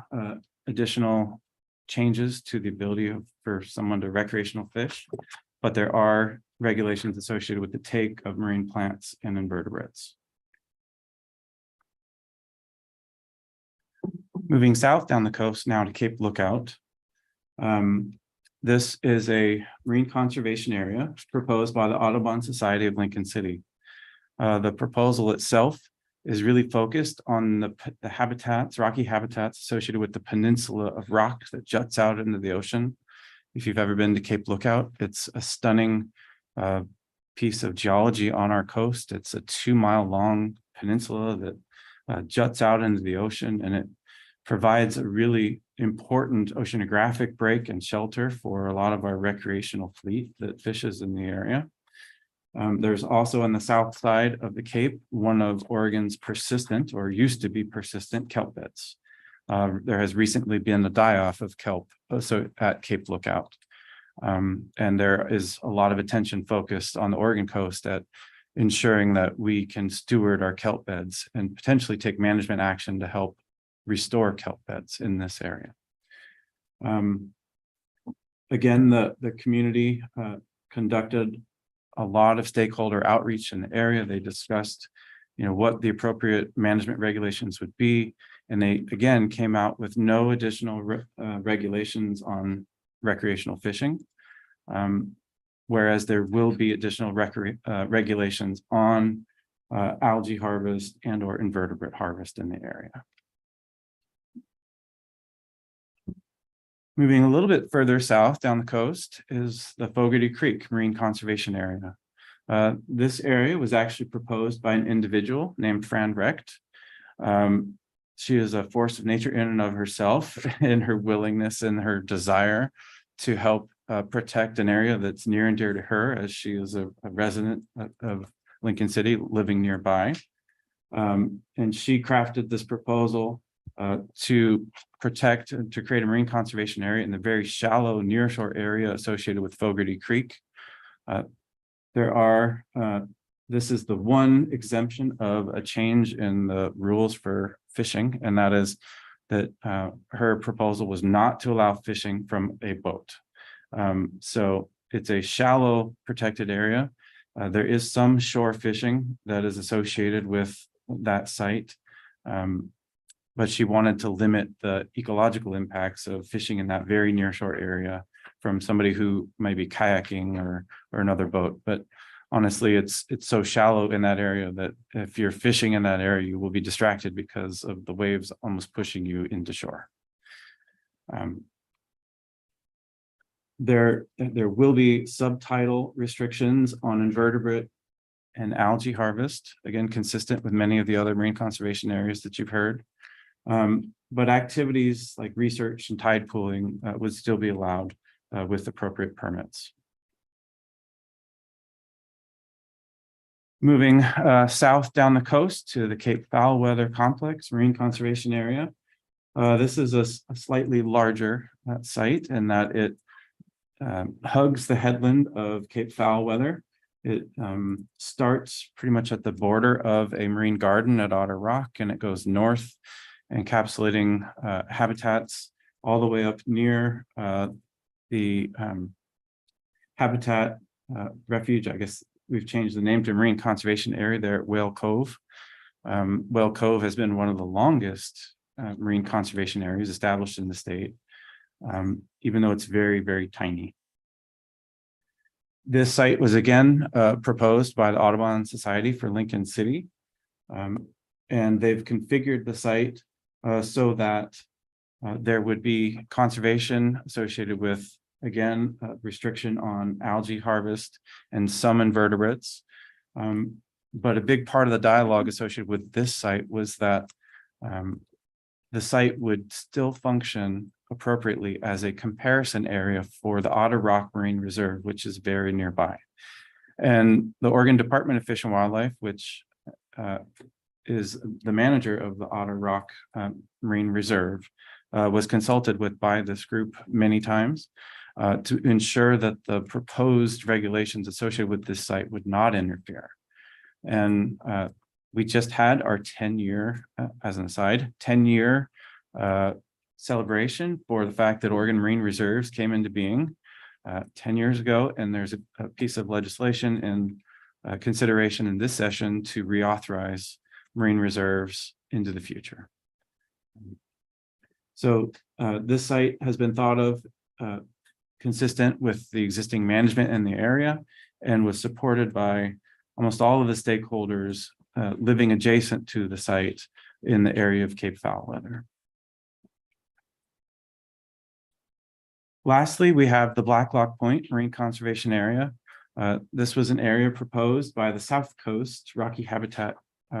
additional changes to the ability for someone to recreational fish, but there are regulations associated with the take of marine plants and invertebrates. Moving south down the coast now to Cape Lookout. This is a marine conservation area proposed by the Audubon Society of Lincoln City. The proposal itself is really focused on the habitats, rocky habitats associated with the peninsula of rock that juts out into the ocean. If you've ever been to Cape Lookout, it's a stunning piece of geology on our coast. It's a 2-mile long peninsula that juts out into the ocean, and it provides a really important oceanographic break and shelter for a lot of our recreational fleet that fishes in the area. There's also on the south side of the Cape, one of Oregon's persistent, or used to be persistent, kelp beds. There has recently been a die-off of kelp at Cape Lookout. And there is a lot of attention focused on the Oregon coast at ensuring that we can steward our kelp beds and potentially take management action to help restore kelp beds in this area. Again, the community conducted a lot of stakeholder outreach in the area. They discussed, what the appropriate management regulations would be. And they, again, came out with no additional regulations on recreational fishing. Whereas there will be additional regulations on algae harvest and or invertebrate harvest in the area. Moving a little bit further south down the coast is the Fogarty Creek Marine Conservation Area. This area was actually proposed by an individual named Fran Recht. She is a force of nature in and of herself in her willingness and her desire to help protect an area that's near and dear to her, as she is a resident of Lincoln City living nearby. And she crafted this proposal to protect and to create a marine conservation area in the very shallow nearshore area associated with Fogarty Creek. This is the one exemption of a change in the rules for fishing, and that is that her proposal was not to allow fishing from a boat. So it's a shallow protected area. There is some shore fishing that is associated with that site. But she wanted to limit the ecological impacts of fishing in that very nearshore area from somebody who may be kayaking or another boat. But honestly, it's so shallow in that area that if you're fishing in that area, you will be distracted because of the waves almost pushing you into shore. There will be subtidal restrictions on invertebrate and algae harvest, again, consistent with many of the other marine conservation areas that you've heard. But activities like research and tide pooling would still be allowed with appropriate permits. Moving south down the coast to the Cape Foulweather Complex Marine Conservation Area. This is a slightly larger site in that it hugs the headland of Cape Foulweather. It starts pretty much at the border of a marine garden at Otter Rock, and it goes north, encapsulating habitats all the way up near the habitat refuge. I guess we've changed the name to Marine Conservation Area there at Whale Cove. Whale Cove has been one of the longest marine conservation areas established in the state, even though it's very, very tiny. This site was again proposed by the Audubon Society for Lincoln City, and they've configured the site so that there would be conservation associated with, again, restriction on algae harvest and some invertebrates. But a big part of the dialogue associated with this site was that the site would still function appropriately as a comparison area for the Otter Rock Marine Reserve, which is very nearby. And the Oregon Department of Fish and Wildlife, which is the manager of the Otter Rock Marine Reserve, was consulted with by this group many times to ensure that the proposed regulations associated with this site would not interfere. And we just had our 10-year, as an aside, 10-year celebration for the fact that Oregon Marine Reserves came into being 10 years ago. And there's a piece of legislation in consideration in this session to reauthorize marine reserves into the future. So this site has been thought of consistent with the existing management in the area and was supported by almost all of the stakeholders living adjacent to the site in the area of Cape Foulweather. Lastly, we have the Black Lock Point Marine Conservation Area. This was an area proposed by the South Coast Rocky Habitat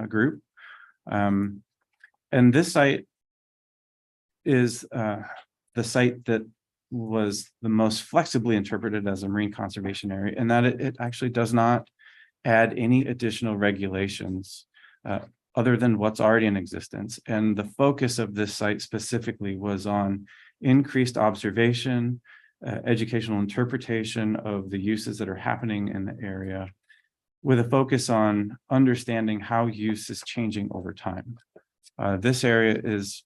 Group. And this site is the site that was the most flexibly interpreted as a marine conservation area, and that it actually does not add any additional regulations other than what's already in existence. And the focus of this site specifically was on increased observation, educational interpretation of the uses that are happening in the area, with a focus on understanding how use is changing over time. This area is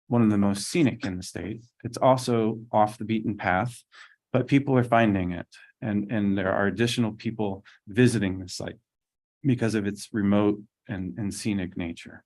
one of the most scenic in the state. It's also off the beaten path, but people are finding it. And there are additional people visiting the site because of its remote and scenic nature.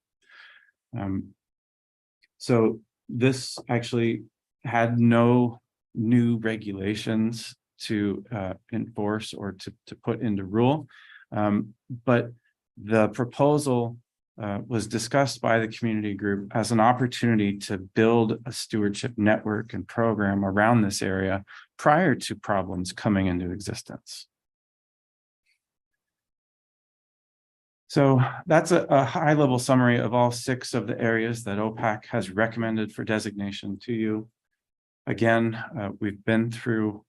So this actually had no new regulations to enforce or to put into rule. But the proposal was discussed by the community group as an opportunity to build a stewardship network and program around this area prior to problems coming into existence. So that's a high-level summary of all 6 of the areas that OPAC has recommended for designation to you. Again, we've been through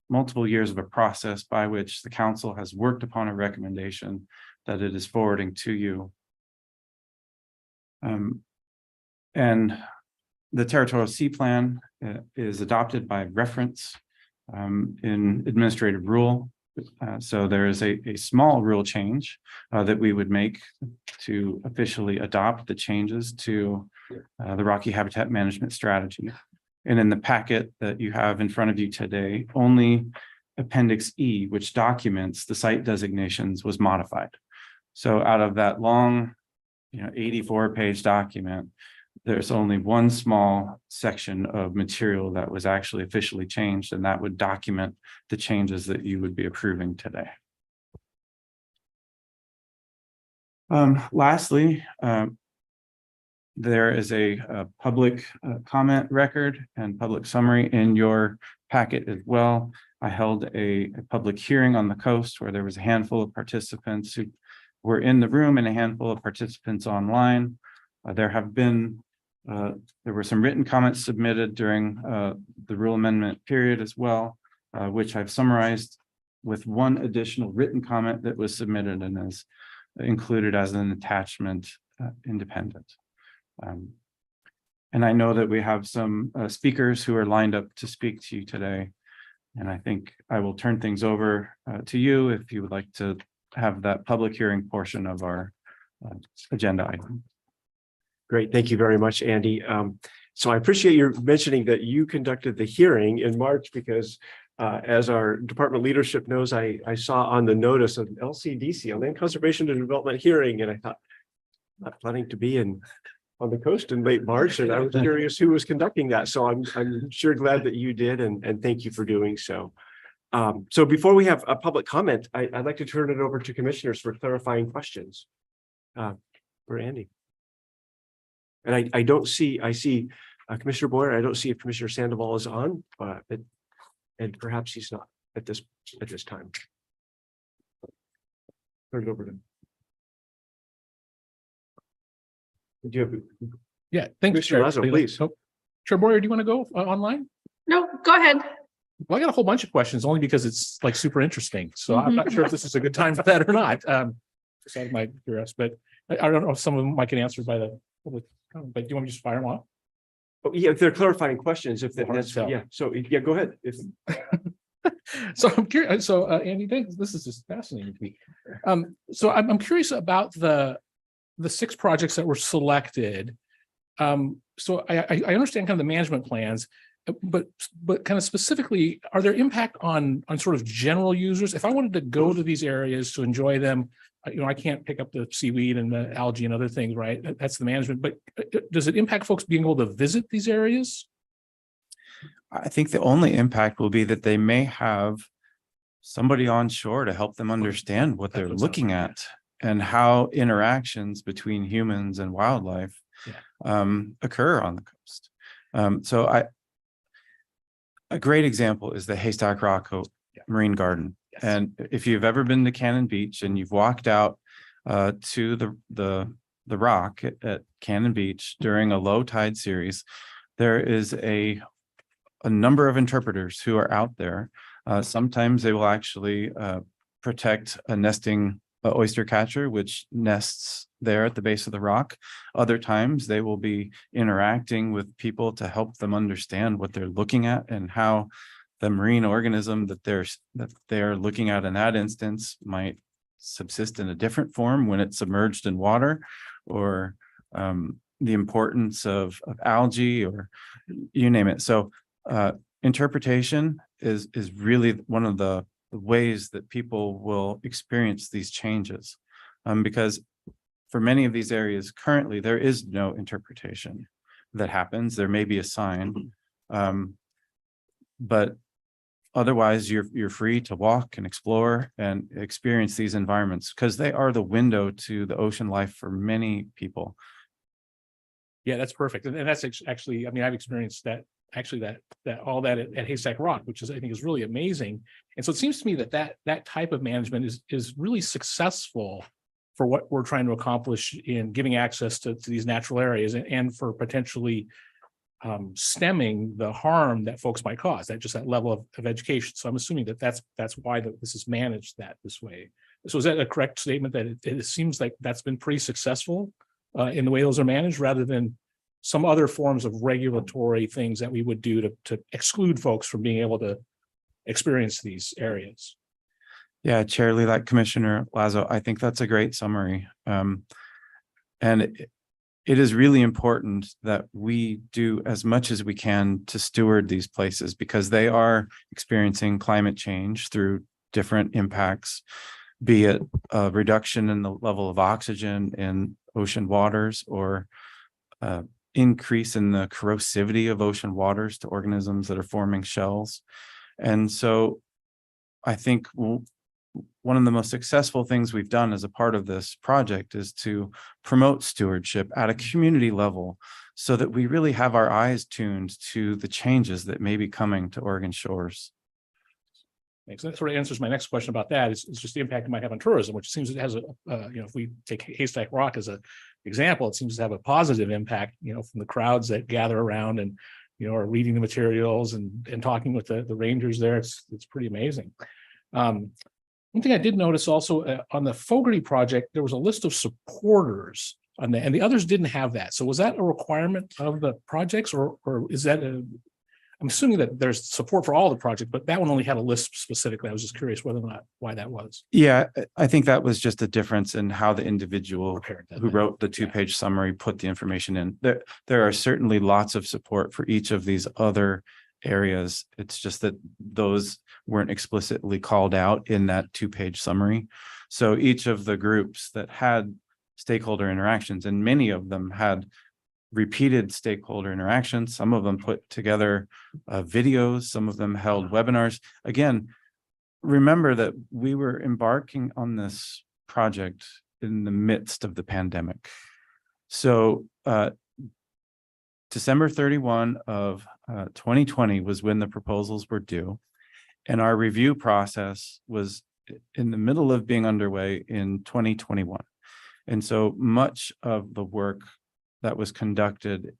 multiple years of a process by which the council has worked upon a recommendation that it is forwarding to you. And the Territorial C plan is adopted by reference in administrative rule. So there is a small rule change that we would make to officially adopt the changes to the Rocky Habitat Management Strategy. And in the packet that you have in front of you today, only Appendix E, which documents the site designations, was modified. So out of that long 84-page document, there's only one small section of material that was actually officially changed, and that would document the changes that you would be approving today. Lastly, there is a public comment record and public summary in your packet as well. I held a public hearing on the coast where there was a handful of participants who were in the room and a handful of participants online. There were some written comments submitted during the rule amendment period as well, which I've summarized with one additional written comment that was submitted and is included as an attachment independent. And I know that we have some speakers who are lined up to speak to you today. And I think I will turn things over to you if you would like to have that public hearing portion of our agenda item. Great. Thank you very much, Andy. So I appreciate your mentioning that you conducted the hearing in March, because as our department leadership knows, I saw on the notice of LCDC, Land Conservation and Development hearing, and I thought, I'm not planning to be on the coast in late March, and I was curious who was conducting that. So I'm sure glad that you did, and thank you for doing so. So before we have a public comment, I'd like to turn it over to commissioners for clarifying questions for Andy. And I see Commissioner Boyer. I don't see if Commissioner Sandoval is on, and perhaps he's not at this time. Turn it over to him. Do you have? Yeah, thanks, Commissioner Lazo, please. Oh, Chair Boyer, do you want to go online? No, go ahead. Well, I got a whole bunch of questions only because it's like super interesting. So I'm not sure if this is a good time for that or not. Just out of my curiosity, but I don't know if some of them might get answered by the public. But do you want me to just fire them off? Oh, yeah, if they're clarifying questions, if Hard to that's, tell. yeah, so, yeah, go ahead. If, So I'm curious. So Andy, thanks. This is just fascinating to me. So I'm curious about the 6 projects that were selected. So I understand kind of the management plans, but kind of specifically, are there impact on sort of general users? If I wanted to go to these areas to enjoy them, I can't pick up the seaweed and the algae and other things, right? That's the management. But does it impact folks being able to visit these areas? I think the only impact will be that they may have somebody on shore to help them understand what they're looking at and how interactions between humans and wildlife occur on the coast. So a great example is the Haystack Rock Marine Garden. Yes. And if you've ever been to Cannon Beach and you've walked out to the rock at Cannon Beach during a low tide series, there is a number of interpreters who are out there. Sometimes they will actually protect a nesting oyster catcher, which nests there at the base of the rock. Other times they will be interacting with people to help them understand what they're looking at and how the marine organism that they're looking at in that instance might subsist in a different form when it's submerged in water, or the importance of algae, or you name it. So interpretation is really one of the ways that people will experience these changes, because for many of these areas currently there is no interpretation that happens. There may be a sign, but otherwise you're free to walk and explore and experience these environments because they are the window to the ocean life for many people. Yeah, that's perfect. And that's actually, I mean, I've experienced that actually that all that at Haystack Rock, which is, I think, is really amazing. And so it seems to me that type of management is really successful for what we're trying to accomplish in giving access to these natural areas, and for potentially stemming the harm that folks might cause, that level of education. So I'm assuming that's why this is managed this way. So is that a correct statement, that it seems like that's been pretty successful in the way those are managed, rather than some other forms of regulatory things that we would do to exclude folks from being able to experience these areas? Yeah, Chair Lee, like Commissioner Lazo, I think that's a great summary. And it is really important that we do as much as we can to steward these places, because they are experiencing climate change through different impacts, be it a reduction in the level of oxygen in ocean waters, or increase in the corrosivity of ocean waters to organisms that are forming shells. And so I think one of the most successful things we've done as a part of this project is to promote stewardship at a community level, so that we really have our eyes tuned to the changes that may be coming to Oregon shores. So that sort of answers my next question about that. It's just the impact it might have on tourism, which seems it has if we take Haystack Rock as an example, it seems to have a positive impact, from the crowds that gather around and, are reading the materials and talking with the rangers there. It's pretty amazing. One thing I did notice also on the Fogarty project, there was a list of supporters on that, and the others didn't have that. So was that a requirement of the projects, or is that I'm assuming that there's support for all the projects, but that one only had a list specifically. I was just curious whether or not why that was. Yeah, I think that was just a difference in how the individual who wrote the two-page summary put the information in. There are certainly lots of support for each of these other areas. It's just that those weren't explicitly called out in that two-page summary. So each of the groups that had stakeholder interactions, and many of them had repeated stakeholder interactions. Some of them put together videos, some of them held webinars. Again, remember that we were embarking on this project in the midst of the pandemic. So December 31 of 2020 was when the proposals were due, and our review process was in the middle of being underway in 2021. And so much of the work that was conducted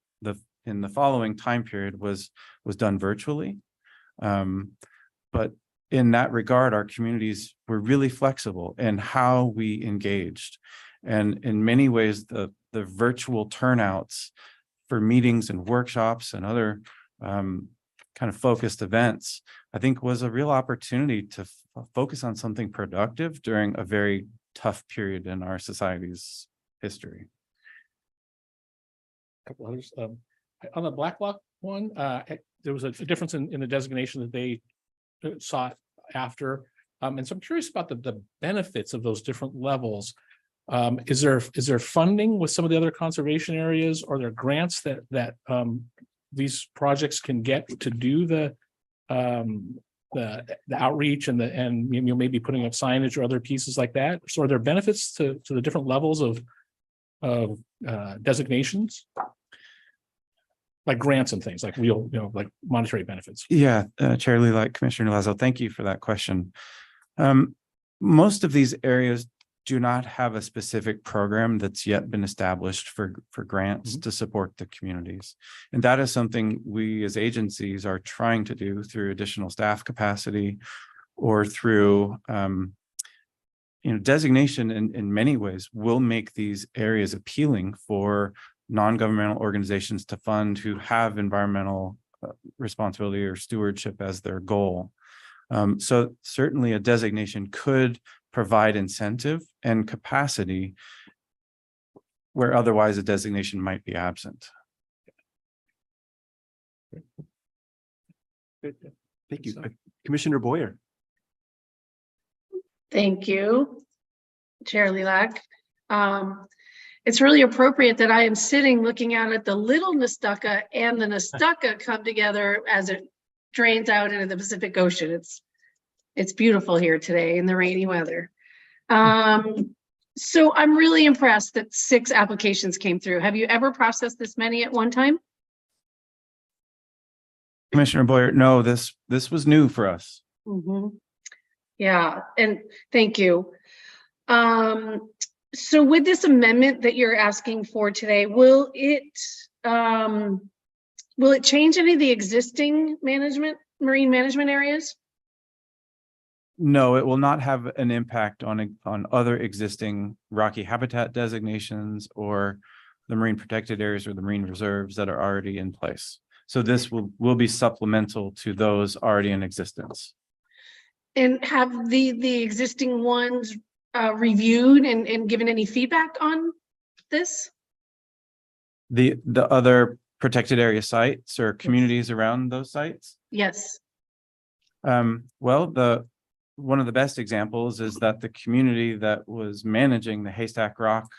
in the following time period was done virtually. But in that regard, our communities were really flexible in how we engaged. And in many ways, the virtual turnouts for meetings and workshops and other kind of focused events, I think was a real opportunity to focus on something productive during a very tough period in our society's history. Couple others. On the Blacklock one, there was a difference in the designation that they sought after. And so I'm curious about the benefits of those different levels. Is there funding with some of the other conservation areas? Are there grants that these projects can get to do the outreach and maybe putting up signage or other pieces like that? So are there benefits to the different levels of designations? Like grants and things like real, like monetary benefits. Yeah, Chair Lee, like Commissioner Lazo, thank you for that question. Most of these areas do not have a specific program that's yet been established for grants to support the communities. And that is something we as agencies are trying to do through additional staff capacity or through designation in many ways will make these areas appealing for non-governmental organizations to fund who have environmental responsibility or stewardship as their goal. So certainly a designation could provide incentive and capacity where otherwise a designation might be absent. Thank you. Commissioner Boyer. Thank you, Chair Lilac. It's really appropriate that I am sitting looking out at the Little Nestucca and the Nestucca come together as it drains out into the Pacific Ocean. It's beautiful here today in the rainy weather. So I'm really impressed that 6 applications came through. Have you ever processed this many at one time? Commissioner Boyer, no, this was new for us. Yeah, and thank you. So with this amendment that you're asking for today, will it change any of the existing marine management areas? No, it will not have an impact on other existing rocky habitat designations or the marine protected areas or the marine reserves that are already in place. So this will be supplemental to those already in existence. And have the existing ones reviewed and given any feedback on this? The other protected area sites or communities around those sites? Yes. Well, one of the best examples is that the community that was managing the Haystack Rock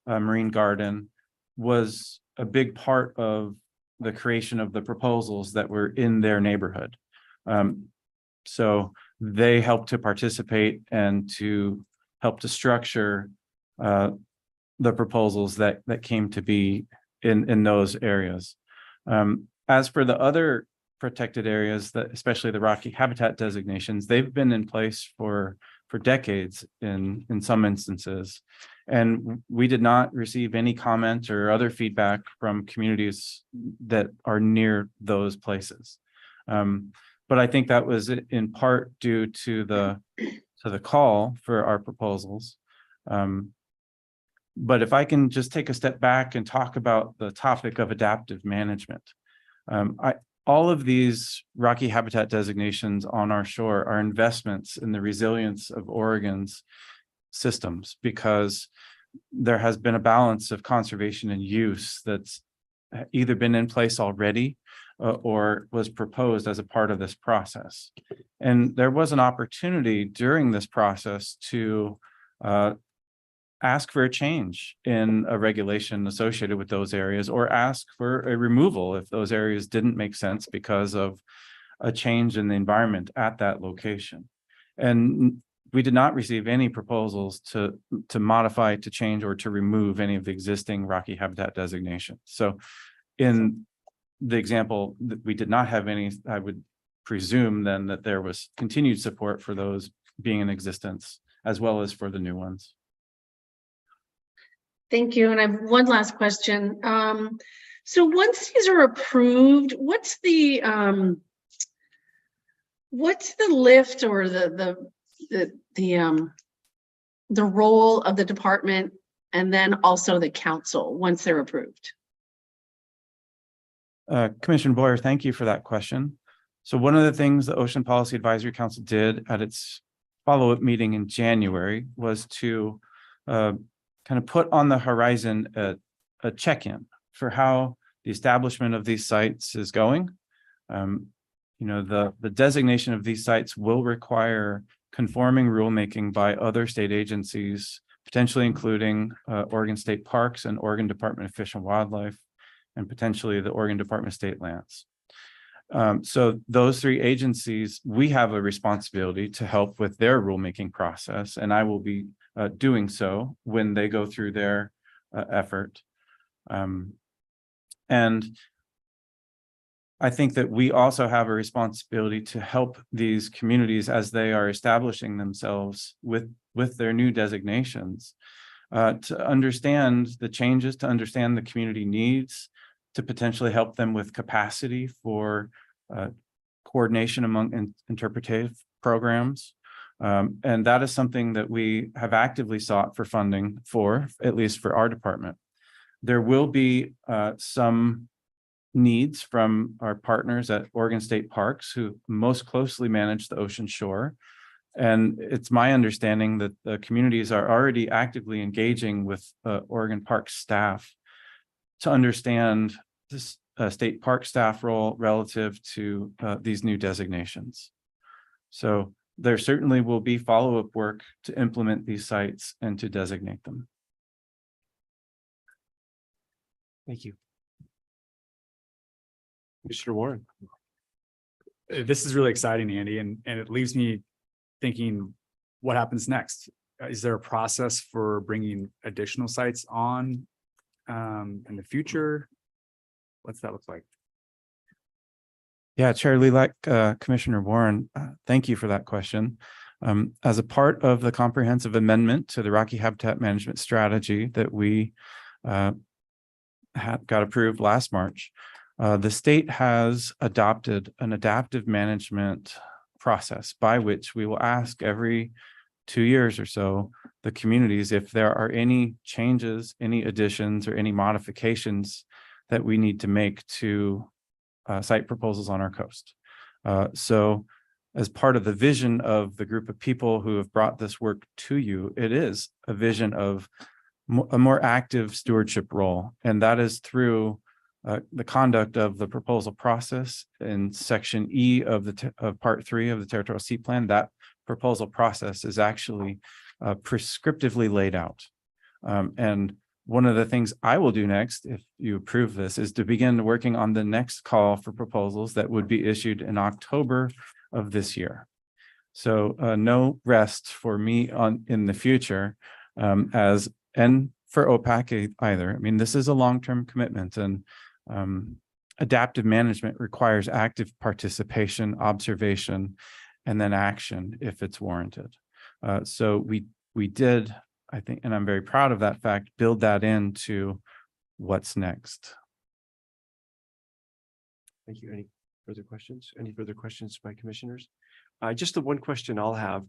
Marine Garden was a big part of the creation of the proposals that were in their neighborhood. So they helped to participate and to help to structure the proposals that came to be in those areas. As for the other protected areas, that especially the rocky habitat designations, they've been in place for decades in some instances. And we did not receive any comment or other feedback from communities that are near those places. But I think that was in part due to the call for our proposals. But if I can just take a step back and talk about the topic of adaptive management. All of these rocky habitat designations on our shore are investments in the resilience of Oregon's systems, because there has been a balance of conservation and use that's either been in place already or was proposed as a part of this process. And there was an opportunity during this process to ask for a change in a regulation associated with those areas, or ask for a removal if those areas didn't make sense because of a change in the environment at that location. And we did not receive any proposals to modify, to change, or to remove any of the existing rocky habitat designations. So in the example that we did not have any, I would presume then that there was continued support for those being in existence, as well as for the new ones. Thank you. And I have one last question. So once these are approved, what's the lift or the role of the department and then also the council once they're approved? Commissioner Boyer, thank you for that question. So one of the things the Ocean Policy Advisory Council did at its follow-up meeting in January was to kind of put on the horizon a check-in for how the establishment of these sites is going. The designation of these sites will require conforming rulemaking by other state agencies, potentially including Oregon State Parks and Oregon Department of Fish and Wildlife, and potentially the Oregon Department of State Lands. So those three agencies, we have a responsibility to help with their rulemaking process, and I will be doing so when they go through their effort. And I think that we also have a responsibility to help these communities as they are establishing themselves with their new designations, to understand the changes, to understand the community needs, to potentially help them with capacity for coordination among interpretive programs. And that is something that we have actively sought for funding for, at least for our department. There will be some needs from our partners at Oregon State Parks who most closely manage the ocean shore. And it's my understanding that the communities are already actively engaging with Oregon Park staff to understand this state park staff role relative to these new designations. So there certainly will be follow-up work to implement these sites and to designate them. Thank you. Commissioner Warren. This is really exciting, Andy, and it leaves me thinking, what happens next? Is there a process for bringing additional sites on in the future? What's that look like? Yeah, Chair Lilac, Commissioner Warren, thank you for that question. As a part of the comprehensive amendment to the Rocky Habitat Management Strategy that we got approved last March, the state has adopted an adaptive management process by which we will ask every 2 years or so the communities if there are any changes, any additions, or any modifications that we need to make to site proposals on our coast. So as part of the vision of the group of people who have brought this work to you, it is a vision of a more active stewardship role, and that is through the conduct of the proposal process in section E of part 3 of the Territorial Sea Plan. That proposal process is actually prescriptively laid out. And one of the things I will do next, if you approve this, is to begin working on the next call for proposals that would be issued in October of this year. So no rest for me in the future, and for OPAC either. I mean, this is a long-term commitment, and adaptive management requires active participation, observation, and then action if it's warranted. So we did, I think, and I'm very proud of that fact, build that into what's next. Thank you. Any further questions? Any further questions by commissioners? Just the one question I'll have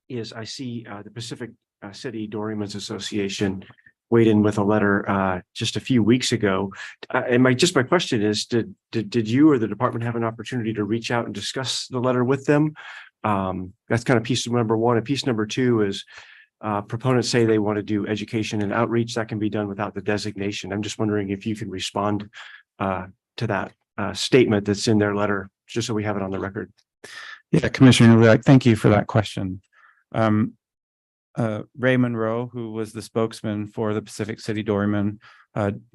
is I see the Pacific City Doryman's Association weighed in with a letter just a few weeks ago. And my question is, did you or the department have an opportunity to reach out and discuss the letter with them? That's kind of piece number one. And piece number two is proponents say they want to do education and outreach that can be done without the designation. I'm just wondering if you can respond to that statement that's in their letter, just so we have it on the record. Yeah, Commissioner, thank you for that question. Ray Monroe, who was the spokesman for the Pacific City Doryman,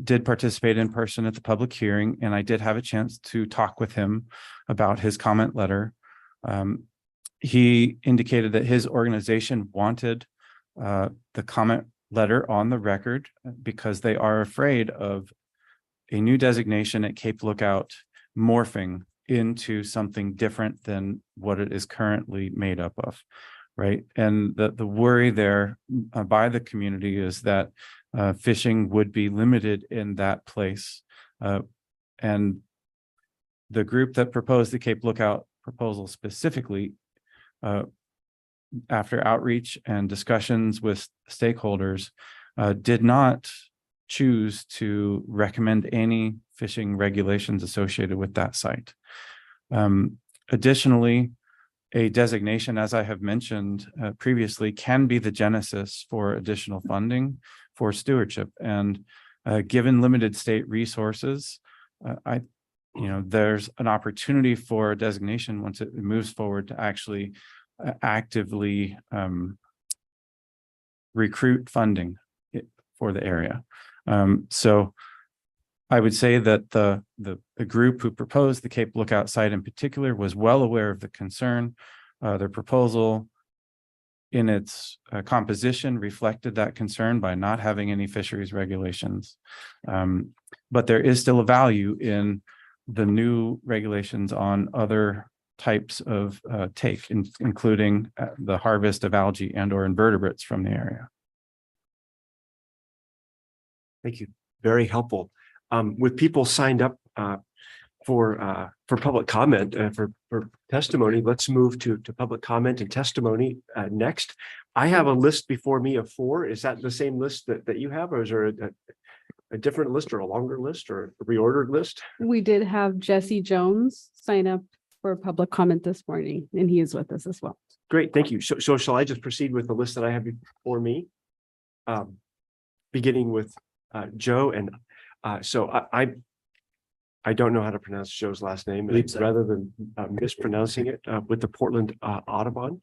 did participate in person at the public hearing, and I did have a chance to talk with him about his comment letter. He indicated that his organization wanted the comment letter on the record because they are afraid of a new designation at Cape Lookout morphing into something different than what it is currently made up of. Right. And the worry there by the community is that fishing would be limited in that place. And the group that proposed the Cape Lookout proposal specifically, after outreach and discussions with stakeholders, did not choose to recommend any fishing regulations associated with that site. Additionally, a designation, as I have mentioned previously, can be the genesis for additional funding for stewardship. And given limited state resources, there's an opportunity for a designation once it moves forward to actually actively recruit funding for the area. So I would say that the group who proposed the Cape Lookout site in particular was well aware of the concern. Their proposal in its composition reflected that concern by not having any fisheries regulations. But there is still a value in the new regulations on other types of take, including the harvest of algae and or invertebrates from the area. Thank you. Very helpful. With people signed up for public comment, for testimony, let's move to public comment and testimony next. I have a list before me of 4. Is that the same list that you have, or is there a different list or a longer list or a reordered list? We did have Jesse Jones sign up for public comment this morning, and he is with us as well. Great, thank you. So shall I just proceed with the list that I have before me? Beginning with Joe, and so I don't know how to pronounce Joe's last name, and rather than mispronouncing it with the Portland Audubon,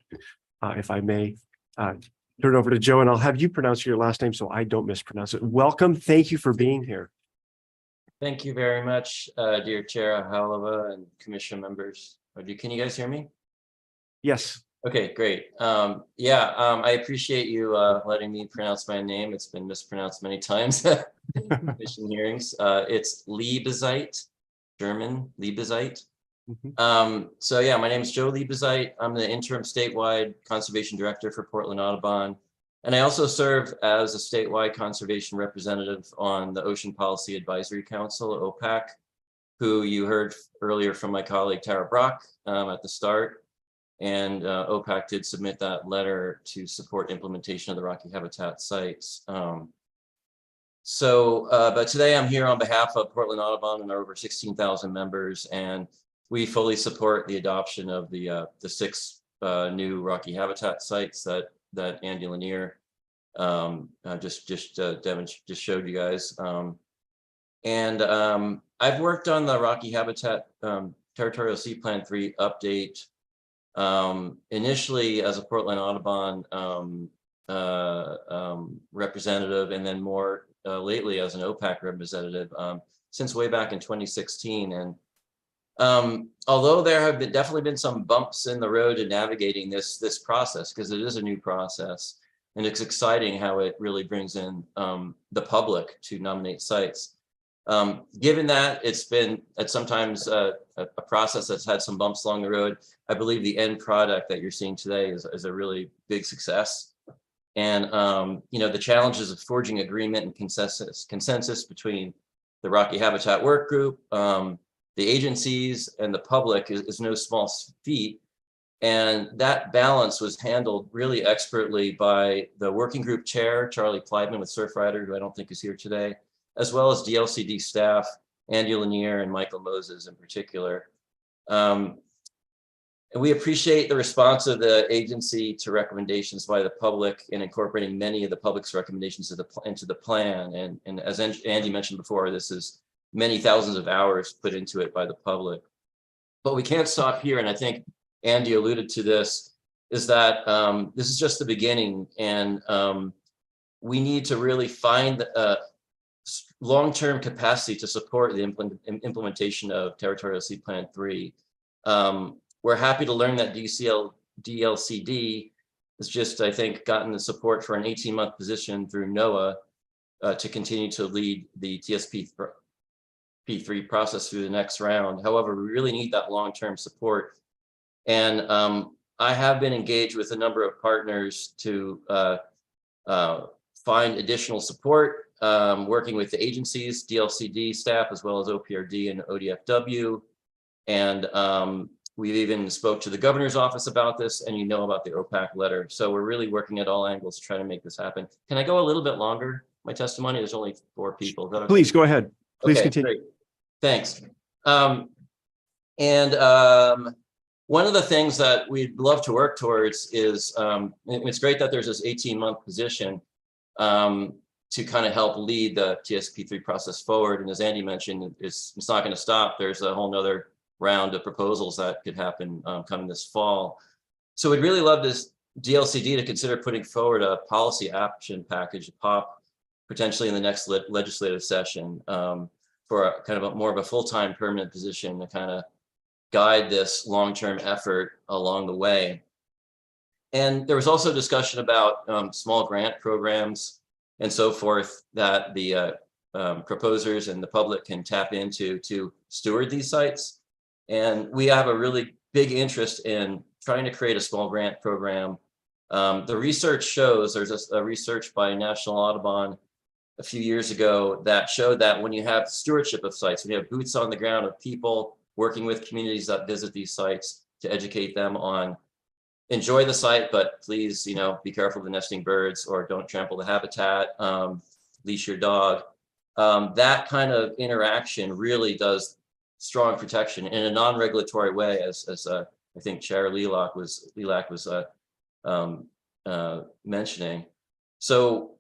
if I may turn over to Joe, and I'll have you pronounce your last name so I don't mispronounce it. Welcome, thank you for being here. Thank you very much, dear Chair Halava and Commission members. Can you guys hear me? Yes. Okay, great. I appreciate you letting me pronounce my name. It's been mispronounced many times in commission hearings. It's Liebezeit, German, Liebezeit. My name is Joe Liebezeit. I'm the interim statewide conservation director for Portland Audubon. And I also serve as a statewide conservation representative on the Ocean Policy Advisory Council, OPAC, who you heard earlier from my colleague Tara Brock at the start. And OPAC did submit that letter to support implementation of the Rocky Habitat sites. But today I'm here on behalf of Portland Audubon and our over 16,000 members, and we fully support the adoption of the 6 new Rocky Habitat sites that Andy Lanier just showed you guys. I've worked on the Rocky Habitat Territorial Sea Plan 3 update initially as a Portland Audubon representative, and then more lately as an OPAC representative since way back in 2016. And although there have definitely been some bumps in the road in navigating this process, because it is a new process, and it's exciting how it really brings in the public to nominate sites. Given that it's been sometimes a process that's had some bumps along the road, I believe the end product that you're seeing today is a really big success. And the challenges of forging agreement and consensus between the Rocky Habitat Work Group, the agencies, and the public is no small feat. And that balance was handled really expertly by the working group chair, Charlie Pleidman with Surfrider, who I don't think is here today, as well as DLCD staff, Andy Lanier and Michael Moses in particular. And we appreciate the response of the agency to recommendations by the public in incorporating many of the public's recommendations into the plan. And as Andy mentioned before, this is many thousands of hours put into it by the public. But we can't stop here, and I think Andy alluded to this, is that this is just the beginning, and we need to really find long-term capacity to support the implementation of Territorial Sea Plan 3. We're happy to learn that DLCD has just, I think, gotten the support for an 18-month position through NOAA to continue to lead the TSP3 process through the next round. However, we really need that long-term support. And I have been engaged with a number of partners to find additional support, working with the agencies, DLCD staff, as well as OPRD and ODFW. And we've even spoke to the governor's office about this, and you know about the OPAC letter. So we're really working at all angles to try to make this happen. Can I go a little bit longer? My testimony, there's only 4 people. Is that okay? Please go ahead. Please Okay, continue. great. Thanks. One of the things that we'd love to work towards is, it's great that there's this 18-month position to kind of help lead the TSP3 process forward. And as Andy mentioned, it's not going to stop. There's a whole nother round of proposals that could happen coming this fall. So we'd really love this DLCD to consider putting forward a policy action package, POP, potentially in the next legislative session for a kind of more of a full-time permanent position to kind of guide this long-term effort along the way. And there was also discussion about small grant programs and so forth that the proposers and the public can tap into to steward these sites. And we have a really big interest in trying to create a small grant program. The research shows, there's a research by National Audubon a few years ago that showed that when you have stewardship of sites, when you have boots on the ground of people working with communities that visit these sites to educate them on enjoy the site, but please, be careful of the nesting birds or don't trample the habitat, leash your dog. That kind of interaction really does strong protection in a non-regulatory way, as I think Chair Lilac was mentioning. So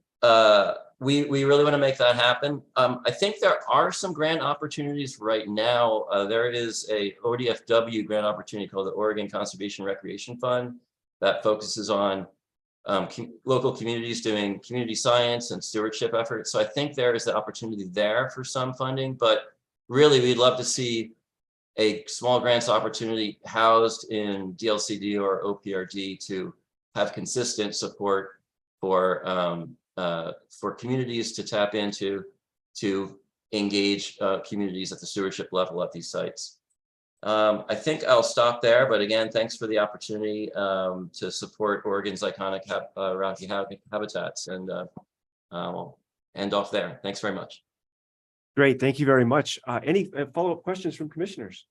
we really want to make that happen. I think there are some grant opportunities right now. There is a ODFW grant opportunity called the Oregon Conservation Recreation Fund that focuses on local communities doing community science and stewardship efforts. So I think there is the opportunity there for some funding, but really we'd love to see a small grants opportunity housed in DLCD or OPRD to have consistent support for communities to tap into, to engage communities at the stewardship level at these sites. I think I'll stop there, but again, thanks for the opportunity to support Oregon's iconic rocky habitats, and we'll end off there. Thanks very much. Great, thank you very much. Any follow-up questions from commissioners?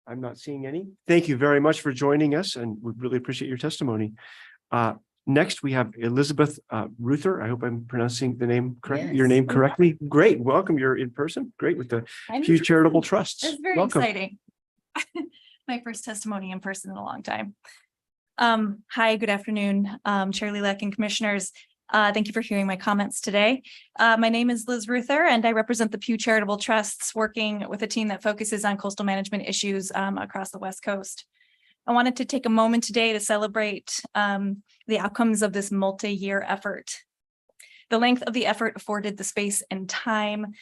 I'm not seeing any. Thank you very much for joining us, and we really appreciate your testimony. Next, we have Elizabeth Ruther. I hope I'm pronouncing the name correct. Yes. Your name correctly. Great, welcome. You're in person. Great, with the Pew Charitable Trusts. It's very Welcome. exciting. My first testimony in person in a long time. Hi, good afternoon, Chair Lilac and commissioners. Thank you for hearing my comments today. My name is Liz Ruther, and I represent the Pew Charitable Trusts, working with a team that focuses on coastal management issues across the West Coast. I wanted to take a moment today to celebrate the outcomes of this multi-year effort. The length of the effort afforded the space and time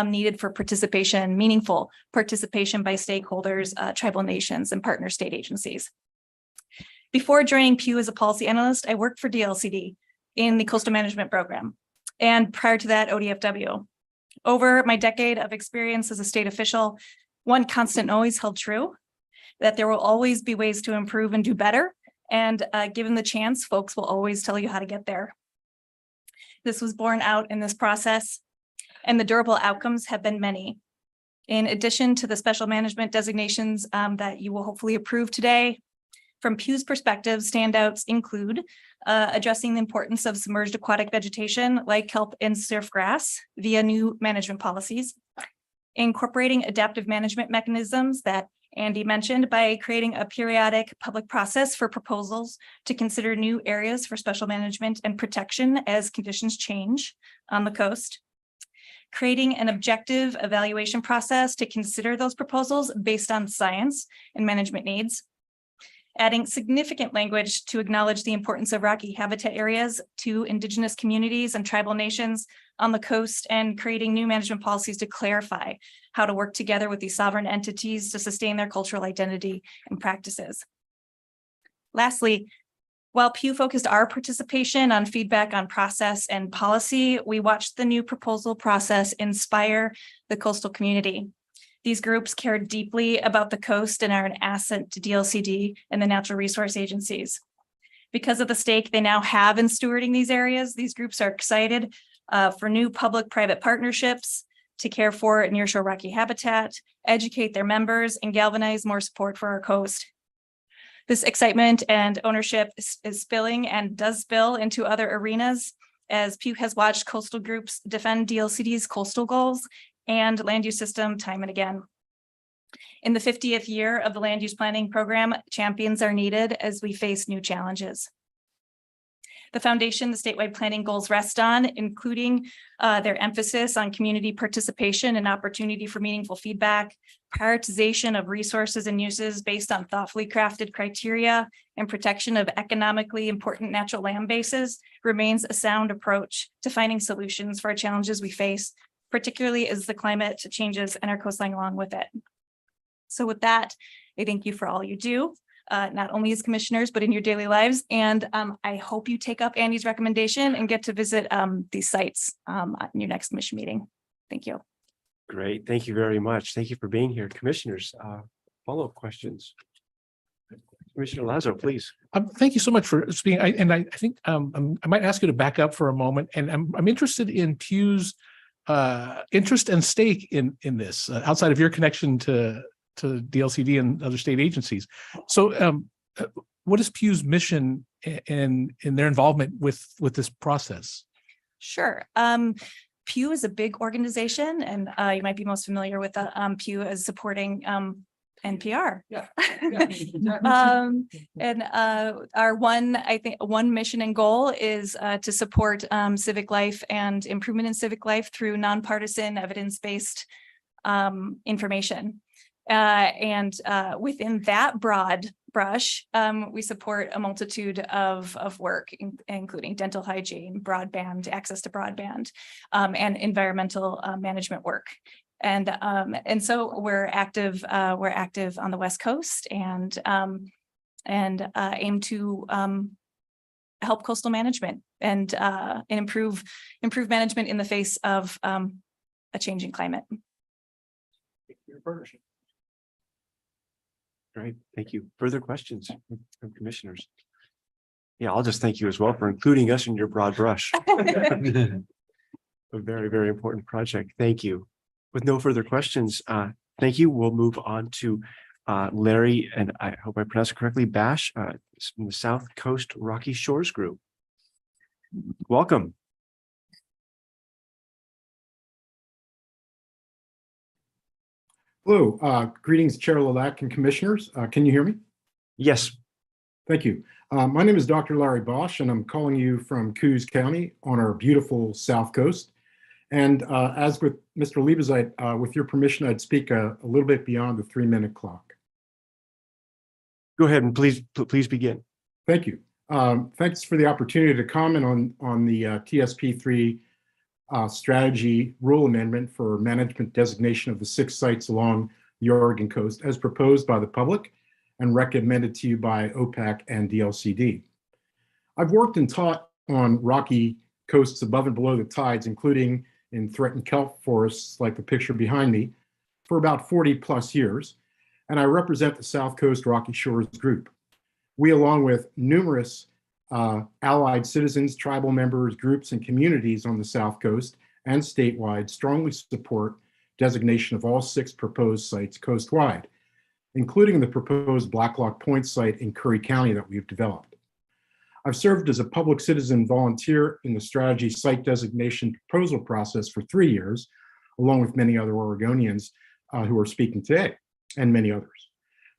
needed for participation, meaningful participation by stakeholders, tribal nations, and partner state agencies. Before joining Pew as a policy analyst, I worked for DLCD in the coastal management program, and prior to that, ODFW. Over my decade of experience as a state official, one constant always held true, that there will always be ways to improve and do better. And given the chance, folks will always tell you how to get there. This was borne out in this process, and the durable outcomes have been many. In addition to the special management designations that you will hopefully approve today, from Pew's perspective, standouts include addressing the importance of submerged aquatic vegetation like kelp and surf grass via new management policies, incorporating adaptive management mechanisms that Andy mentioned by creating a periodic public process for proposals to consider new areas for special management and protection as conditions change on the coast, creating an objective evaluation process to consider those proposals based on science and management needs, adding significant language to acknowledge the importance of rocky habitat areas to Indigenous communities and tribal nations on the coast, and creating new management policies to clarify how to work together with these sovereign entities to sustain their cultural identity and practices. Lastly, while Pew focused our participation on feedback on process and policy, we watched the new proposal process inspire the coastal community. These groups care deeply about the coast and are an asset to DLCD and the natural resource agencies. Because of the stake they now have in stewarding these areas, these groups are excited for new public-private partnerships to care for nearshore rocky habitat, educate their members, and galvanize more support for our coast. This excitement and ownership is spilling and does spill into other arenas as Pew has watched coastal groups defend DLCD's coastal goals and land use system time and again. In the 50th year of the land use planning program, champions are needed as we face new challenges. The foundation the statewide planning goals rest on, including their emphasis on community participation and opportunity for meaningful feedback, prioritization of resources and uses based on thoughtfully crafted criteria, and protection of economically important natural land bases remains a sound approach to finding solutions for our challenges we face, particularly as the climate changes and our coastline along with it. So with that, I thank you for all you do. Not only as commissioners, but in your daily lives. And I hope you take up Andy's recommendation and get to visit these sites in your next commission meeting. Thank you. Great. Thank you very much. Thank you for being here. Commissioners, follow-up questions. Commissioner Lazo, please. Thank you so much for speaking. I think I might ask you to back up for a moment. And I'm interested in Pew's interest and stake in this outside of your connection to DLCD and other state agencies. So what is Pew's mission in their involvement with this process? Sure. Pew is a big organization, and you might be most familiar with Pew as supporting NPR. Yeah. And our one mission and goal is to support civic life and improvement in civic life through nonpartisan, evidence-based information. And within that broad brush, we support a multitude of work, including dental hygiene, broadband, access to broadband, and environmental management work. And so we're active on the West Coast and aim to help coastal management and improve management in the face of a changing climate. Great, thank you. Further questions from commissioners? Yeah, I'll just thank you as well for including us in your broad brush. A very, very important project. Thank you. With no further questions, thank you. We'll move on to Larry, and I hope I pronounced it correctly, Bash, from the South Coast Rocky Shores Group. Welcome. Hello, greetings, Chair Lilac and commissioners. Can you hear me? Yes. Thank you. My name is Dr. Larry Bosch, and I'm calling you from Coos County on our beautiful South Coast. And as with Mr. Liebezeit, with your permission, I'd speak a little bit beyond the 3-minute clock. Go ahead and please begin. Thank you. Thanks for the opportunity to comment on the TSP3 strategy rule amendment for management designation of the 6 sites along the Oregon coast as proposed by the public and recommended to you by OPAC and DLCD. I've worked and taught on rocky coasts above and below the tides, including in threatened kelp forests like the picture behind me, for about 40 plus years, and I represent the South Coast Rocky Shores Group. We, along with numerous allied citizens, tribal members, groups, and communities on the South Coast and statewide, strongly support designation of all 6 proposed sites coastwide, including the proposed Blacklock Point site in Curry County that we've developed. I've served as a public citizen volunteer in the strategy site designation proposal process for 3 years, along with many other Oregonians who are speaking today, and many others.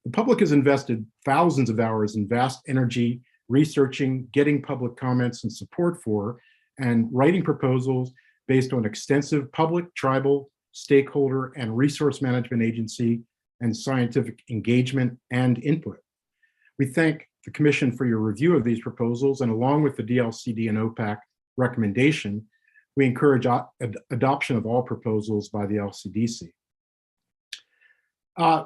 The public has invested thousands of hours in vast energy, researching, getting public comments and support for, and writing proposals based on extensive public, tribal, stakeholder, and resource management agency and scientific engagement and input. We thank the Commission for your review of these proposals, and along with the DLCD and OPAC recommendation, we encourage adoption of all proposals by the LCDC.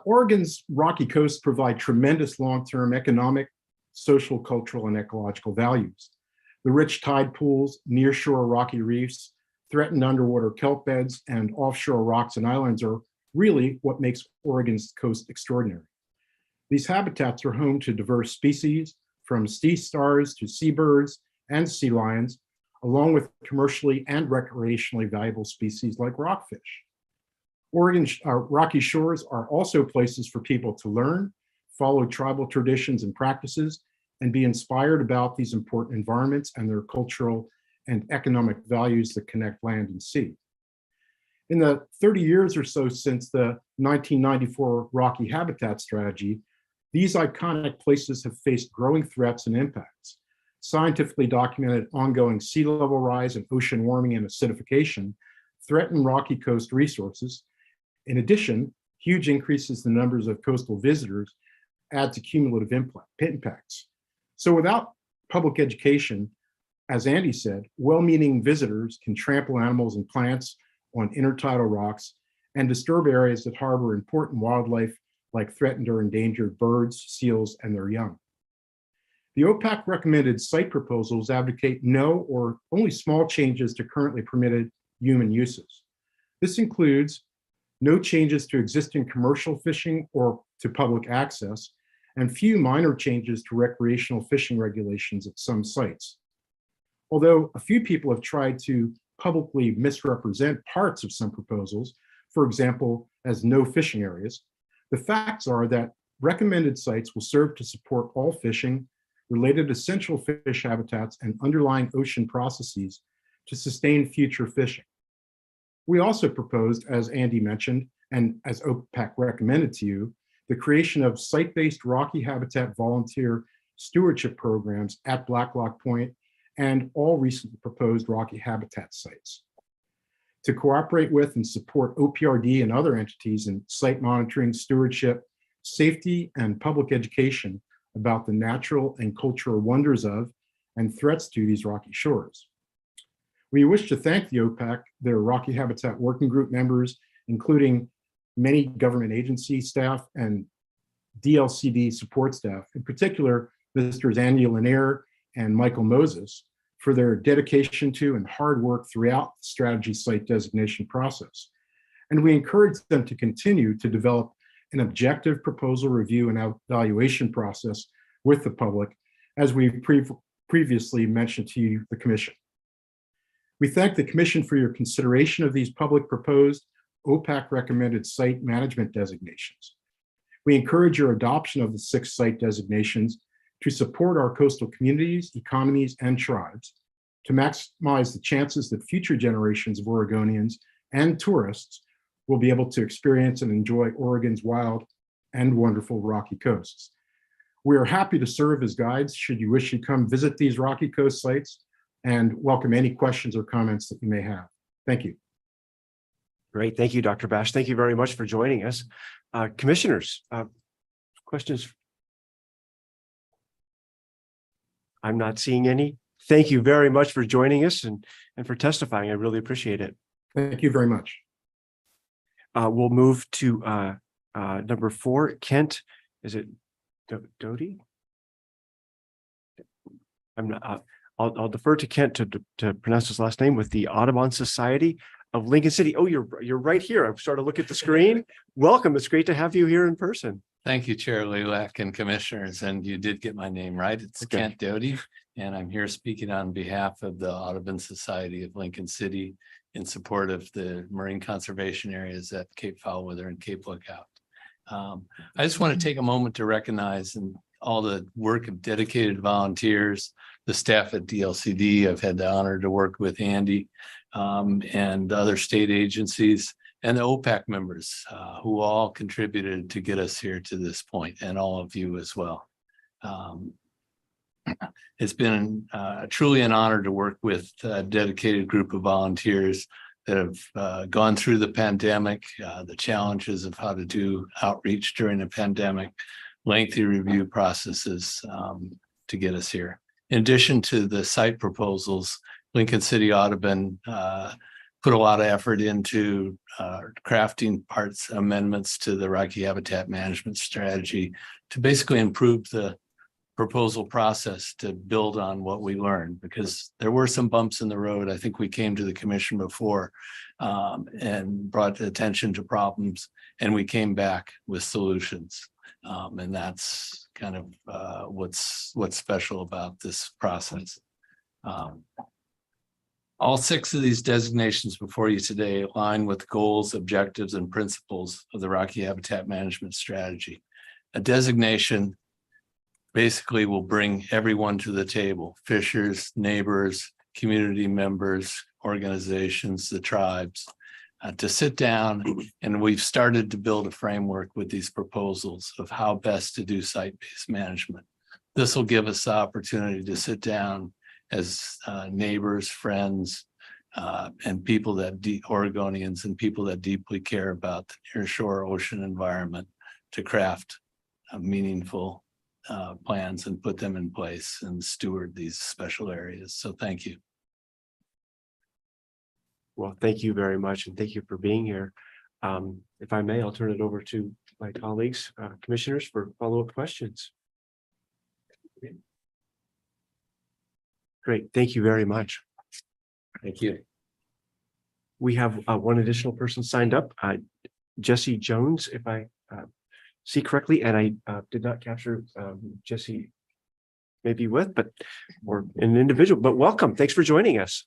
Oregon's rocky coasts provide tremendous long-term economic, social, cultural, and ecological values. The rich tide pools, nearshore rocky reefs, threatened underwater kelp beds, and offshore rocks and islands are really what makes Oregon's coast extraordinary. These habitats are home to diverse species, from sea stars to seabirds and sea lions, along with commercially and recreationally valuable species like rockfish. Oregon's rocky shores are also places for people to learn, follow tribal traditions and practices, and be inspired about these important environments and their cultural and economic values that connect land and sea. In the 30 years or so since the 1994 Rocky Habitat Strategy, these iconic places have faced growing threats and impacts. Scientifically documented ongoing sea level rise and ocean warming and acidification threaten Rocky Coast resources. In addition, huge increases in the numbers of coastal visitors add to cumulative impacts. So without public education, as Andy said, well-meaning visitors can trample animals and plants on intertidal rocks and disturb areas that harbor important wildlife like threatened or endangered birds, seals, and their young. The OPAC recommended site proposals advocate no or only small changes to currently permitted human uses. This includes no changes to existing commercial fishing or to public access, and few minor changes to recreational fishing regulations at some sites. Although a few people have tried to publicly misrepresent parts of some proposals, for example, as no fishing areas, the facts are that recommended sites will serve to support all fishing, related essential fish habitats, and underlying ocean processes to sustain future fishing. We also proposed, as Andy mentioned, and as OPAC recommended to you, the creation of site-based Rocky Habitat volunteer stewardship programs at Blacklock Point and all recently proposed Rocky Habitat sites. To cooperate with and support OPRD and other entities in site monitoring, stewardship, safety, and public education about the natural and cultural wonders of and threats to these rocky shores. We wish to thank the OPAC, their Rocky Habitat Working Group members, including many government agency staff and DLCD support staff, in particular, Mr. Andy Lanier and Michael Moses, for their dedication to and hard work throughout the strategy site designation process. And we encourage them to continue to develop an objective proposal review and evaluation process with the public, as we've previously mentioned to you, the Commission. We thank the Commission for your consideration of these public proposed OPAC recommended site management designations. We encourage your adoption of the 6 site designations to support our coastal communities, economies, and tribes, to maximize the chances that future generations of Oregonians and tourists will be able to experience and enjoy Oregon's wild and wonderful rocky coasts. We are happy to serve as guides should you wish to come visit these rocky coast sites, and welcome any questions or comments that you may have. Thank you. Great. Thank you, Dr. Bash. Thank you very much for joining us. Commissioners, questions? I'm not seeing any. Thank you very much for joining us and for testifying. I really appreciate it. Thank you very much. We'll move to number 4. Kent, is it Doty? I'm not. I'll defer to Kent to pronounce his last name with the Audubon Society of Lincoln City. Oh, you're right here. I'm starting to look at the screen. Welcome. It's great to have you here in person. Thank you, Chair Lulak and Commissioners. And you did get my name right. It's Okay. Kent Doty, and I'm here speaking on behalf of the Audubon Society of Lincoln City in support of the marine conservation areas at Cape Foulweather and Cape Lookout. I just want to take a moment to recognize and all the work of dedicated volunteers, the staff at DLCD. I've had the honor to work with Andy and other state agencies and the OPAC members who all contributed to get us here to this point, and all of you as well. It's been truly an honor to work with a dedicated group of volunteers that have gone through the pandemic, the challenges of how to do outreach during the pandemic, lengthy review processes to get us here. In addition to the site proposals, Lincoln City Audubon put a lot of effort into crafting parts amendments to the Rocky Habitat Management Strategy to basically improve the proposal process to build on what we learned, because there were some bumps in the road. I think we came to the commission before and brought attention to problems, and we came back with solutions. And that's kind of what's special about this process. All 6 of these designations before you today align with goals, objectives, and principles of the Rocky Habitat Management Strategy. A designation basically will bring everyone to the table: fishers, neighbors, community members, organizations, the tribes, to sit down. And we've started to build a framework with these proposals of how best to do site-based management. This will give us the opportunity to sit down as neighbors, friends, and people that Oregonians and people that deeply care about the nearshore ocean environment, to craft meaningful plans and put them in place and steward these special areas. So thank you. Well, thank you very much, and thank you for being here. If I may, I'll turn it over to my colleagues, commissioners, for follow-up questions. Great, thank you very much. Thank you. We have one additional person signed up, Jesse Jones, if I see correctly, and I did not capture Jesse maybe with, but or an individual, but welcome. Thanks for joining us.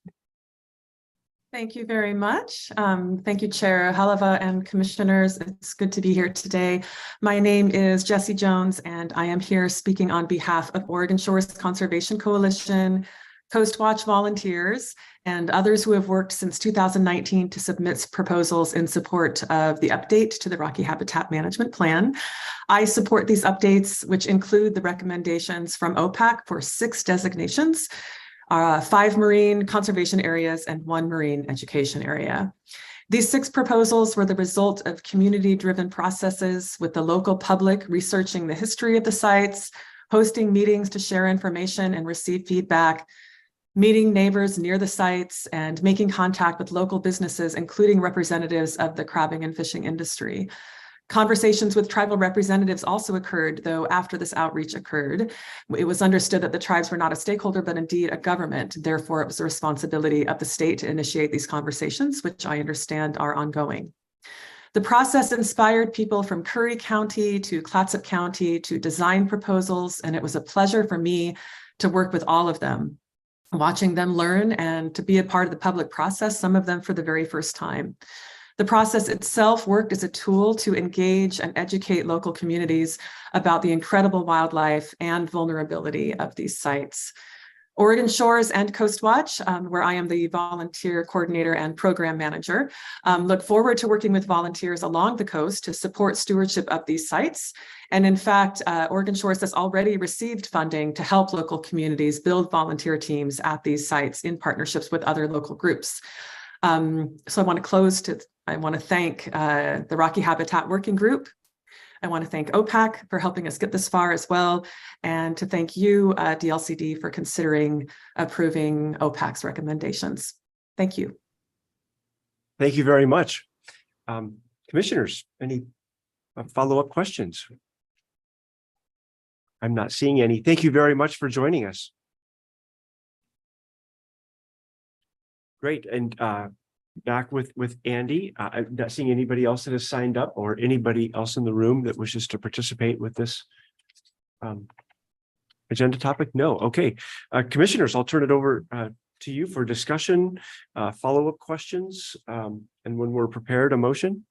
Thank you very much. Thank you, Chair Halava and commissioners. It's good to be here today. My name is Jesse Jones, and I am here speaking on behalf of Oregon Shores Conservation Coalition, Coast Watch volunteers, and others who have worked since 2019 to submit proposals in support of the update to the Rocky Habitat Management Plan. I support these updates, which include the recommendations from OPAC for 6 designations, 5 marine conservation areas and 1 marine education area. These 6 proposals were the result of community-driven processes with the local public researching the history of the sites, hosting meetings to share information and receive feedback, meeting neighbors near the sites, and making contact with local businesses, including representatives of the crabbing and fishing industry. Conversations with tribal representatives also occurred, though after this outreach occurred, it was understood that the tribes were not a stakeholder, but indeed a government. Therefore, it was the responsibility of the state to initiate these conversations, which I understand are ongoing. The process inspired people from Curry County to Clatsop County to design proposals, and it was a pleasure for me to work with all of them, watching them learn and to be a part of the public process, some of them for the very first time. The process itself worked as a tool to engage and educate local communities about the incredible wildlife and vulnerability of these sites. Oregon Shores and Coast Watch, where I am the volunteer coordinator and program manager, look forward to working with volunteers along the coast to support stewardship of these sites. And in fact, Oregon Shores has already received funding to help local communities build volunteer teams at these sites in partnerships with other local groups. So I want to thank the Rocky Habitat Working Group. I want to thank OPAC for helping us get this far as well, and to thank you, DLCD, for considering approving OPAC's recommendations. Thank you. Thank you very much. Commissioners, any follow-up questions? I'm not seeing any. Thank you very much for joining us. Great, and back with Andy. I'm not seeing anybody else that has signed up or anybody else in the room that wishes to participate with this agenda topic. No. Okay. Commissioners, I'll turn it over to you for discussion, follow-up questions, and when we're prepared, a motion.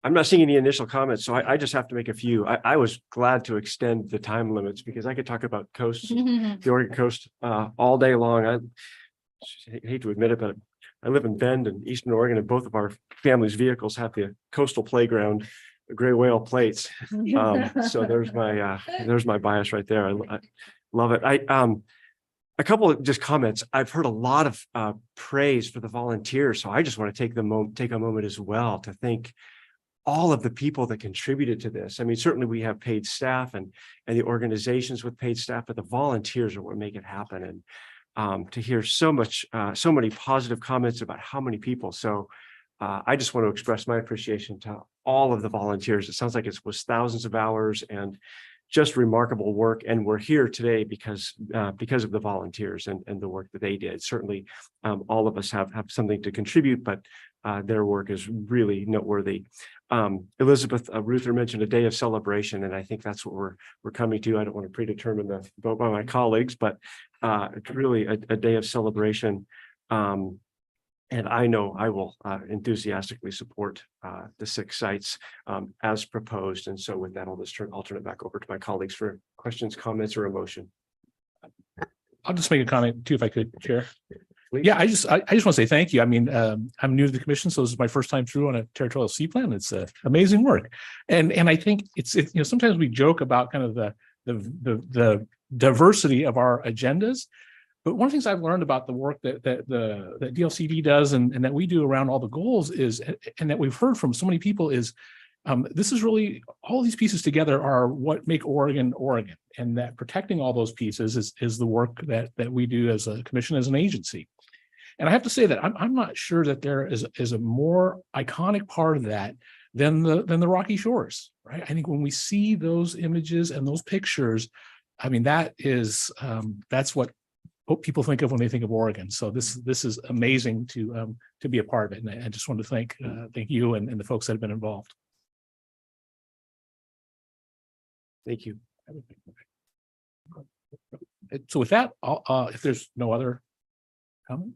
I'm not seeing any initial comments, so I just have to make a few. I was glad to extend the time limits because I could talk about coast, the Oregon coast, all day long. I hate to admit it, but I live in Bend in Eastern Oregon, and both of our family's vehicles have the coastal playground, the gray whale plates. So there's my bias right there. I love it. A couple of just comments. I've heard a lot of praise for the volunteers, so I just want to take a moment as well to thank all of the people that contributed to this. I mean, certainly we have paid staff and the organizations with paid staff, but the volunteers are what make it happen. And to hear so many positive comments about how many people. So I just want to express my appreciation to all of the volunteers. It sounds like it was thousands of hours and just remarkable work. And we're here today because of the volunteers and the work that they did. Certainly all of us have something to contribute, but their work is really noteworthy. Elizabeth Ruther mentioned a day of celebration, and I think that's what we're coming to. I don't want to predetermine the vote by my colleagues, but it's really a day of celebration. And I know I will enthusiastically support the 6 sites as proposed. And so with that, I'll turn it back over to my colleagues for questions, comments, or a motion. I'll just make a comment too, if I could, Chair. Please. Yeah, I just want to say thank you. I mean, I'm new to the commission, so this is my first time through on a territorial C plan. It's amazing work, and I think it's you know, sometimes we joke about kind of the diversity of our agendas, but one of the things I've learned about the work that DLCD does and that we do around all the goals is, and that we've heard from so many people is, this is really, all these pieces together are what make Oregon, Oregon, and that protecting all those pieces is the work that we do as a commission, as an agency. And I have to say that I'm not sure that there is a more iconic part of that than the Rocky Shores, right? I think when we see those images and those pictures, I mean, that's what people think of when they think of Oregon. So this is amazing to be a part of it. And I just want to thank you and the folks that have been involved. Thank you. So with that, if there's no other comment.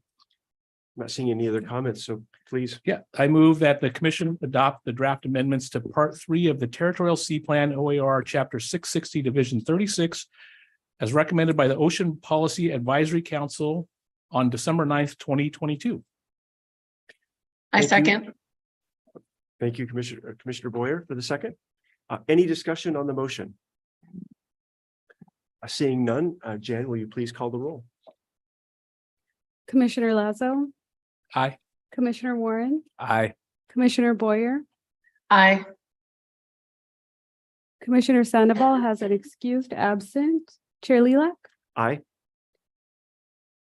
I'm not seeing any other comments, so please. Yeah, I move that the commission adopt the draft amendments to Part 3 of the Territorial Sea Plan OAR Chapter 660, Division 36, as recommended by the Ocean Policy Advisory Council on December 9th, 2022. I second. Thank you, Commissioner Boyer, for the second. Any discussion on the motion? Seeing none, Jan, will you please call the roll? Commissioner Lazo, Aye. Commissioner Warren, Aye. Commissioner Boyer, Aye. Commissioner Sandoval has an excused absent. Chair Lilac, Aye.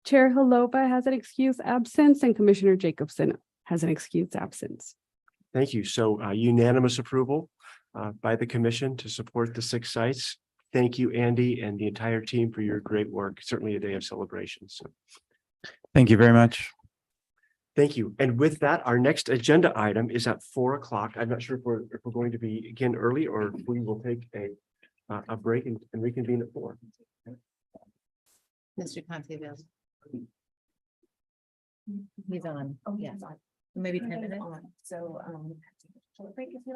Chair Holoba has an excused absence, and Commissioner Jacobson has an excused absence. Thank you. So unanimous approval by the commission to support the 6 sites. Thank you, Andy, and the entire team for your great work. Certainly a day of celebration. So Thank you very much. thank you. And with that, our next agenda item is at 4 o'clock. I'm not sure if we're going to be again early or if we will take a break and reconvene at 4. Mr. Conte. He's on. Oh, yes. Maybe 10 minutes. So,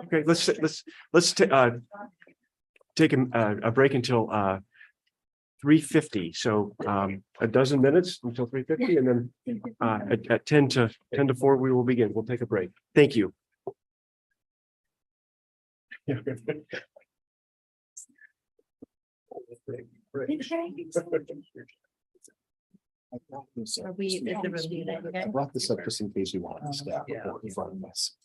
Okay, let's take a break until 3:50. So a dozen minutes until 3:50, and then at 10 to 4 we will begin. We'll take a break. Thank you. I brought this up just in case you wanted to staff report in front of us.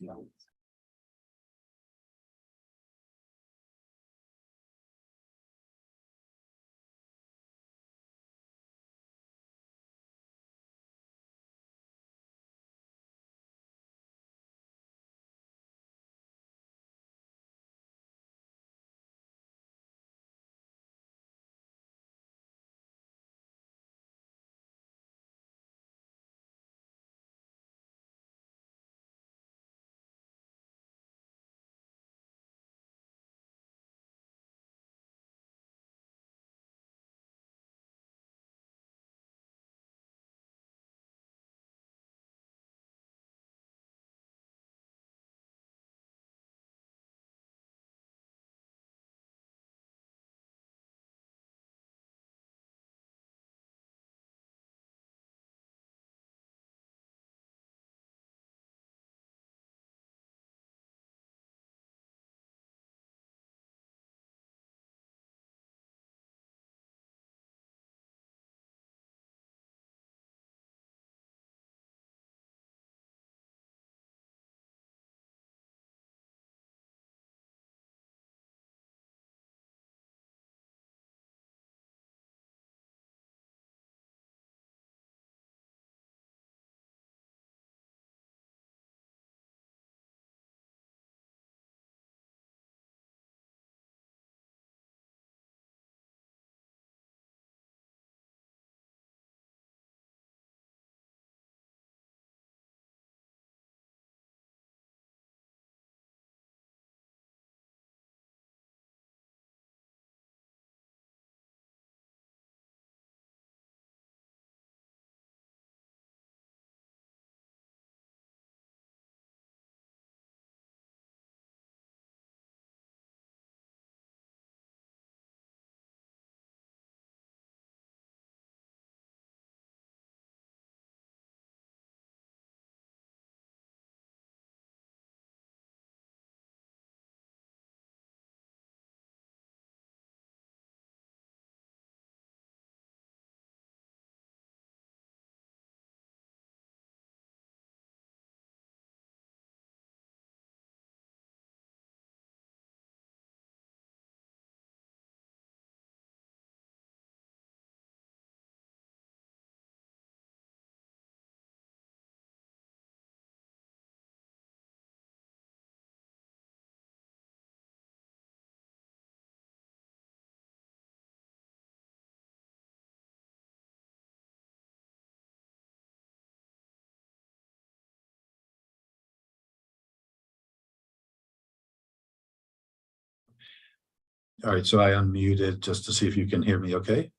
All right, so I unmuted just to see if you can hear me okay?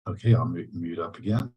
Okay, I'll mute up again.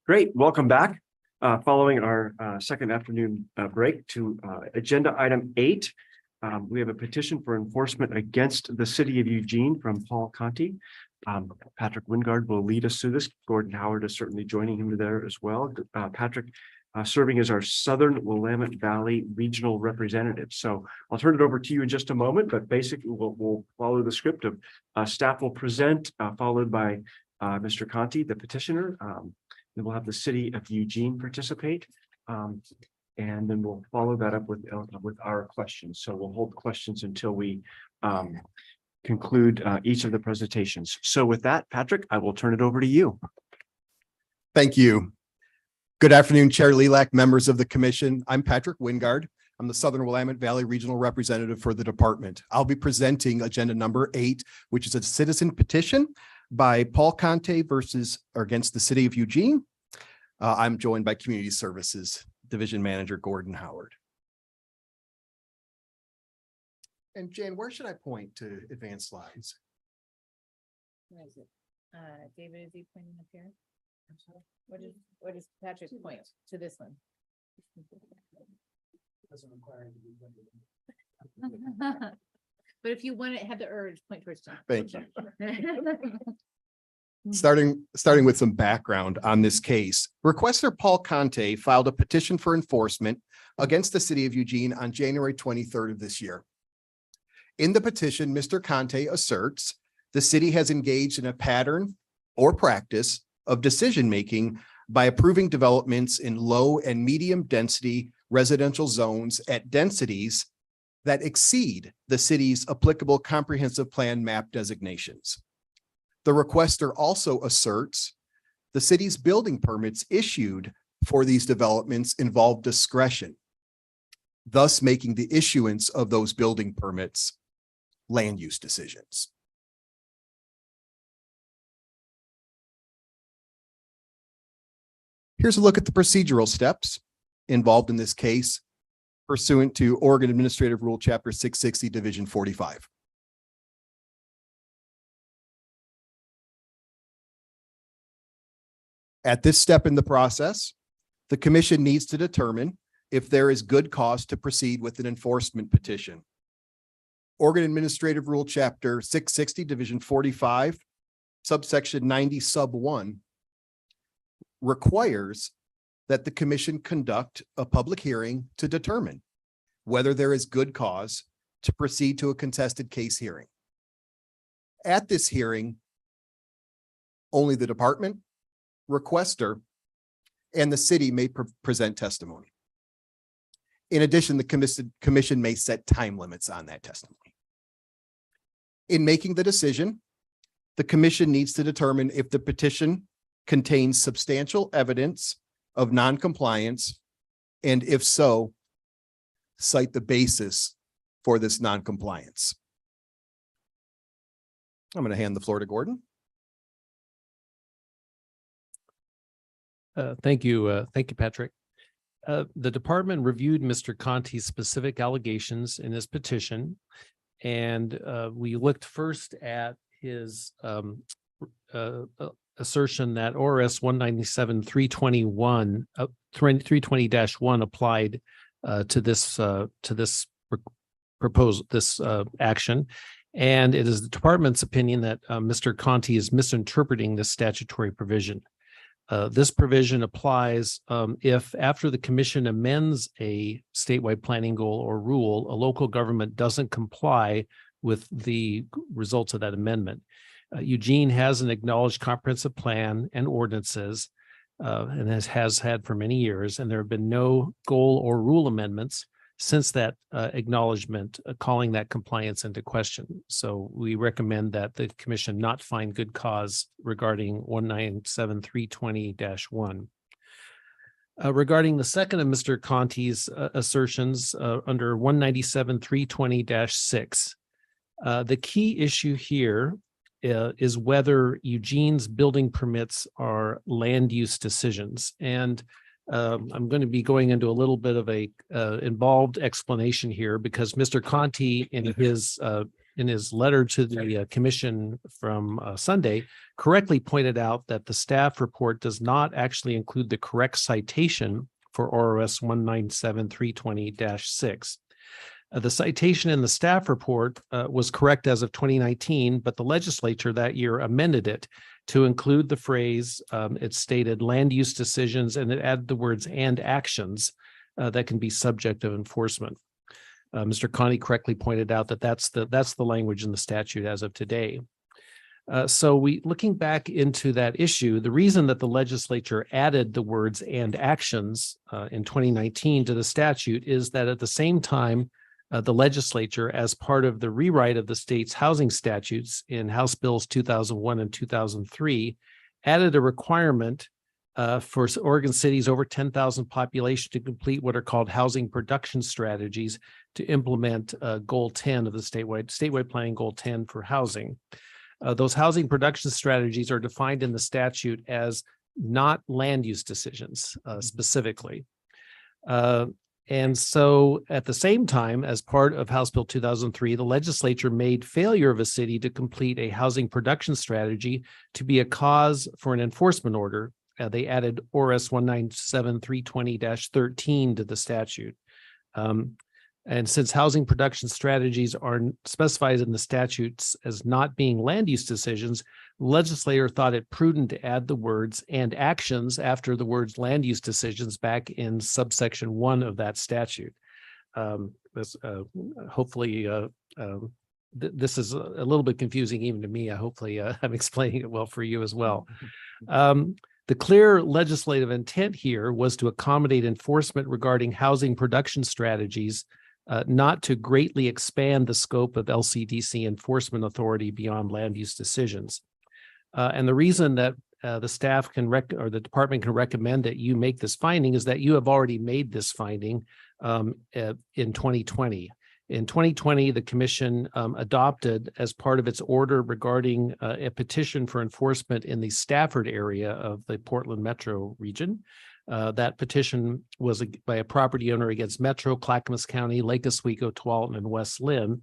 Great, welcome back. Following our second afternoon break to agenda item 8. We have a petition for enforcement against the city of Eugene from Paul Conti. Patrick Wingard will lead us through this. Gordon Howard is certainly joining him there as well. Patrick serving as our Southern Willamette Valley Regional Representative. So I'll turn it over to you in just a moment, but basically we'll follow the script of staff will present, followed by Mr. Conti, the petitioner. Then we'll have the city of Eugene participate. And then we'll follow that up with our questions. So we'll hold questions until we conclude each of the presentations. So with that, Patrick, I will turn it over to you. Thank you. Good afternoon, Chair Lilac, members of the commission. I'm Patrick Wingard. I'm the Southern Willamette Valley Regional Representative for the department. I'll be presenting agenda number 8, which is a citizen petition by Paul Conti against the city of Eugene. I'm joined by Community Services Division Manager Gordon Howard. And Jan, where should I point to advance slides? Where is it? David, is he pointing up here? What does Patrick point to this one? Doesn't require But if you want to have the urge, point towards John. Thank you. Starting with some background on this case, requester Paul Conti filed a petition for enforcement against the city of Eugene on January 23rd of this year. In the petition, Mr. Conti asserts the city has engaged in a pattern or practice of decision-making by approving developments in low and medium density residential zones at densities that exceed the city's applicable comprehensive plan map designations. The requester also asserts the city's building permits issued for these developments involve discretion, thus making the issuance of those building permits land use decisions. Here's a look at the procedural steps involved in this case pursuant to Oregon Administrative Rule Chapter 660, Division 45. At this step in the process, the commission needs to determine if there is good cause to proceed with an enforcement petition. Oregon Administrative Rule Chapter 660, Division 45, subsection 90 sub 1 requires that the commission conduct a public hearing to determine whether there is good cause to proceed to a contested case hearing. At this hearing, only the department, requester, and the city may present testimony. In addition, the commission may set time limits on that testimony. In making the decision, the commission needs to determine if the petition contains substantial evidence of noncompliance, and if so, cite the basis for this noncompliance. I'm going to hand the floor to Gordon. Thank you, Patrick. The department reviewed Mr. Conti's specific allegations in his petition, and we looked first at his assertion that ORS 197-321 320-1 applied to this action, and it is the department's opinion that Mr. Conti is misinterpreting this statutory provision. This provision applies if after the commission amends a statewide planning goal or rule, a local government doesn't comply with the results of that amendment. Eugene has an acknowledged comprehensive plan and ordinances and has had for many years, and there have been no goal or rule amendments since that acknowledgement calling that compliance into question. So we recommend that the commission not find good cause regarding 197-320-1. Regarding the second of Mr. Conti's assertions under 197-320-6, the key issue here is whether Eugene's building permits are land use decisions. And I'm going to be going into a little bit of a involved explanation here because Mr. Conti in his in his letter to the commission from Sunday, correctly pointed out that the staff report does not actually include the correct citation for ORS 197-320-6. The citation in the staff report was correct as of 2019, but the legislature that year amended it to include the phrase, it stated land use decisions, and it added the words and actions that can be subject of enforcement. Mr. Conti correctly pointed out that that's the language in the statute as of today. So looking back into that issue, the reason that the legislature added the words and actions in 2019 to the statute is that at the same time, the legislature, as part of the rewrite of the state's housing statutes in House Bills 2001 and 2003, added a requirement for Oregon cities over 10,000 population to complete what are called housing production strategies to implement Goal 10 of the statewide planning Goal 10 for housing. Those housing production strategies are defined in the statute as not land use decisions specifically. And so at the same time, as part of House Bill 2003, the legislature made failure of a city to complete a housing production strategy to be a cause for an enforcement order. They added ORS 197-320-13 to the statute. And since housing production strategies are specified in the statutes as not being land use decisions, the legislator thought it prudent to add the words and actions after the words land use decisions back in subsection 1 of that statute. Hopefully, this is a little bit confusing even to me. Hopefully, I'm explaining it well for you as well. The clear legislative intent here was to accommodate enforcement regarding housing production strategies, not to greatly expand the scope of LCDC enforcement authority beyond land use decisions. And the reason that the staff can or the department can recommend that you make this finding is that you have already made this finding in 2020. In 2020, the commission adopted, as part of its order regarding a petition for enforcement in the Stafford area of the Portland metro region. That petition was by a property owner against Metro, Clackamas County, Lake Oswego, Tualatin, and West Lynn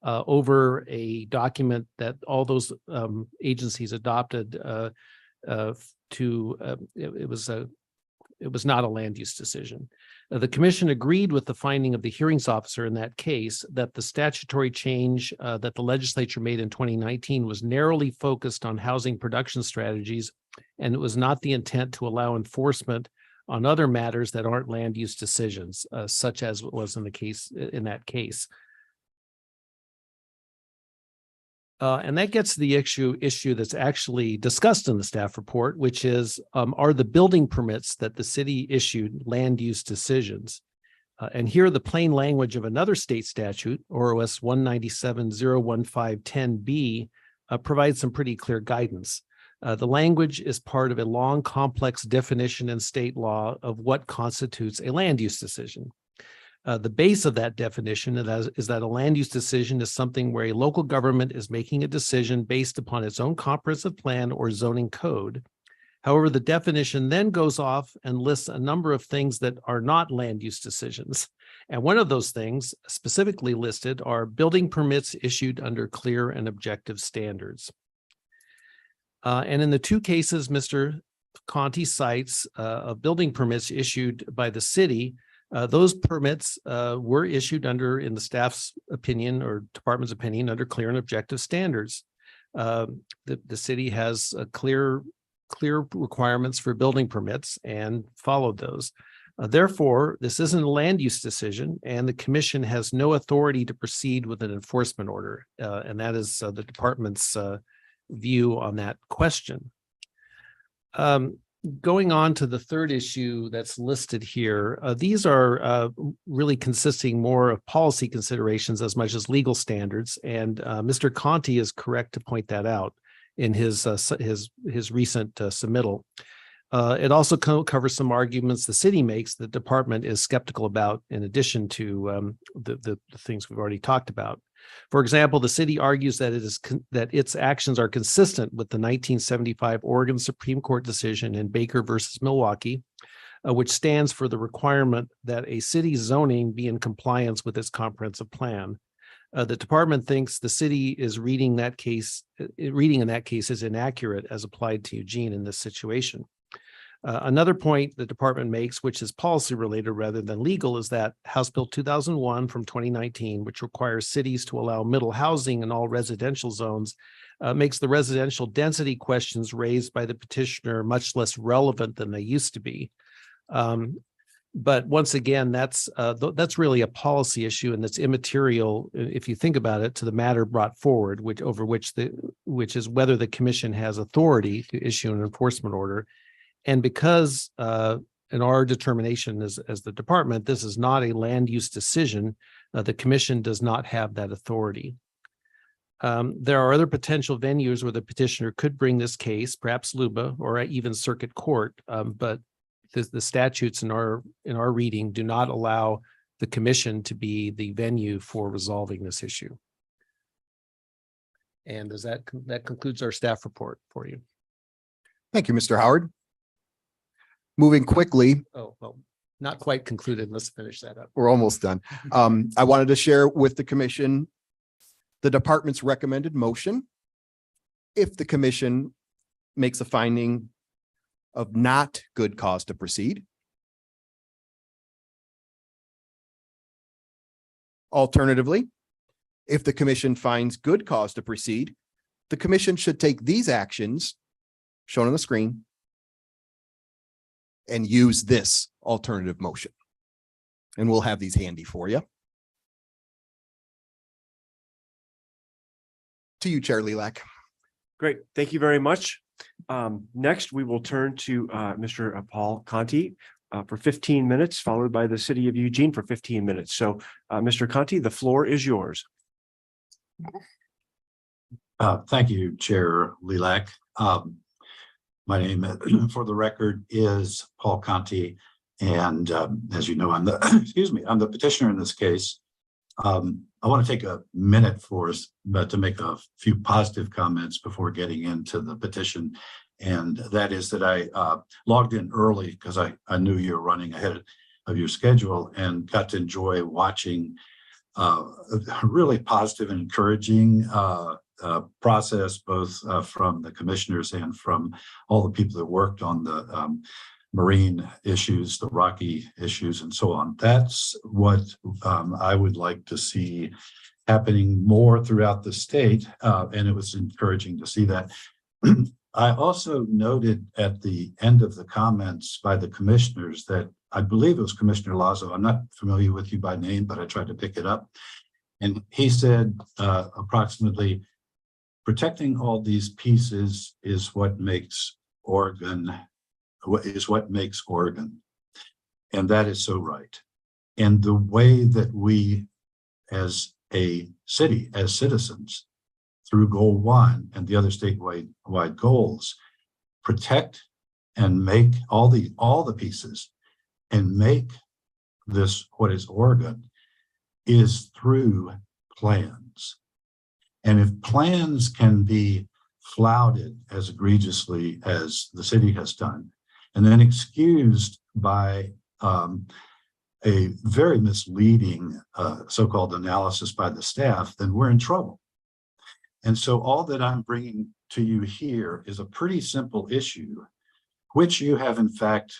over a document that all those agencies adopted it was not a land use decision. The commission agreed with the finding of the hearings officer in that case that the statutory change that the legislature made in 2019 was narrowly focused on housing production strategies, and it was not the intent to allow enforcement on other matters that aren't land use decisions, such as was in that case. And that gets to the issue that's actually discussed in the staff report, which is, are the building permits that the city issued land use decisions? And here the plain language of another state statute, ORS 197-015-10B, provides some pretty clear guidance. The language is part of a long, complex definition in state law of what constitutes a land use decision. The base of that definition is that a land use decision is something where a local government is making a decision based upon its own comprehensive plan or zoning code. However, the definition then goes off and lists a number of things that are not land use decisions. And one of those things specifically listed are building permits issued under clear and objective standards. And in the two cases Mr. Conti cites of building permits issued by the city, those permits were issued in the staff's opinion or department's opinion, under clear and objective standards. The city has clear requirements for building permits and followed those. Therefore, this isn't a land use decision, and the commission has no authority to proceed with an enforcement order. And that is the department's view on that question. Going on to the third issue that's listed here, these are really consisting more of policy considerations as much as legal standards, and Mr. Conti is correct to point that out in his recent submittal. It also covers some arguments the city makes the department is skeptical about, in addition to the things we've already talked about. For example, the city argues that that its actions are consistent with the 1975 Oregon Supreme Court decision in Baker versus Milwaukee, which stands for the requirement that a city's zoning be in compliance with its comprehensive plan. The department thinks the city is reading in that case is inaccurate as applied to Eugene in this situation. Another point the department makes, which is policy related rather than legal, is that House Bill 2001 from 2019, which requires cities to allow middle housing in all residential zones, makes the residential density questions raised by the petitioner much less relevant than they used to be. But once again, that's really a policy issue, and that's immaterial if you think about it to the matter brought forward, which is whether the commission has authority to issue an enforcement order. And because in our determination as the department, this is not a land use decision, the commission does not have that authority. There are other potential venues where the petitioner could bring this case, perhaps LUBA or even circuit court, but the statutes in our reading do not allow the commission to be the venue for resolving this issue. And that concludes our staff report for you. Thank you, Mr. Howard. Moving quickly. Oh, well, not quite concluded. Let's finish that up. We're almost done. I wanted to share with the commission the department's recommended motion. If the commission makes a finding of not good cause to proceed. Alternatively, if the commission finds good cause to proceed, the commission should take these actions shown on the screen and use this alternative motion. And we'll have these handy for you. To you, Chair Lilac. Great. Thank you very much. Next, we will turn to Mr. Paul Conti for 15 minutes, followed by the City of Eugene for 15 minutes. So, Mr. Conti, the floor is yours. Thank you, Chair Lilac. My name, for the record, is Paul Conti, and as you know, I'm the I'm the petitioner in this case. I want to take a minute for us, but to make a few positive comments before getting into the petition, and that is that I logged in early because I knew you were running ahead of your schedule and got to enjoy watching a really positive and encouraging process, both from the commissioners and from all the people that worked on the marine issues, the rocky issues, and so on. That's what I would like to see happening more throughout the state, and it was encouraging to see that. I also noted at the end of the comments by the commissioners that I believe it was Commissioner Lazo. I'm not familiar with you by name, but I tried to pick it up. And he said approximately, protecting all these pieces is what makes Oregon. And that is so right. And the way that we as a city, as citizens, through goal 1 and the other statewide goals, protect and make all the pieces and make this what is Oregon is through plans. And if plans can be flouted as egregiously as the city has done, and then excused by a very misleading so-called analysis by the staff, then we're in trouble. And so all that I'm bringing to you here is a pretty simple issue, which you have in fact,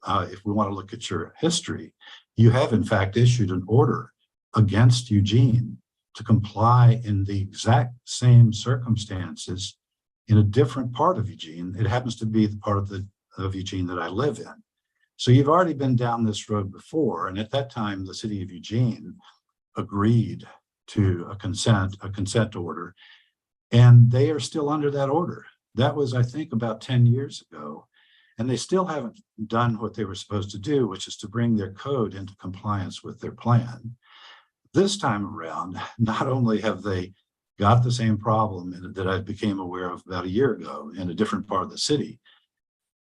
if we want to look at your history, you have in fact issued an order against Eugene to comply in the exact same circumstances in a different part of Eugene. It happens to be the part of Eugene that I live in. So you've already been down this road before. And at that time, the city of Eugene agreed to a consent order, and they are still under that order. That was, I think, about 10 years ago. And they still haven't done what they were supposed to do, which is to bring their code into compliance with their plan. This time around, not only have they got the same problem that I became aware of about a year ago in a different part of the city,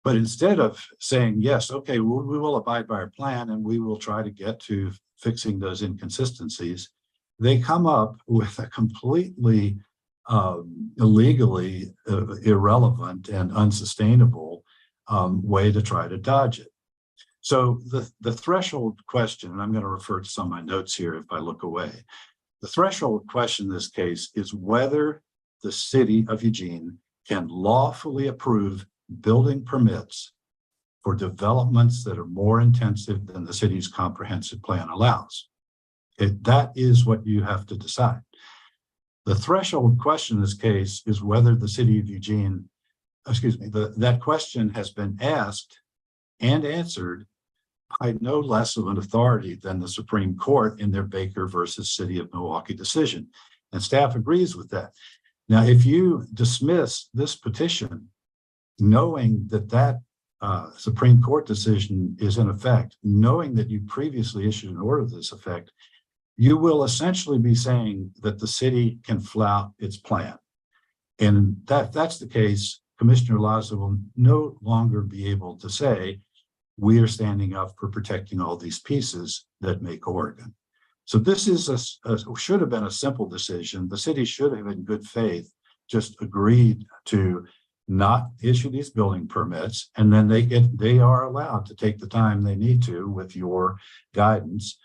but instead of saying, yes, okay, we will abide by our plan and we will try to get to fixing those inconsistencies, they come up with a completely illegally irrelevant and unsustainable way to try to dodge it. So the threshold question, and I'm going to refer to some of my notes here if I look away, The threshold question in this case is whether the city of Eugene can lawfully approve building permits for developments that are more intensive than the city's comprehensive plan allows. That is what you have to decide. The threshold question in this case is whether the city of Eugene, that question has been asked and answered by no less of an authority than the Supreme Court in their Baker versus City of Milwaukee decision. And staff agrees with that. Now, if you dismiss this petition, knowing that Supreme Court decision is in effect, knowing that you previously issued an order to this effect, you will essentially be saying that the city can flout its plan. And that's the case, Commissioner Laza will no longer be able to say, we are standing up for protecting all these pieces that make Oregon. So this is should have been a simple decision. The city should have, in good faith, just agreed to not issue these building permits, and then they are allowed to take the time they need to with your guidance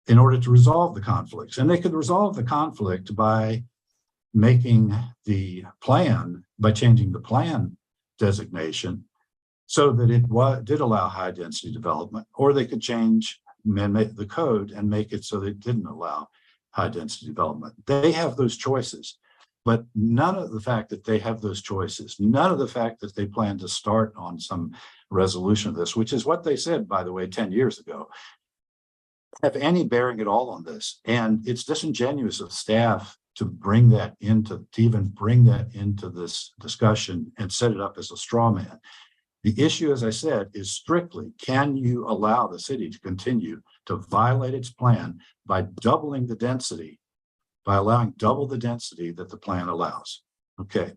in order to resolve the conflicts. And they could resolve the conflict by making the plan, by changing the plan designation so that it did allow high density development, or they could change the code and make it so that it didn't allow high density development. They have those choices, but none of the fact that they have those choices, none of the fact that they plan to start on some resolution of this, which is what they said, by the way, 10 years ago, have any bearing at all on this. And it's disingenuous of staff to bring that into, to even bring that into this discussion and set it up as a straw man. The issue, as I said, is strictly, can you allow the city to continue to violate its plan by doubling the density, by allowing double the density that the plan allows? Okay.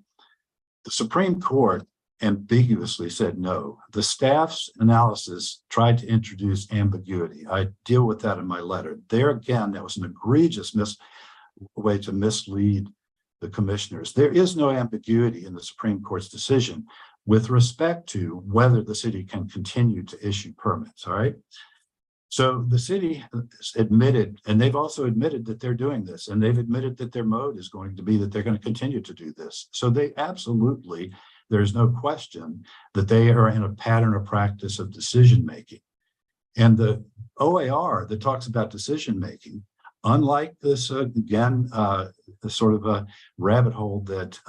The Supreme Court ambiguously said no. The staff's analysis tried to introduce ambiguity. I deal with that in my letter. There again, that was an egregious way to mislead the commissioners. There is no ambiguity in the Supreme Court's decision with respect to whether the city can continue to issue permits, all right? So the city admitted, and they've also admitted that they're doing this, and they've admitted that their mode is going to be that they're going to continue to do this. So they absolutely, there's no question that they are in a pattern or practice of decision-making. And the OAR that talks about decision-making, unlike this, again, the sort of a rabbit hole that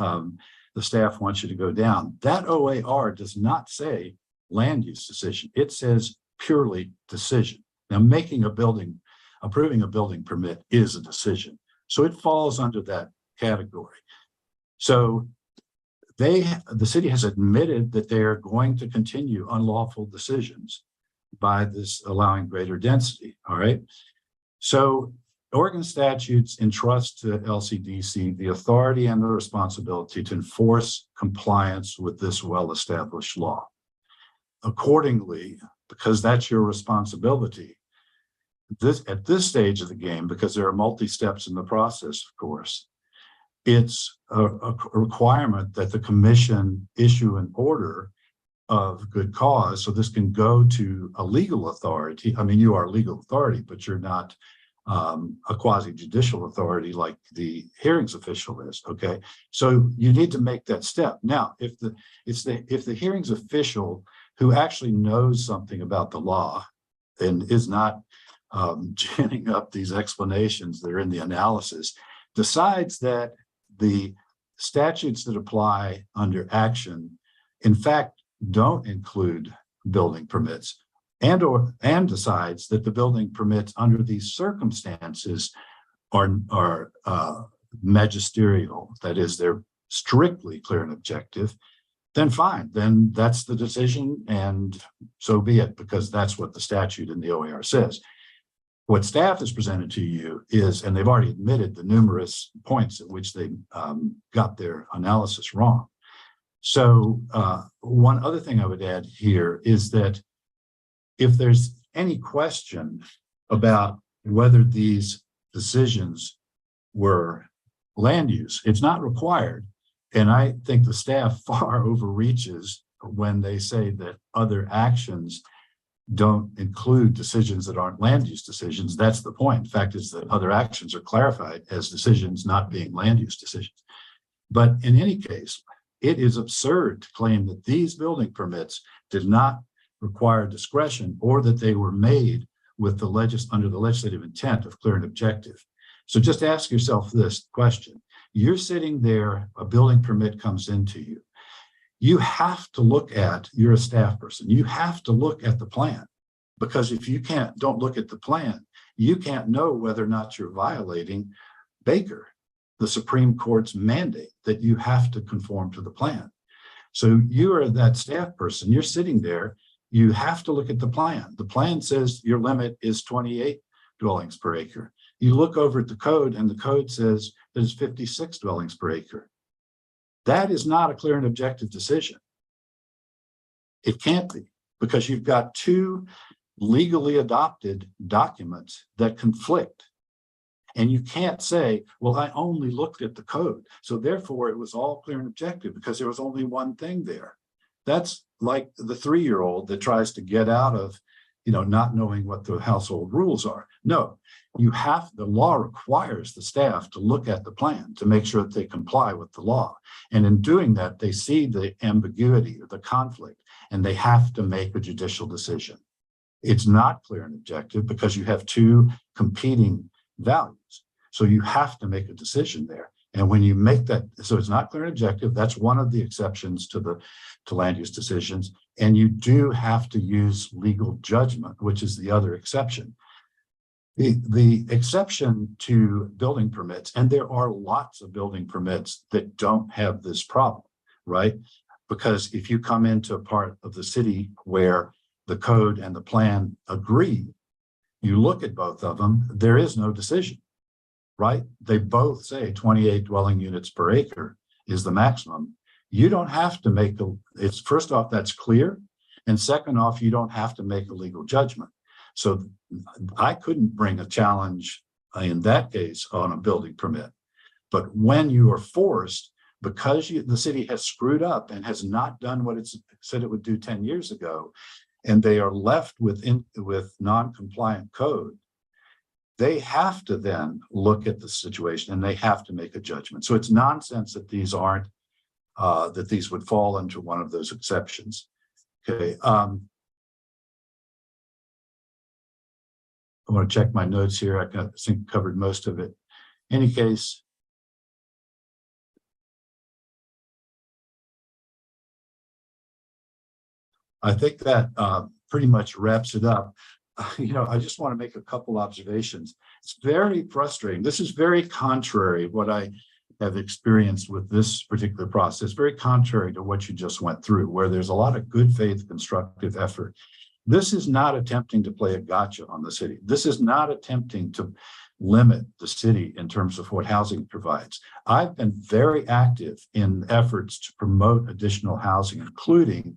the staff wants you to go down, that OAR does not say land use decision. It says purely decision. Now, approving a building permit is a decision. So it falls under that category. So the city has admitted that they are going to continue unlawful decisions by this allowing greater density, all right? So Oregon statutes entrust to LCDC the authority and the responsibility to enforce compliance with this well-established law. Accordingly, because that's your responsibility, at this stage of the game, because there are multi-steps in the process, of course, it's a requirement that the commission issue an order of good cause. So this can go to a legal authority. I mean, you are a legal authority, but you're not a quasi-judicial authority like the hearings official is, okay? So you need to make that step. Now, if the hearings official who actually knows something about the law and is not ginning up these explanations that are in the analysis, decides that the statutes that apply under action, in fact, don't include building permits, and decides that the building permits under these circumstances are magisterial, that is, they're strictly clear and objective, then fine, then that's the decision, and so be it, because that's what the statute in the OAR says. What staff has presented to you is, and they've already admitted the numerous points at which they got their analysis wrong. So one other thing I would add here is that if there's any question about whether these decisions were land use, it's not required. And I think the staff far overreaches when they say that other actions don't include decisions that aren't land use decisions. That's the point. The fact is that other actions are clarified as decisions not being land use decisions. But in any case, it is absurd to claim that these building permits did not require discretion or that they were made with under the legislative intent of clear and objective. So just ask yourself this question. You're sitting there, a building permit comes into you. You have to look at, you're a staff person, you have to look at the plan, because if you don't look at the plan, you can't know whether or not you're violating Baker, the Supreme Court's mandate that you have to conform to the plan. So you are that staff person, you're sitting there, you have to look at the plan. The plan says your limit is 28 dwellings per acre. You look over at the code and the code says that it's 56 dwellings per acre. That is not a clear and objective decision. It can't be, because you've got two legally adopted documents that conflict. And you can't say, well, I only looked at the code, so therefore it was all clear and objective because there was only one thing there. That's like the 3-year-old that tries to get out of, not knowing what the household rules are. No, the law requires the staff to look at the plan to make sure that they comply with the law. And in doing that, they see the ambiguity or the conflict, and they have to make a judicial decision. It's not clear and objective because you have two competing values. So you have to make a decision there. And when you make that, so it's not clear and objective, that's one of the exceptions to land use decisions. And you do have to use legal judgment, which is the other exception. The exception to building permits, and there are lots of building permits that don't have this problem, right? Because if you come into a part of the city where the code and the plan agree, you look at both of them, there is no decision, right? They both say 28 dwelling units per acre is the maximum. You don't have to make it's first off, that's clear. And second off, you don't have to make a legal judgment. So I couldn't bring a challenge in that case on a building permit. But when you are forced, because the city has screwed up and has not done what it said it would do 10 years ago, and they are left with non-compliant code, they have to then look at the situation and they have to make a judgment. So it's nonsense that these aren't, that these would fall into one of those exceptions. Okay. I want to check my notes here. I think covered most of it. In any case, I think that pretty much wraps it up. I just want to make a couple observations. It's very frustrating. This is very contrary what I have experienced with this particular process, very contrary to what you just went through, where there's a lot of good faith, constructive effort. This is not attempting to play a gotcha on the city. This is not attempting to limit the city in terms of what housing provides. I've been very active in efforts to promote additional housing, including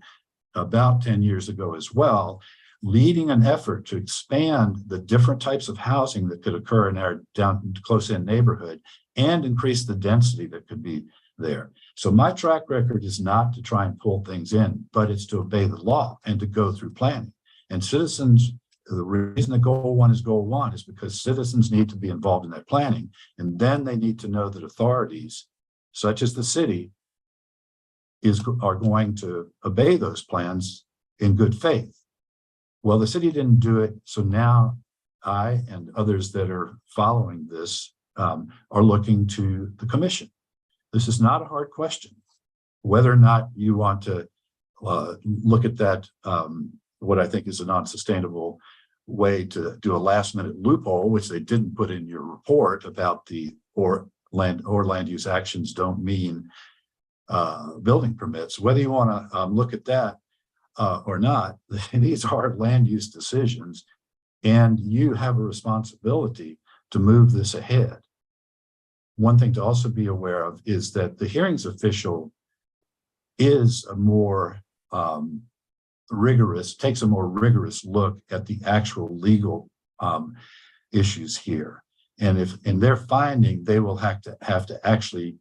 about 10 years ago as well, leading an effort to expand the different types of housing that could occur in our down close-in neighborhood and increase the density that could be there. So my track record is not to try and pull things in, but it's to obey the law and to go through planning. And citizens, the reason that goal one is because citizens need to be involved in that planning. And then they need to know that authorities, such as the city, are going to obey those plans in good faith. Well, the city didn't do it. So now I and others that are following this are looking to the commission. This is not a hard question. Whether or not you want to look at that, what I think is a non-sustainable way to do a last minute loophole, which they didn't put in your report about the land use actions don't mean building permits. Whether you want to look at that or not, these are land use decisions, and you have a responsibility to move this ahead. One thing to also be aware of is that the hearings official is a more takes a more rigorous look at the actual legal issues here. And if in their finding, they will have to actually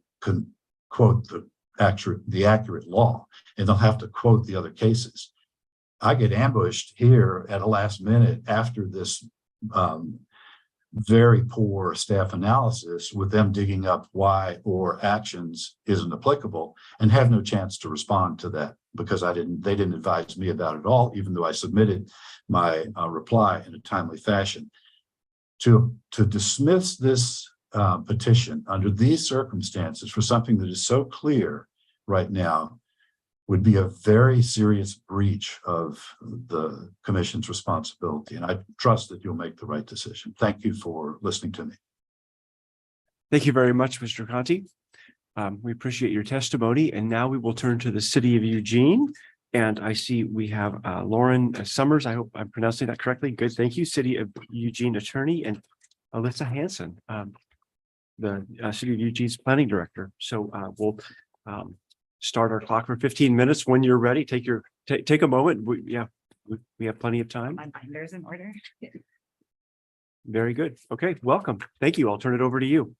quote the accurate law, and they'll have to quote the other cases. I get ambushed here at a last minute after this very poor staff analysis with them digging up why or actions isn't applicable and have no chance to respond to that because they didn't advise me about it at all, even though I submitted my reply in a timely fashion. To dismiss this petition under these circumstances for something that is so clear right now would be a very serious breach of the commission's responsibility. And I trust that you'll make the right decision. Thank you for listening to me. Thank you very much, Mr. Conti. We appreciate your testimony. And now we will turn to the city of Eugene. And I see we have Lauren Summers. I hope I'm pronouncing that correctly. Good. Thank you. City of Eugene attorney and Alyssa Hanson, the city of Eugene's planning director. So we'll start our clock for 15 minutes. When you're ready, take a moment. We have plenty of time. My binder's in order. Very good. Okay, welcome. Thank you. I'll turn it over to you.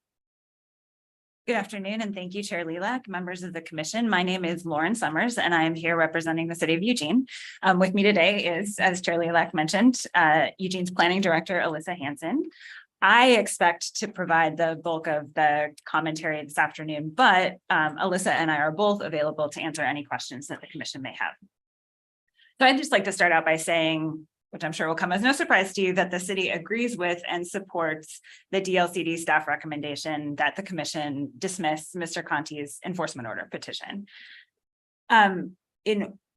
Good afternoon, and thank you, Chair Lilac, members of the commission. My name is Lauren Summers, and I am here representing the city of Eugene. With me today is, as Chair Lilac mentioned, Eugene's planning director, Alyssa Hanson. I expect to provide the bulk of the commentary this afternoon, but Alyssa and I are both available to answer any questions that the commission may have. So I'd just like to start out by saying, which I'm sure will come as no surprise to you, that the city agrees with and supports the DLCD staff recommendation that the commission dismiss Mr. Conti's enforcement order petition.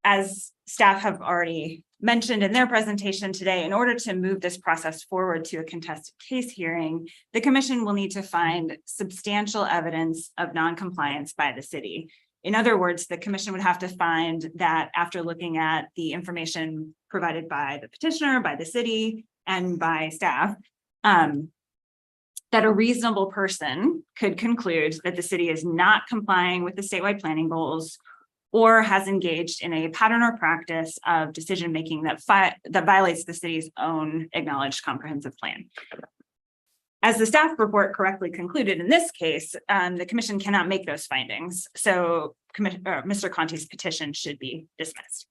As staff have already mentioned in their presentation today, in order to move this process forward to a contested case hearing, the commission will need to find substantial evidence of noncompliance by the city. In other words, the commission would have to find that after looking at the information provided by the petitioner, by the city, and by staff, that a reasonable person could conclude that the city is not complying with the statewide planning goals or has engaged in a pattern or practice of decision-making that violates the city's own acknowledged comprehensive plan. As the staff report correctly concluded in this case, the commission cannot make those findings. So Mr. Conti's petition should be dismissed.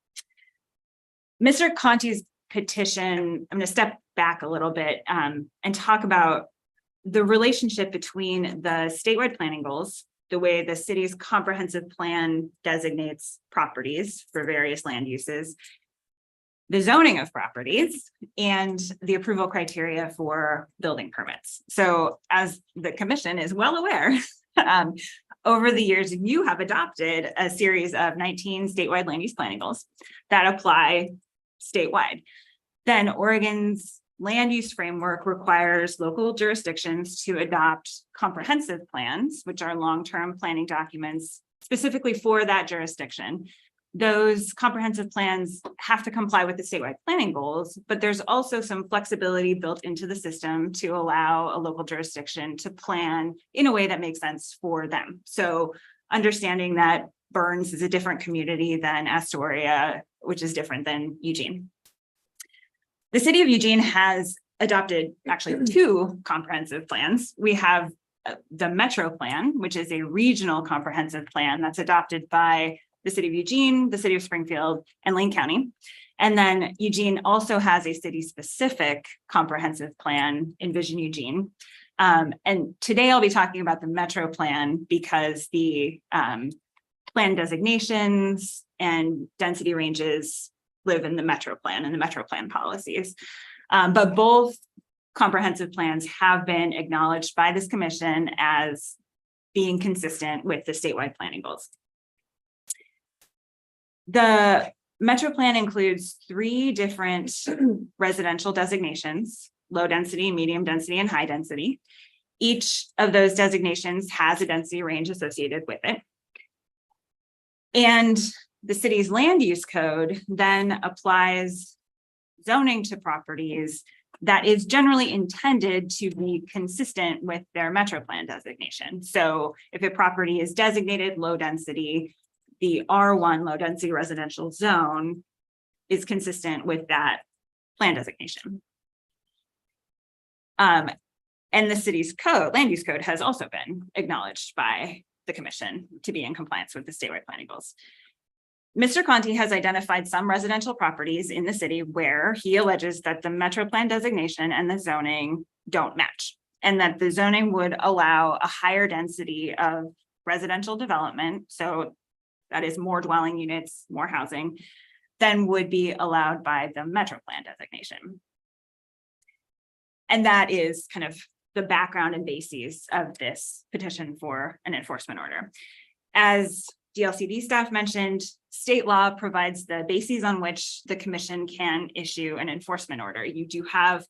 Mr. Conti's petition, I'm going to step back a little bit and talk about the relationship between the statewide planning goals, the way the city's comprehensive plan designates properties for various land uses, the zoning of properties, and the approval criteria for building permits. So as the commission is well aware, over the years, you have adopted a series of 19 statewide land use planning goals that apply statewide. Then Oregon's land use framework requires local jurisdictions to adopt comprehensive plans, which are long-term planning documents specifically for that jurisdiction. Those comprehensive plans have to comply with the statewide planning goals, but there's also some flexibility built into the system to allow a local jurisdiction to plan in a way that makes sense for them. So understanding that Burns is a different community than Astoria, which is different than Eugene. The city of Eugene has adopted actually two comprehensive plans. We have the Metro Plan, which is a regional comprehensive plan that's adopted by the city of Eugene, the city of Springfield, and Lane County. And then Eugene also has a city-specific comprehensive plan, Envision Eugene. And today I'll be talking about the Metro Plan because the plan designations and density ranges live in the Metro Plan and the Metro Plan policies. But both comprehensive plans have been acknowledged by this commission as being consistent with the statewide planning goals. The Metro Plan includes 3 different residential designations: low density, medium density, and high density. Each of those designations has a density range associated with it. And the city's land use code then applies zoning to properties that is generally intended to be consistent with their Metro Plan designation. So if a property is designated low density, the R1 low density residential zone is consistent with that plan designation. And the city's code, land use code, has also been acknowledged by the commission to be in compliance with the statewide planning goals. Mr. Conti has identified some residential properties in the city where he alleges that the metro plan designation and the zoning don't match, and that the zoning would allow a higher density of residential development. So that is more dwelling units, more housing than would be allowed by the metro plan designation. And that is kind of the background and basis of this petition for an enforcement order. As DLCD staff mentioned, state law provides the bases on which the commission can issue an enforcement order. You do have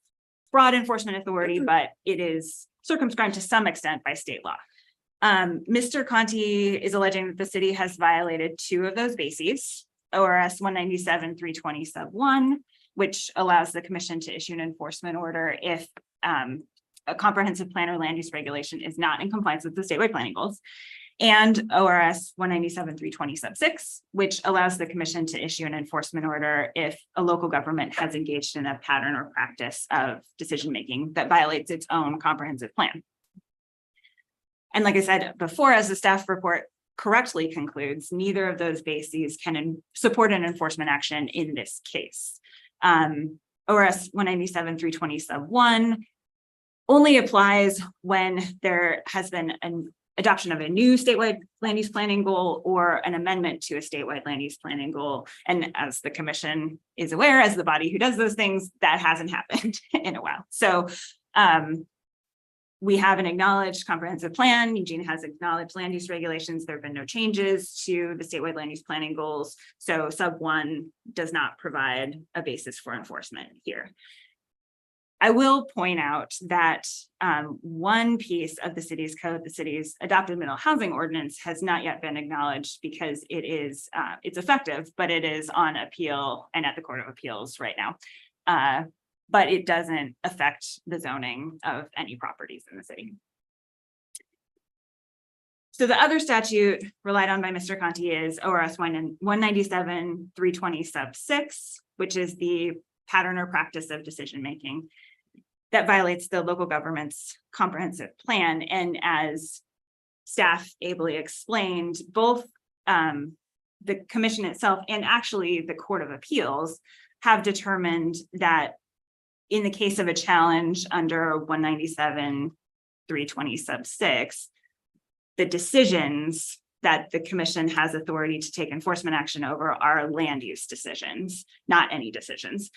broad enforcement authority, but it is circumscribed to some extent by state law. Mr. Conti is alleging that the city has violated two of those bases, ORS 197-320 sub 1, which allows the commission to issue an enforcement order if a comprehensive plan or land use regulation is not in compliance with the statewide planning goals, and ORS 197-320 sub 6, which allows the commission to issue an enforcement order if a local government has engaged in a pattern or practice of decision-making that violates its own comprehensive plan. And like I said before, as the staff report correctly concludes, neither of those bases can support an enforcement action in this case. ORS 197-320 sub 1 only applies when there has been an adoption of a new statewide land use planning goal or an amendment to a statewide land use planning goal. And as the commission is aware, as the body who does those things, that hasn't happened in a while. So we have an acknowledged comprehensive plan. Eugene has acknowledged land use regulations. There have been no changes to the statewide land use planning goals. So sub 1 does not provide a basis for enforcement here. I will point out that one piece of the city's code, the city's adopted middle housing ordinance, has not yet been acknowledged because it is it's effective, but it is on appeal and at the Court of Appeals right now. But it doesn't affect the zoning of any properties in the city. So the other statute relied on by Mr. Conti is ORS 197-320 sub 6, which is the pattern or practice of decision-making that violates the local government's comprehensive plan. And as staff ably explained, both the commission itself and actually the Court of Appeals have determined that in the case of a challenge under 197-320 sub 6, the decisions that the commission has authority to take enforcement action over are land use decisions, not any decisions.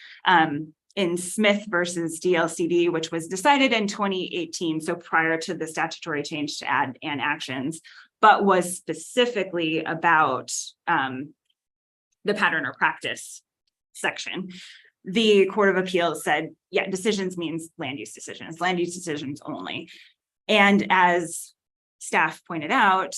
In Smith versus DLCD, which was decided in 2018, so prior to the statutory change to add and actions, but was specifically about the pattern or practice section. The Court of Appeals said, yeah, decisions means land use decisions only. And as staff pointed out,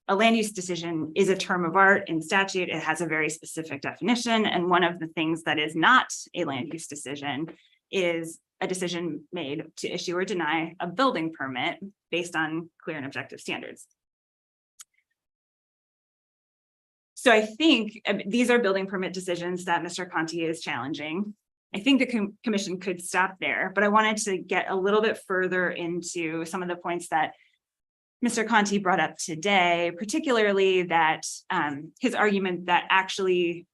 a land use decision is a term of art in statute. It has a very specific definition. And one of the things that is not a land use decision is a decision made to issue or deny a building permit based on clear and objective standards. So I think these are building permit decisions that Mr. Conti is challenging. I think the commission could stop there, but I wanted to get a little bit further into some of the points that Mr. Conti brought up today, particularly that his argument that actually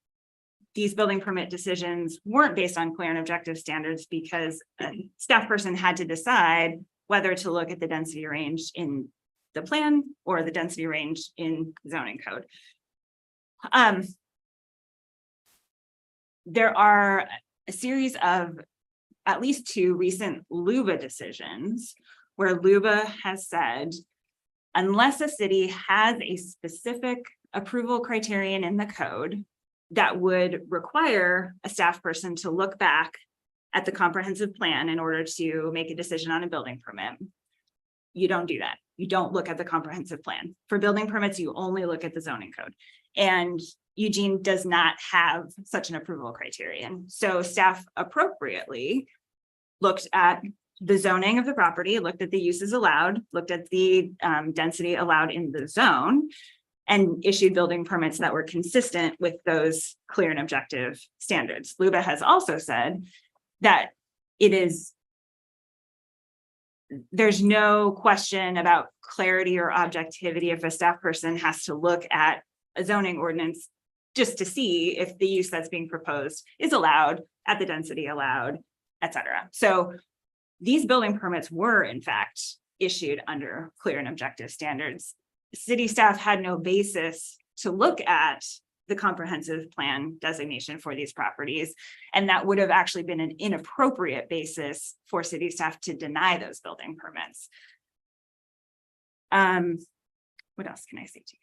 these building permit decisions weren't based on clear and objective standards because a staff person had to decide whether to look at the density range in the plan or the density range in zoning code. There are a series of at least two recent LUBA decisions where LUBA has said, unless a city has a specific approval criterion in the code that would require a staff person to look back at the comprehensive plan in order to make a decision on a building permit, you don't do that. You don't look at the comprehensive plan. For building permits, you only look at the zoning code. And Eugene does not have such an approval criterion. So staff appropriately looked at the zoning of the property, looked at the uses allowed, looked at the density allowed in the zone, and issued building permits that were consistent with those clear and objective standards. LUBA has also said that there's no question about clarity or objectivity if a staff person has to look at a zoning ordinance just to see if the use that's being proposed is allowed at the density allowed, et cetera. So these building permits were in fact issued under clear and objective standards. City staff had no basis to look at the comprehensive plan designation for these properties. And that would have actually been an inappropriate basis for city staff to deny those building permits. What else can I say to you?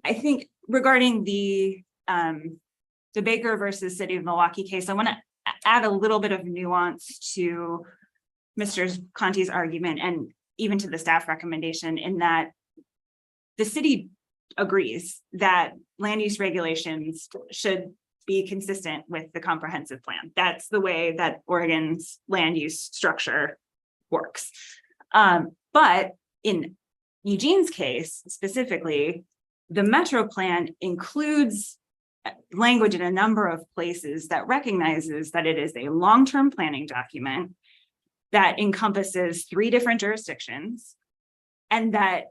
I think regarding the Baker versus City of Milwaukee case, I want to add a little bit of nuance to Mr. Conti's argument and even to the staff recommendation, in that the city agrees that land use regulations should be consistent with the comprehensive plan. That's the way that Oregon's land use structure works. But in Eugene's case specifically, the Metro Plan includes language in a number of places that recognizes that it is a long-term planning document that encompasses 3 different jurisdictions, and that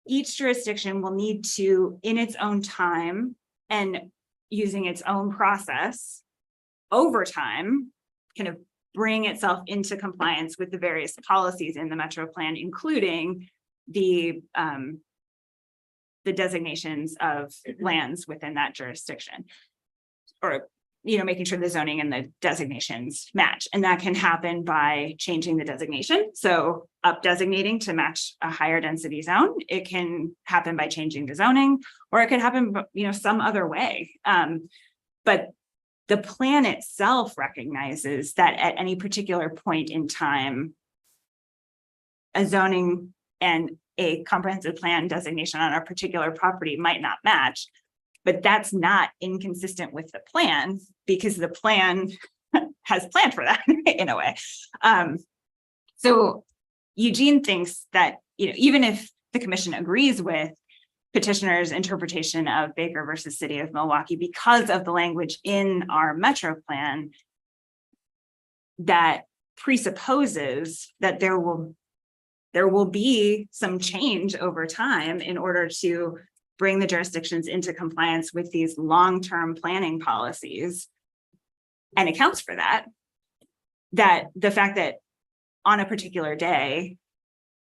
each jurisdiction will need to, in its own time and using its own process over time, kind of bring itself into compliance with the various policies in the Metro Plan, including the designations of lands within that jurisdiction, or making sure the zoning and the designations match. And that can happen by changing the designation. So up designating to match a higher density zone. It can happen by changing the zoning, or it could happen, some other way. But the plan itself recognizes that at any particular point in time, a zoning and a comprehensive plan designation on a particular property might not match. But that's not inconsistent with the plan, because the plan has planned for that in a way. So Eugene thinks that, even if the commission agrees with petitioner's interpretation of Baker versus City of Milwaukee, because of the language in our Metro Plan that presupposes that there will be some change over time in order to bring the jurisdictions into compliance with these long-term planning policies, and accounts for that the fact that on a particular day,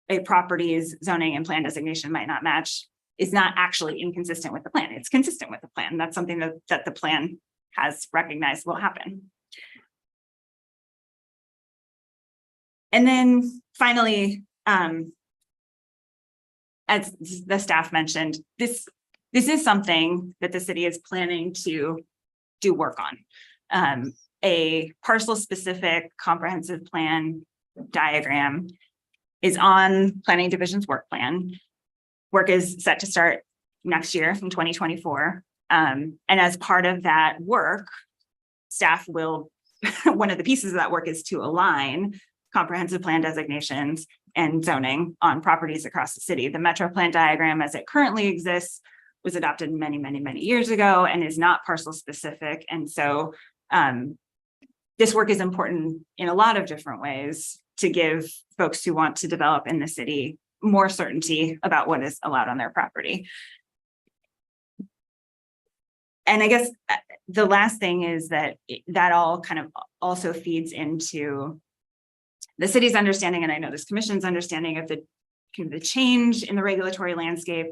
a property's zoning and plan designation might not match is not actually inconsistent with the plan. It's consistent with the plan. That's something that the plan has recognized will happen. And then finally, as the staff mentioned, this is something that the city is planning to do work on. A parcel-specific comprehensive plan diagram is on Planning Division's work plan. Work is set to start next year in 2024. And as part of that work, staff will, one of the pieces of that work is to align comprehensive plan designations and zoning on properties across the city. The Metro Plan diagram as it currently exists was adopted many, many, many years ago and is not parcel specific. And so this work is important in a lot of different ways to give folks who want to develop in the city more certainty about what is allowed on their property. And I guess the last thing is that that all kind of also feeds into the city's understanding, and I know this commission's understanding of the kind of the change in the regulatory landscape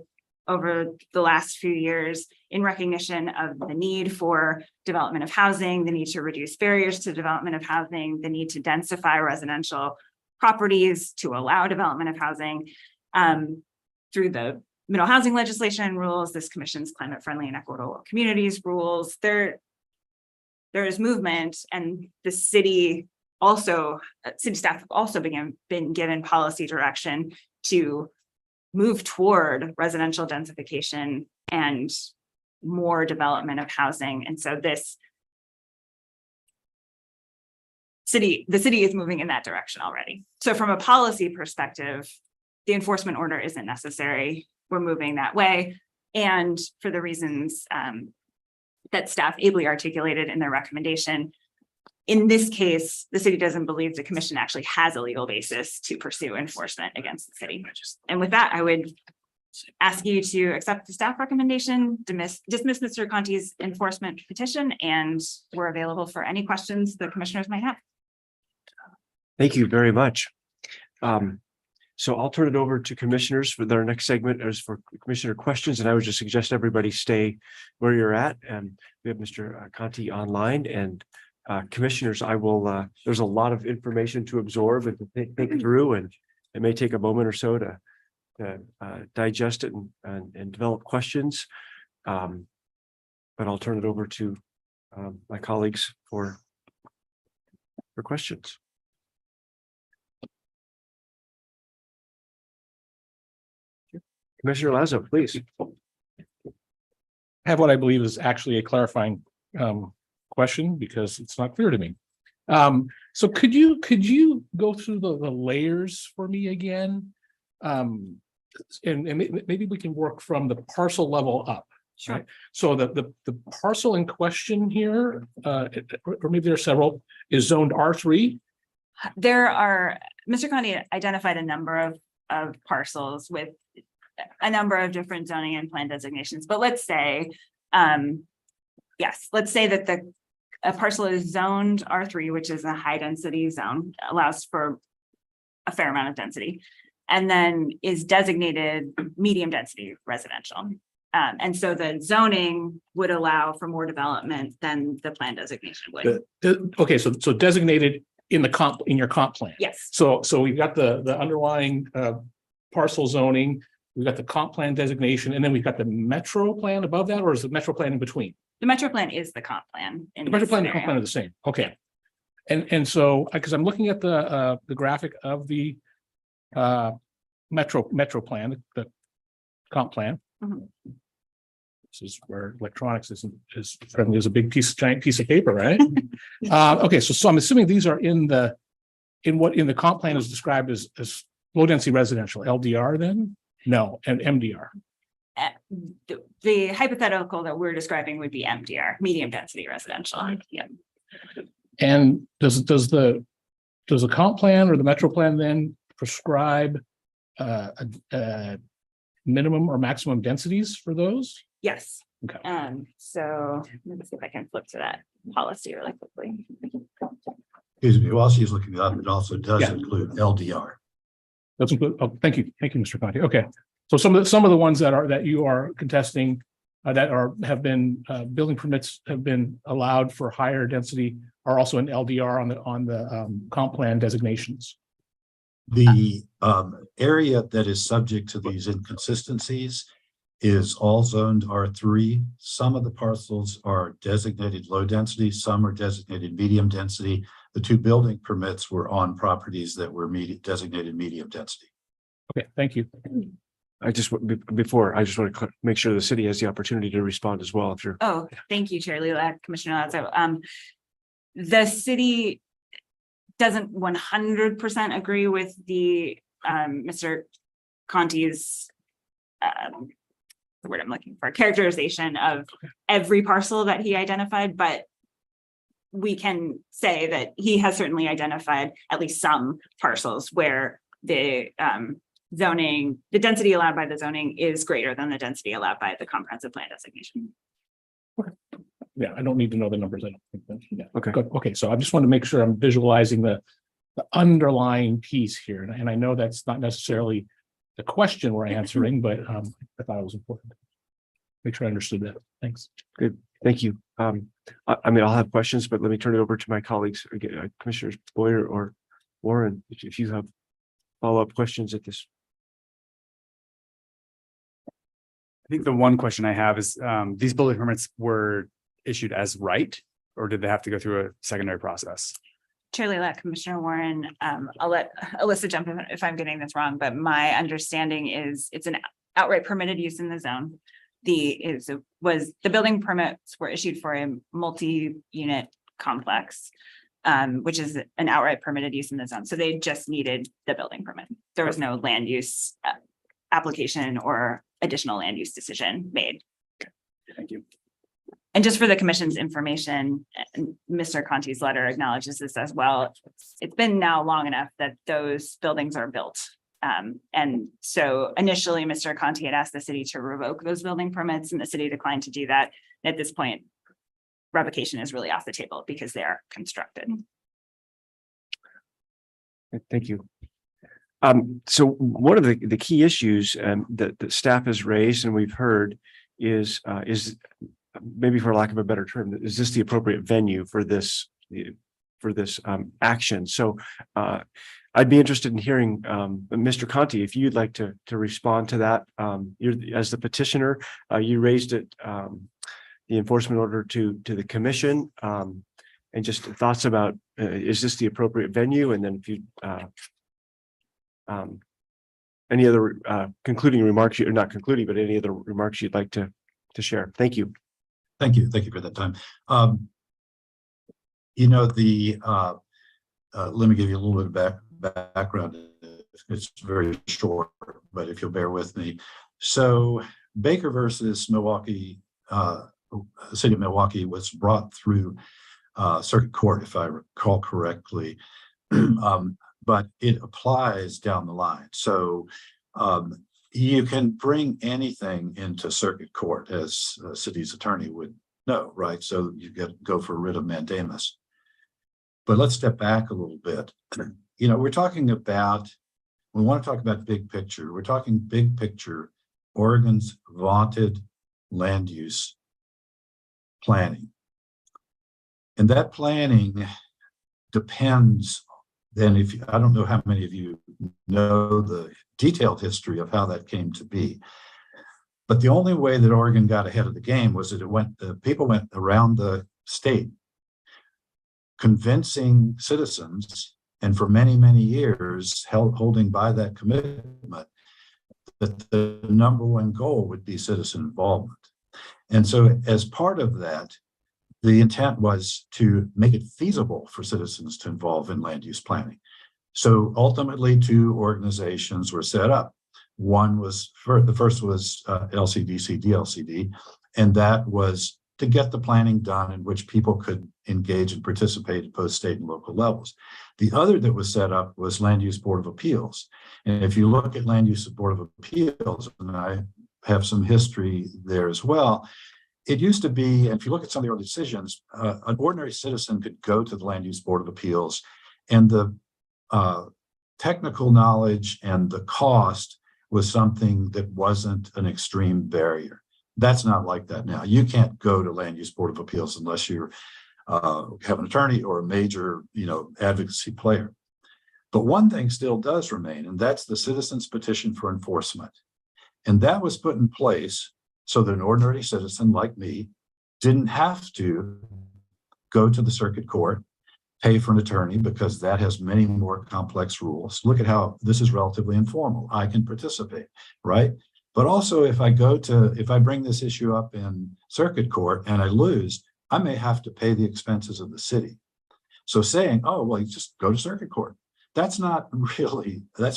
over the last few years in recognition of the need for development of housing, the need to reduce barriers to development of housing, the need to densify residential properties to allow development of housing through the middle housing legislation rules, this commission's climate friendly and equitable communities rules. There is movement, and the city staff have also been given policy direction to move toward residential densification and more development of housing. And so the city is moving in that direction already. So from a policy perspective, the enforcement order isn't necessary. We're moving that way. And for the reasons that staff ably articulated in their recommendation, in this case, the city doesn't believe the commission actually has a legal basis to pursue enforcement against the city. And with that, I would ask you to accept the staff recommendation, dismiss Mr. Conti's enforcement petition, and we're available for any questions the commissioners might have. Thank you very much. So I'll turn it over to commissioners for their next segment as for commissioner questions. And I would just suggest everybody stay where you're at. And we have Mr. Conti online, and commissioners, I will, there's a lot of information to absorb and to think through, and it may take a moment or so to digest it and develop questions. But I'll turn it over to my colleagues for questions. Commissioner Lazo, please. I have what I believe is actually a clarifying question, because it's not clear to me. So could you go through the layers for me again? And maybe we can work from the parcel level up. Sure. Right? So the parcel in question here, or maybe there are several, is zoned R3. There are, Mr. Conti identified a number of parcels with a number of different zoning and plan designations, but let's say, let's say that a parcel is zoned R3, which is a high density zone, allows for a fair amount of density, and then is designated medium density residential. And so the zoning would allow for more development than the plan designation would. Okay, so designated in your comp plan. Yes. So we've got the underlying parcel zoning, we've got the comp plan designation, and then we've got the metro plan above that, or is the metro plan in between? The metro plan is the comp plan. The metro plan and the comp plan are the same. Okay. And so, because I'm looking at the graphic of the metro plan, the comp plan. Mhm. This is where electronics isn't as friendly as a giant piece of paper, right? Okay, so I'm assuming these are in the comp plan is described as low density residential, LDR then? No, and MDR. The hypothetical that we're describing would be MDR, medium density residential. Yeah. And does the comp plan or the metro plan then prescribe minimum or maximum densities for those? Yes. Okay. So let me see if I can flip to that policy really quickly. Excuse me, while she's looking it up, it also does Yeah. include LDR. That's include. Oh, thank you, Mr. Conti. Okay, so some of the ones that you are contesting have been building permits have been allowed for higher density are also in LDR on the comp plan designations. The area that is subject to these inconsistencies is all zoned R3. Some of the parcels are designated low density, some are designated medium density. The two building permits were on properties that were designated medium density. Okay, thank you. I just want to make sure the city has the opportunity to respond as well. If you're. Oh, thank you, Chair Lila, Commissioner Lazo. The city doesn't 100% agree with the Mr. Conti's the word I'm looking for, characterization of every parcel that he identified, but we can say that he has certainly identified at least some parcels where the zoning, the density allowed by the zoning is greater than the density allowed by the comprehensive plan designation. Yeah, I don't need to know the numbers. I don't think that. Yeah. Okay. Good. Okay, so I just want to make sure I'm visualizing the underlying piece here, and I know that's not necessarily the question we're answering, but I thought it was important. Make sure I understood that. Thanks. Good. Thank you. I mean, I'll have questions, but let me turn it over to my colleagues, Commissioners Boyer or Warren, if you have follow-up questions at this. I think the one question I have is these building permits were issued as right, or did they have to go through a secondary process? Chair Lila, Commissioner Warren, I'll let Alyssa jump in if I'm getting this wrong, but my understanding is it's an outright permitted use in the zone. The building permits were issued for a multi-unit complex, which is an outright permitted use in the zone. So they just needed the building permit. There was no land use application or additional land use decision made. Thank you. And just for the commission's information, Mr. Conti's letter acknowledges this as well. It's been now long enough that those buildings are built And so initially, Mr. Conti had asked the city to revoke those building permits, and the city declined to do that. At this point, revocation is really off the table because they are constructed. Thank you. So one of the key issues that staff has raised and we've heard is maybe, for lack of a better term, is this the appropriate venue for this action? So I'd be interested in hearing Mr. Conti, if you'd like to respond to that. You're, as the petitioner, you raised it, the enforcement order to the commission, and just thoughts about is this the appropriate venue? And then if you any other concluding remarks, or not concluding, but any other remarks you'd like to share. Thank you. Thank you for that time. You know, let me give you a little bit of background. It's very short, but if you'll bear with me. So Baker versus Milwaukee, City of Milwaukee was brought through circuit court, if I recall correctly. But it applies down the line. So you can bring anything into circuit court, as a city's attorney would know, right? So you go for writ of mandamus. But let's step back a little bit. You know, we want to talk about big picture. We're talking big picture, Oregon's vaunted land use planning. And that planning depends. Then I don't know how many of you know the detailed history of how that came to be. But the only way that Oregon got ahead of the game was that people went around the state convincing citizens, and for many, many years holding by that commitment, that the number one goal would be citizen involvement. And so as part of that, the intent was to make it feasible for citizens to involve in land use planning. So ultimately, two organizations were set up. The first was LCDC, DLCD, and that was to get the planning done in which people could engage and participate at both state and local levels. The other that was set up was Land Use Board of Appeals. And if you look at Land Use Board of Appeals, and I have some history there as well, it used to be, and if you look at some of the early decisions, an ordinary citizen could go to the Land Use Board of Appeals, and the technical knowledge and the cost was something that wasn't an extreme barrier. That's not like that now. You can't go to Land Use Board of Appeals unless you have an attorney or a major, advocacy player. But one thing still does remain, and that's the citizen's petition for enforcement. And that was put in place so that an ordinary citizen like me didn't have to go to the circuit court, pay for an attorney, because that has many more complex rules. Look at how this is relatively informal. I can participate, right? But also, if I bring this issue up in circuit court and I lose, I may have to pay the expenses of the city. So saying, oh, well, you just go to circuit court. That's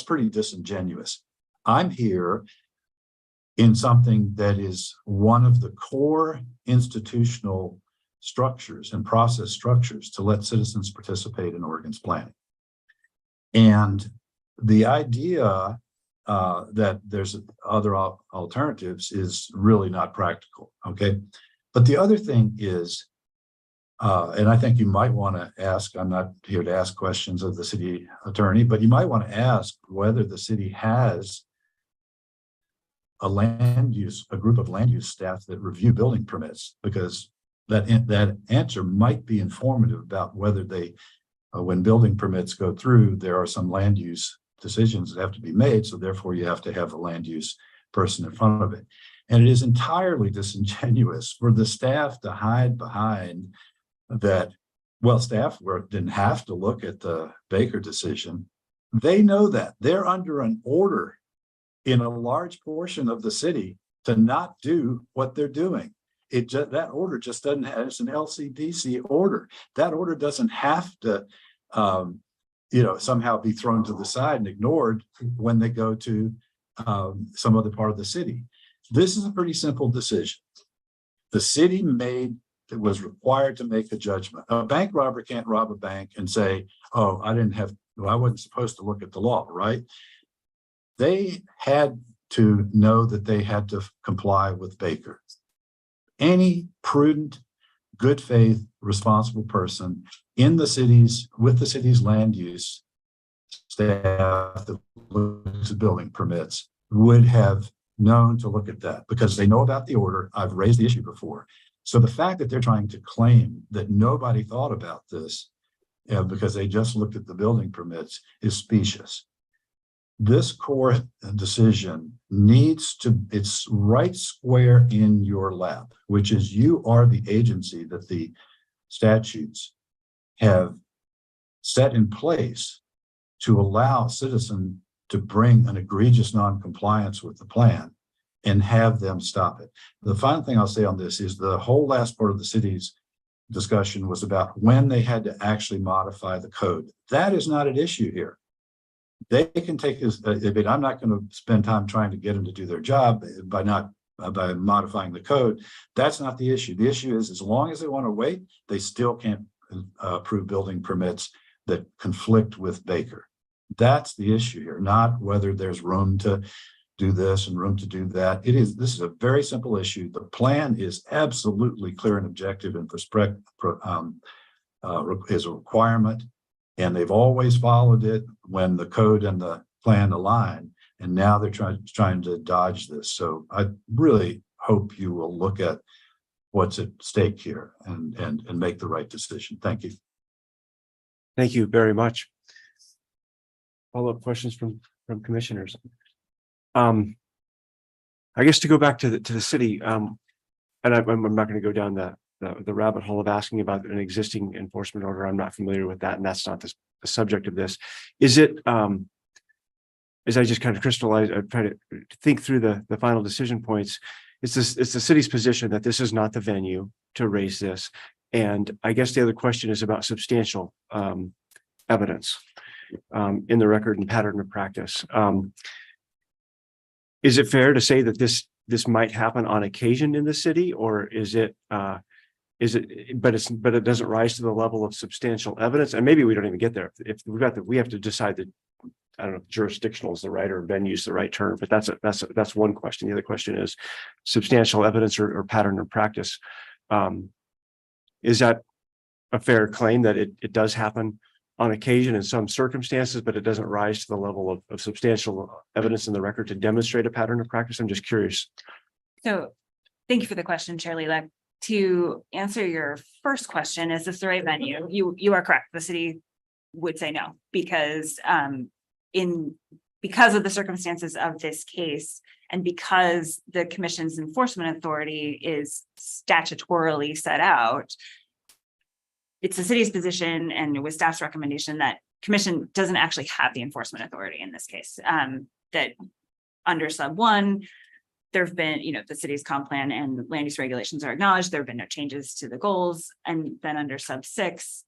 pretty disingenuous. I'm here in something that is one of the core institutional structures and process structures to let citizens participate in Oregon's planning. And the idea that there's other alternatives is really not practical, okay? But the other thing is, and I think you might want to ask, I'm not here to ask questions of the city attorney, but you might want to ask whether the city has a group of land use staff that review building permits, because that answer might be informative about whether when building permits go through, there are some land use decisions that have to be made. So therefore you have to have a land use person in front of it. And it is entirely disingenuous for the staff to hide behind that. Well, staff didn't have to look at the Baker decision. They know that they're under an order in a large portion of the city to not do what they're doing. That order just doesn't have, it's an LCDC order. That order doesn't have to, somehow be thrown to the side and ignored when they go to some other part of the city. This is a pretty simple decision. The city was required to make a judgment. A bank robber can't rob a bank and say, oh, I wasn't supposed to look at the law, right? They had to know that they had to comply with Baker. Any prudent, good faith, responsible person in the cities, with the city's land use staff that looks at building permits, would have known to look at that because they know about the order. I've raised the issue before. So the fact that they're trying to claim that nobody thought about this because they just looked at the building permits is specious. This core decision needs to, it's right square in your lap, which is you are the agency that the statutes have set in place to allow a citizen to bring an egregious non-compliance with the plan and have them stop it. The final thing I'll say on this is the whole last part of the city's discussion was about when they had to actually modify the code. That is not an issue here. They can take this, but I'm not going to spend time trying to get them to do their job by modifying the code. That's not the issue. The issue is as long as they want to wait, they still can't approve building permits that conflict with Baker. That's the issue here, not whether there's room to do this and room to do that. This is a very simple issue. The plan is absolutely clear and objective and is a requirement. And they've always followed it when the code and the plan align. And now they're trying to dodge this. So I really hope you will look at what's at stake here and make the right decision. Thank you. Thank you very much. Follow-up questions from commissioners. I guess to go back to the city, and I'm not going to go down the rabbit hole of asking about an existing enforcement order. I'm not familiar with that, and that's not the subject of this. Is it, as I just kind of crystallize, I try to think through the final decision points. It's the city's position that this is not the venue to raise this. And I guess the other question is about substantial evidence in the record and pattern of practice. Is it fair to say that this might happen on occasion in the city, or is it? But it doesn't rise to the level of substantial evidence, and maybe we don't even get there. If we have to decide that, I don't know if jurisdictional is the right or venue is the right term, but that's one question. The other question is substantial evidence or pattern of practice. Is that a fair claim that it does happen on occasion in some circumstances, but it doesn't rise to the level of substantial evidence in the record to demonstrate a pattern of practice? I'm just curious. So thank you for the question, Chair Lilac. To answer your first question, is this the right venue? You are correct. The city would say no, because because of the circumstances of this case, and because the commission's enforcement authority is statutorily set out, it's the city's position and with staff's recommendation that commission doesn't actually have the enforcement authority in this case. That under sub 1, there have been, the city's comp plan and land use regulations are acknowledged. There have been no changes to the goals. And then under sub 6,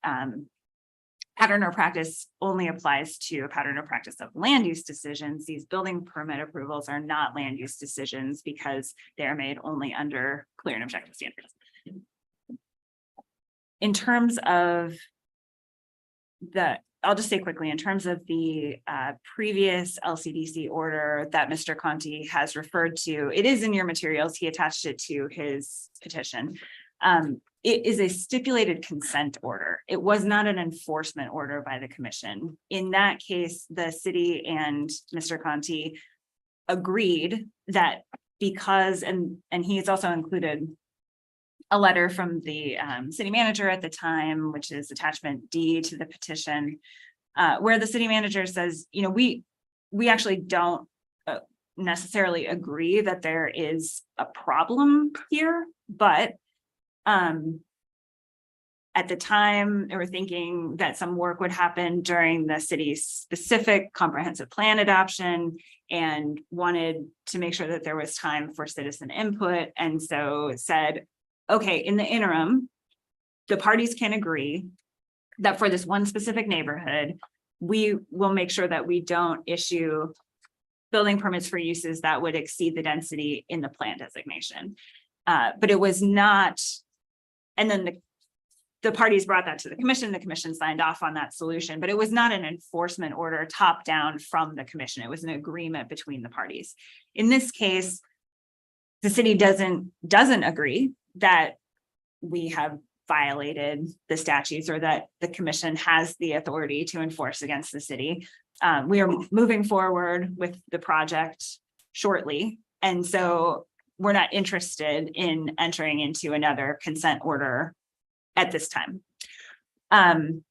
pattern or practice only applies to a pattern or practice of land use decisions. These building permit approvals are not land use decisions because they're made only under clear and objective standards. In terms of I'll just say quickly, in terms of the previous LCDC order that Mr. Conti has referred to, it is in your materials. He attached it to his petition. It is a stipulated consent order. It was not an enforcement order by the commission. In that case, the city and Mr. Conti agreed that because, and he has also included a letter from the city manager at the time, which is attachment D to the petition, where the city manager says, we actually don't necessarily agree that there is a problem here, but at the time they were thinking that some work would happen during the city's specific comprehensive plan adoption and wanted to make sure that there was time for citizen input. And so said, okay, in the interim, the parties can agree that for this one specific neighborhood, we will make sure that we don't issue building permits for uses that would exceed the density in the plan designation. But it was not, and then the parties brought that to the commission signed off on that solution, but it was not an enforcement order top down from the commission. It was an agreement between the parties. In this case, the city doesn't agree that we have violated the statutes or that the commission has the authority to enforce against the city. We are moving forward with the project shortly. And so we're not interested in entering into another consent order at this time. And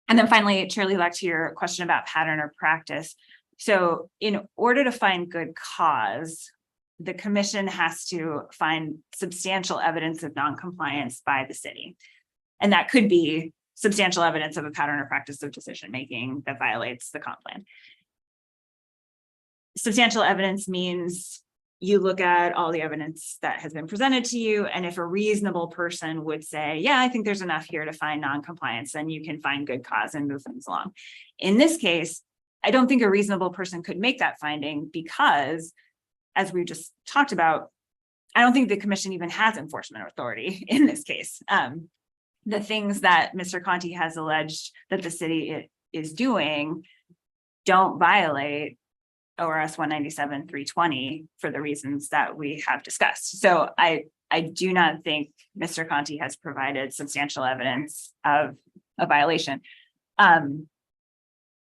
then finally, Chair back to your question about pattern or practice. So in order to find good cause, the commission has to find substantial evidence of noncompliance by the city. And that could be substantial evidence of a pattern or practice of decision-making that violates the comp plan. Substantial evidence means you look at all the evidence that has been presented to you. And if a reasonable person would say, yeah, I think there's enough here to find noncompliance, then you can find good cause and move things along. In this case, I don't think a reasonable person could make that finding because, as we just talked about, I don't think the commission even has enforcement authority in this case. The things that Mr. Conti has alleged that the city is doing don't violate ORS 197-320 for the reasons that we have discussed. So I do not think Mr. Conti has provided substantial evidence of a violation. And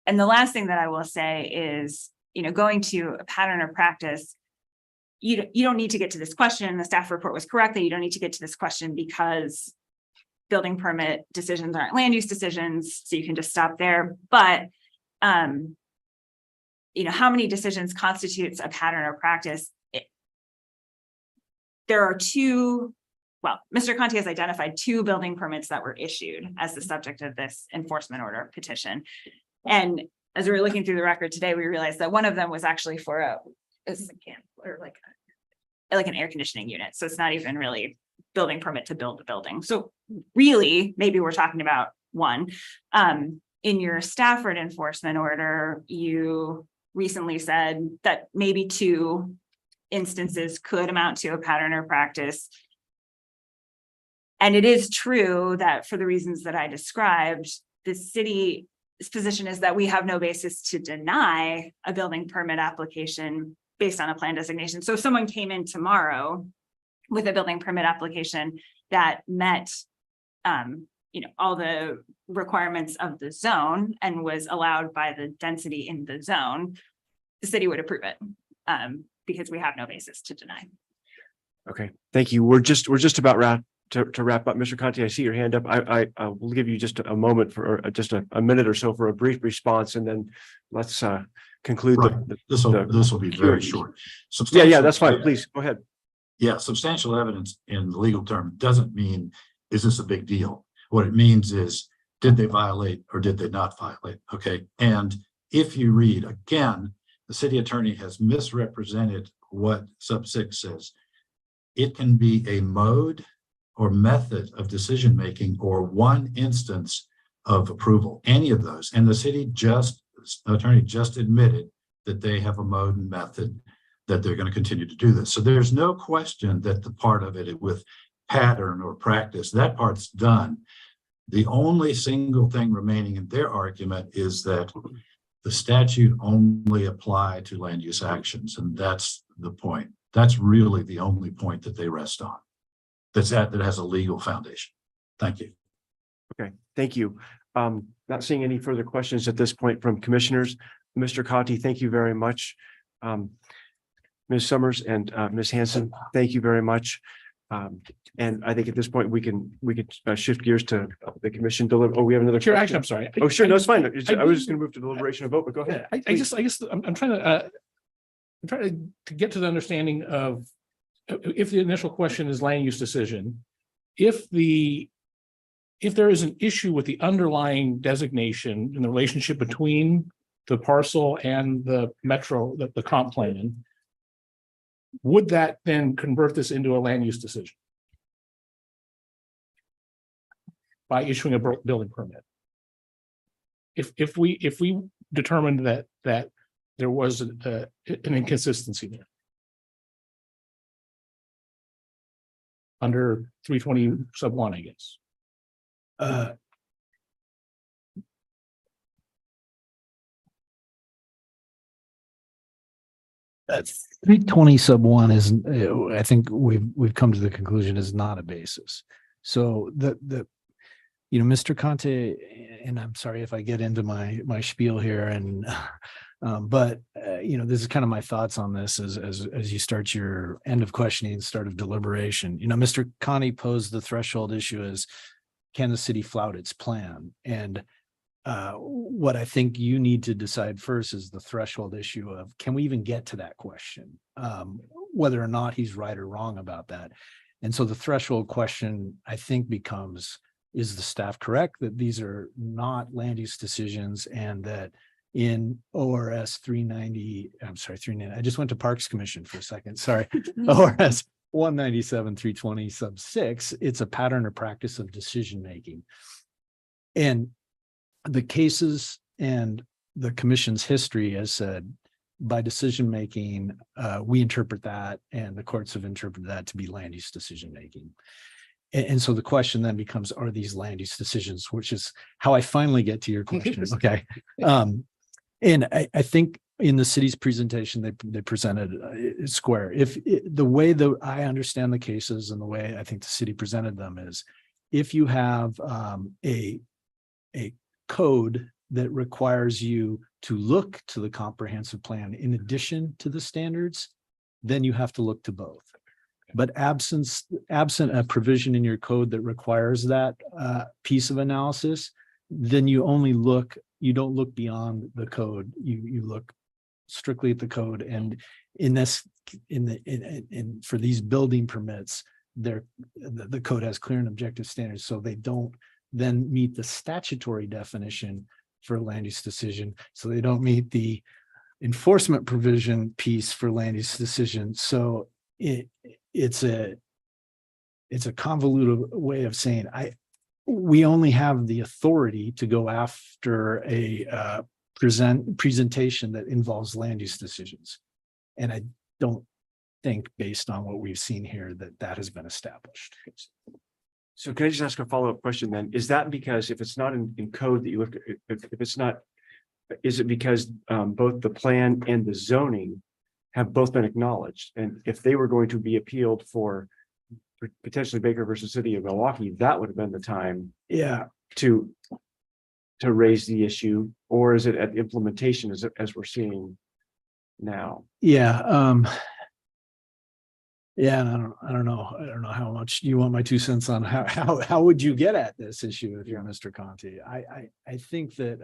the last thing that I will say is, going to a pattern or practice, you don't need to get to this question. The staff report was correct that you don't need to get to this question because building permit decisions aren't land use decisions. So you can just stop there. But how many decisions constitutes a pattern or practice? There are two, well, Mr. Conti has identified 2 building permits that were issued as the subject of this enforcement order petition. And as we were looking through the record today, we realized that one of them was actually for like an air conditioning unit. So it's not even really building permit to build the building. So really, maybe we're talking about one. In your Stafford enforcement order, you recently said that maybe 2 instances could amount to a pattern or practice. And it is true that for the reasons that I described, the city's position is that we have no basis to deny a building permit application based on a plan designation. So if someone came in tomorrow with a building permit application that met all the requirements of the zone and was allowed by the density in the zone, the city would approve it because we have no basis to deny. Okay, thank you. We're just about to wrap up. Mr. Conti, I see your hand up. I will give you just a moment for just a minute or so for a brief response, and then let's conclude. Right. This will be very short. Yeah, that's fine. Please go ahead. Yeah, substantial evidence in the legal term doesn't mean, is this a big deal? What it means is, did they violate or did they not violate? Okay. And if you read again, the city attorney has misrepresented what sub 6 says. It can be a mode or method of decision-making or one instance of approval, any of those. And the city attorney just admitted that they have a mode and method that they're going to continue to do this. So there's no question that the part of it with pattern or practice, that part's done. The only single thing remaining in their argument is that the statute only applied to land use actions. And that's the point. That's really the only point that they rest on. That has a legal foundation. Thank you. Okay, thank you. Not seeing any further questions at this point from commissioners. Mr. Conti, thank you very much. Ms. Summers and Ms. Hanson, thank you very much. And I think at this point we can shift gears to the commission deliver. Oh, we have another. Sure, actually, I'm sorry. Oh, sure, no, it's fine. I was just going to move to deliberation and vote, but go ahead. I guess I'm trying to get to the understanding of if the initial question is land use decision, if there is an issue with the underlying designation and the relationship between the parcel and the metro, the comp plan, would that then convert this into a land use decision by issuing a building permit? If we determined that there was an inconsistency there under 320 sub 1, I guess. That's 320(1) is, I think we've come to the conclusion is not a basis. So Mr. Conte, and I'm sorry if I get into my spiel here, and but this is kind of my thoughts on this as you start your end of questioning, start of deliberation. Mr. Conte posed the threshold issue as, can the city flout its plan? And what I think you need to decide first is the threshold issue of, can we even get to that question? Whether or not he's right or wrong about that. And so the threshold question, I think, becomes, is the staff correct that these are not land use decisions, and that in ORS 390, I'm sorry, 390, I just went to Parks Commission for a second, sorry, ORS 197/320 sub 6, it's a pattern or practice of decision making. And the cases and the commission's history has said, by decision making, we interpret that, and the courts have interpreted that to be land use decision making. And so the question then becomes, are these land use decisions, which is how I finally get to your question. Okay. And I think in the city's presentation, they presented square. The way that I understand the cases and the way I think the city presented them is, if you have a code that requires you to look to the comprehensive plan in addition to the standards, then you have to look to both. But absent a provision in your code that requires that piece of analysis, then you don't look beyond the code. You look strictly at the code. And for these building permits, the code has clear and objective standards, so they don't then meet the statutory definition for land use decision. So they don't meet the enforcement provision piece for land use decision. So it's a convoluted way of saying we only have the authority to go after a presentation that involves land use decisions. And I don't think, based on what we've seen here, that has been established. So can I just ask a follow-up question then? Is that because if it's not in code that you look at, if it's not, is it because both the plan and the zoning have both been acknowledged? And if they were going to be appealed for potentially Baker versus City of Milwaukee, that would have been the time to raise the issue? Or is it at implementation as we're seeing now? And I don't know how much you want my 2 cents on how would you get at this issue if you're Mr. Conte. I think that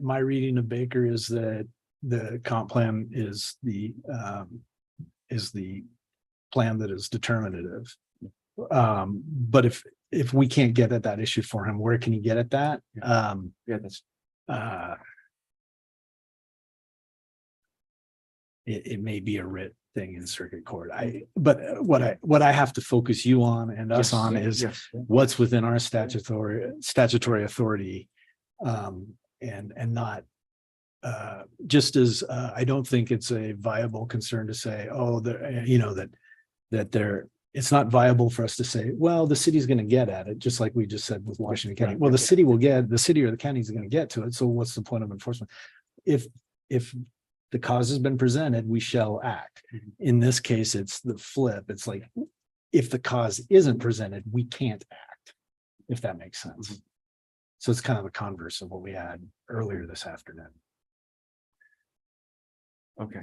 my reading of Baker is that the comp plan is the plan that is determinative. But if we can't get at that issue for him, where can he get at that? It may be a writ thing in circuit court. But what I have to focus you on and us on is what's within our statutory authority, and not just as I don't think it's a viable concern to say, it's not viable for us to say, well, the city's going to get at it, just like we just said with Washington County. Well, the city or the county is going to get to it. So what's the point of enforcement? If the cause has been presented, we shall act. In this case, it's the flip. It's like, if the cause isn't presented, we can't act, if that makes sense. So it's kind of the converse of what we had earlier this afternoon. Okay.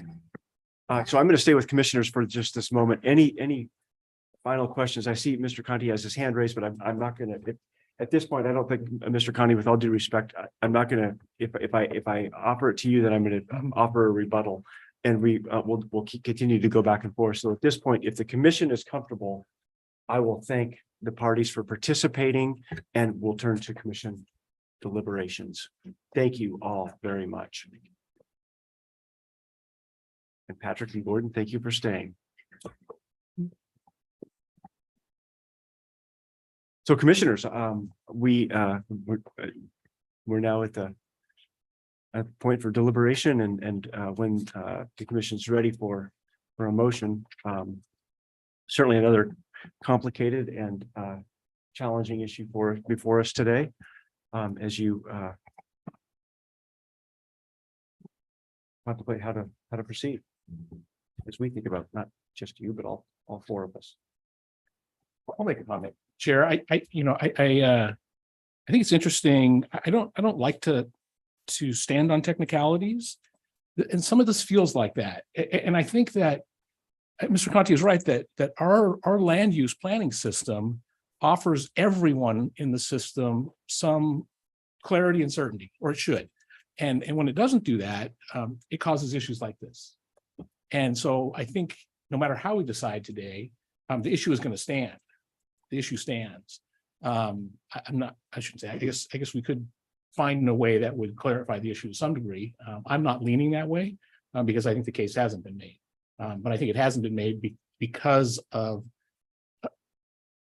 So I'm going to stay with commissioners for just this moment. Any final questions? I see Mr. Conte has his hand raised, but I'm not going to, at this point, I don't think, Mr. Conte, with all due respect, I'm not going to, if I offer it to you, then I'm going to offer a rebuttal, and we'll continue to go back and forth. So at this point, if the commission is comfortable, I will thank the parties for participating, and we'll turn to commission deliberations. Thank you all very much. And Patrick and Gordon, thank you for staying. So commissioners, we're now at the point for deliberation, and when the commission's ready for a motion, certainly another complicated and challenging issue before us today. As you contemplate how to proceed, as we think about not just you, but all four of us. I'll make a comment. Chair, I think it's interesting. I don't like to stand on technicalities. And some of this feels like that. And I think that Mr. Conti is right that our land use planning system offers everyone in the system some clarity and certainty, or it should. And when it doesn't do that, it causes issues like this. And so I think no matter how we decide today, the issue is going to stand. The issue stands. I shouldn't say, I guess we could find a way that would clarify the issue to some degree. I'm not leaning that way because I think the case hasn't been made. But I think it hasn't been made because of,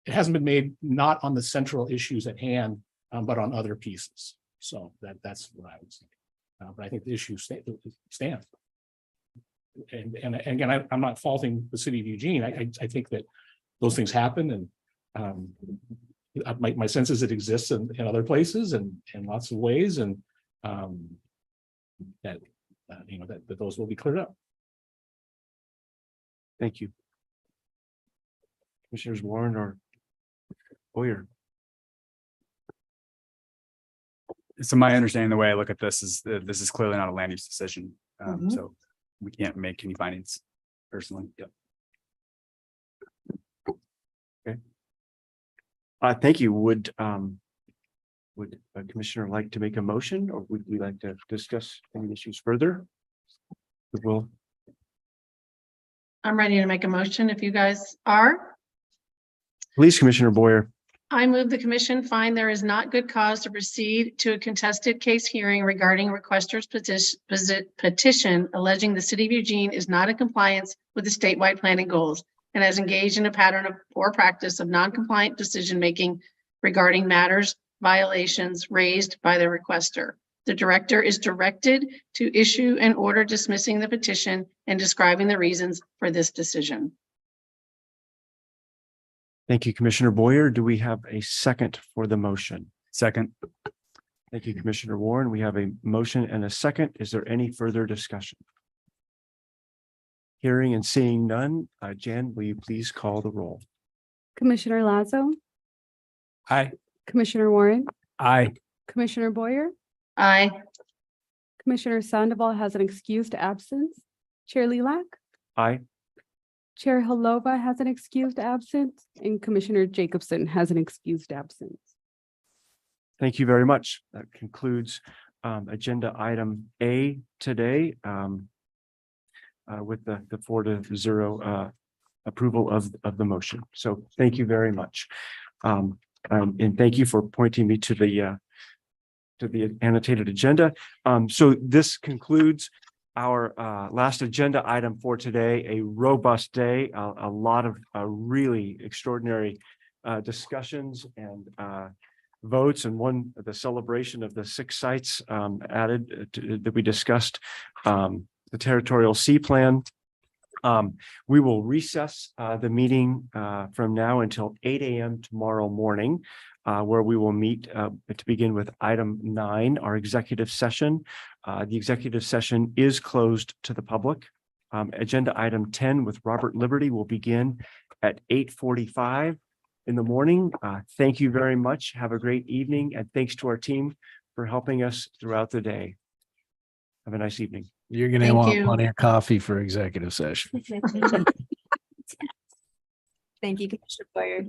it hasn't been made not on the central issues at hand, but on other pieces. So that's what I would say. But I think the issue stands. And again, I'm not faulting the city of Eugene. I think that those things happen, and my sense is it exists in other places and in lots of ways, and that those will be cleared up. Thank you. Commissioners Warren or Boyer. So my understanding, the way I look at this is that this is clearly not a land use decision. So we can't make any findings personally. Yep. Okay. Thank you. Would a commissioner like to make a motion, or would we like to discuss any issues further? Will. I'm ready to make a motion if you guys are. Please, Commissioner Boyer. I move the commission find there is not good cause to proceed to a contested case hearing regarding requester's petition alleging the city of Eugene is not in compliance with the statewide planning goals and has engaged in a pattern of poor practice of non-compliant decision-making regarding matters, violations raised by the requester. The director is directed to issue an order dismissing the petition and describing the reasons for this decision. Thank you, Commissioner Boyer. Do we have a second for the motion? Second. Thank you, Commissioner Warren. We have a motion and a second. Is there any further discussion? Hearing and seeing none, Jan, will you please call the roll? Commissioner Lazo, Aye. Commissioner Warren, Aye. Commissioner Boyer, Aye. Commissioner Sandoval has an excused absence. Chair Lilac, Aye. Chair Halova has an excused absence, and Commissioner Jacobson has an excused absence. Thank you very much. That concludes agenda item A today with the 4-0 approval of the motion. So thank you very much. And thank you for pointing me to the annotated agenda. So this concludes our last agenda item for today, a robust day, a lot of really extraordinary discussions and votes, and the celebration of the 6 sites added that we discussed, the Territorial C plan. We will recess the meeting from now until 8 a.m. tomorrow morning, where we will meet to begin with item 9, our executive session. The executive session is closed to the public. Agenda item 10 with Robert Liberty will begin at 8:45 in the morning. Thank you very much. Have a great evening, and thanks to our team for helping us throughout the day. Have a nice evening. You're going to want plenty of coffee for executive session. Thank you, Commissioner Boyer.